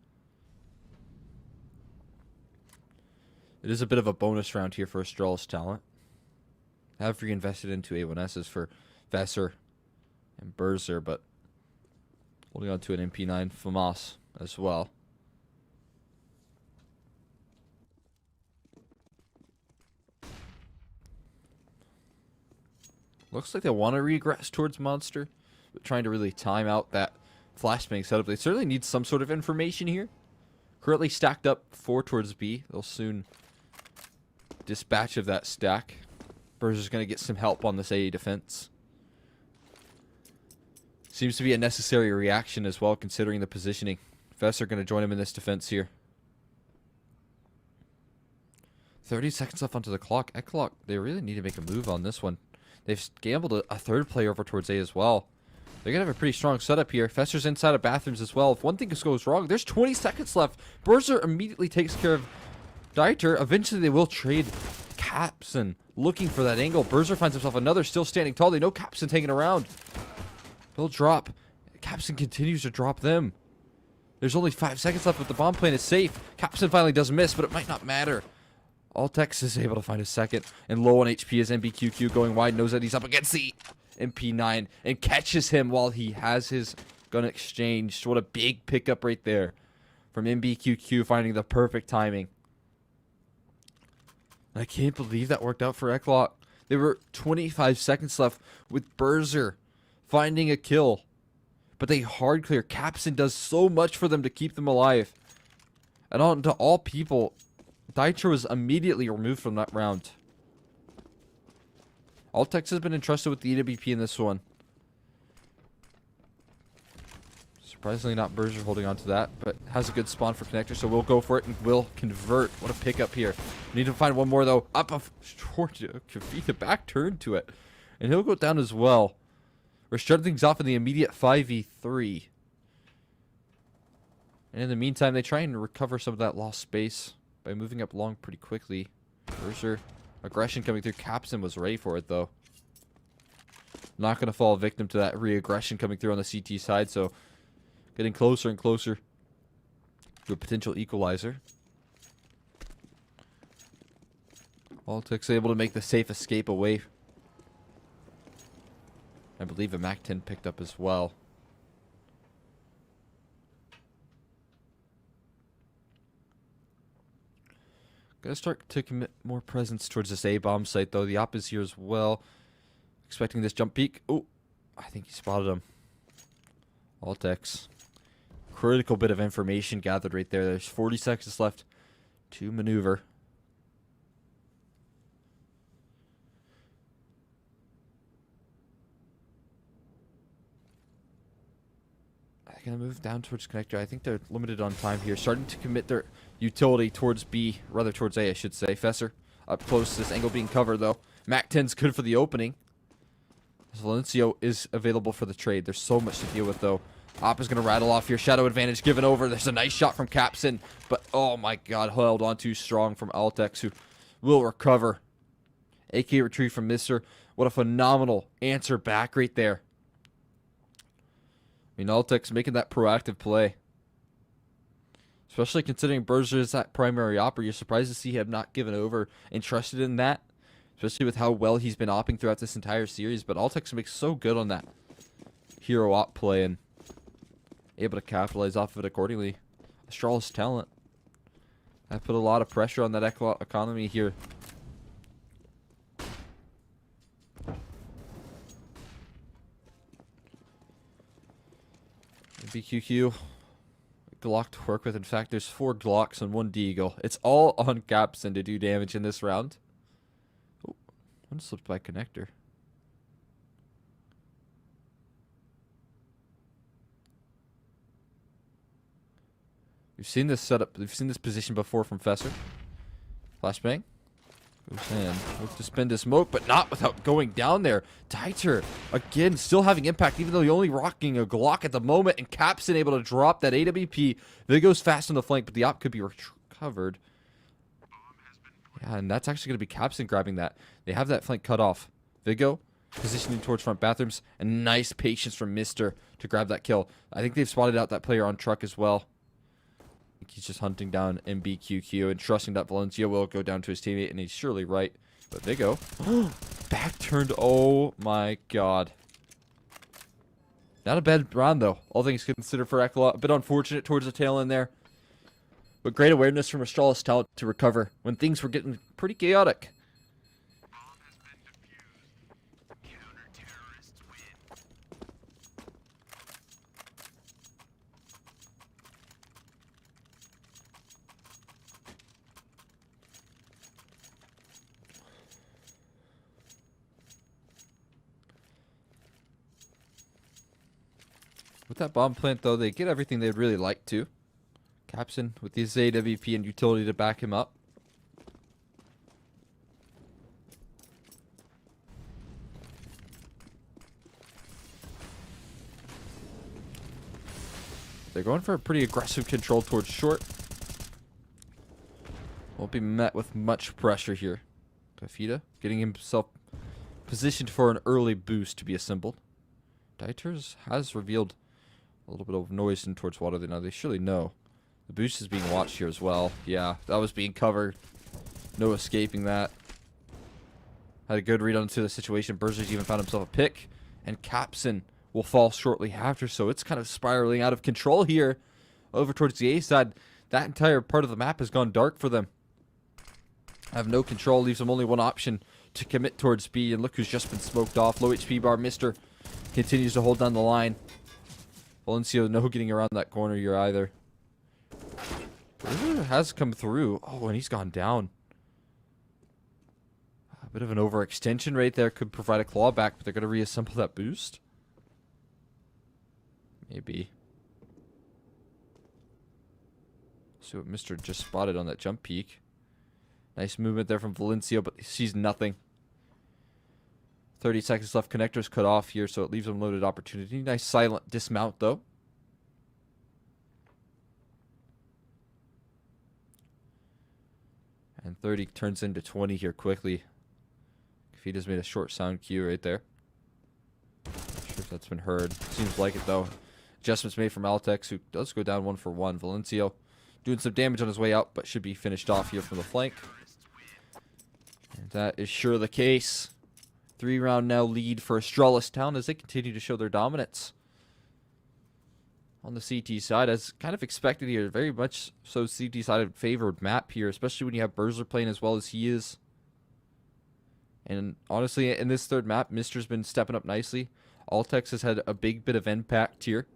It is a bit of a bonus round here for Astralis talent. I have reinvested into A1Ss for Vesser and Berser, but holding on to an MP9 FAMAS as well. Looks like they want to regress towards Monster, but trying to really time out that flashbang setup. They certainly need some sort of information here. Currently stacked up 4 towards B. They'll soon dispatch of that stack. Berser's going to get some help on this A defense. Seems to be a necessary reaction as well, considering the positioning. Vesser going to join him in this defense here. 30 seconds left onto the clock. ECLOT, they really need to make a move on this one. They've gambled a third player over towards A as well. They're going to have a pretty strong setup here. Fester's inside of bathrooms as well. If one thing goes wrong, there's 20 seconds left. Berser immediately takes care of Dieter. Eventually, they will trade Capson. Looking for that angle. Berser finds himself another still standing tall. They know Capson taking around. They'll drop. Capson continues to drop them. There's only 5 seconds left, but the bomb plane is safe. Capson finally does miss, but it might not matter. Altex is able to find a second, and low on HP as MBQQ going wide, knows that he's up against the MP9, and catches him while he has his gun exchanged. What a big pickup right there from MBQQ, finding the perfect timing. And I can't believe that worked out for ECLOT. There were 25 seconds left with Berser finding a kill, but they hard clear. Capson does so much for them to keep them alive. And on to all people, Dieter was immediately removed from that round. Altex has been entrusted with the EWP in this one. Surprisingly not Berger holding on to that, but has a good spawn for connector, so we'll go for it and will convert. What a pickup here. We need to find one more though. Up a short Kavita back turn to it. And he'll go down as well. We're starting things off in the immediate 5v3. And in the meantime, they try and recover some of that lost space by moving up long pretty quickly. Berser, aggression coming through. Capson was ready for it, though. Not going to fall victim to that re-aggression coming through on the CT side, so getting closer and closer to a potential equalizer. Altex able to make the safe escape away. I believe a MAC-10 picked up as well. Gonna start to commit more presence towards this A-bomb site, though. The op is here as well. Expecting this jump peek. Oh, I think he spotted him. Altex. Critical bit of information gathered right there. There's 40 seconds left to maneuver. They're going to move down towards connector. I think they're limited on time here. Starting to commit their utility towards B, rather towards A, I should say. Fesser up close. This angle being covered, though. Mac 10's good for the opening. Valencio is available for the trade. There's so much to deal with, though. Op is going to rattle off here. Shadow advantage given over. There's a nice shot from Capson, but oh my god, held on too strong from Altex, who will recover. AK retrieve from Mr. What a phenomenal answer back right there. I mean, Altex making that proactive play. Especially considering Berger is that primary opper. You're surprised to see him not given over and trusted in that. Especially with how well he's been opping throughout this entire series. But Altex makes so good on that hero op play and able to capitalize off of it accordingly. Astralis talent. That put a lot of pressure on that ECLOT economy here. BQQ. Glock to work with. In fact, there's 4 Glocks and 1 Deagle. It's all on Capson to do damage in this round. Oh, one slipped by connector. We've seen this setup. We've seen this position before from Fesser. Flashbang. Goes in. Look to spin the smoke, but not without going down there. Dieter, again, still having impact, even though you're only rocking a Glock at the moment. And Capson able to drop that AWP. Vigo's fast on the flank, but the op could be recovered. Yeah, and that's actually going to be Capson grabbing that. They have that flank cut off. Vigo positioning towards front bathrooms. And nice patience from Mr. to grab that kill. I think they've spotted out that player on truck as well. He's just hunting down MBQQ and trusting that Valencia will go down to his teammate, and he's surely right. But Vigo, back turned. Oh my god. Not a bad round though, all things considered for ECLOT. A bit unfortunate towards the tail end there. But great awareness from Astralis talent to recover when things were getting pretty chaotic. With that bomb plant, though, they get everything they'd really like to. Capson with his AWP and utility to back him up. They're going for a pretty aggressive control towards short. Won't be met with much pressure here. Kafita getting himself positioned for an early boost to be assembled. Dieters has revealed a little bit of noise in towards water. Now they surely know. The boost is being watched here as well. Yeah, that was being covered. No escaping that. Had a good read onto the situation. Berger's even found himself a pick. And Capson will fall shortly after. So it's kind of spiraling out of control here. Over towards the A side. That entire part of the map has gone dark for them. Have no control. Leaves them only one option to commit towards B. And look who's just been smoked off. Low HP bar. Mr. continues to hold down the line. Valencio, no getting around that corner here either. Berger has come through. Oh, and he's gone down. A bit of an overextension right there. Could provide a clawback, but they're going to reassemble that boost. Maybe. See what Mr. just spotted on that jump peak. Nice movement there from Valencio, but he sees nothing. 30 seconds left. Connector's cut off here, so it leaves him loaded opportunity. Nice silent dismount, though. And 30 turns into 20 here quickly. Kafita's made a short sound cue right there. Not sure if that's been heard. Seems like it, though. Adjustments made from Altex, who does go down 1 for 1. Valencio doing some damage on his way out, but should be finished off here from the flank. And that is sure the case. 3-round now lead for Astralis Town as they continue to show their dominance. On the CT side, as kind of expected here, very much so CT side favored map here, especially when you have Berger playing as well as he is. And honestly, in this third map, Mr.'s been stepping up nicely. Altex has had a big bit of impact here.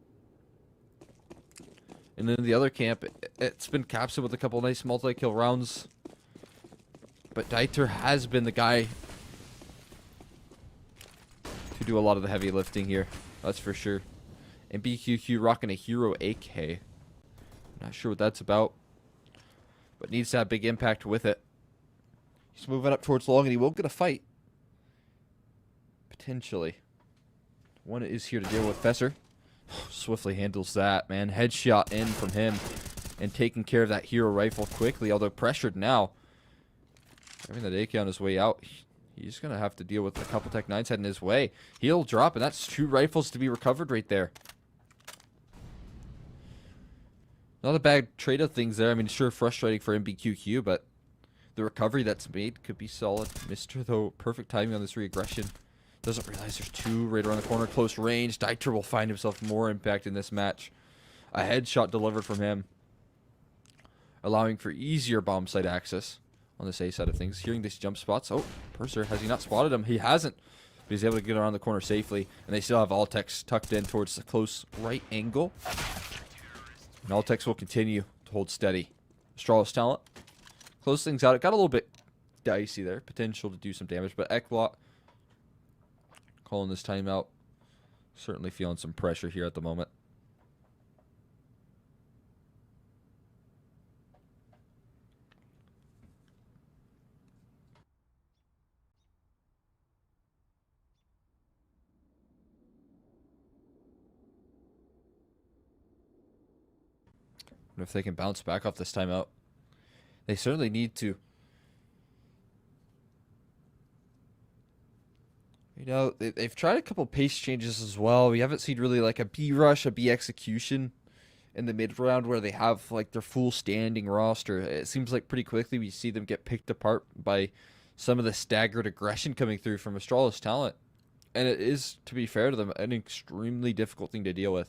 And in the other camp, it's been Capsule with a couple nice multi-kill rounds. But Dieter has been the guy to do a lot of the heavy lifting here. That's for sure. And BQQ rocking a Hero AK. Not sure what that's about. But needs to have big impact with it. He's moving up towards long and he will get a fight. Potentially. One is here to deal with Fesser. Swiftly handles that, man. Headshot in from him. And taking care of that hero rifle quickly. Although pressured now. Having that AK on his way out. He's going to have to deal with a couple Tech 9s heading his way. He'll drop, and that's 2 rifles to be recovered right there. Not a bad trade of things there. I mean, sure, frustrating for MBQQ, but the recovery that's made could be solid. Mr. though, perfect timing on this reaggression. Doesn't realize there's 2 right around the corner, close range. Dieter will find himself more impact in this match. A headshot delivered from him, allowing for easier bomb site access on this A side of things. Hearing these jump spots. Oh, Purser, has he not spotted him? He hasn't. But he's able to get around the corner safely. And they still have Altex tucked in towards the close right angle. And Altex will continue to hold steady. Astralis talent. Close things out. It got a little bit dicey there. Potential to do some damage. But ECLOT calling this timeout. Certainly feeling some pressure here at the moment. If they can bounce back off this timeout. They certainly need to. You know, they've tried a couple pace changes as well. We haven't seen really like a B rush, a B execution in the mid round where they have like their full standing roster. It seems like pretty quickly we see them get picked apart by some of the staggered aggression coming through from Astralis talent. And it is, to be fair to them, an extremely difficult thing to deal with.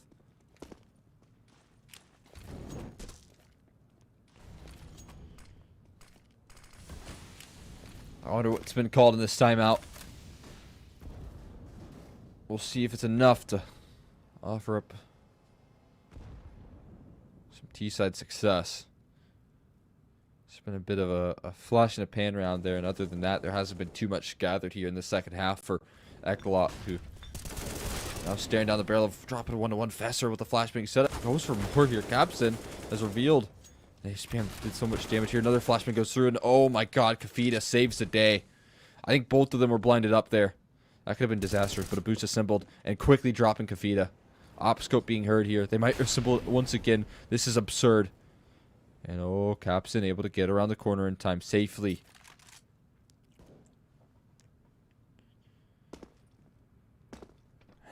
I wonder what's been called in this timeout. We'll see if it's enough to offer up some T-side success. It's been a bit of a flash in a pan round there, and other than that, there hasn't been too much gathered here in the second half for ECLOT, who now staring down the barrel of dropping a 1-to-1 Fesser with the flashbang setup. Goes for more here. Capson has revealed. They spam did so much damage here. Another flashbang goes through, and oh my god, Kafita saves the day. I think both of them were blinded up there. That could have been disastrous, but a boost assembled and quickly dropping Kafita. Opscope being heard here. They might assemble it once again. This is absurd. And oh, Capson able to get around the corner in time safely.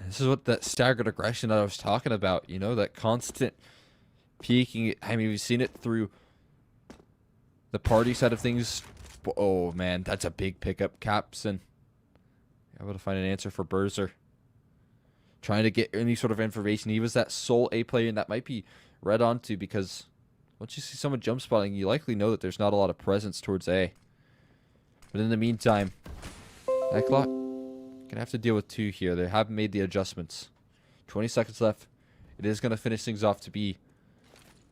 This is what that staggered aggression that I was talking about. You know, that constant peeking. I mean, we've seen it through the party side of things. Oh, man, that's a big pickup. Capson able to find an answer for Berzer. Trying to get any sort of information. He was that sole A player, and that might be read onto because once you see someone jump spotting, you likely know that there's not a lot of presence towards A. But in the meantime, ECLOT gonna have to deal with 2 here. They haven't made the adjustments. 20 seconds left. It is gonna finish things off to be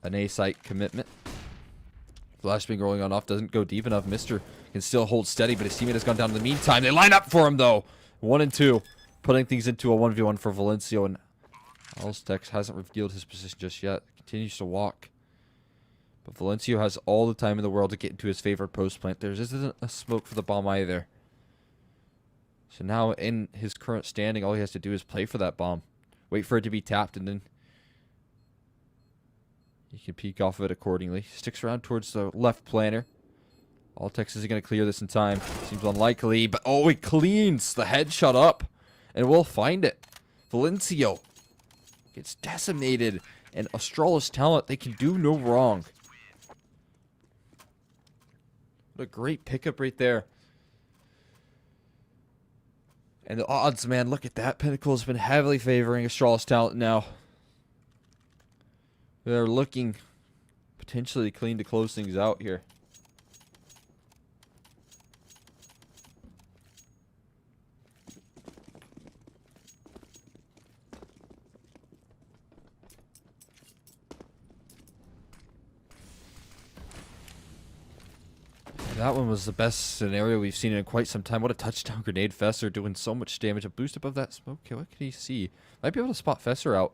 an A site commitment. Flashbang rolling on off doesn't go deep enough. Mr. can still hold steady, but his teammate has gone down in the meantime. They line up for him though. 1 and 2, putting things into a 1v1 for Valencio, and Alstex hasn't revealed his position just yet. Continues to walk. But Valencio has all the time in the world to get into his favorite post plant. There isn't a smoke for the bomb either. So now in his current standing, all he has to do is play for that bomb. Wait for it to be tapped, and then he can peek off of it accordingly. Sticks around towards the left planter. Altex isn't going to clear this in time. Seems unlikely, but oh, he cleans the headshot up. And we'll find it. Valencio gets decimated. And Astralis talent, they can do no wrong. What a great pickup right there. And the odds, man, look at that. Pinnacle has been heavily favoring Astralis talent now. They're looking potentially clean to close things out here. That one was the best scenario we've seen in quite some time. What a touchdown grenade. Fesser doing so much damage. A boost above that smoke. Okay, what can he see? Might be able to spot Fesser out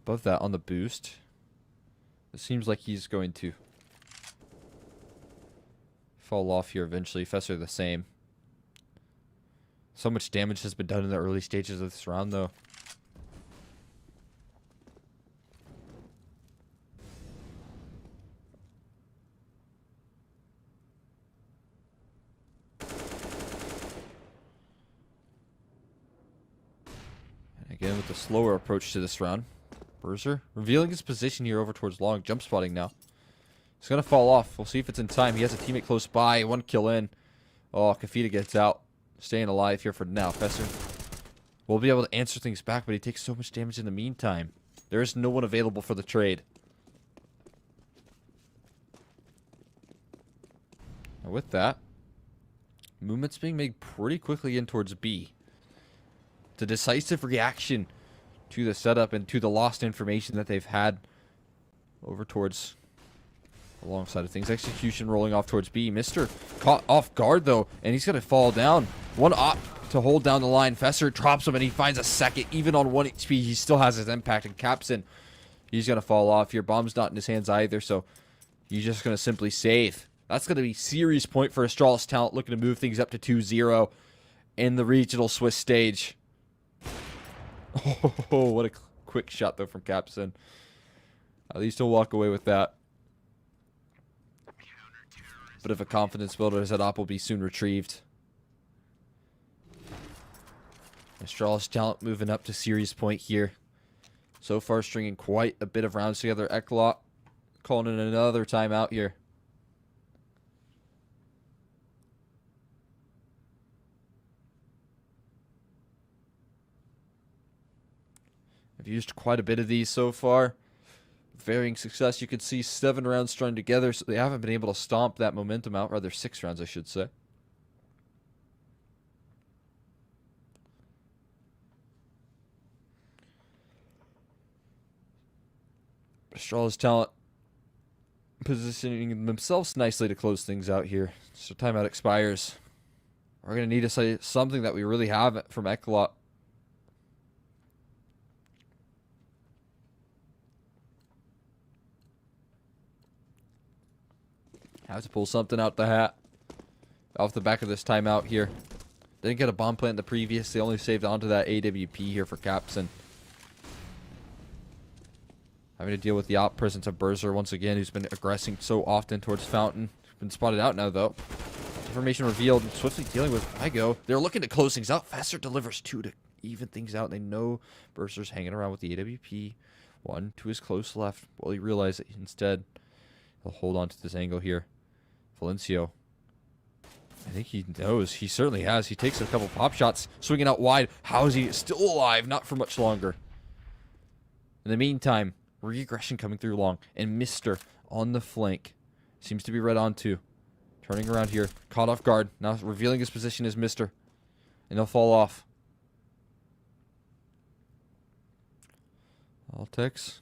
above that on the boost. It seems like he's going to fall off here eventually. Fesser the same. So much damage has been done in the early stages of this round, though. Again, with the slower approach to this round. Berser revealing his position here over towards long. Jump spotting now. He's going to fall off. We'll see if it's in time. He has a teammate close by. 1 kill in. Oh, Kafita gets out. Staying alive here for now. Fesser will be able to answer things back, but he takes so much damage in the meantime. There is no one available for the trade. Now with that, movement's being made pretty quickly in towards B. The decisive reaction to the setup and to the lost information that they've had over towards alongside of things. Execution rolling off towards B. Mr. caught off guard though, and he's gonna fall down. One op to hold down the line. Fesser drops him and he finds a second. Even on 1 HP, he still has his impact, and Capson, he's gonna fall off here. Bomb's not in his hands either, so he's just gonna simply save. That's gonna be series point for Astralis Talent, looking to move things up to 2-0 in the regional Swiss stage. Oh, what a quick shot, though, from Capson. At least he'll walk away with that. But if a confidence builder, that op will be soon retrieved. Astralis Talent moving up to series point here. So far, stringing quite a bit of rounds together. ECLOT calling in another timeout here. I've used quite a bit of these so far. Varying success. You can see 7 rounds strung together, so they haven't been able to stomp that momentum out. Rather, 6 rounds, I should say. Astralis Talent positioning themselves nicely to close things out here. So timeout expires. We're going to need to say something that we really have from ECLOT. Have to pull something out the hat off the back of this timeout here. Didn't get a bomb plant in the previous. They only saved onto that AWP here for Capson. Having to deal with the op presence of Berser once again, who's been aggressing so often towards Fountain. Been spotted out now, though. Information revealed. Swiftly dealing with Igo. They're looking to close things out. Faster delivers 2 to even things out. They know Berser's hanging around with the AWP. 1 to his close left. Well, he realized that instead he'll hold on to this angle here. Valencio. I think he knows. He certainly has. He takes a couple pop shots, swinging out wide. How is he still alive? Not for much longer. In the meantime, regression coming through long, and Mr. on the flank seems to be read onto. Turning around here, caught off guard. Now revealing his position as Mr. And he'll fall off. Altex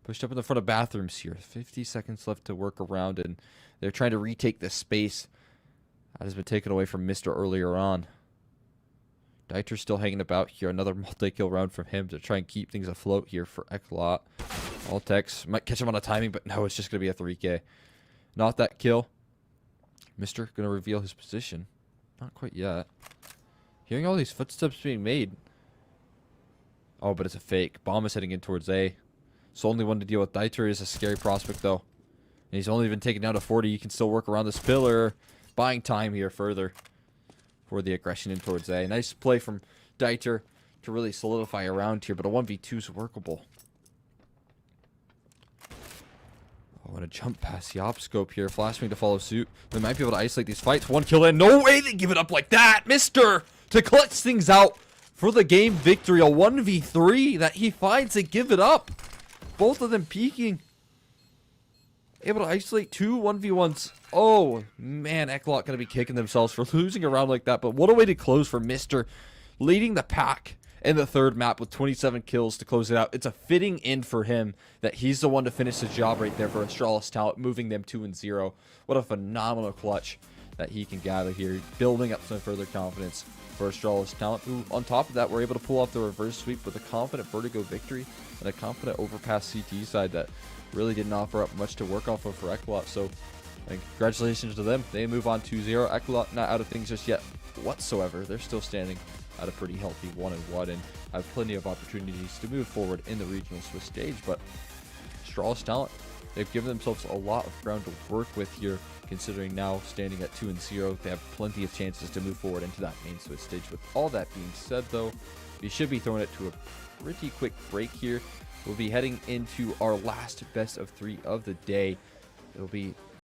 pushed up in the front of bathrooms here. 50 seconds left to work around, and they're trying to retake this space that has been taken away from Mr. earlier on. Dieter's still hanging about here. Another multi-kill round from him to try and keep things afloat here for ECLOT. Altex might catch him on a timing, but no, it's just going to be a 3K. Not that kill. Mr. going to reveal his position. Not quite yet. Hearing all these footsteps being made. Oh, but it's a fake. Bomb is heading in towards A. So only one to deal with. Dieter is a scary prospect, though. And he's only been taken down to 40. You can still work around this pillar. Buying time here further for the aggression in towards A. Nice play from Dieter to really solidify around here, but a 1v2 is workable. Oh, and a jump past the op scope here. Flashbang to follow suit. They might be able to isolate these fights. 1 kill in. No way they give it up like that. Mr. to clutch things out for the game victory. A 1v3 that he finds. They give it up. Both of them peeking. Able to isolate 2 1v1s. Oh, man. ECLOT going to be kicking themselves for losing a round like that. But what a way to close for Mr. leading the pack in the third map with 27 kills to close it out. It's a fitting end for him that he's the one to finish the job right there for Astralis Talent, moving them 2-0. What a phenomenal clutch that he can gather here, building up some further confidence for Astralis Talent, who on top of that were able to pull off the reverse sweep with a confident Vertigo victory and a confident overpass CT side that really didn't offer up much to work off of for ECLOT. So congratulations to them. They move on 2-0. ECLOT not out of things just yet whatsoever. They're still standing at a pretty healthy 1-1 and have plenty of opportunities to move forward in the regional Swiss stage. But Astralis Talent, they've given themselves a lot of ground to work with here, considering now standing at 2-0. They have plenty of chances to move forward into that main Swiss stage. With all that being said, though, we should be throwing it to a pretty quick break here. We'll be heading into our last best of 3 of the day. It'll be